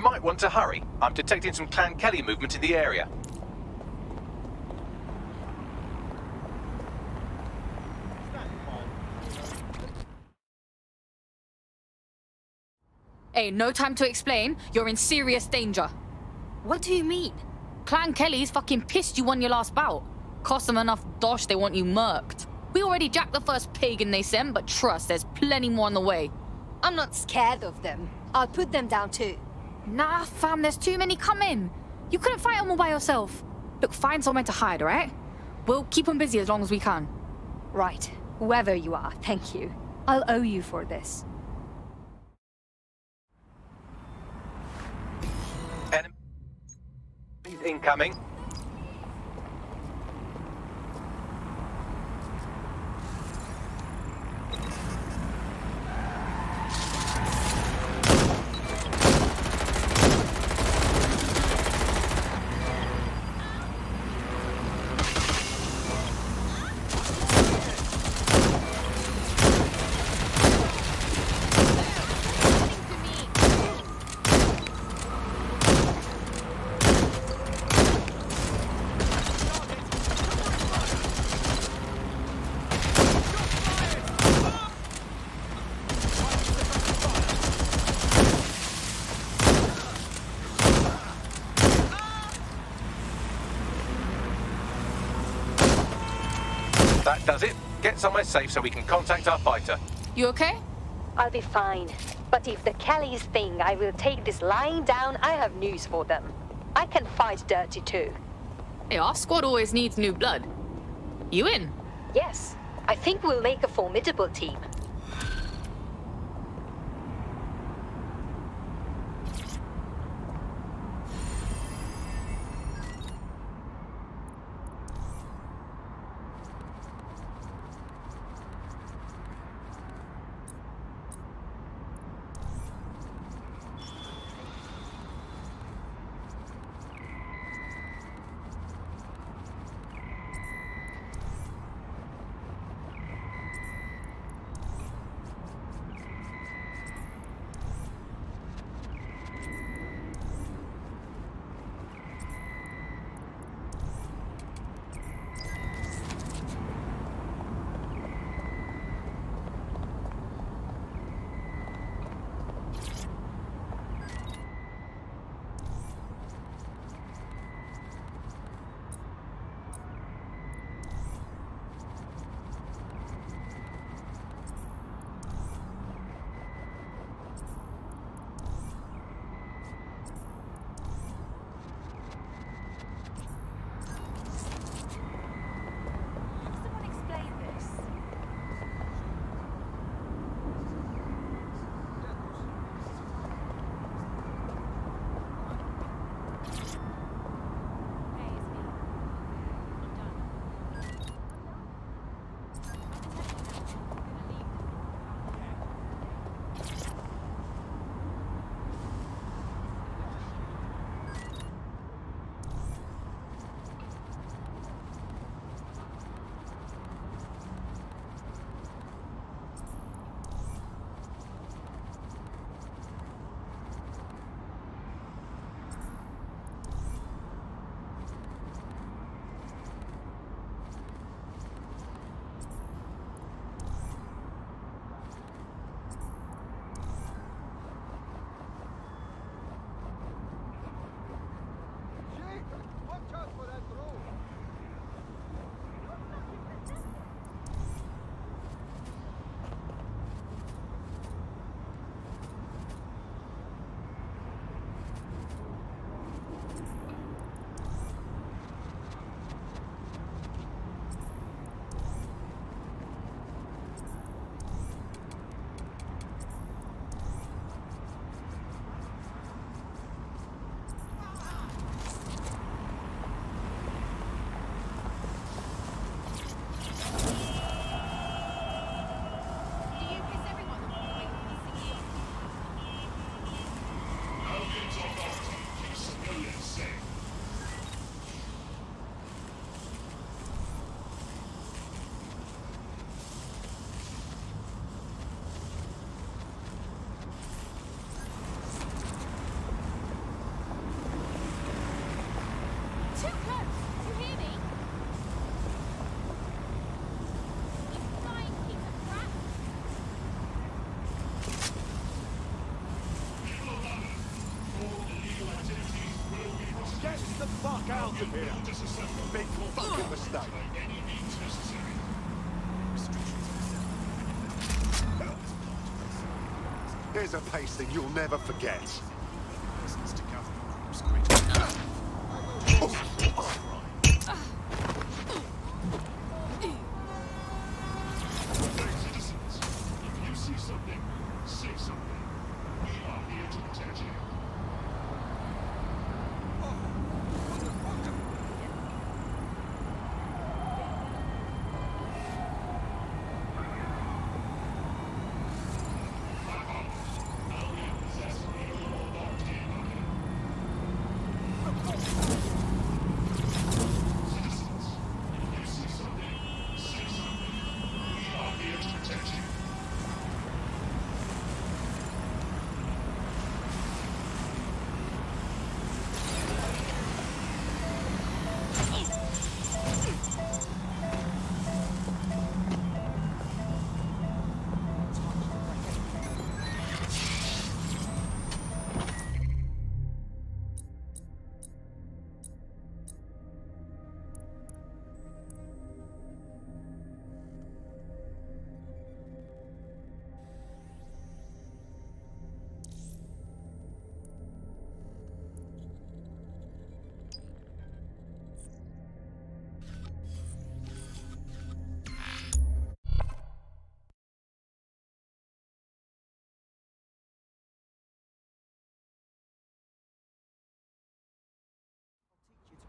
might want to hurry. I'm detecting some Clan Kelley movement in the area. Hey, no time to explain. You're in serious danger. What do you mean? Clan Kelley's fucking pissed you won your last bout. Cost them enough dosh, they want you murked. We already jacked the first pagan they sent, but trust, there's plenty more on the way. I'm not scared of them. I'll put them down too. Nah, fam, there's too many coming. You couldn't fight them all by yourself. Look, find somewhere to hide, alright? We'll keep them busy as long as we can. Right. Whoever you are, thank you. I'll owe you for this. Enemies incoming. That does it. Get somewhere safe so we can contact our fighter. You okay? I'll be fine. But if the Kellys think I will take this lying down, I have news for them. I can fight dirty too. Hey, our squad always needs new blood. You in? Yes. I think we'll make a formidable team. fuck out of here! Big fucking mistake. Here's a pasting you'll never forget.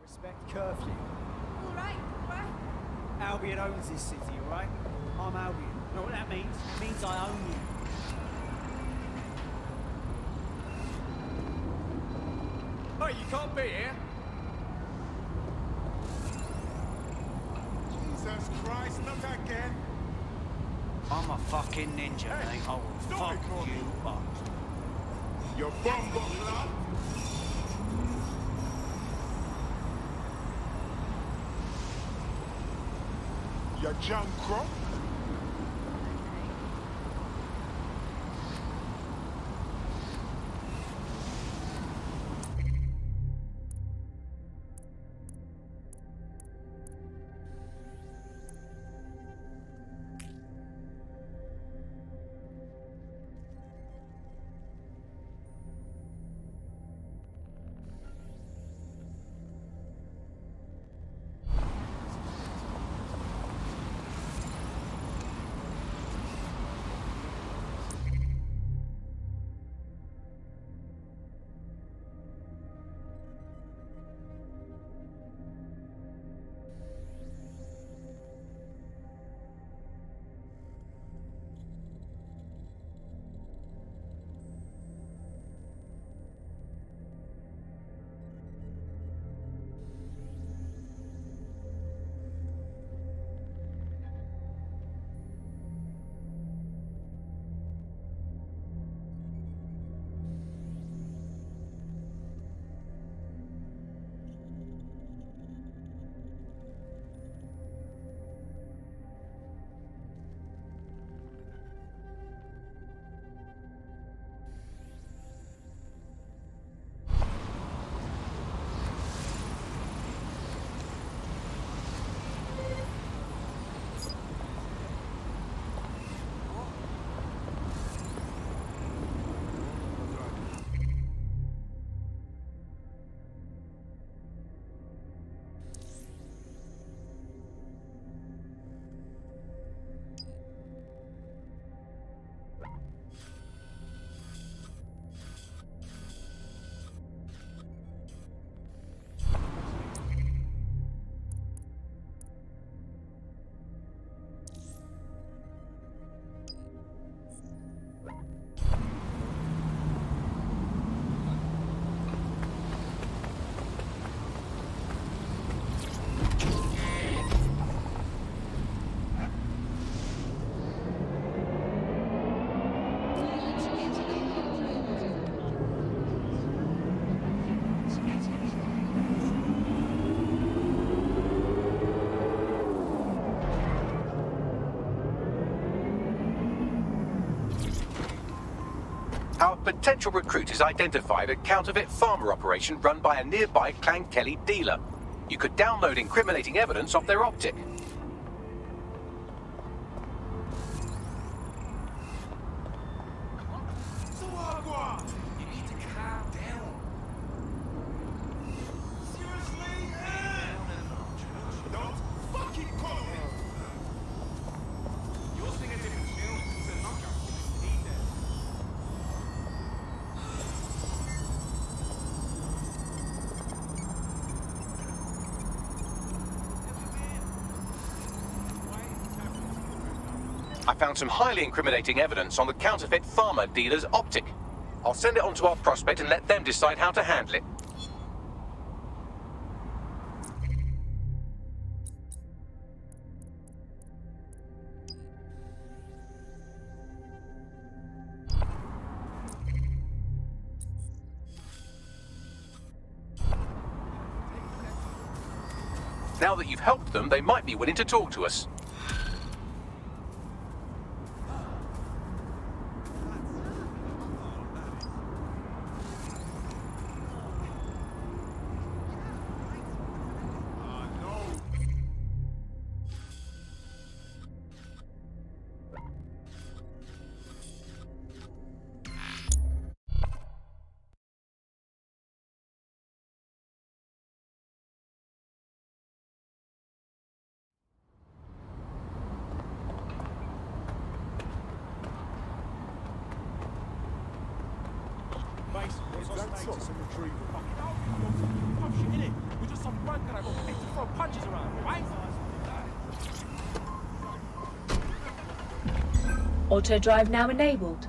Respect curfew. All right, Albion owns this city, all right? I'm Albion. You know what that means? It means I own you. Hey, you can't be here. Jesus Christ, not again. I'm a fucking ninja, mate. I will fuck you up. Your bomb got blood. Your junk crop. potential recruit has identified a counterfeit farmer operation run by a nearby Clan Kelley dealer. You could download incriminating evidence off their optic. You need to calm down. Seriously? Don't fucking call me! You'll sing a different tune. It's a knockout for this team there. I found some highly incriminating evidence on the counterfeit farmer dealer's optic. I'll send it on to our prospect and let them decide how to handle it. Now that you've helped them, they might be willing to talk to us. Auto drive now enabled.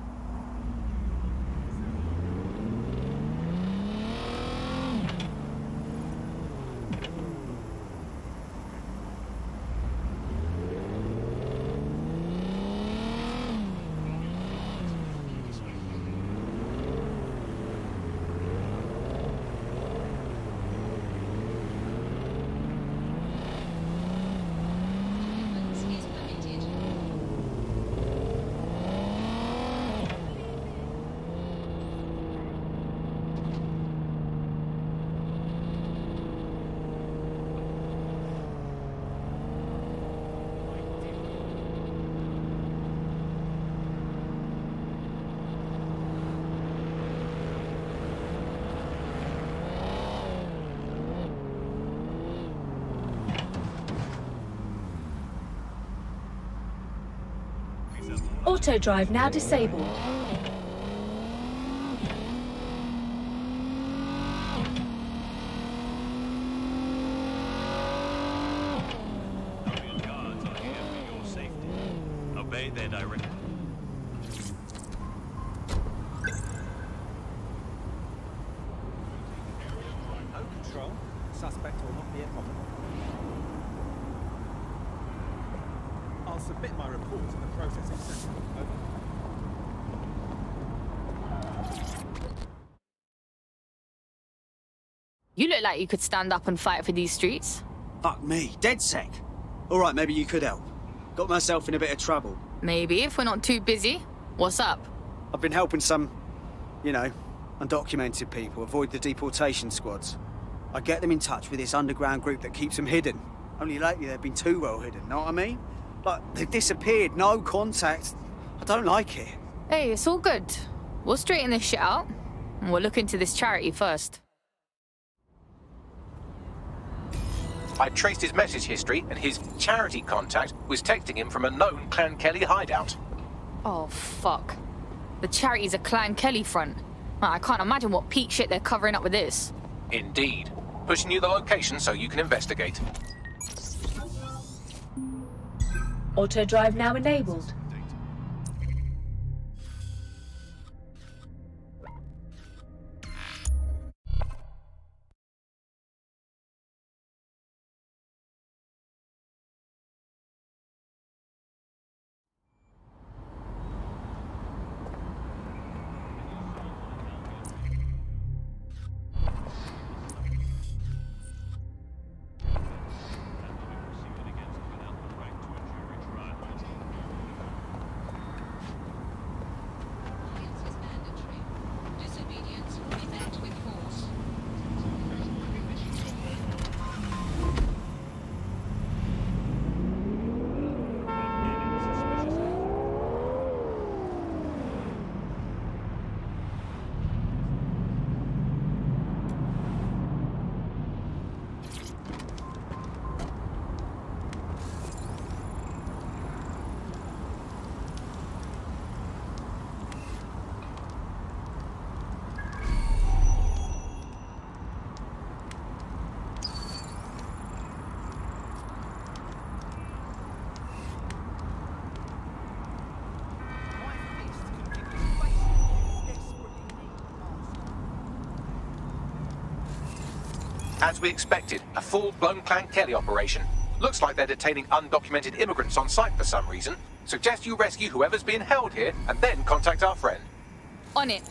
Auto drive now disabled. Albion guards are here for your safety. Obey their direction. No control. Suspect will not be a problem. I'll submit my report to the processing center. Over. You look like you could stand up and fight for these streets. Fuck me, DedSec. All right, maybe you could help. Got myself in a bit of trouble. Maybe, if we're not too busy. What's up? I've been helping some, you know, undocumented people avoid the deportation squads. I get them in touch with this underground group that keeps them hidden. Only lately they've been too well hidden, know what I mean? Like, they've disappeared, no contact. I don't like it. Hey, it's all good. We'll straighten this shit out, and we'll look into this charity first. I traced his message history, and his charity contact was texting him from a known Clan Kelley hideout. Oh, fuck. The charity's a Clan Kelley front. I can't imagine what peak shit they're covering up with this. Indeed. Pushing you the location so you can investigate. Auto drive now enabled. As we expected, a full-blown Clan Kelley operation. Looks like they're detaining undocumented immigrants on site for some reason. Suggest you rescue whoever's being held here, and then contact our friend. On it.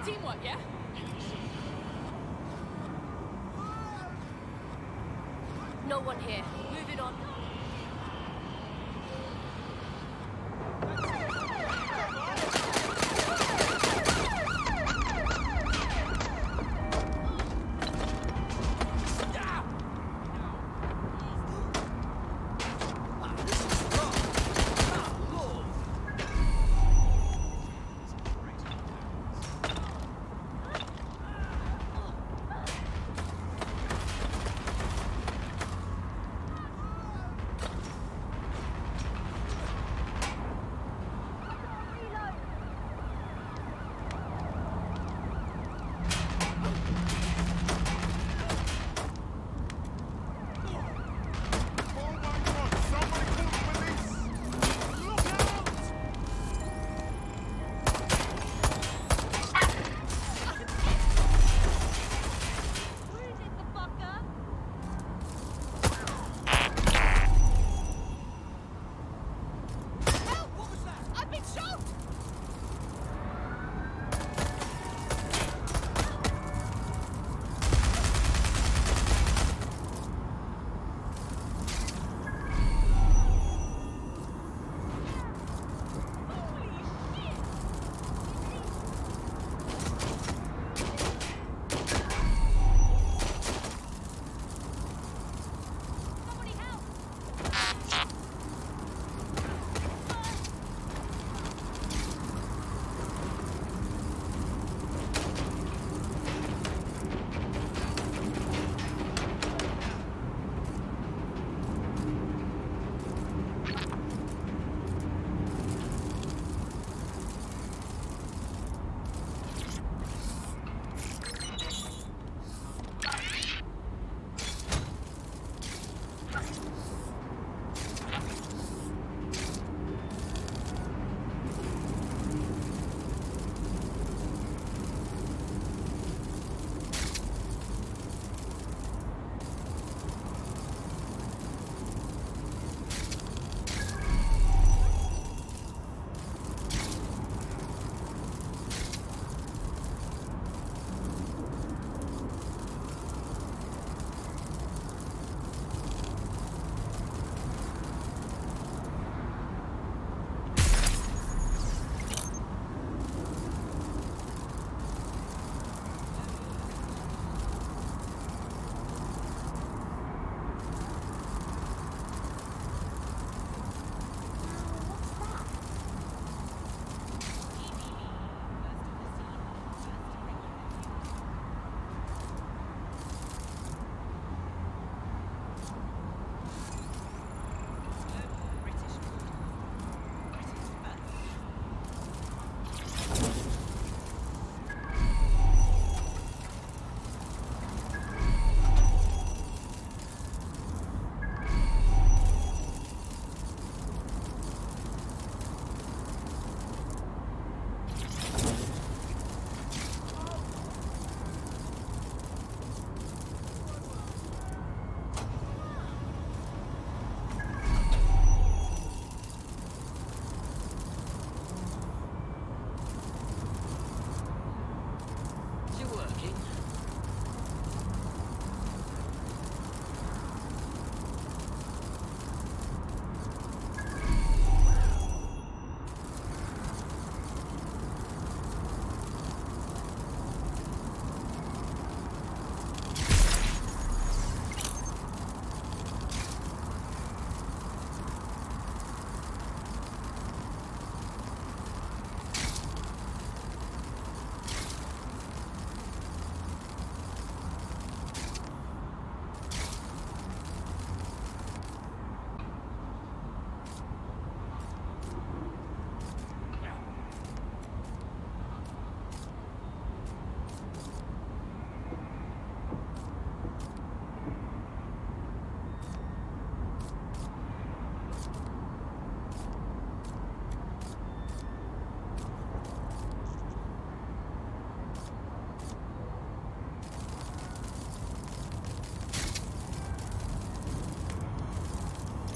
Teamwork, yeah? No one here. Moving on.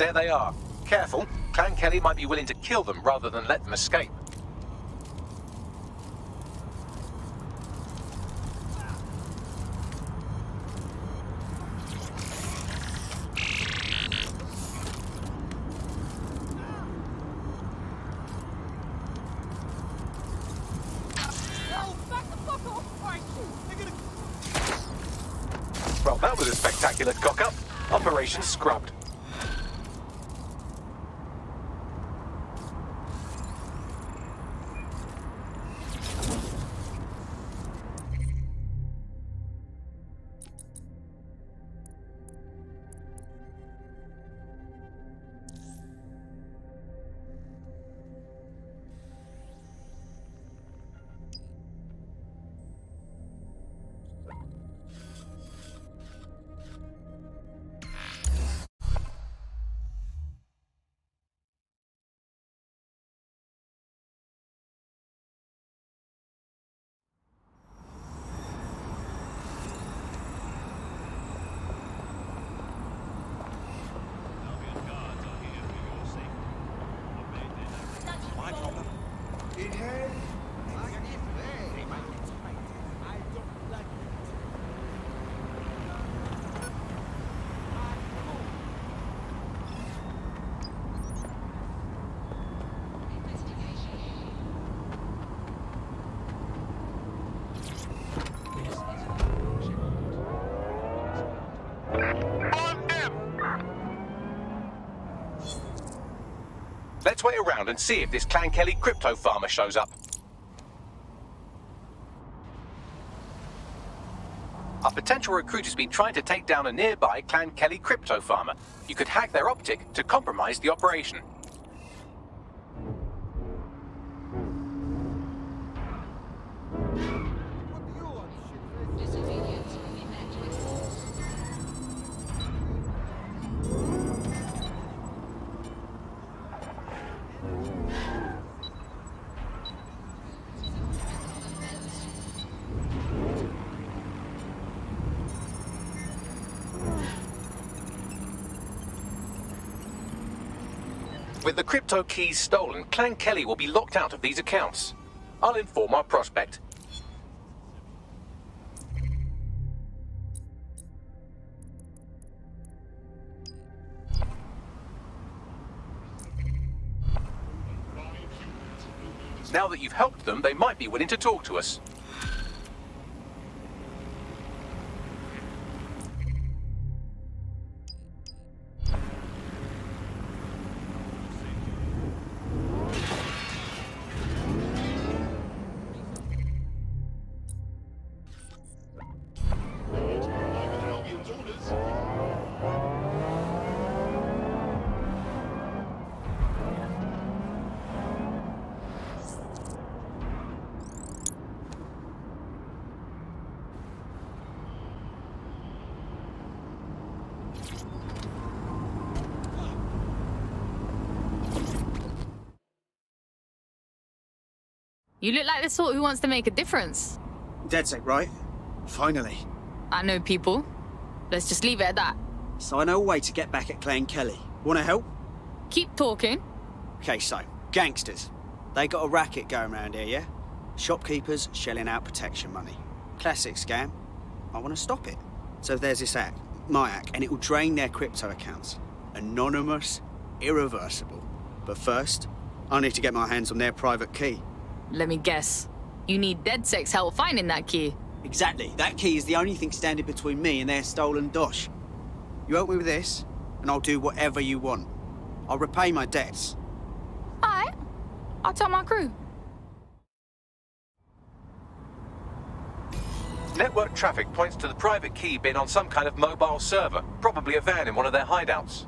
There they are. Careful, Clan Kelley might be willing to kill them rather than let them escape. Well, that was a spectacular cock-up. Operation scrubbed. Let's wait around and see if this Clan Kelley crypto farmer shows up. A potential recruit has been trying to take down a nearby Clan Kelley crypto farmer. You could hack their optic to compromise the operation. With the crypto keys stolen, Clan Kelley will be locked out of these accounts. I'll inform our prospect. Now that you've helped them, they might be willing to talk to us. You look like the sort who wants to make a difference. DedSec, right? Finally. I know people. Let's just leave it at that. So I know a way to get back at Clan Kelley. Wanna help? Keep talking. Okay, so, gangsters. They got a racket going around here, yeah? Shopkeepers shelling out protection money. Classic scam. I want to stop it. So there's this app, my app, and it will drain their crypto accounts. Anonymous, irreversible. But first, I need to get my hands on their private key. Let me guess. You need DedSec's help finding that key. Exactly. That key is the only thing standing between me and their stolen dosh. You help me with this, and I'll do whatever you want. I'll repay my debts. Alright. I'll tell my crew. Network traffic points to the private key being on some kind of mobile server, probably a van in one of their hideouts.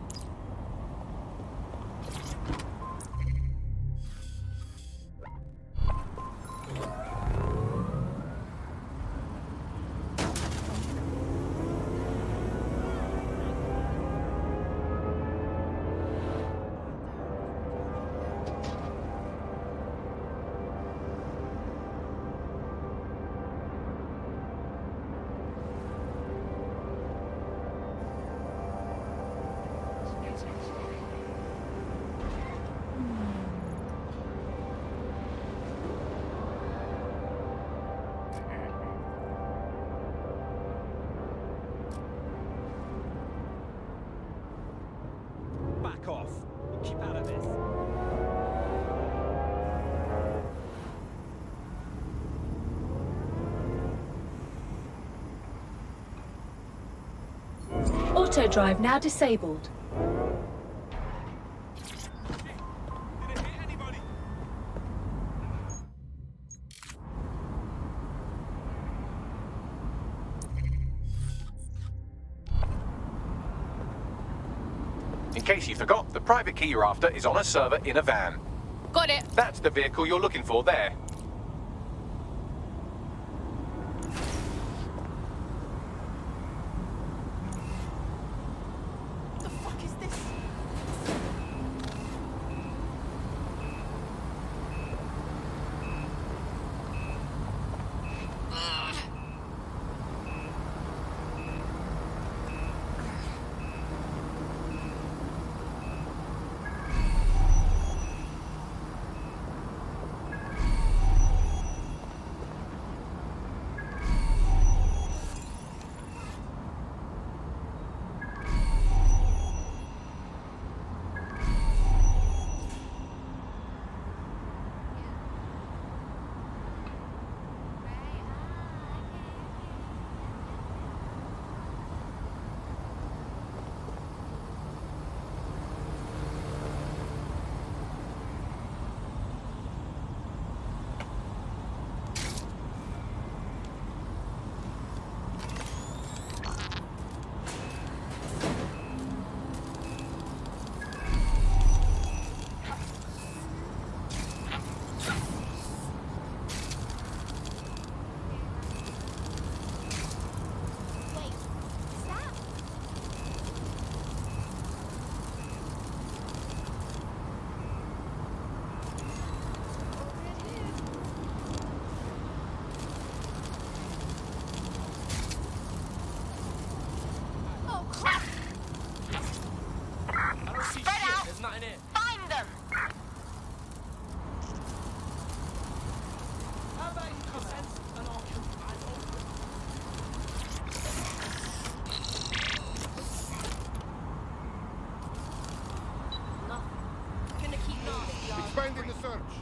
Auto drive now disabled. In case you forgot, the private key you're after is on a server in a van. Got it. That's the vehicle you're looking for there. What the fuck is this? Expanding the search.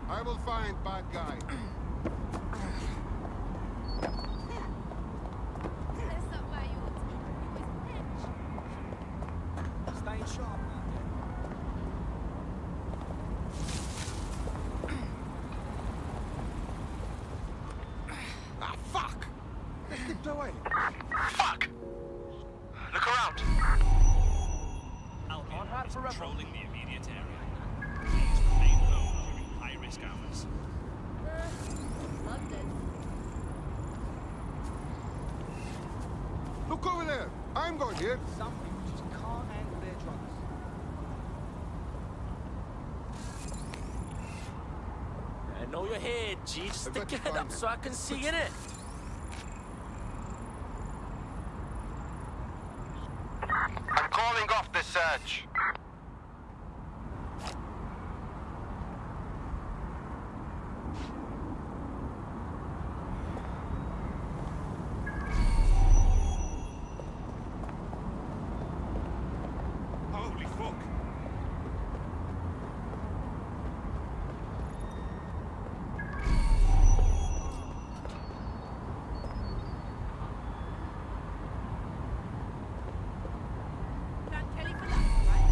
I will find bad guy. Staying sharp now, Ah, fuck! They slipped away. Fuck! Look around. Albion is Controlling the immediate area. Please remain home during high-risk hours. Look over there. I'm going here. Some people just can't handle their drugs. I know you're here, G. Just stick your head up so I can see in it. I'm calling off the search. Holy fuck! Clan Kelley for life, right?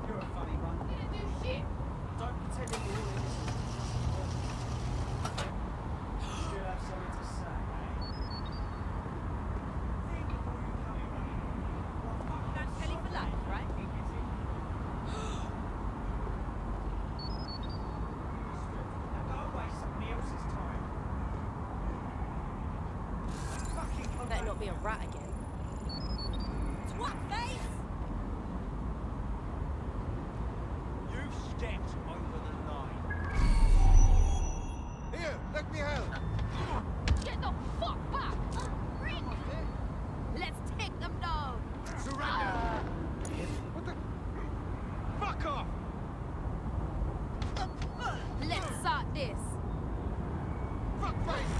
You're a funny one. Didn't do shit. Don't pretend that you're all Should have something to say, eh? Think before you come in, buddy. Clan Kelley for life, right? Now go waste somebody else's time. Fucking Better not be a rat again. What face? You've stepped over the line. Here, let me help. Get the fuck back! Freak! Let's take them down! Surrender! What the? Fuck off! Let's start this! Fuck face!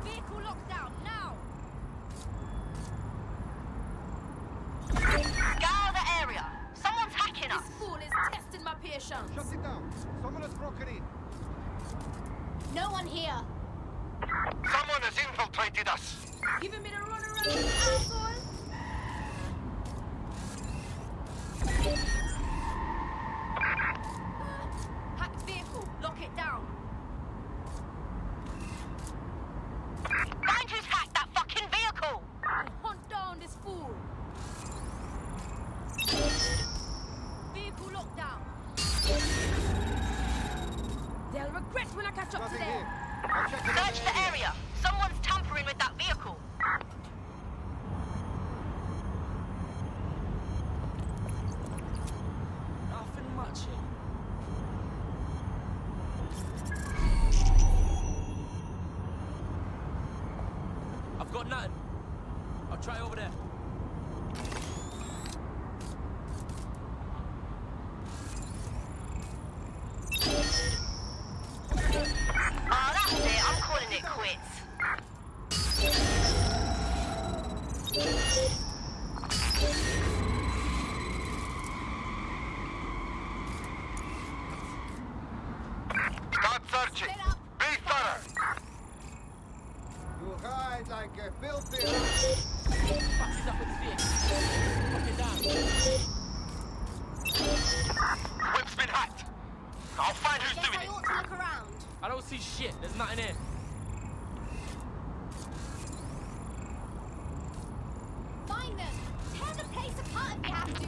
Vehicle lockdown, now! Scour the area. Someone's hacking us. This fool is testing my patience. Shut it down. Someone has broken in. No one here. Someone has infiltrated us. Giving me the run around, asshole! Hacked vehicle, lock it down. Find who's hacked that fucking vehicle. And hunt down this fool. Vehicle lockdown. They'll regret when I catch up to them. Search the area. Someone's tampering with that vehicle. Nothing much here. I've got nothing. I'll try over there. Oh, that's it. I'm calling it quits. Start searching. Be thorough. You hide like a filthy. Fuck is up with this vehicle? Knock it down. Whip's been hacked. I'll find who's doing I it. ought to look around. I don't see shit. There's nothing here. Find them. Tear the place apart if you have to.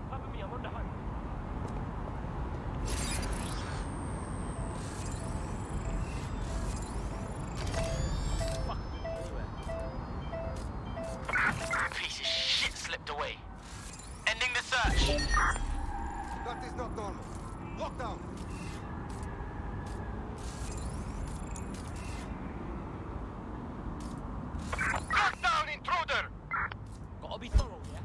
Cover me. I'm on the hunt. Piece of shit slipped away. Ending the search. That is not normal. Lockdown. Lockdown, intruder. Gotta be thorough, yeah?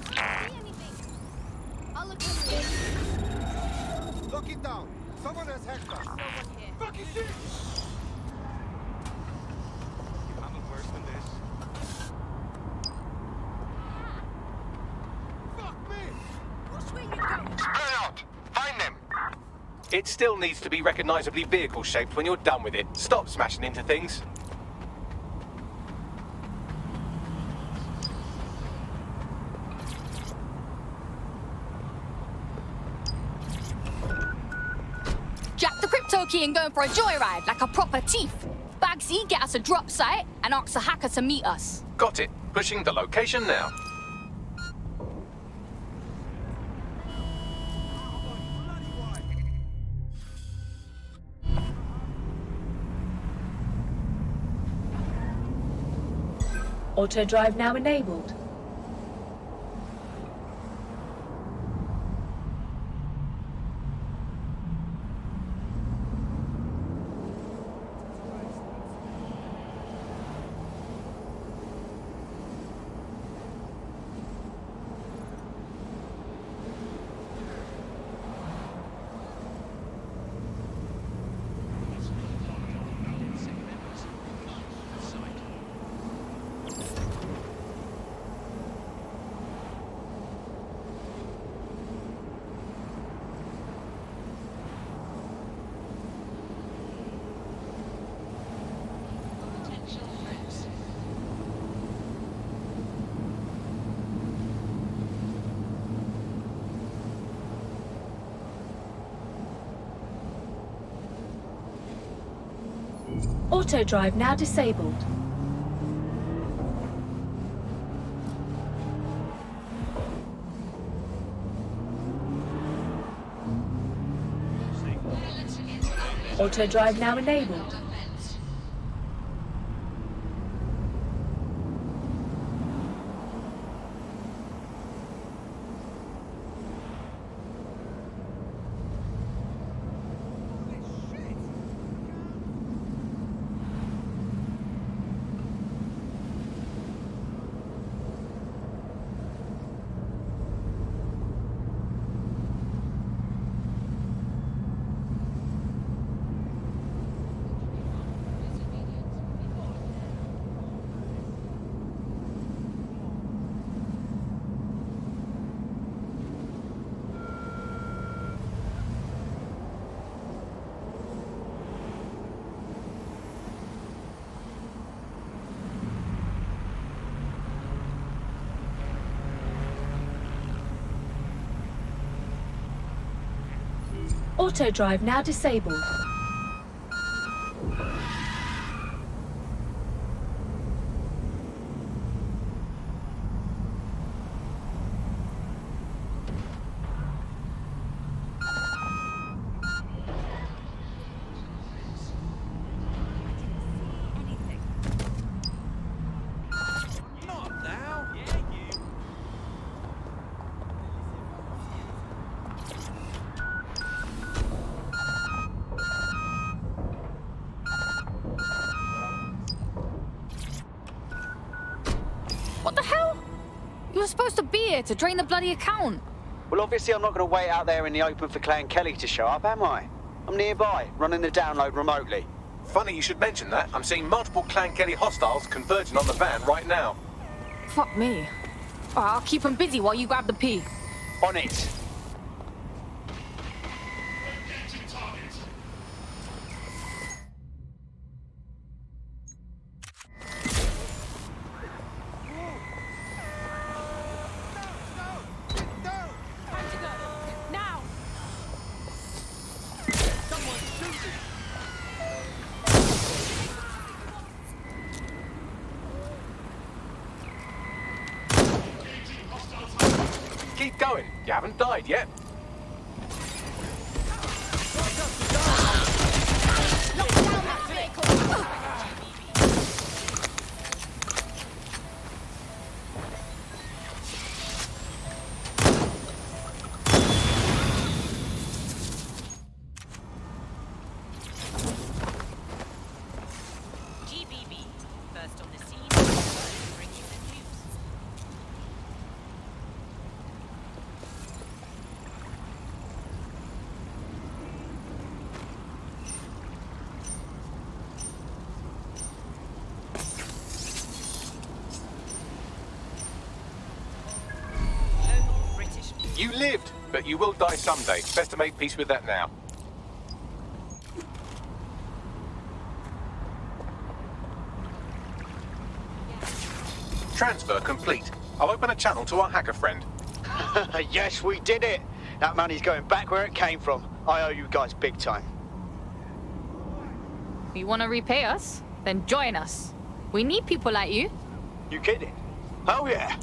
See anything? I'll look into it. Lock it down. Someone has hacked us. No one here. Fucking shit! I'm worse than this. Fuck me! Which way you going? Spread out. Find them. It still needs to be recognisably vehicle-shaped when you're done with it. Stop smashing into things. Rookie and going for a joyride like a proper thief. Bagsy, get us a drop site and ask the hacker to meet us. Got it. Pushing the location now. Auto drive now enabled. Auto drive now disabled. Auto drive now enabled. Auto drive now disabled. What the hell? You were supposed to be here to drain the bloody account. Well, obviously I'm not going to wait out there in the open for Clan Kelley to show up, am I? I'm nearby, running the download remotely. Funny you should mention that. I'm seeing multiple Clan Kelley hostiles converging on the van right now. Fuck me. All right, I'll keep them busy while you grab the pea. On it. Keep going. You haven't died yet. GBB, first on the scene, bringing the news. You lived, but you will die someday. Best to make peace with that now. Transfer complete. I'll open a channel to our hacker friend. Yes, we did it. That money's going back where it came from. I owe you guys big time. You want to repay us? Then join us. We need people like you. You kidding? Oh yeah.